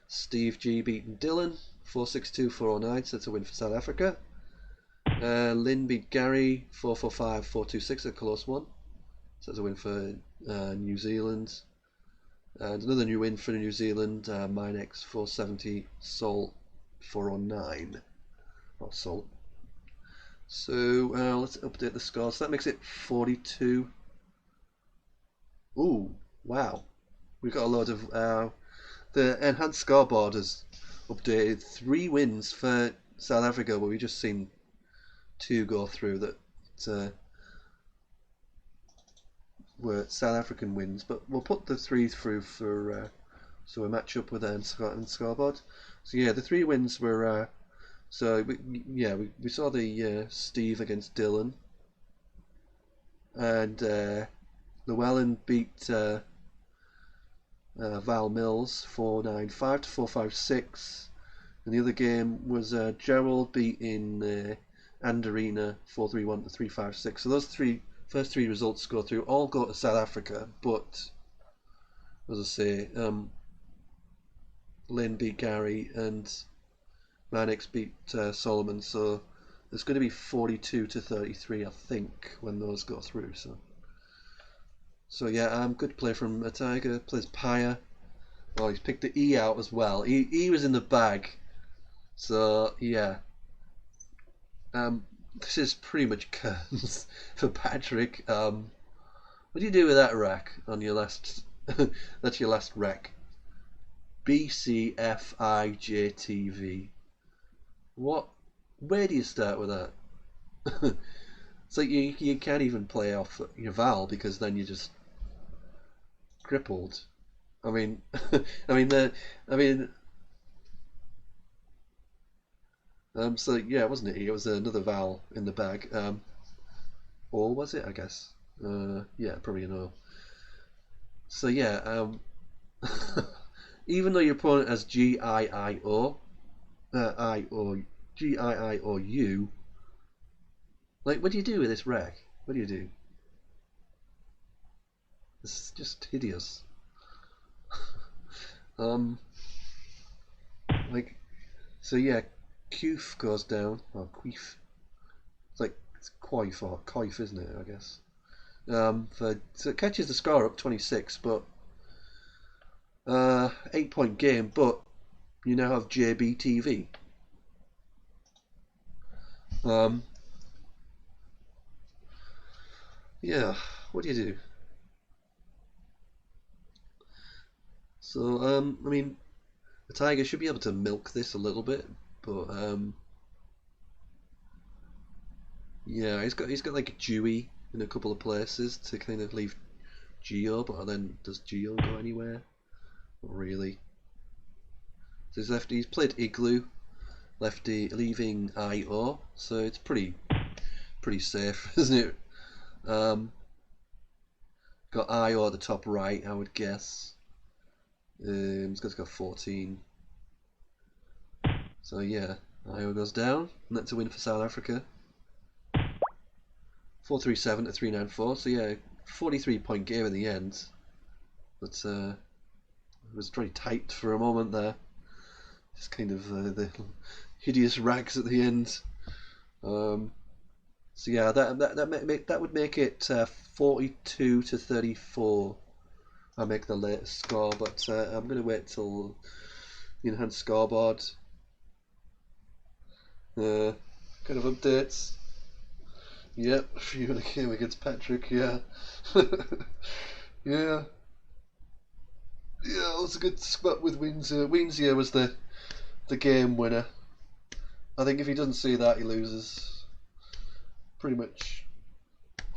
S2: Steve G beating Dylan 462-409, so that's a win for South Africa. Lynn beat Gary 445-426, a close one, so that's a win for New Zealand. And another new win for New Zealand, Minex 470, Sol 409. Not Sol. So let's update the score. So that makes it 42. Ooh, wow. We've got a load of... the enhanced scoreboard has updated 3 wins for South Africa, but we've just seen 2 go through that were South African wins. But we'll put the 3 through for So we match up with that in scoreboard. So yeah, the 3 wins were. We saw the Steve against Dylan, and Llewellyn beat Val Mills 4-9-5 to 4-5-6. And the other game was Gerald beating Anderina 4-3-1 to 3-5-6. So those first three results go through, all go to South Africa, but as I say, Lynn beat Gary and Mannix beat Solomon, so there's going to be 42 to 33, I think, when those go through. So yeah, good play from a Tiger. Plays Pyre. Oh, he's picked the E out as well. E was in the bag. So yeah, this is pretty much curtains for Patrick. What do you do with that rack on your last? That's your last rack. BCFIJTV. What? Where do you start with that? It's like you can't even play off your Val because then you're just crippled. I mean, so yeah, wasn't it? It was another Val in the bag. Or was it? I guess. Yeah, probably an O. So yeah, even though your opponent has GIIO, GIIOU, like, what do you do with this rack? What do you do? It's just hideous. Like, so yeah, Qf goes down, or Queef. It's Quoif or Coif, isn't it? I guess. So it catches the score up 26, but 8-point game. But you now have JBTV. Yeah, what do you do? So I mean, the Tiger should be able to milk this a little bit, but yeah, he's got like a Dewey in a couple of places to kind of leave Geo, but then does Geo go anywhere? Not really. So he's played Igloo, lefty leaving IO, so it's pretty safe, isn't it? Got IO at the top right, I would guess. He's got to go 14. So yeah, IO goes down, and that's a win for South Africa. 437 to 394. So yeah, 43-point game in the end. But it was pretty tight for a moment there. Just kind of the hideous rags at the end. So yeah, that would make it 42 to 34. I make the latest score, but I'm going to wait till the enhanced scoreboard kind of updates. Yep, a few in a game against Patrick. Yeah, yeah. Yeah, it was a good spot with Windsor. Windsor was the game winner. I think if he doesn't see that, he loses. Pretty much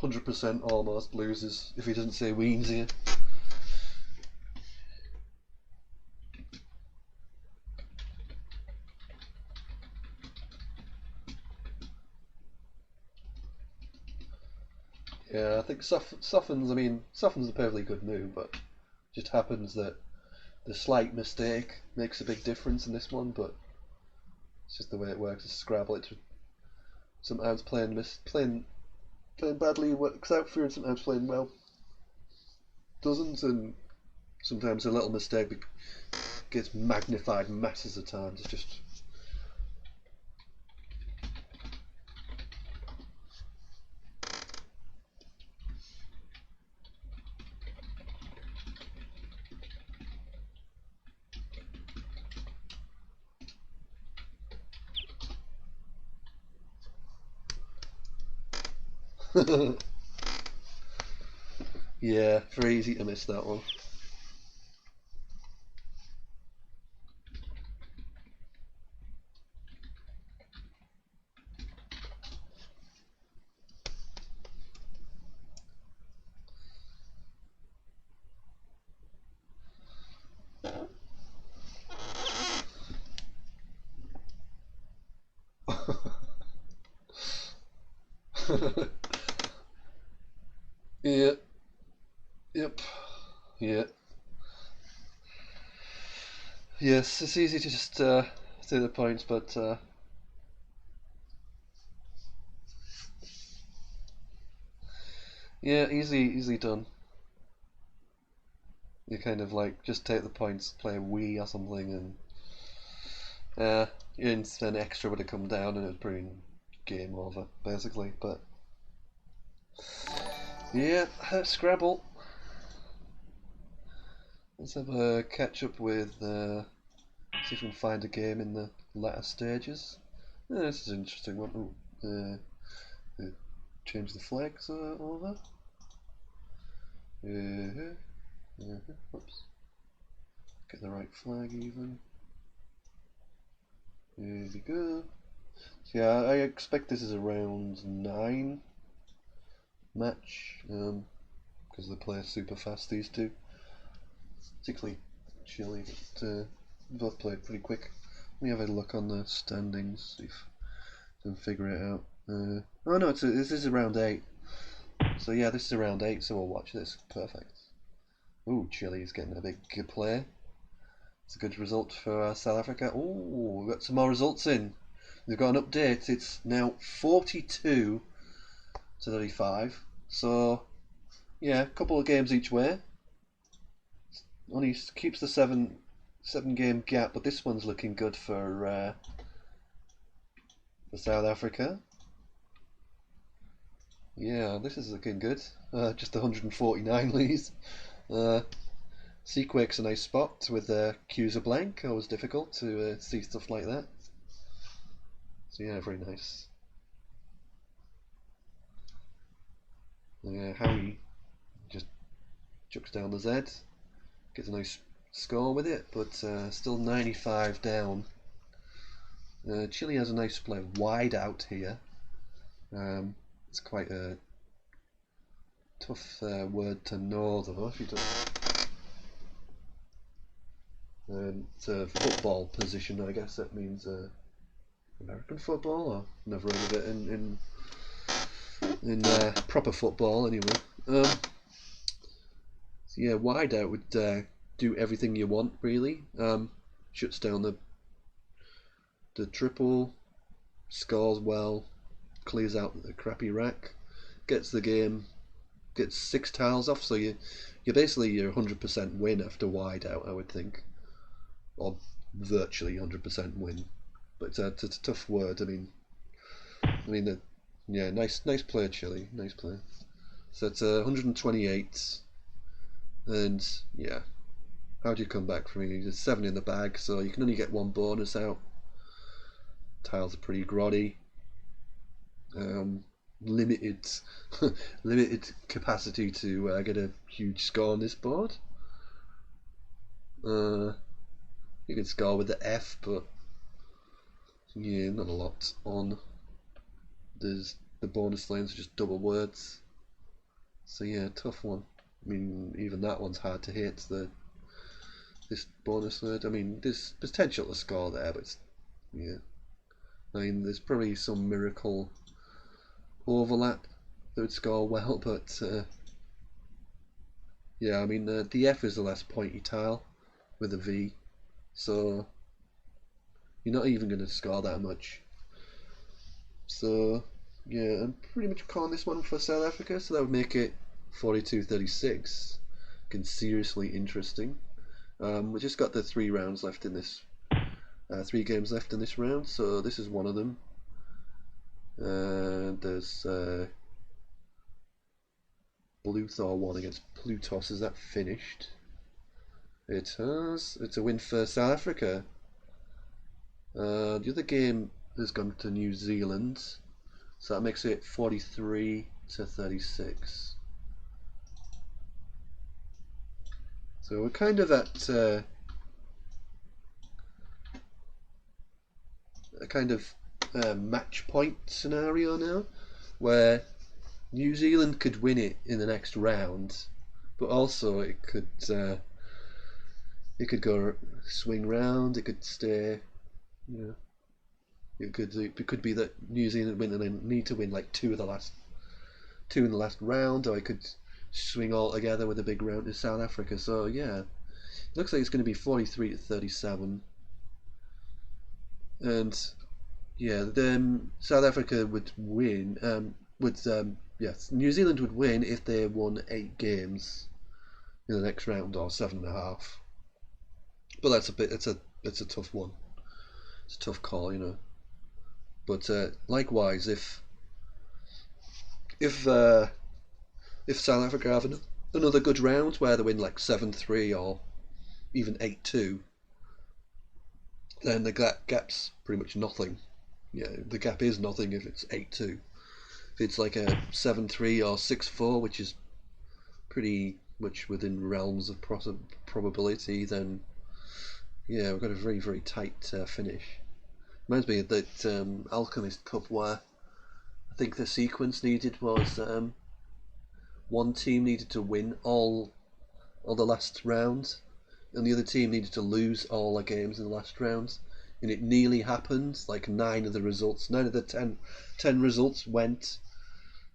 S2: 100% almost loses if he doesn't say Windsor. Yeah, I think Soften's a perfectly good move, but it just happens that the slight mistake makes a big difference in this one, but it's just the way it works. It's Scrabble. It's sometimes playing badly works out for you, and sometimes playing well doesn't, and sometimes a little mistake gets magnified masses of times. It's just yeah, very easy to miss that one.
S1: Yeah. Yep. Yeah. Yes, it's easy to just say the points, but yeah, easily done. You kind of like just take the points, play a Wii or something, and uh, then extra would have come down, and it was pretty game over basically. But yeah, Scrabble. Let's have a catch up with. See if we can find a game in the latter stages. This is an interesting one. Ooh, change the flags over. Oops. Get the right flag even. Here we go. So yeah, I expect this is a round 9 match, because they play super fast, these two. Particularly Chile, but both played pretty quick. Let me have a look on the standings, see if I can figure it out. Oh no, this is round 8. So yeah, this is round 8, so we'll watch this. Perfect. Ooh, Chile's getting a big play. It's a good result for South Africa. Ooh, we've got some more results in. We've got an update. It's now 42 to 35. So yeah, a couple of games each way. Only keeps the seven game gap, but this one's looking good for South Africa. Yeah, this is looking good. Just 149 leads. Seaquake's a nice spot with Q's are blank. Always difficult to see stuff like that. So yeah, very nice. Howie just chucks down the Z, gets a nice score with it, but still 95 down. Chile has a nice play wide out here. It's quite a tough word to know though. If you don't, it's a football position, I guess that means American football. Or never heard of it in proper football anyway. So yeah, wide out would do everything you want really. Shuts down the triple, scores well, clears out the crappy rack, gets the game, gets 6 tiles off. So you're basically your 100% win after wide out, I would think, or virtually 100% win. But it's a tough word. Yeah, nice play, Chile, nice play. So it's 128, and yeah, how do you come back from it? There's 7 in the bag, so you can only get 1 bonus out. Tiles are pretty grotty. Limited limited capacity to get a huge score on this board. You can score with the F, but yeah, not a lot on. There's the bonus lanes are just double words. So yeah, tough one. Even that one's hard to hit. This bonus word. There's potential to score there, but yeah. There's probably some miracle overlap that would score well, but yeah, the F is the less pointy tile with a V, so you're not even going to score that much. So yeah, I'm pretty much calling this one for South Africa, so that would make it 42-36. Getting seriously interesting. We just got the 3 rounds left in this, 3 games left in this round, so this is one of them. There's Blue Thor 1 against Plutos. Is that finished? It has. It's a win for South Africa. The other game has gone to New Zealand, so that makes it 43-36. So we're kind of at a kind of match point scenario now, where New Zealand could win it in the next round, but also it could go swing round. It could stay. It could be that New Zealand win and then need to win like 2 of the last 2 in the last round, or I could swing all together with a big round to South Africa. So yeah, it looks like it's going to be 43-37, and yeah, South Africa would win. Yes, New Zealand would win if they won 8 games in the next round, or 7.5. But that's a bit. It's a tough one. It's a tough call, you know. But likewise, if uh, if South Africa have another good round where they win like 7-3 or even 8-2, then the gap's pretty much nothing. Yeah, the gap is nothing if it's 8-2. If it's like a 7-3 or 6-4, which is pretty much within realms of probability, then yeah, we've got a very, very tight finish. Reminds me of that Alchemist Cup where I think the sequence needed was one team needed to win all the last round, and the other team needed to lose all their games in the last round. And it nearly happened. Like 9 of the 10 results went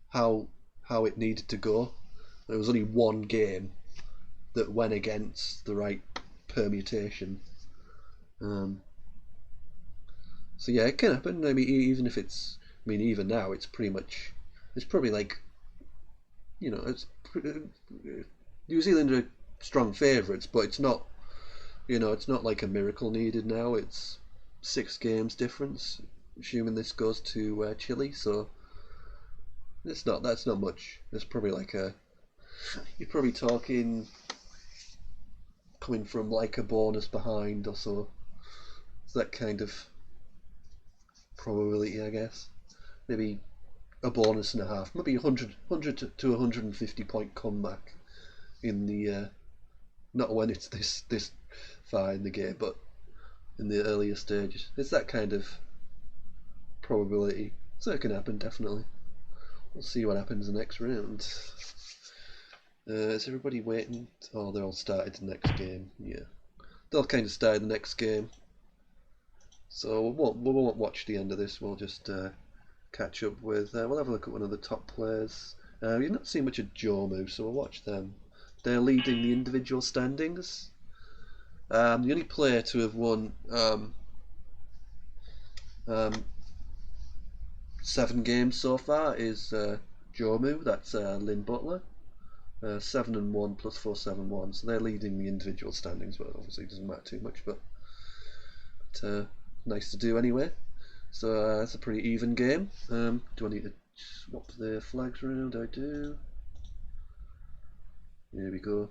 S1: how it needed to go. There was only one game that went against the right permutation. So yeah, it can happen. I mean, even if it's, I mean, even now, it's probably like, you know, New Zealand are strong favourites, but it's not, you know, it's not like a miracle needed now. It's 6 games difference, assuming this goes to Chile. So that's not much. It's probably like you're probably talking coming from like a bonus behind or so. It's that kind of probability, I guess. Maybe a bonus and a half, maybe 100 to 150 point comeback in the not when it's this far in the game, but in the earlier stages. It's that kind of probability, so it can happen definitely. We'll see what happens the next round. Is everybody waiting? Oh, they all started the next game. Yeah, they'll kind of start the next game. So we won't watch the end of this. We'll just catch up with. We'll have a look at one of the top players. You've not seen much of Jomu, so we'll watch them. They're leading the individual standings. The only player to have won 7 games so far is Jomu. That's Lynn Butler. 7-1 plus 4-7-1. So they're leading the individual standings, but obviously it doesn't matter too much. But nice to do anyway. So that's a pretty even game. Do I need to swap the flags around? I do. There we go.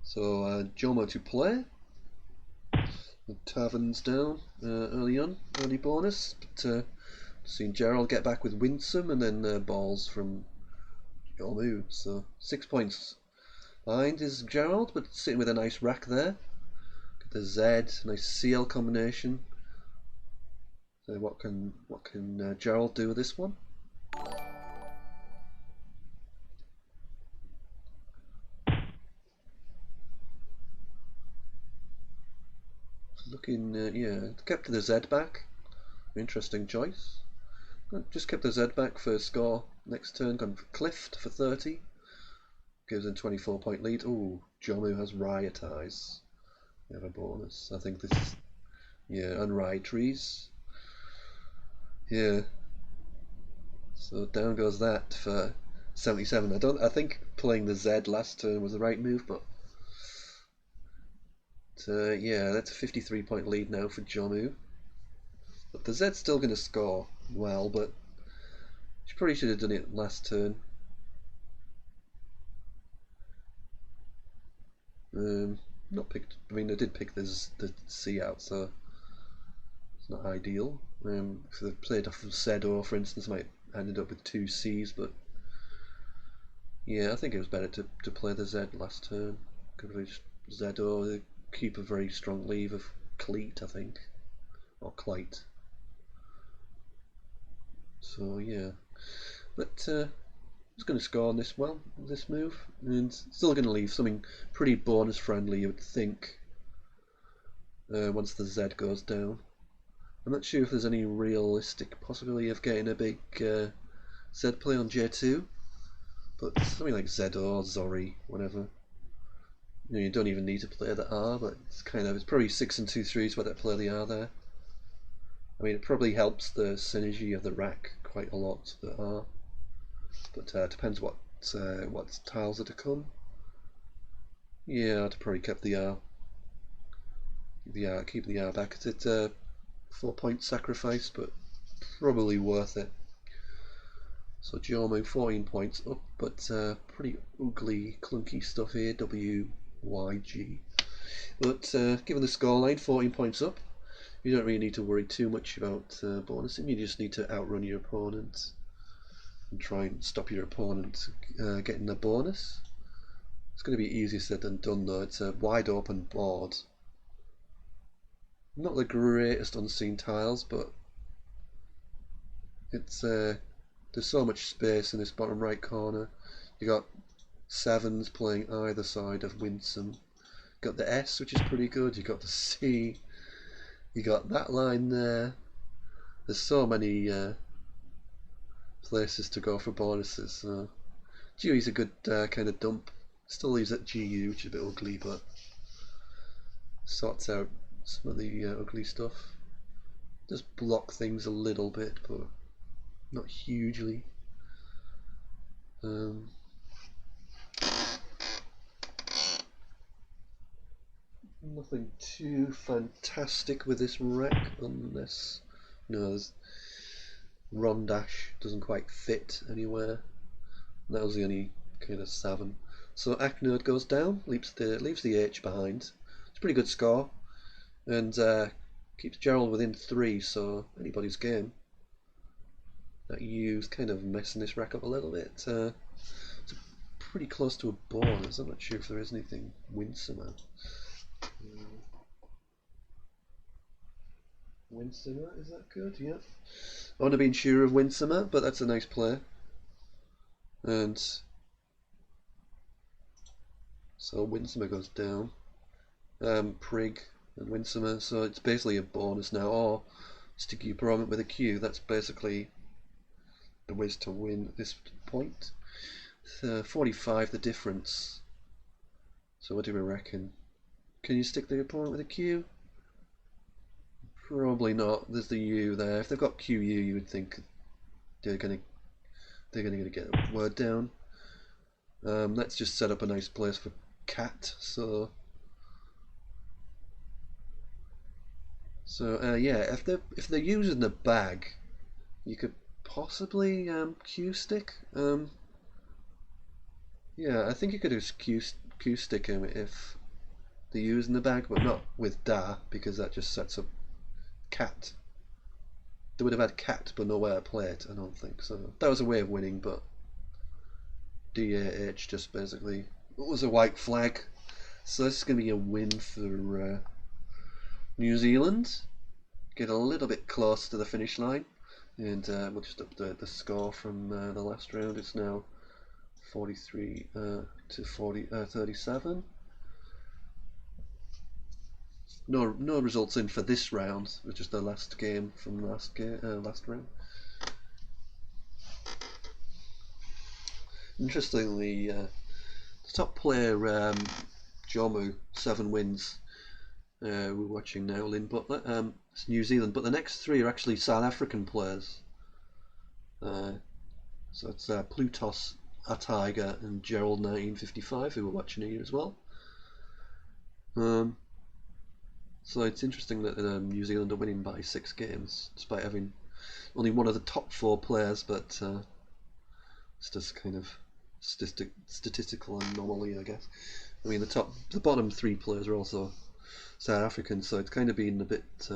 S1: So Jomo to play. The Taverns down early bonus. But seen Gerald get back with Winsome and then balls from Jomo. So 6 points behind is Gerald, but sitting with a nice rack there. Got the Z, nice CL combination. So what can Gerald do with this one? Looking, yeah, kept the Z back. Interesting choice. Just kept the Z back for score next turn. Gone for Clift for 30. Gives him 24 point lead. Ooh, Jomu has Riot Eyes. We have a bonus. I think this is, yeah, and Riot Trees. Yeah. So down goes that for 77. I think playing the Z last turn was the right move, but yeah, that's a 53 point lead now for Jomu. But the Z's still going to score well, but she probably should have done it last turn. Not picked. I mean, I did pick the C out, so it's not ideal. If they played off of Sedo, for instance, I might ended up with 2 C's, but yeah, I think it was better to play the Z last turn. Could have reached Zedo, keep a very strong leave of Cleat, I think, or Clyte. So yeah, but it's going to score on this move, and still going to leave something pretty bonus friendly, you would think. Once the Z goes down, I'm not sure if there's any realistic possibility of getting a big Z play on J2, but something like Z or Zori, whatever. You don't even need to play the R, but it's probably 6 and 2 3s where they play the R there. I mean, it probably helps the synergy of the rack quite a lot, the R, but it depends what tiles are to come. Yeah, I'd probably keep the R. Keep the R back. It's a 4-point sacrifice, but probably worth it. So Jormu 14 points up, but pretty ugly, clunky stuff here. WYG. But given the scoreline, 14 points up, you don't really need to worry too much about bonusing. You just need to outrun your opponent and try and stop your opponent getting the bonus. It's going to be easier said than done though. It's a wide open board. Not the greatest unseen tiles, but it's there's so much space in this bottom right corner. You got 7s playing either side of Winsome. You got the S, which is pretty good. You got the C. You got that line there. There's so many places to go for bonuses. So GU's a good kind of dump. Still leaves at GU, which is a bit ugly, but sorts out some of the ugly stuff. Does block things a little bit, but not hugely. Nothing too fantastic with this wreck, unless there's Rondash doesn't quite fit anywhere. That was the only kind of 7. So Aknerd goes down, leaves the H behind. It's a pretty good score, and keeps Gerald within 3, so anybody's game. That U's kind of messing this rack up a little bit. It's pretty close to a bonus. I'm not sure if there is anything winsomer. Winsomer, is that good? Yeah. I wouldn't have been sure of Winsomer, but that's a nice play. And so Winsomer goes down. Prig and Winsomer, so it's basically a bonus now. Or stick your opponent with a Q. That's basically the ways to win at this point. 45 the difference. So what do we reckon? Can you stick the opponent with a Q? Probably not. There's the U there. If they've got QU, you would think they're gonna get a word down. Let's just set up a nice place for cat. So yeah, if they're using the bag, you could possibly Q stick. Yeah, I think you could just Q stick him if they're using the bag, but not with Da, because that just sets up cat. They would have had cat, but nowhere to play it. I don't think so. That was a way of winning, but DAH just basically was a white flag. So this is going to be a win for New Zealand. Get a little bit close to the finish line, and we'll just update the score from the last round. It's now 43 to 37. No results in for this round. It was just the last game from the last round. Interestingly, the top player Jomu 7 wins. We're watching now Lynn Butler. It's New Zealand, but the next 3 are actually South African players. So it's Plutos Tiger and Gerald 1955 who we're watching here as well. So it's interesting that New Zealand are winning by 6 games, despite having only one of the top 4 players, but it's just kind of statistical anomaly, I guess. I mean, the bottom 3 players are also South African, so it's kind of been a bit.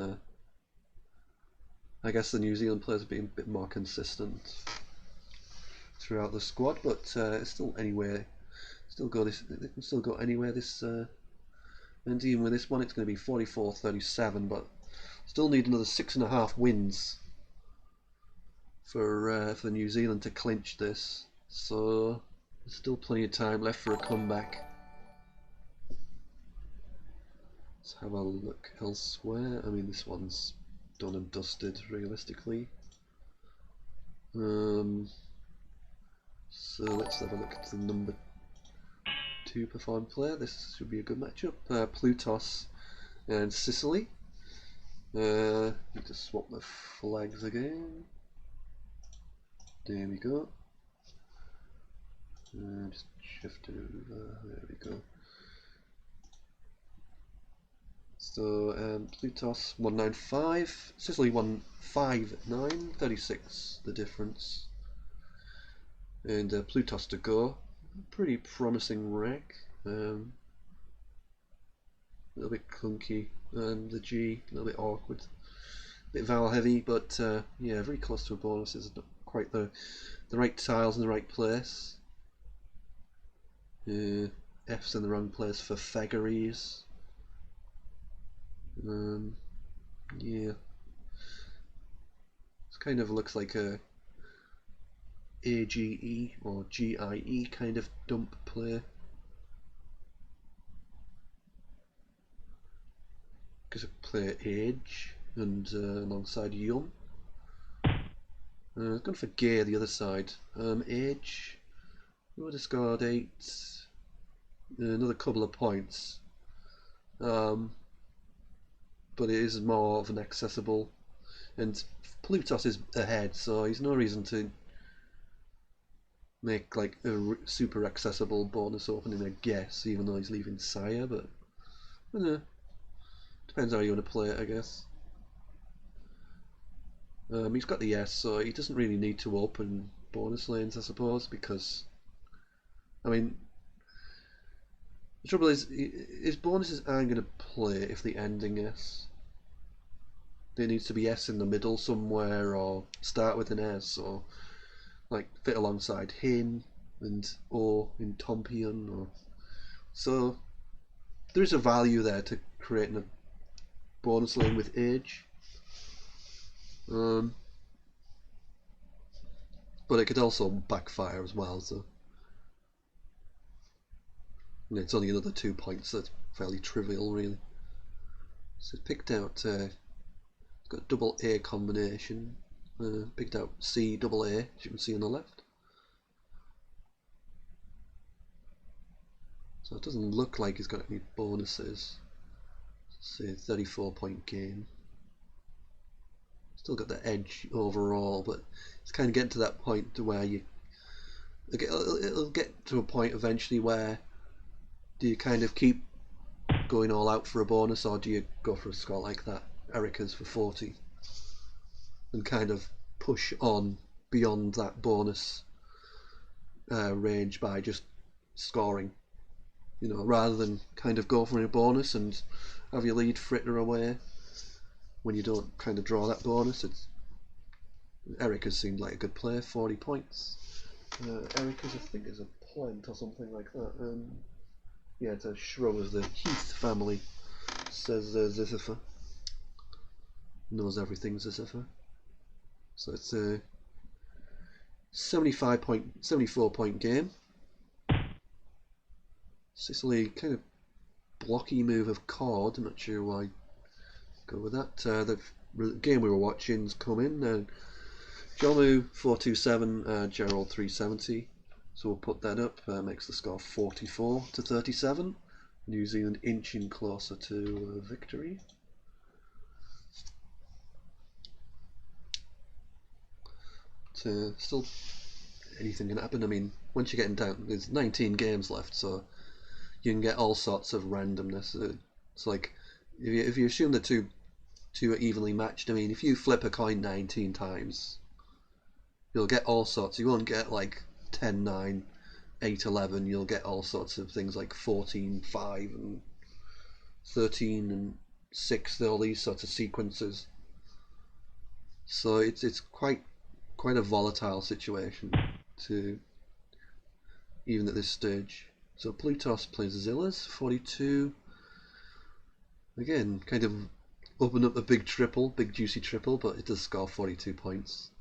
S1: I guess the New Zealand players have been a bit more consistent throughout the squad, but it's still anywhere. They can still go anywhere this. And even with this one, it's going to be 44-37, but still need another 6.5 wins for New Zealand to clinch this. So there's still plenty of time left for a comeback. Let's have a look elsewhere. I mean, this one's
S2: done and dusted, realistically. So let's have a look at the number 2 performed player. This should be a good matchup. Plutos and Sicily. Need to swap the flags again. There we go. Just shift it over. There we go. So Plutos 195, Sicily 159, 36 the difference. And Plutos to go. Pretty promising wreck. A little bit clunky. The G, a little bit awkward. A bit vowel heavy, but yeah, very close to a bonus. Is not quite the right tiles in the right place. F's in the wrong place for faggeries. Yeah, it kind of looks like a AGE or GIE kind of dump play. Because I play Age and alongside Yum. I've gone for Gay the other side. Age, we would have scored 8, another couple of points. But it is more of an accessible, and Plutos is ahead, so he's no reason to make like a super accessible bonus opening, I guess, even though he's leaving Sire, but I don't know. Depends how you want to play it, I guess. He's got the S, so he doesn't really need to open bonus lanes, I suppose, because, I mean, the trouble is, his bonuses aren't going to play if the ending S. There needs to be S in the middle somewhere, or start with an S, or like fit alongside Hin and O in Tompion, or so there is a value there to creating a bonus lane with Age. But it could also backfire as well, so and it's only another 2 points, that's fairly trivial really. So picked out got double A combination, picked out C double A, as you can see on the left. So it doesn't look like he's got any bonuses. Say 34-point gain. Still got the edge overall, but it's kind of getting to that point to where it'll get to a point eventually where do you kind of keep going all out for a bonus, or do you go for a score like that, Erica's for 40, and kind of push on beyond that bonus range by just scoring, you know, rather than kind of go for a bonus and have your lead fritter away when you don't kind of draw that bonus. Erica's seemed like a good player, 40 points. Erica's, I think, is a plant or something like that. Yeah, it's a shrub of the Heath family, says Zizipher. Knows everything, Zizipher. So it's a 74-point game. Sicily, kind of blocky move of Cord, I'm not sure why go with that. The game we were watching's come in. Jomu 427, Gerald 370. So we'll put that up. Makes the score 44-37. New Zealand inching closer to victory. Still, anything can happen. I mean, once you're getting down, there's 19 games left, so you can get all sorts of randomness. It's like if you assume the two are evenly matched. I mean, if you flip a coin 19 times, you'll get all sorts. You won't get like 10-9, 8-11. You'll get all sorts of things like 14-5 and 13-6. All these sorts of sequences. So it's quite a volatile situation to even at this stage. So Plutos plays Zillas 42. Again, kind of opened up a big juicy triple, but it does score 42 points.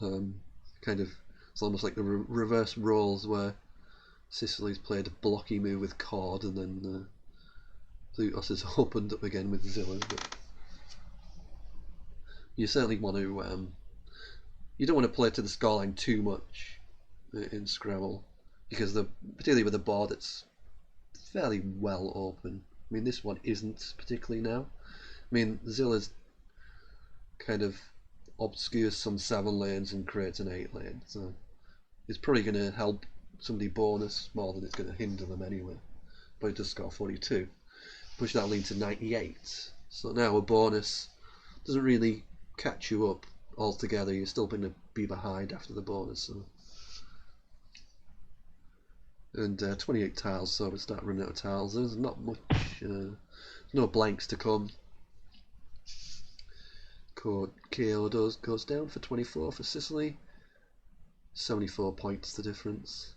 S2: Kind of, it's almost like the reverse roles where Sicily's played a blocky move with Cord, and then Plutos has opened up again with Zillas. But you certainly want to you don't want to play to the scoreline too much in Scrabble, because particularly with a board that's fairly well open. I mean, this one isn't particularly now. I mean, Zilla's kind of obscures some 7 lanes and creates an 8 lane, so it's probably going to help somebody bonus more than it's going to hinder them anyway. But it does score 42. Push that lead to 98. So now a bonus doesn't really catch you up altogether. You're still going to be behind after the bonus. So. And 28 tiles, so we start running out of tiles. There's not much, no blanks to come. KO goes down for 24 for Sicily. 74 points the difference.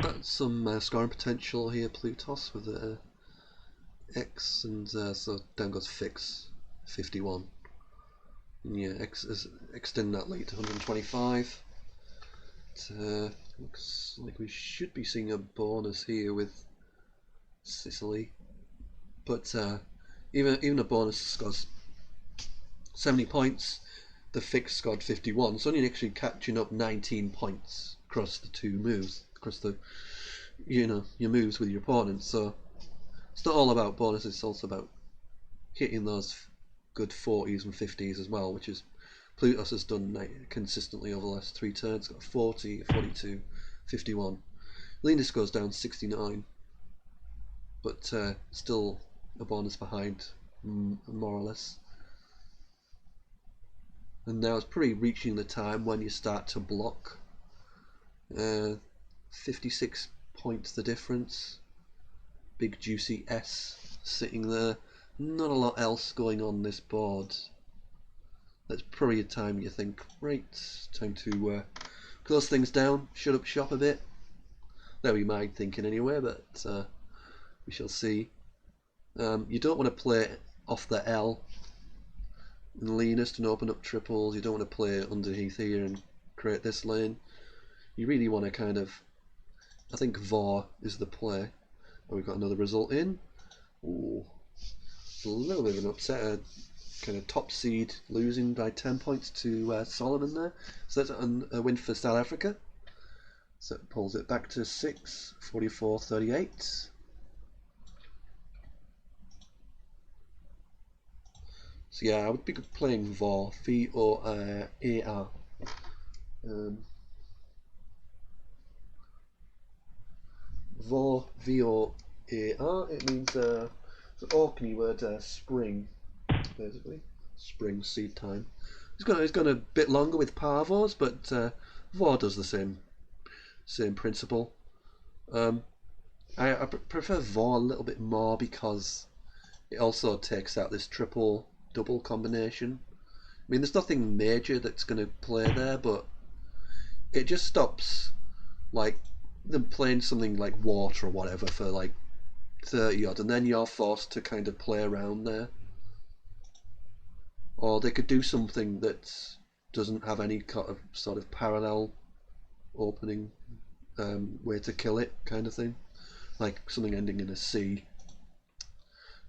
S2: Got some scoring potential here, Plutos with X, and so down goes Fix, 51. And yeah, X is extending that lead to 125. Looks like we should be seeing a bonus here with Sicily, but even a bonus scores 70 points. The Fix scored 51, so only actually catching up 19 points across the 2 moves, across the your moves with your opponent. So it's not all about bonuses; it's also about hitting those good 40s and 50s as well, which is Plutos has done consistently over the last 3 turns. Got 40, 42, 51. Linus goes down 69, but still a bonus behind, more or less. And now it's probably reaching the time when you start to block. 56 points the difference. Big juicy S sitting there. Not a lot else going on this board. That's probably a time you think, right, time to close things down, shut up shop a bit. That would be my thinking anyway, but we shall see. You don't want to play off the L in leanest and open up triples. You don't want to play underneath here and create this lane. You really want to kind of, I think Vor is the play. Oh, we've got another result in. Ooh, a little bit of an upset. Kind of top seed losing by 10 points to Solomon there. So that's a win for South Africa. So it pulls it back to 6, 44-38. So yeah, I would be playing Vor, V-O-A-R. Vor, V-O-A-R. It means the Orkney word spring, basically. Spring seed time. It's gone a bit longer with Parvos, but Vor does the same principle. I prefer Vor a little bit more because it also takes out this triple double combination. I mean, there's nothing major that's going to play there, but it just stops like them playing something like water or whatever for like 30 odd, and then you're forced to kind of play around there. Or they could do something that doesn't have any sort of parallel opening way to kill it, kind of thing, like something ending in a C.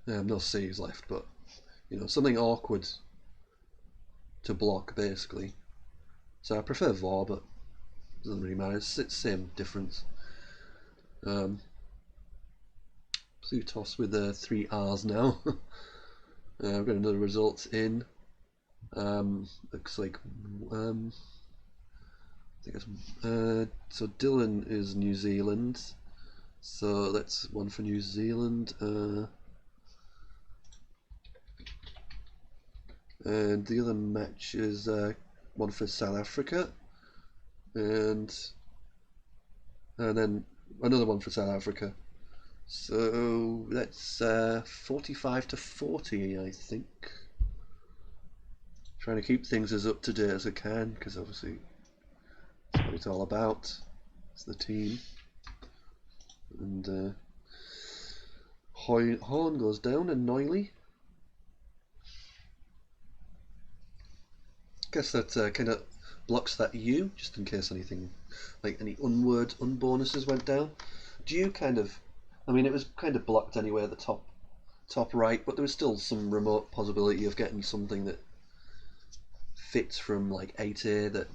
S2: No C's left, but something awkward to block basically. So I prefer Vor, but it doesn't really matter. It's the same difference. Plutos with 3 R's now. I've got another result in. Looks like I think it's so Dylan is New Zealand, so that's one for New Zealand. And the other match is one for South Africa, and then another one for South Africa. So that's 45-40, I think. Trying to keep things as up to date as I can, because obviously that's what it's all about. It's the team. And Horn goes down and Noiley. Guess that kind of blocks that U, just in case anything, like any unbonuses went down. Do you kind of, I mean, it was kind of blocked anyway at the top top right, but there was still some remote possibility of getting something that fits from like 8A that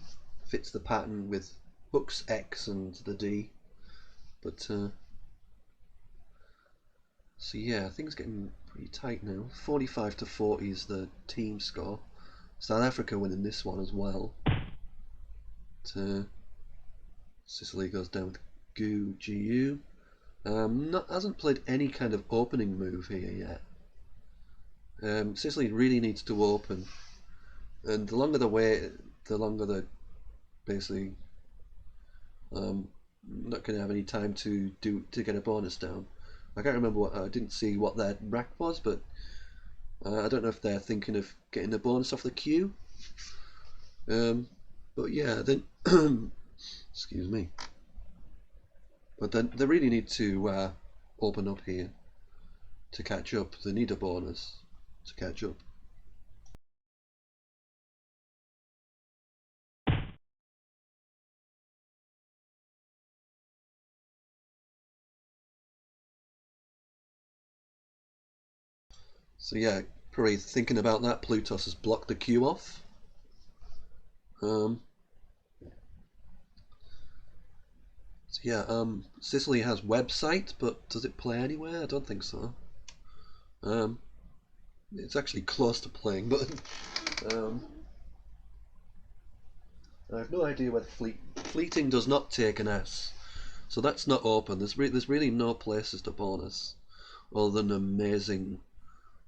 S2: fits the pattern with hooks X and the D. But so yeah, things getting pretty tight now. 45-40 is the team score. South Africa winning this one as well. Sicily goes down with GU. Hasn't played any kind of opening move here yet. Sicily really needs to open, and the longer they wait, the longer they're basically not going to have any time to get a bonus down. I can't remember I didn't see what their rack was, but I don't know if they're thinking of getting a bonus off the queue. But yeah, then excuse me. But then they really need to open up here to catch up. They need a bonus to catch up. So yeah, probably thinking about that, Plutos has blocked the queue off. So yeah, Sicily has website, but does it play anywhere? I don't think so. It's actually close to playing, but I have no idea whether fleeting does not take an S, so that's not open. There's really no places to bonus, other than an amazing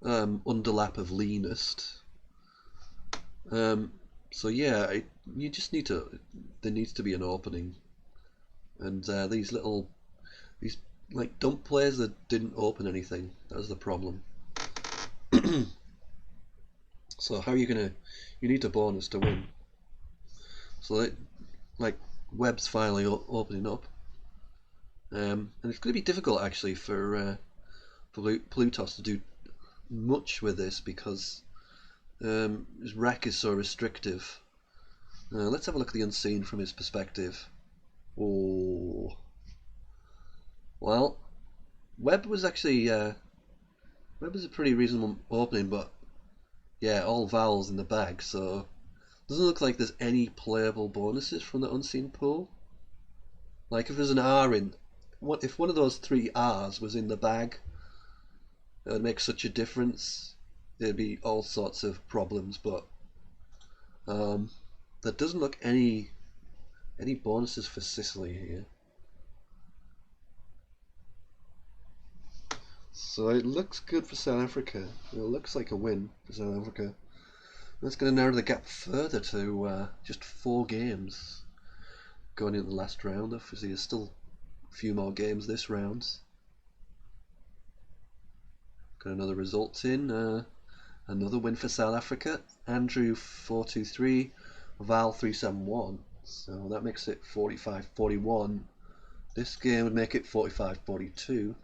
S2: underlap of leanest. So yeah, you just need to. There needs to be an opening, and these like dump players that didn't open anything. That was the problem. So how are you gonna? You need a bonus to win. So like Webb's finally opening up, and it's going to be difficult actually for Plutos to do much with this because his rack is so restrictive. Let's have a look at the unseen from his perspective. Oh, well, Webb was actually Webb was a pretty reasonable opening, but yeah, all vowels in the bag, so doesn't look like there's any playable bonuses from the unseen pool. Like if there's an R in, if one of those 3 R's was in the bag, it would make such a difference. There'd be all sorts of problems, but there doesn't look any bonuses for Sicily here. So it looks good for South Africa. It looks like a win for South Africa. That's going to narrow the gap further to just 4 games going into the last round. Obviously, there's still a few more games this round. Got another result in. Another win for South Africa. Andrew 4-2-3, Val 3-7-1. So that makes it 45-41. This game would make it 45-42.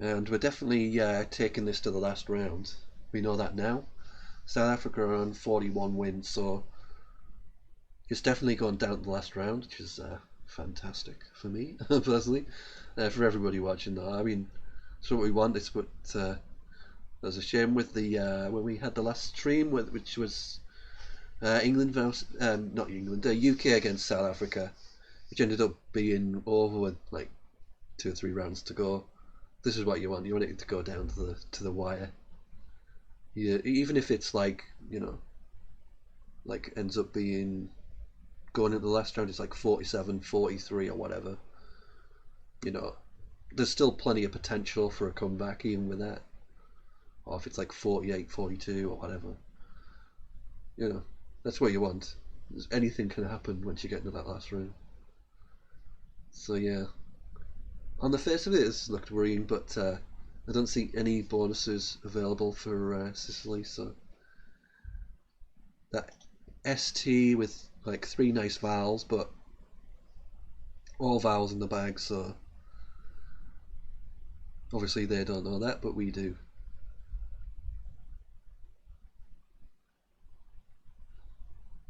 S2: And we're definitely taking this to the last round. We know that now. South Africa are on 41 wins, so it's definitely going down to the last round, which is fantastic for me personally. For everybody watching, though, I mean, it's what we want. It's what there's a shame with the when we had the last stream, which was England versus not England, UK against South Africa, which ended up being over with like 2 or 3 rounds to go. This is what you want. You want it to go down to the wire. Yeah, even if it's like like ends up being going into the last round, it's like 47-43 or whatever. There's still plenty of potential for a comeback even with that. Or if it's like 48-42 or whatever. That's what you want. Anything can happen once you get into that last round. So yeah. On the face of it, it's looked worrying, but I don't see any bonuses available for Sicily, so that ST with like 3 nice vowels, but all vowels in the bag, so obviously they don't know that, but we do.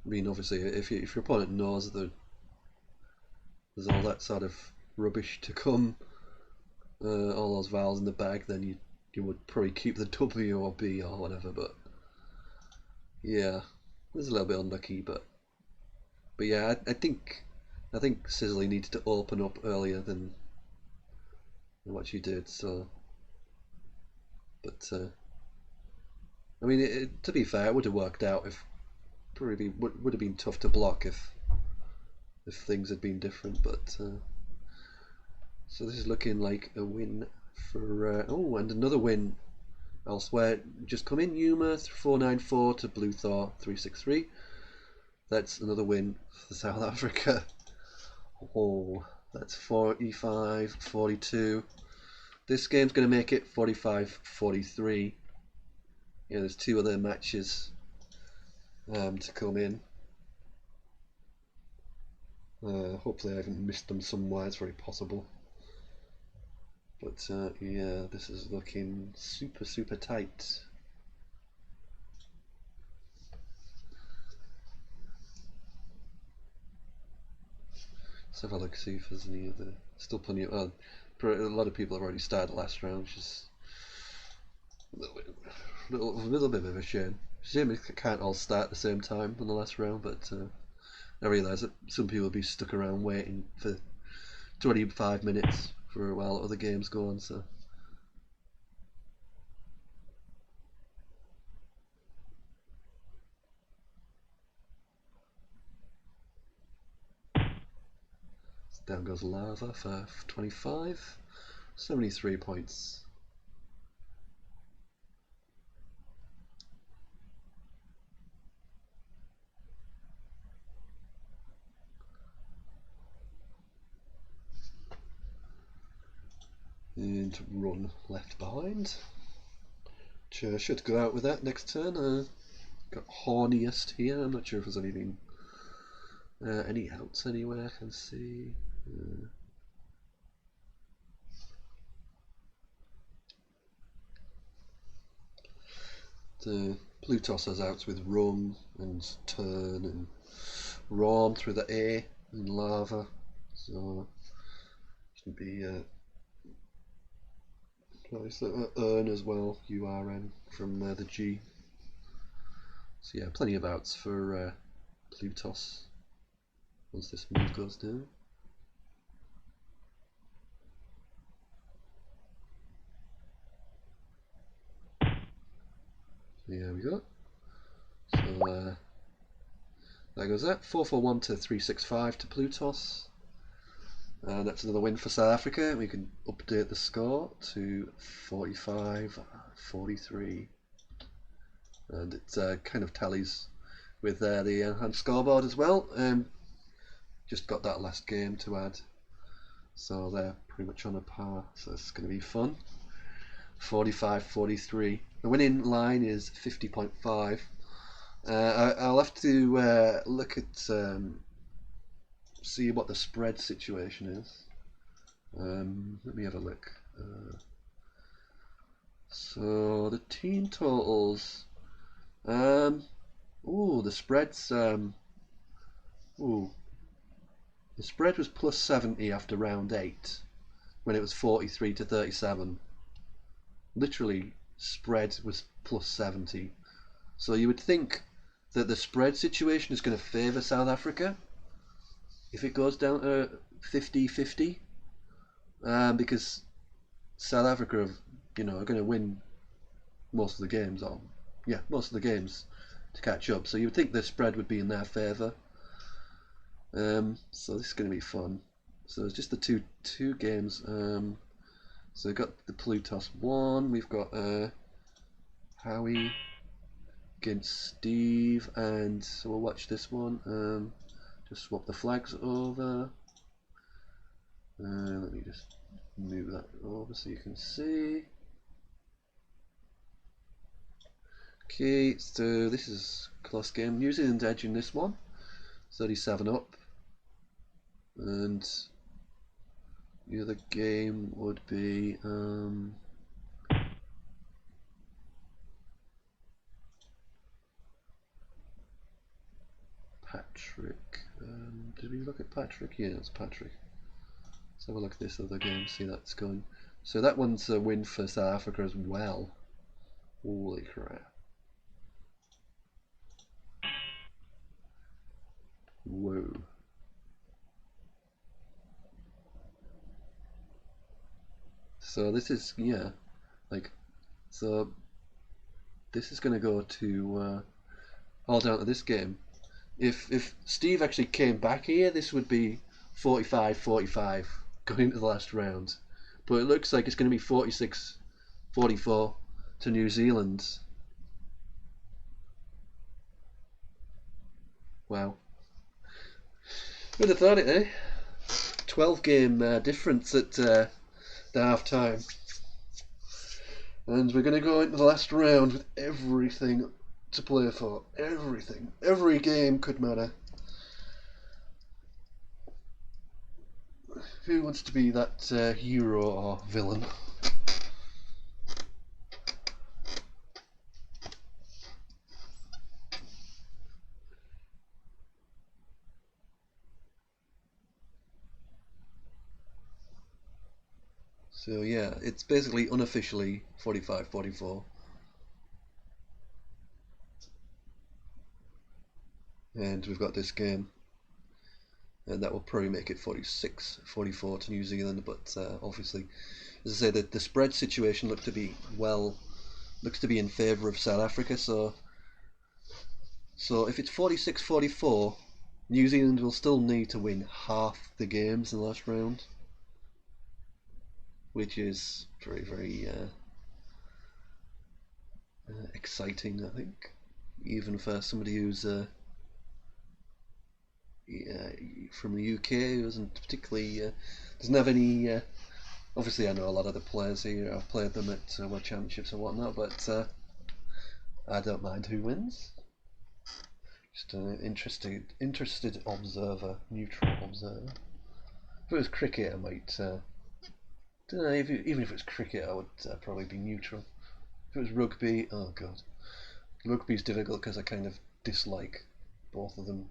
S2: I mean, obviously, if your opponent knows that there's all that sort of rubbish to come, all those vowels in the bag, then you would probably keep the W or B or whatever. But yeah, it was a little bit unlucky, but yeah, I think Sizzly needed to open up earlier than what she did. So, but I mean, to be fair, it would have worked out if probably would have been tough to block if things had been different. But so this is looking like a win for oh, and another win elsewhere. Just come in, Yuma 494 to Blue Thor 363. That's another win for South Africa. Oh, that's 45-42. This game's going to make it 45-43. Yeah, there's two other matches to come in. Hopefully I haven't missed them somewhere. It's very possible. But yeah, this is looking super tight. Let's have a look, see if there's any other. Still plenty of. A lot of people have already started last round, which is a little bit of a shame. Shame it can't all start at the same time on the last round, but I realise that some people will be stuck around waiting for 25 minutes for a while other games go on. So. Down goes Lava for 25, 73 points. And Run left behind. Should go out with that next turn. Got Horniest here. I'm not sure if there's anything, any outs anywhere I can see. The Plutos has outs with Run and Turn and Rawn through the A and Lava. So should be nice. Earn as well, URN from the G. So yeah, plenty of outs for Plutos once this move goes down. There we go. So there goes that. 441 to 365 to Plutos. And that's another win for South Africa. We can update the score to 45-43. And it kind of tallies with the enhanced scoreboard as well. Just got that last game to add. So they're pretty much on a par. So it's going to be fun. 45-43. The winning line is 50.5. I'll have to look at see what the spread situation is. Let me have a look. So the team totals. The spreads. The spread was plus 70 after round 8, when it was 43 to 37. Literally, spread was plus 70. So you would think that the spread situation is going to favour South Africa if it goes down to 50-50, because South Africa are going to win most of the games, most of the games to catch up. So you would think the spread would be in their favour. So this is going to be fun. So it's just the two games. So we've got the Plutos one. We've got Howie against Steve, and so we'll watch this one. Just swap the flags over. Let me just move that over so you can see. Okay, so this is a close game. New Zealand's edge in this one, 37 up, and the other game would be Patrick. Did we look at Patrick? Yeah, it's Patrick. Let's have a look at this other game, see that's going. So that one's a win for South Africa as well. Holy crap. Whoa. So this is, yeah, like, so this is going to go to all down to this game. If Steve actually came back here, this would be 45-45 going into the last round. But it looks like it's going to be 46-44 to New Zealand. Wow. Who'd have thought it, eh? 12 game difference at the half time. And we're going to go into the last round with everything to play for. Everything. Every game could matter. Who wants to be that hero or villain? So yeah, it's basically unofficially 45-44. And we've got this game. And that will probably make it 46-44 to New Zealand, but obviously, as I say, the spread situation looks to be in favour of South Africa. So if it's 46-44, New Zealand will still need to win half the games in the last round, which is very, very exciting, I think, even for somebody who's from the UK who isn't particularly doesn't have any. Obviously, I know a lot of the players here. I've played them at World Championships and whatnot, but I don't mind who wins. Just an interested observer, neutral observer. If it was cricket, I might. Don't know. Even if it was cricket, I would probably be neutral. If it was rugby, oh god, rugby's difficult because I kind of dislike both of them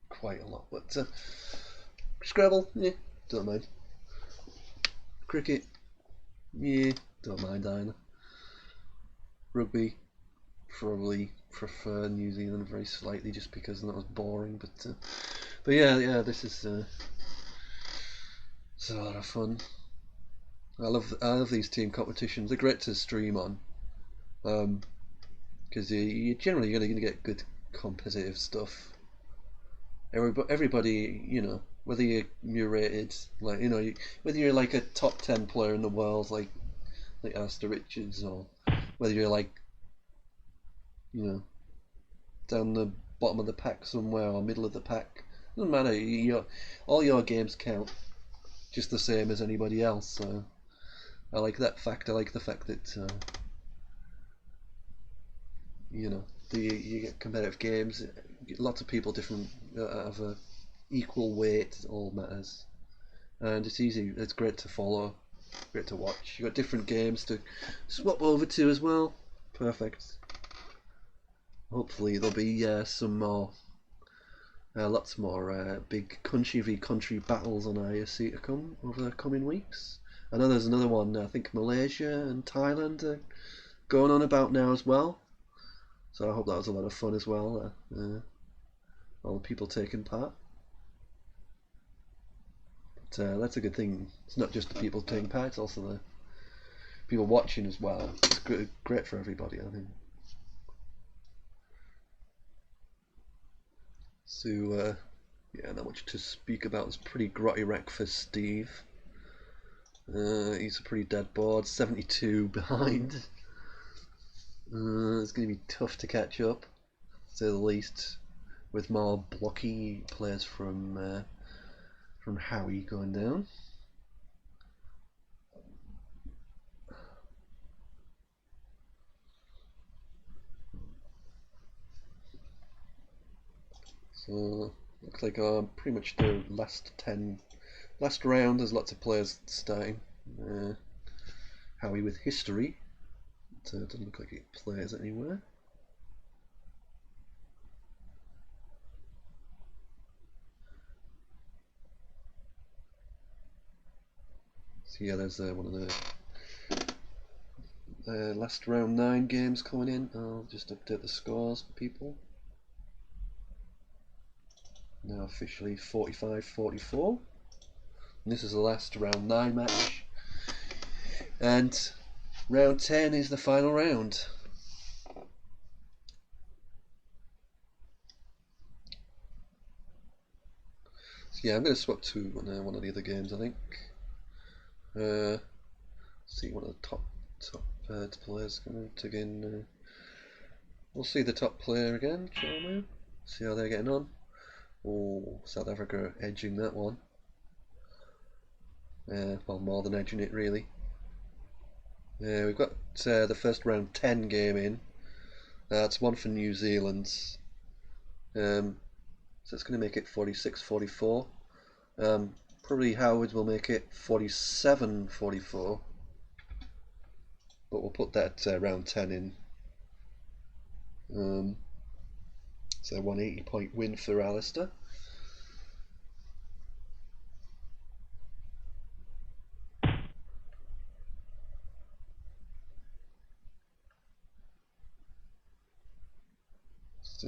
S2: quite a lot. But Scrabble, yeah, don't mind. Cricket, yeah, don't mind either. Rugby, probably prefer New Zealand very slightly just because that was boring. But yeah, this is it's a lot of fun. I love these team competitions. They're great to stream on, because you're generally going to get good competitive stuff. Everybody, whether you're rated, like, whether you're like a top 10 player in the world, like Alistair Richards, or whether you're like, down the bottom of the pack somewhere or middle of the pack, doesn't matter. All your games count just the same as anybody else. So I like that fact. I like the fact that you get competitive games. Lots of people different have a equal weight. It all matters, and it's easy. It's great to follow, great to watch. You got different games to swap over to as well. Perfect. Hopefully there'll be some more, lots more big country v country battles on ISC to come over the coming weeks. I know there's another one. I think Malaysia and Thailand are going on about now as well. So I hope that was a lot of fun as well. All the people taking part. But that's a good thing. It's not just the people taking part; it's also the people watching as well. It's great for everybody, I think. So yeah, not much to speak about. It's pretty grotty wreck for Steve. He's a pretty dead board. 72 behind. It's going to be tough to catch up, to say the least, with more blocky players from Howie going down. So looks like pretty much the last round. There's lots of players starting. Howie with history. It doesn't look like he plays anywhere. So yeah, there's one of the
S1: last round 9 games coming in. I'll just update the scores for people. Now officially 45-44. And this is the last round 9 match. And round 10 is the final round. So yeah, I'm going to swap to one of the other games, I think. See one of the top players coming out again. We'll see the top player again, Charmu. See how they're getting on. Oh, South Africa edging that one. Well, more than edging it, really. We've got the first round 10 game in. That's one for New Zealand. So it's going to make it 46-44. Probably Howard will make it 47-44. But we'll put that round 10 in. So 180-point win for Alistair. So,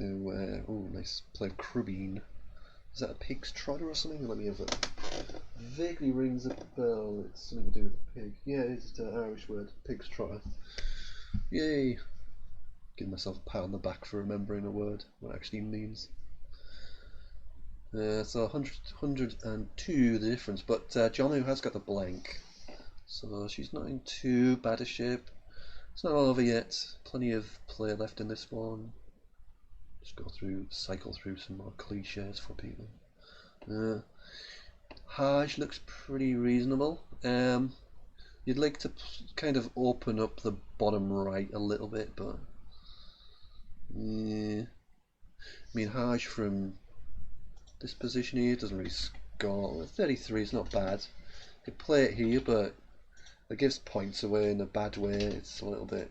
S1: oh, nice play of Crubine. Is that a pig's trotter or something? Let me have it. Vaguely rings a bell. It's something to do with a pig. Yeah, it's an Irish word. Pig's trotter. Yay! Give myself a pat on the back for remembering a word, what it actually means. So 102 the difference, but Jono has got the blank. So she's not in too bad a shape. It's not all over yet. Plenty of play left in this one. Just cycle through some more cliches for people. Haj looks pretty reasonable. You'd like to kind of open up the bottom right a little bit, but yeah. I mean, Haj from this position here doesn't really score. 33 is not bad. You could play it here, but it gives points away in a bad way. It's a little bit.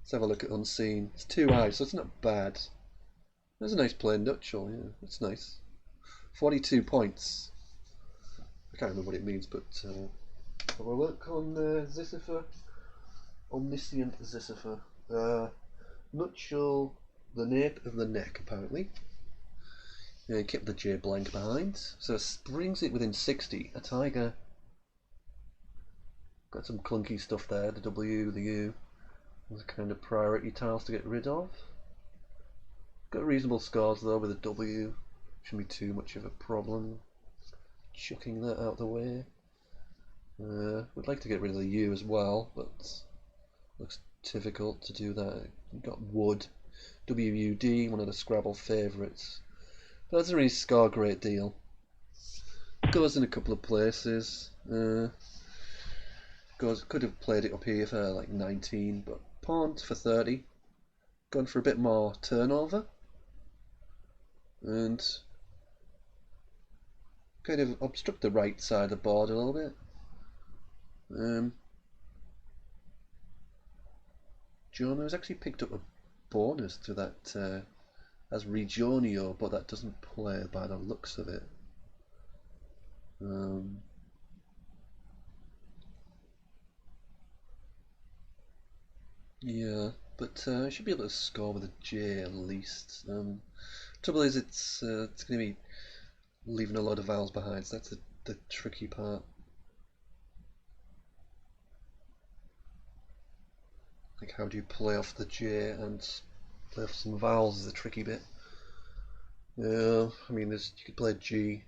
S1: Let's have a look at unseen. It's too high, so it's not bad. There's a nice play in Nutshell, yeah, it's nice. 42 points. I can't remember what it means, but we'll work on Zisifer. Omniscient Zisifer. Nutshell, the nape of the neck, apparently. Kept the J blank behind, so brings it within 60. A tiger. Got some clunky stuff there, the W, the U. Those are kind of priority tiles to get rid of. Got reasonable scores though with a W. Shouldn't be too much of a problem. Chucking that out the way. Would like to get rid of the U as well, but looks difficult to do that. You've got Wood, WUD, one of the Scrabble favourites. But doesn't really score a great deal. Goes in a couple of places. Could have played it up here for like 19, but pawned for 30. Gone for a bit more turnover. And kind of obstruct the right side of the board a little bit. Jono has actually picked up a bonus to that as Regionio, but that doesn't play by the looks of it. Yeah, but I should be able to score with a J at least. Trouble is, it's going to be leaving a lot of vowels behind, so that's the tricky part. Like, how do you play off the J and play off some vowels is the tricky bit. Yeah, I mean, you could play G,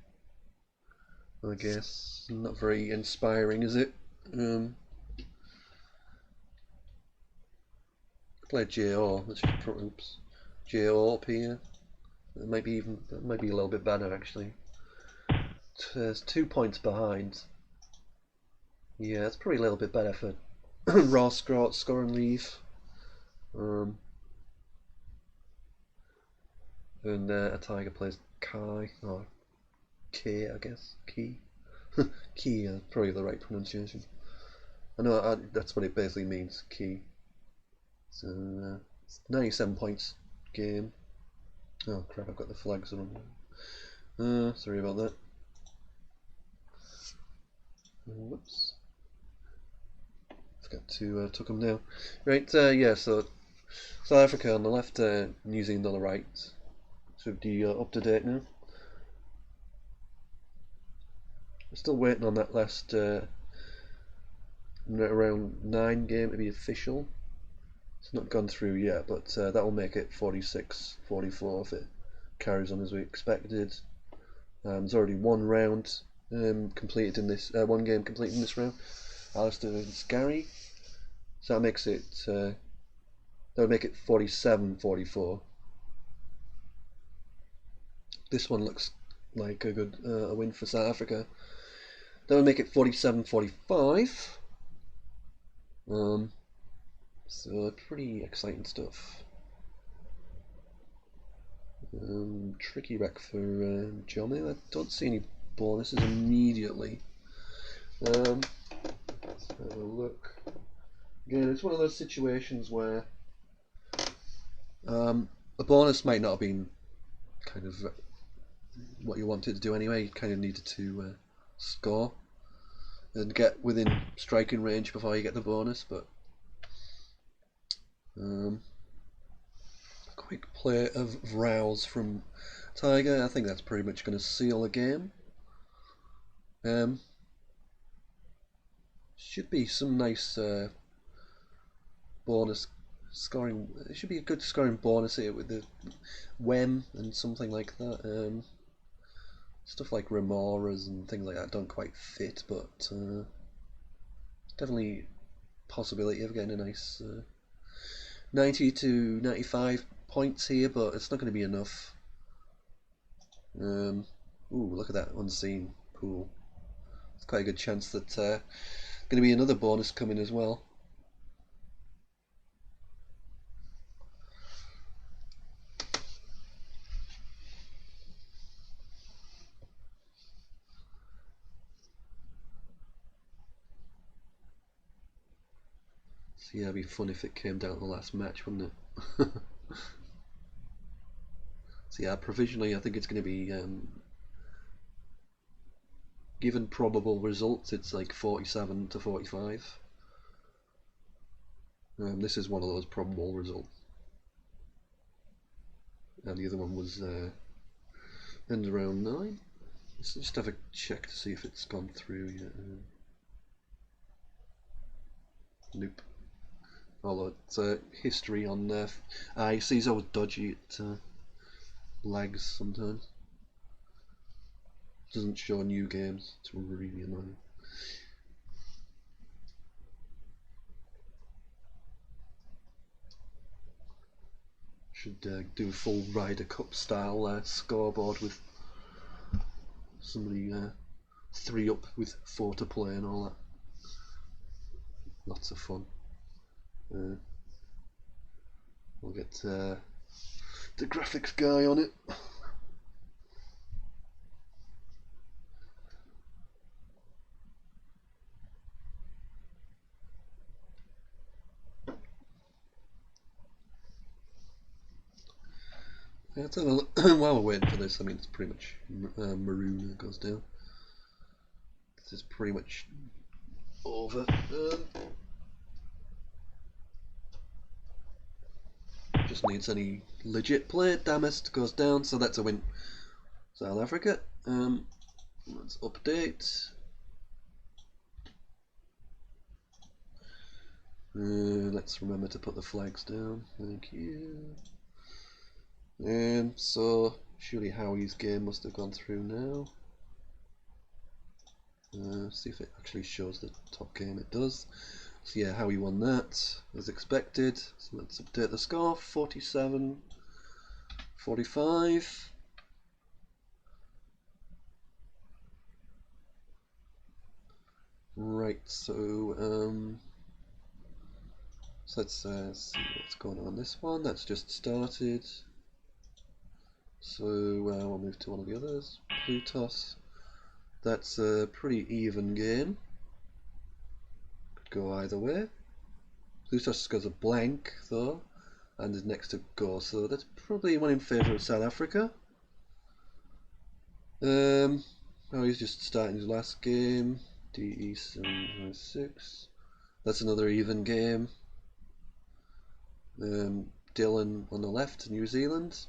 S1: I guess. Not very inspiring, is it? Play J-O, let's just put, oops, J-O up here. It might be a little bit better actually. There's 2 points behind. Yeah, it's probably a little bit better for raw score and leave. And a tiger plays Kai, or K, I guess. Key. Key, probably the right pronunciation. I know that's what it basically means, key. So, 97 points game. Oh crap, I've got the flags on. Sorry about that. Whoops. Forgot to took them down. Right, yeah, so South Africa on the left, New Zealand on the right. Should be up to date now. We're still waiting on that last round 9 game to be official. It's not gone through yet, but that will make it 46-44 if it carries on as we expected. There's already one round completed in this, one game completed in this round. Alistair and Scary. So that makes it, that would make it 47-44. This one looks like a good a win for South Africa. That would make it 47-45. So pretty exciting stuff. Tricky wreck for Johnny. I don't see any bonuses immediately. Let's have a look. Again, it's one of those situations where a bonus might not have been kind of what you wanted to do anyway. You kind of needed to score and get within striking range before you get the bonus, but quick play of Rouse from Tiger. I think that's pretty much going to seal the game. Should be some nice bonus scoring. It should be a good scoring bonus here with the Wem and something like that. Stuff like Remoras and things like that don't quite fit, but definitely possibility of getting a nice 90 to 95 points here, but it's not going to be enough. Ooh, look at that unseen pool. It's quite a good chance that going to be another bonus coming as well. So yeah, it'd be fun if it came down to the last match, wouldn't it? So yeah, provisionally I think it's going to be given probable results, it's like 47 to 45. This is one of those probable results, and the other one was end around 9. Let's just have a check to see if it's gone through yet. Nope. Although it's history on ISC's always dodgy, it lags sometimes. Doesn't show new games, it's really annoying. Should do a full Ryder Cup style scoreboard with somebody 3 up with 4 to play and all that. Lots of fun. We'll get the graphics guy on it. Yeah, let's have a look. While we're waiting for this, I mean, it's pretty much maroon that goes down. This is pretty much over. Just needs any legit play. Damast goes down, so that's a win. South Africa. Let's update. Let's remember to put the flags down. Thank you. So surely Howie's game must have gone through now. See if it actually shows the top game. It does. So yeah, Howie won that as expected. So let's update the score. 47-45. Right. So let's see what's going on this one. That's just started. So we'll move to one of the others. Plutos. That's a pretty even game. Could go either way. Plutos scores a blank though, and is next to go, so that's probably one in favour of South Africa. Oh, he's just starting his last game. DE 756.
S2: That's another even game. Dylan on the left, New Zealand,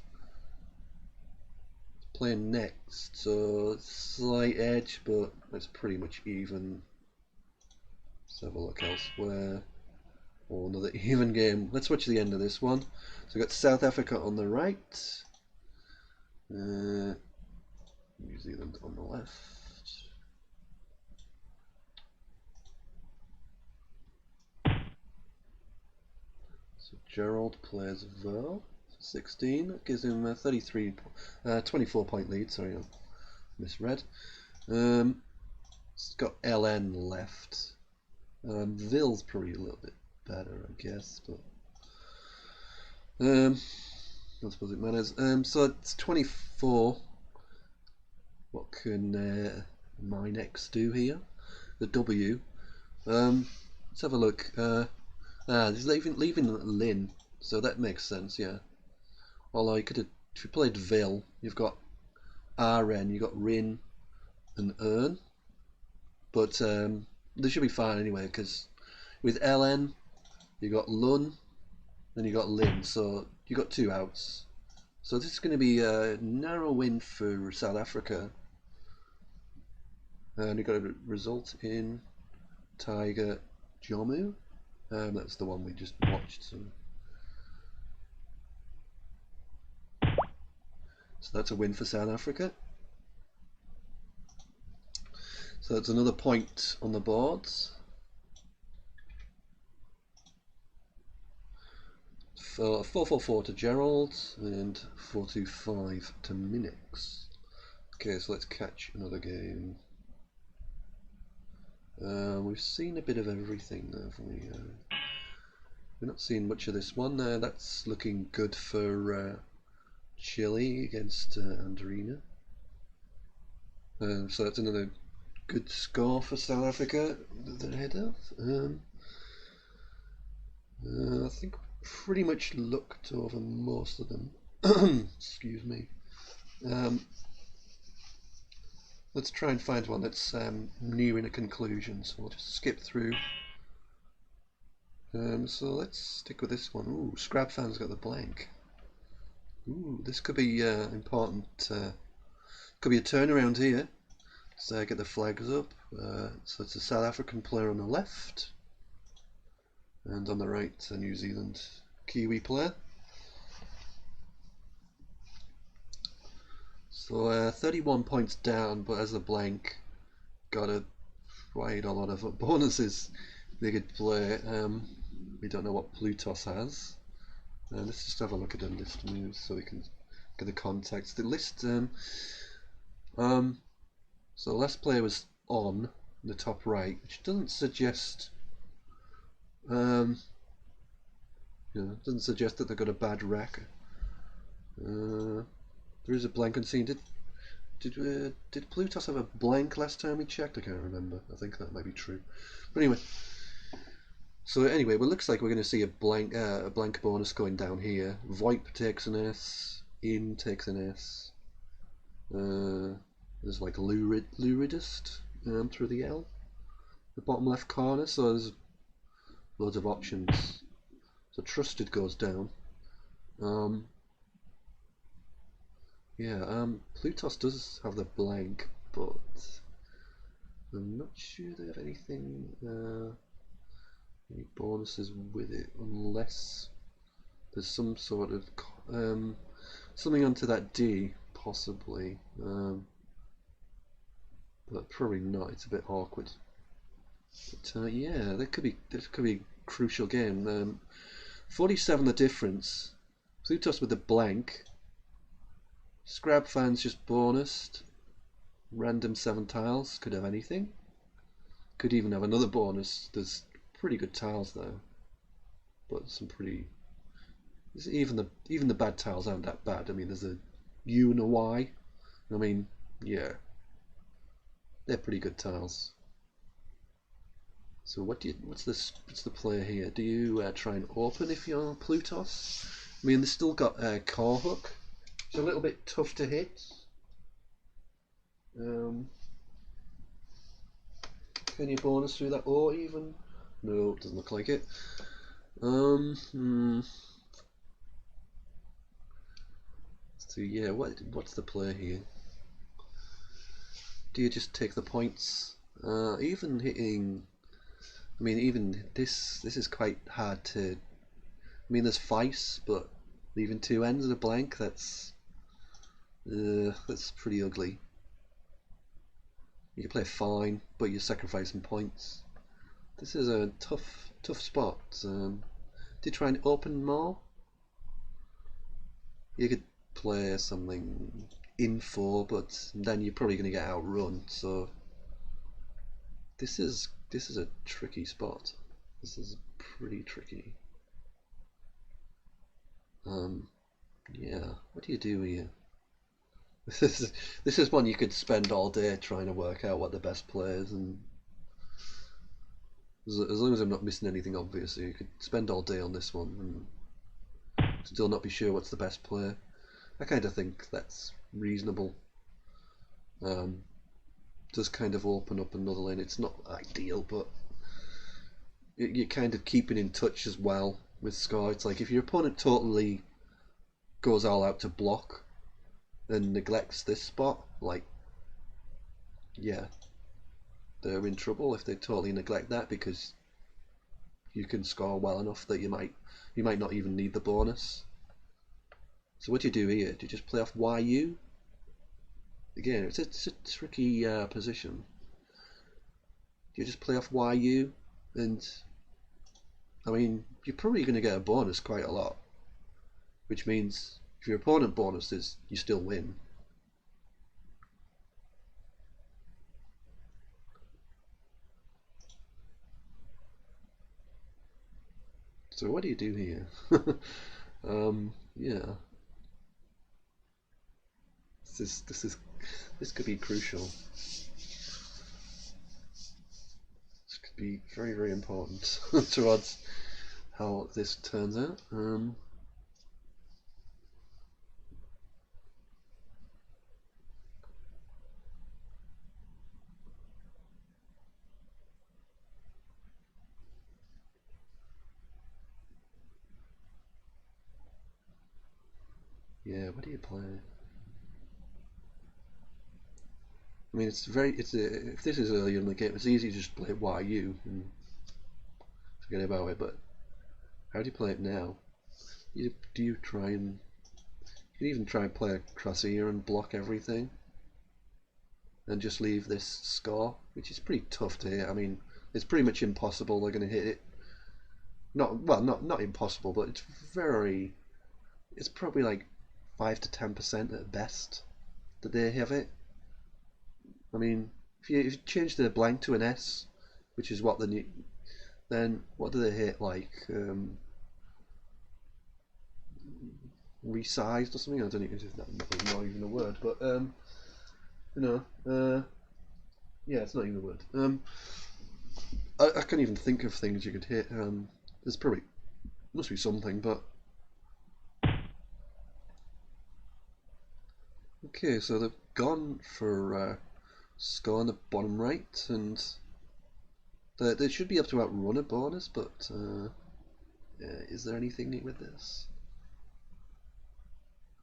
S2: playing next, so slight edge, but it's pretty much even. Let's have a look elsewhere. Oh, another even game. Let's watch the end of this one. So we've got South Africa on the right, New Zealand on the left. So Gerald plays Verl, 16. That gives him a 24-point lead. Sorry, I misread. It's got LN left. Ville's probably a little bit better, I guess, but I suppose it matters. So it's 24. What can my next do here? The W. Let's have a look. He's leaving Lin, so that makes sense, yeah. Although you could have, if you played Ville, you've got RN, you've got Rin and Earn, but they should be fine anyway, because with LN, you got Lun, then you got Lin, so you got 2 outs. So this is going to be a narrow win for South Africa, and you got a result in Tiger Jomu. That's the one we just watched. So that's a win for South Africa. So that's another point on the boards. 4-4-4 to Gerald and 4-2-5 to Minix. Okay, so let's catch another game. We've seen a bit of everything, haven't we? We're not seeing much of this one. That's looking good for Chile against Andrina. So that's another good score for South Africa that they're ahead of. I think pretty much looked over most of them. Excuse me. Let's try and find one that's nearing a conclusion, so we'll just skip through. So let's stick with this one. Ooh, Scrab fan's got the blank. Ooh, this could be important. Could be a turnaround here. So get the flags up. So it's a South African player on the left, and on the right, a New Zealand Kiwi player. So 31 points down, but as a blank, got quite a lot of bonuses they could play. We don't know what Plutos has. Let's just have a look at the list moves so we can get the context. The list. So the last player was on the top right, which doesn't suggest. Doesn't suggest that they've got a bad rack. There is a blank unseen. Did Plutos have a blank last time we checked? I can't remember. I think that might be true. But anyway. So anyway, well, it looks like we're going to see a blank bonus going down here. VoIP takes an S. In takes an S. There's like Luridist through the L. The bottom left corner. So there's loads of options. So Trusted goes down. Plutos does have the blank, but I'm not sure they have anything, any bonuses with it, unless there's some sort of something onto that D, possibly, but probably not. It's a bit awkward. But yeah, this could be a crucial game. 47 the difference. Plutos with the blank. Scrab fans just bonused. Random 7 tiles. Could have anything. Could even have another bonus. There's pretty good tiles though. But some pretty. Even the bad tiles aren't that bad. I mean, there's a U and a Y. I mean, yeah. They're pretty good tiles. So what's the play here? Do you try and open if you're Plutos? I mean, they've still got core hook. It's a little bit tough to hit. Can you bonus through that, or even No, doesn't look like it. So yeah, what's the play here? Do you just take the points? Even hitting, I mean, even this is quite hard to. I mean, there's Vice, but leaving two ends of a blank, that's pretty ugly. You can play fine, but you're sacrificing points. This is a tough spot. Do you try and open more? You could play something info, but then you're probably going to get outrun. So this is a tricky spot. This is pretty tricky. Yeah. What do you do here? This is one you could spend all day trying to work out what the best play is, and as long as I'm not missing anything obvious, you could spend all day on this one and still not be sure what's the best play. I kind of think that's reasonable. Does kind of open up another lane. It's not ideal, but you're kind of keeping in touch as well with score. It's like if your opponent totally goes all out to block and neglects this spot, like, yeah, they're in trouble if they totally neglect that, because you can score well enough that you might not even need the bonus. So what do you do here? Do you just play off YU? Again, it's a tricky position. Do you just play off YU? And I mean, you're probably going to get a bonus quite a lot, which means if your opponent bonuses, you still win. So what do you do here? Yeah, this could be crucial. This could be very important towards how this turns out. Yeah, what do you play? I mean, if this is early in the game, it's easy to just play YU and forget about it. But how do you play it now? Do you try and you can even try and play across here and block everything, and just leave this score, which is pretty tough to hit. I mean, it's pretty much impossible. They're going to hit it. Not impossible, but it's probably like 5 to 10% at best that they have it. I mean, if you change the blank to an S, which is what then what do they hit, like resized or something? I don't even know if that's not even a word, but you know, yeah, it's not even a word. I can't even think of things you could hit. There's probably must be something, but okay. So they've gone for score on the bottom right, and they should be able to outrun a bonus. But is there anything with this?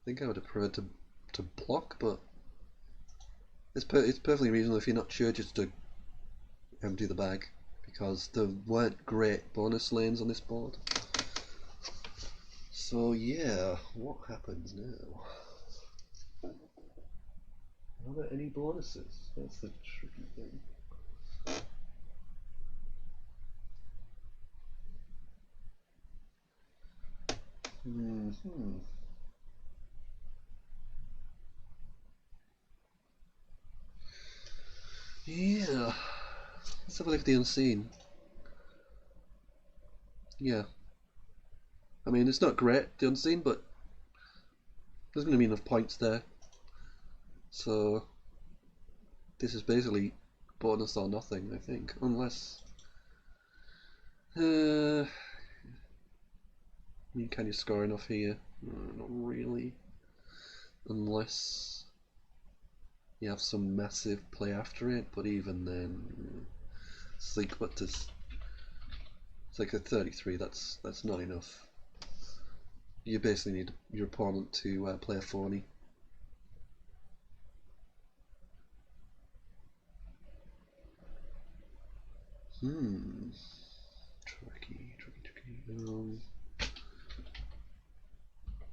S2: I think I would have preferred to block, but it's perfectly reasonable if you're not sure just to empty the bag, because there weren't great bonus lanes on this board. So yeah, what happens now? Are there any bonuses? That's the tricky thing. Yeah, let's have a look at the unseen. Yeah, I mean, it's not great, the unseen, but there's going to be enough points there. So this is basically bonus or nothing, I think, unless I mean, can you score enough here? Not really, unless you have some massive play after it. But even then, it's like, what does It's like a 33. That's not enough. You basically need your opponent to play a phony. Tricky.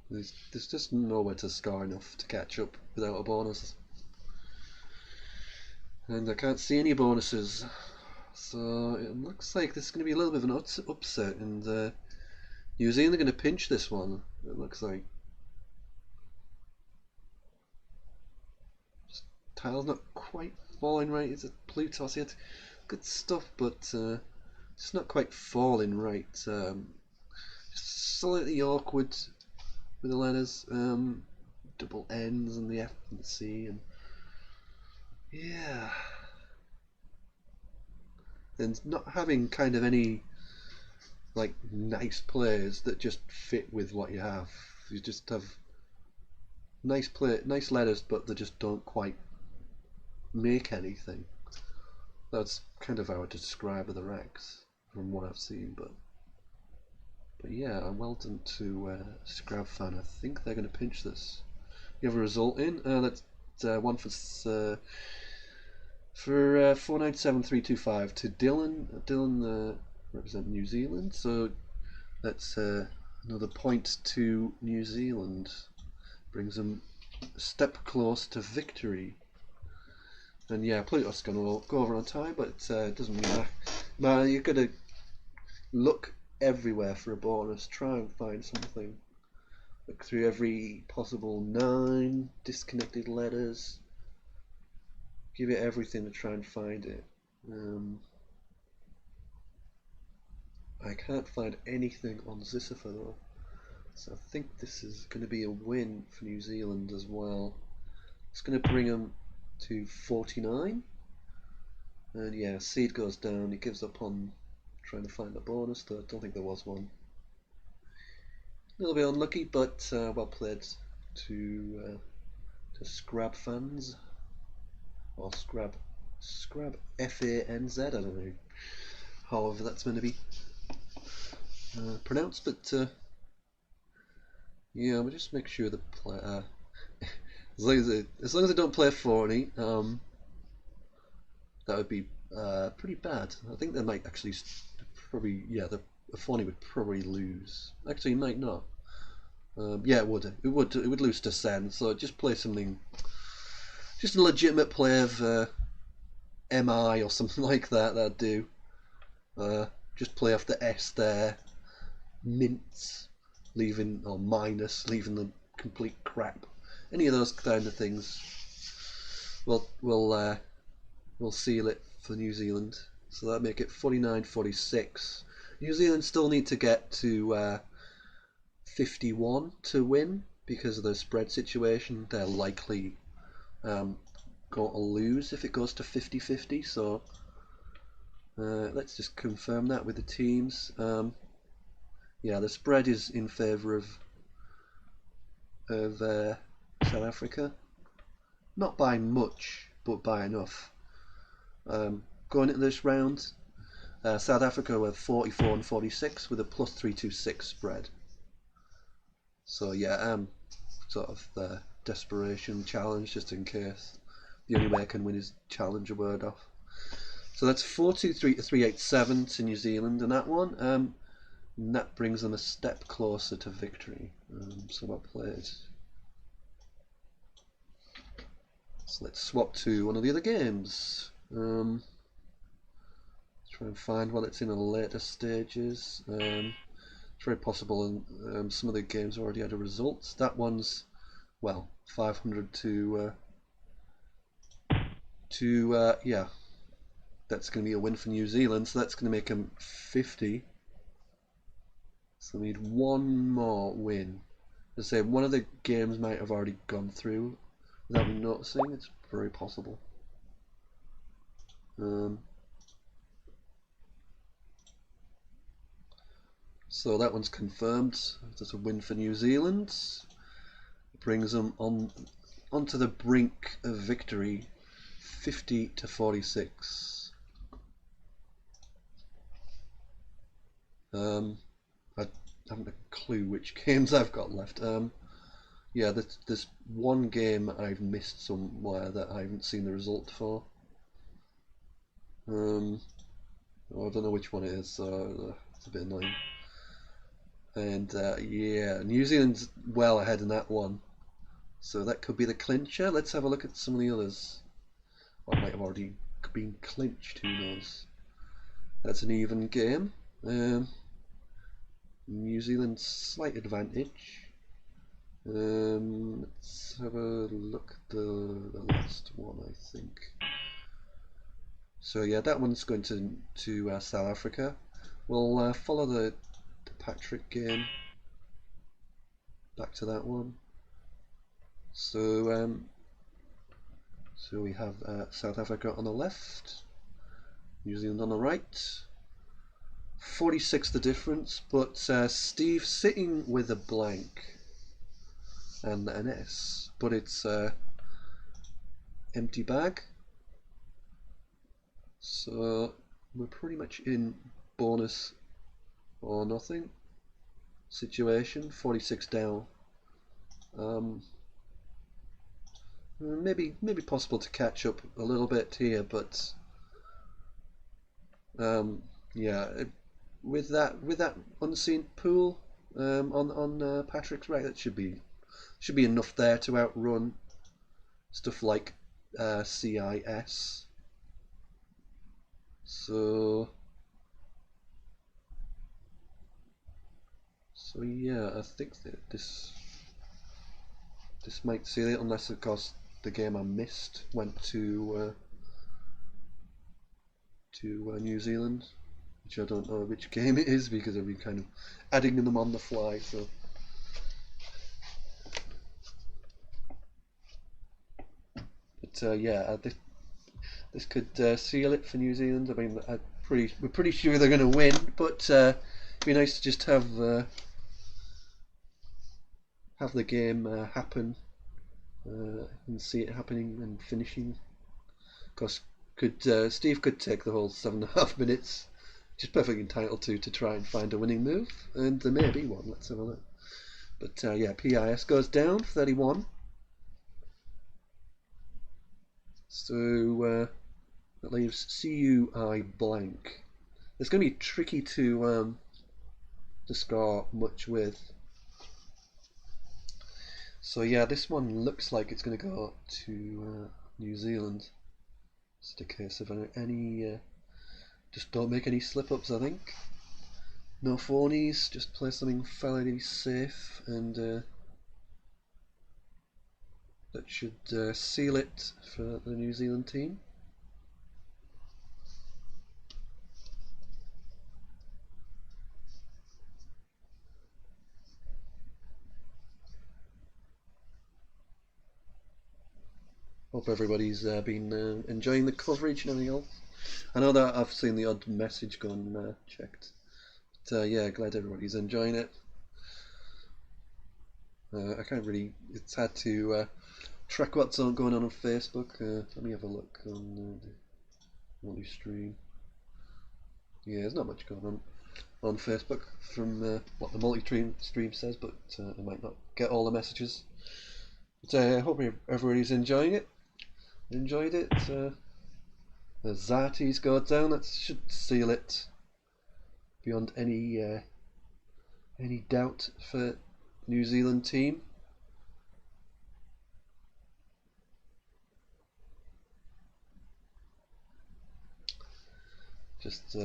S2: There's just nowhere to score enough to catch up without a bonus. And I can't see any bonuses. So it looks like this is going to be a little bit of an upset, and New Zealand are going to pinch this one, it looks like. Just tile's not quite falling right. It's a Plutos yet. Good stuff, but it's not quite falling right. Just slightly awkward with the letters. Double N's and the F and the C, and yeah. And not having kind of any like nice players that just fit with what you have. You just have nice letters, but they just don't quite make anything. That's kind of how I describe the ranks from what I've seen, but yeah, well done to Scrab fan. I think they're going to pinch this. You have a result in. That's one for 497325 to Dylan. Dylan represent New Zealand, so that's another point to New Zealand. Brings them a step close to victory. And yeah, Pluto's going to go over on time, but it doesn't really matter. You've got to look everywhere for a bonus. Try and find something. Look through every possible 9 disconnected letters. Give it everything to try and find it. I can't find anything on Zisifer though, so I think this is going to be a win for New Zealand as well. It's going to bring them to 49, and yeah, seed goes down. He gives up on trying to find a bonus, though I don't think there was one. A little bit unlucky, but well played to Scrab fans, or Scrab FANZ. I don't know however that's going to be pronounced, but yeah, we'll just make sure the play. As long as they don't play phony, that would be pretty bad. I think they might actually probably, yeah, the phony would probably lose. Actually, it might not. Yeah, it would. It would lose to Sen. So just play something, just a legitimate play of MI or something like that. That'd do. Just play off the S there. Mince, leaving or minus, leaving the complete crap. Any of those kind of things. We'll seal it for New Zealand. So that'll make it 49-46. New Zealand still need to get to 51 to win because of the spread situation. They're likely going to lose if it goes to 50-50. So let's just confirm that with the teams. Yeah, the spread is in favour of South Africa. Not by much, but by enough. Going into this round, South Africa were 44-46 with a plus 326 spread. So yeah, sort of desperation challenge just in case. The only way I can win is challenge a word off. So that's 4-2-3 to 3-8-7 to New Zealand in that one. And that brings them a step closer to victory. So well played. So let's swap to one of the other games. Try and find while it's in the later stages. It's very possible some of the games already had a result. That one's, well, 500 to yeah, that's going to be a win for New Zealand, so that's going to make them 50. So we need one more win. As I say, one of the games might have already gone through without me noticing. It's very possible. So that one's confirmed. That's a win for New Zealand. It brings them onto the brink of victory, 50-46.
S1: I haven't a clue which games I've got left. Yeah, there's one game I've missed somewhere that I haven't seen the result for. I don't know which one it is, so it's a bit annoying. And yeah, New Zealand's well ahead in that one, so that could be the clincher. Let's have a look at some of the others. Or it might have already been clinched, who knows. That's an even game. New Zealand's slight advantage. Let's have a look at the last one, I think. So yeah, that one's going to South Africa. We'll follow the Patrick game back to that one. So so we have South Africa on the left, New Zealand on the right. 46 the difference, but Steve sitting with a blank and an S, but it's empty bag. So we're pretty much in bonus or nothing situation. 46 down. Maybe possible to catch up a little bit here, but yeah, with that unseen pool on Patrick's right, that should be enough there to outrun stuff like CIS. So yeah, I think that this might seal it, unless of course the game I missed went to New Zealand, which I don't know which game it is because I've been kind of adding them on the fly. So but yeah, this could seal it for New Zealand. I mean, we're pretty sure they're going to win, but it'd be nice to just have the game happen and see it happening and finishing. Of course, Steve could take the whole 7.5 minutes, which is perfectly entitled to try and find a winning move, and there may be one. Let's have a look. But yeah, PIS goes down 31. So that leaves CUI blank. It's going to be tricky to score much with. So yeah, this one looks like it's going to go to New Zealand. It's a case of any just don't make any slip-ups, I think. No phonies, just play something fairly safe, and that should seal it for the New Zealand team. Hope everybody's been enjoying the coverage and everything else. I know that I've seen the odd message gone checked, but yeah, glad everybody's enjoying it. I can't really. It's hard to track what's going on Facebook. Let me have a look on the multi-stream. Yeah, there's not much going on Facebook from what the multi-stream says, but I might not get all the messages. But I hope everybody's enjoying it. Enjoyed it. The Zarties go down. That should seal it beyond any doubt for New Zealand team. Just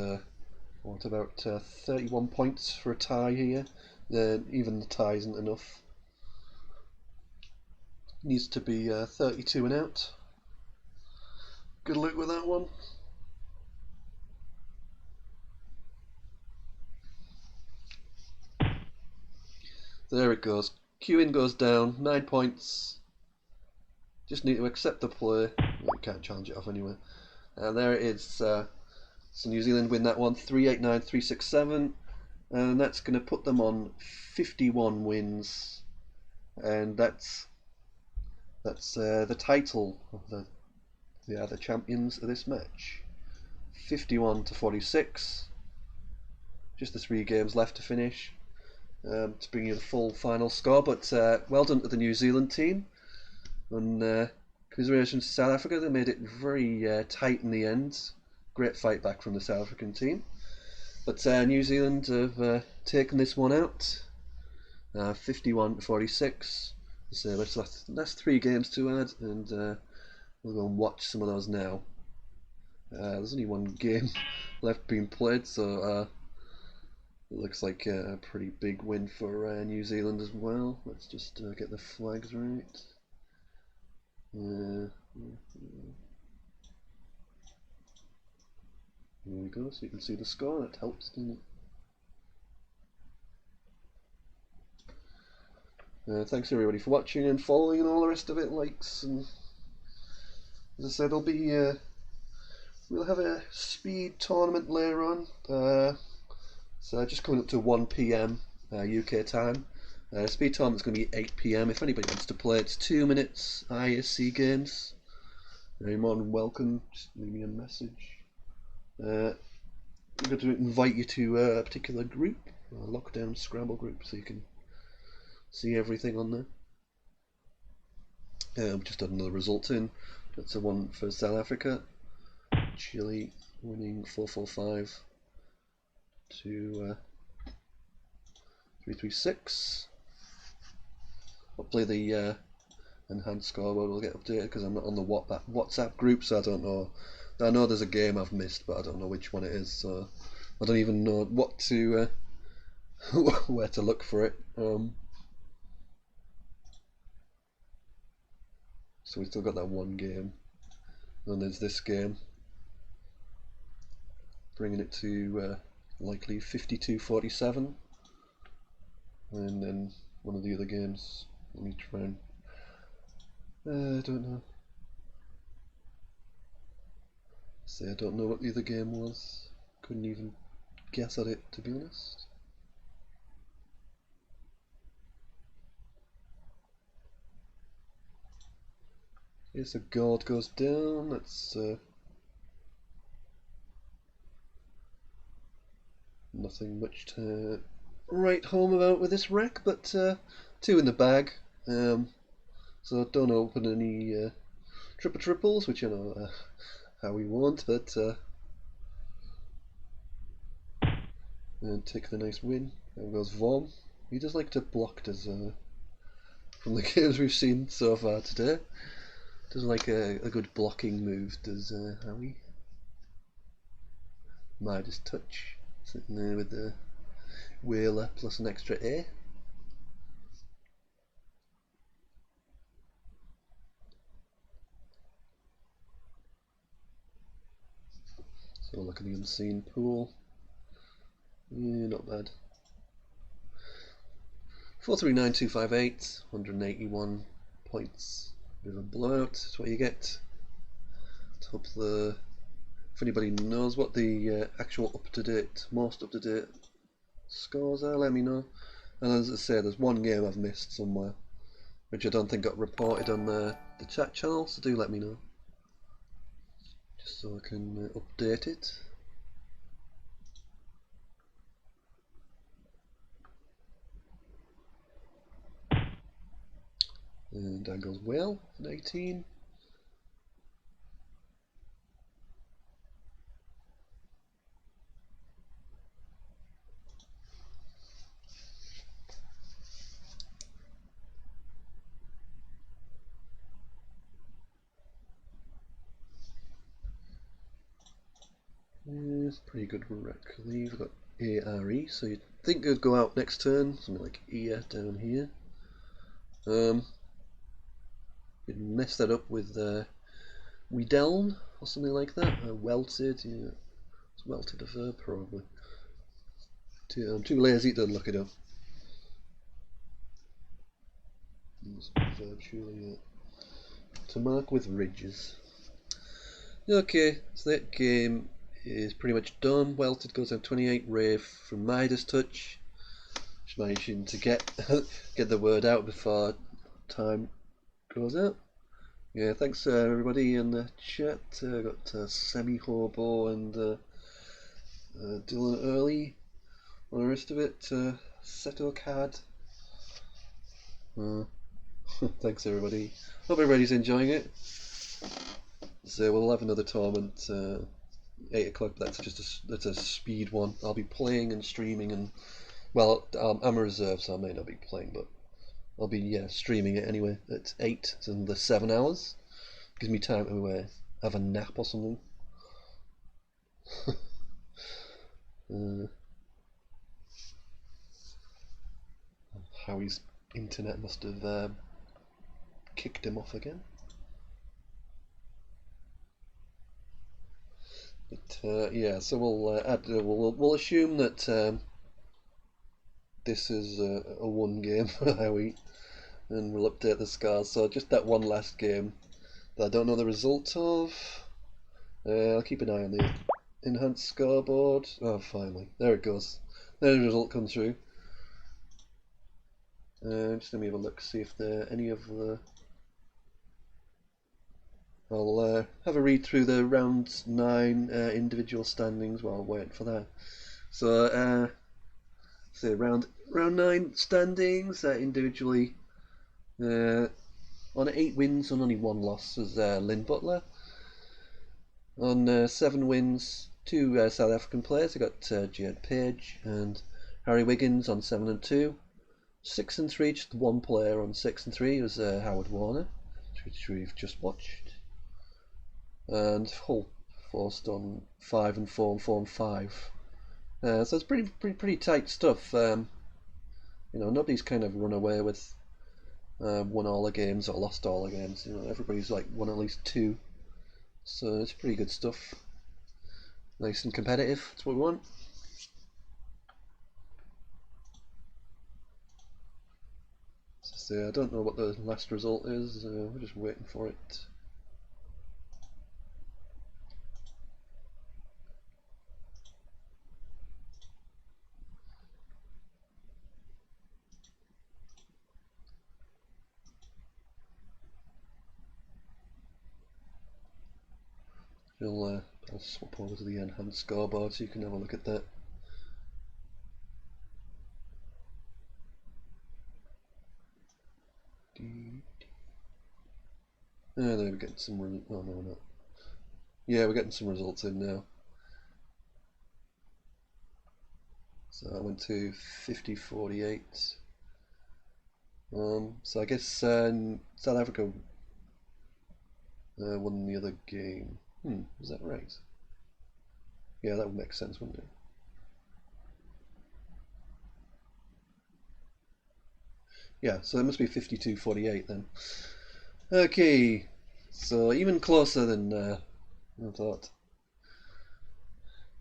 S1: what about 31 points for a tie here? Even the tie isn't enough. Needs to be 32 and out. Good luck with that one. There it goes. Queuing goes down. 9 points. Just need to accept the play. We can't challenge it off anyway. And there it is. So New Zealand win that one. 389, 367. And that's going to put them on 51 wins. And that's the title of the champions of this match. 51 to 46.
S2: just the 3 games left to finish to bring you the full final score. But well done to the New Zealand team. And congratulations to South Africa. They made it very tight in the end. Great fight back from the South African team. But New Zealand have taken this one out, 51-46. So that's 3 games to add, and we'll go and watch some of those now. There's only 1 game left being played, so it looks like a pretty big win for New Zealand as well. Let's just get the flags right. Here we go, so you can see the score. That helps, doesn't it? Thanks everybody for watching and following and all the rest of it, likes, and as I said, we'll have a speed tournament later on. So just coming up to 1 PM UK time. Speed tournament's going to be 8 PM. If anybody wants to play, it's 2 minutes ISC games. You're more than welcome. Just leave me a message. I'm going to invite you to a particular group, a lockdown Scrabble group, so you can see everything on there. Just had another result in. That's a one for South Africa. Chile winning 4-4-5 to 3-3-6. Hopefully the enhanced scoreboard will get updated because I'm not on the WhatsApp group, so I don't know. I know there's a game I've missed, but I don't know which one it is, so I don't even know what to where to look for it. So we still got that 1 game, and there's this game, bringing it to likely 52-47, and then one of the other games. Let me try and I don't know. See, I don't know what the other game was. Couldn't even guess at it, to be honest. Okay, so gold goes down. That's nothing much to write home about with this wreck, but 2 in the bag. So don't open any triples, which I know how we want, but and take the nice win. There goes Vom. He does like to block, does from the games we've seen so far today. Does like a good blocking move, does Howie. Midas touch, sitting there with the whaler plus an extra A. So look at the unseen pool. Yeah, not bad. 439258, 181 points. Bit of a blowout. That's what you get. Top the. If anybody knows what the actual most up to date scores are, let me know. And as I say, there's 1 game I've missed somewhere, which I don't think got reported on the chat channel. So do let me know, just so I can update it. And that goes well, 18. It's pretty good wreck. We've got ARE, so you'd think it would go out next turn, something like ear down here. You'd mess that up with Wedeln or something like that. Welted, yeah. It's welted a verb, probably. I'm too lazy to look it up. It's a verb, surely, yeah. To mark with ridges. Okay, so that game is pretty much done. Welted goes down 28. Rave from Midas touch. Just managing to get get the word out before time goes out. Yeah, thanks everybody in the chat. Got Semi Hobo and Dylan Early
S1: All the rest of it, Seto card. Thanks everybody. Hope everybody's enjoying it. So we'll have another tournament 8 o'clock. That's a speed one. I'll be playing and streaming, and well, I'm a reserve, so I may not be playing, but I'll be streaming it anyway. At 8, so in the 7 hours. Gives me time to have a nap or something. Howie's internet must have kicked him off again. But yeah, so we'll assume that this is a one game for Howie, and we'll update the scores. So just that one last game that I don't know the result of. I'll keep an eye on the enhanced scoreboard. Oh, finally, there it goes. There's the result come through. Just let me have a look, see if there are any of the. I'll have a read through the round 9 individual standings while waiting for that. So, say round 9 standings individually. On 8 wins and only 1 loss is Lynn Butler. On 7 wins, 2 South African players. I got Jade Page and Harry Wiggins on 7 and 2. 6 and 3, just 1 player on 6 and 3 was Howard Warner, which we've just watched. And Hull forced on 5 and 4 and 4 and 5. So it's pretty tight stuff. Nobody's kind of run away with won all the games or lost all the games. Everybody's like won at least 2. So it's pretty good stuff. Nice and competitive. That's what we want. So I don't know what the last result is. We're just waiting for it. I'll swap over to the enhanced scoreboard so you can have a look at that. There we're getting some. Oh no, we're not. Yeah, we're getting some results in now. So I went to 50-48. So I guess South Africa won the other game. Is that right? Yeah, that would make sense, wouldn't it? Yeah, so it must be 52-48 then. Okay, so even closer than I thought.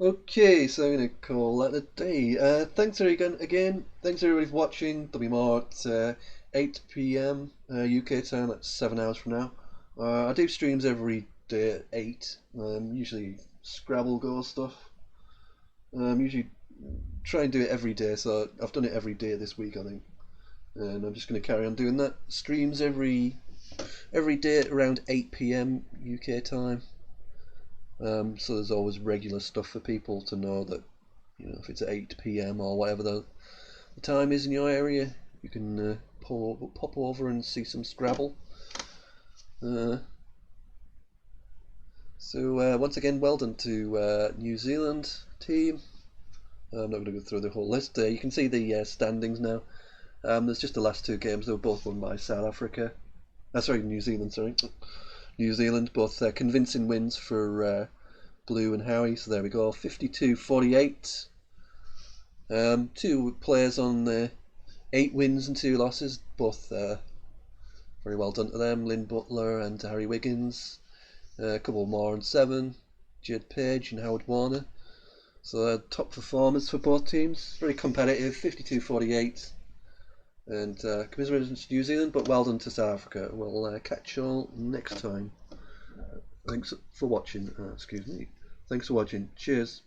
S1: Okay, so I'm going to call that a day. Thanks again. Thanks everybody for watching. There'll be more at 8 p.m. UK time. That's 7 hours from now. I do streams every day at 8. Usually Scrabble Go stuff. Usually try and do it every day. So I've done it every day this week, I think, and I'm just going to carry on doing that. Streams every day at around 8 p.m. UK time. So there's always regular stuff for people to know that, if it's at 8 p.m. or whatever the time is in your area, you can pop over and see some Scrabble. So once again, well done to New Zealand team. I'm not going to go through the whole list. You can see the standings now. There's just the last 2 games. They were both won by South Africa. New Zealand. New Zealand, both convincing wins for Blue and Howie. So there we go, 52-48. 2 players on 8 wins and 2 losses. Both very well done to them. Lynn Butler and Harry Wiggins. A couple more on 7. Jade Page and Howard Warner. So top performers for both teams. Very competitive, 52-48. And commiserations to New Zealand, but well done to South Africa. We'll catch you all next time. Thanks for watching. Excuse me. Thanks for watching. Cheers.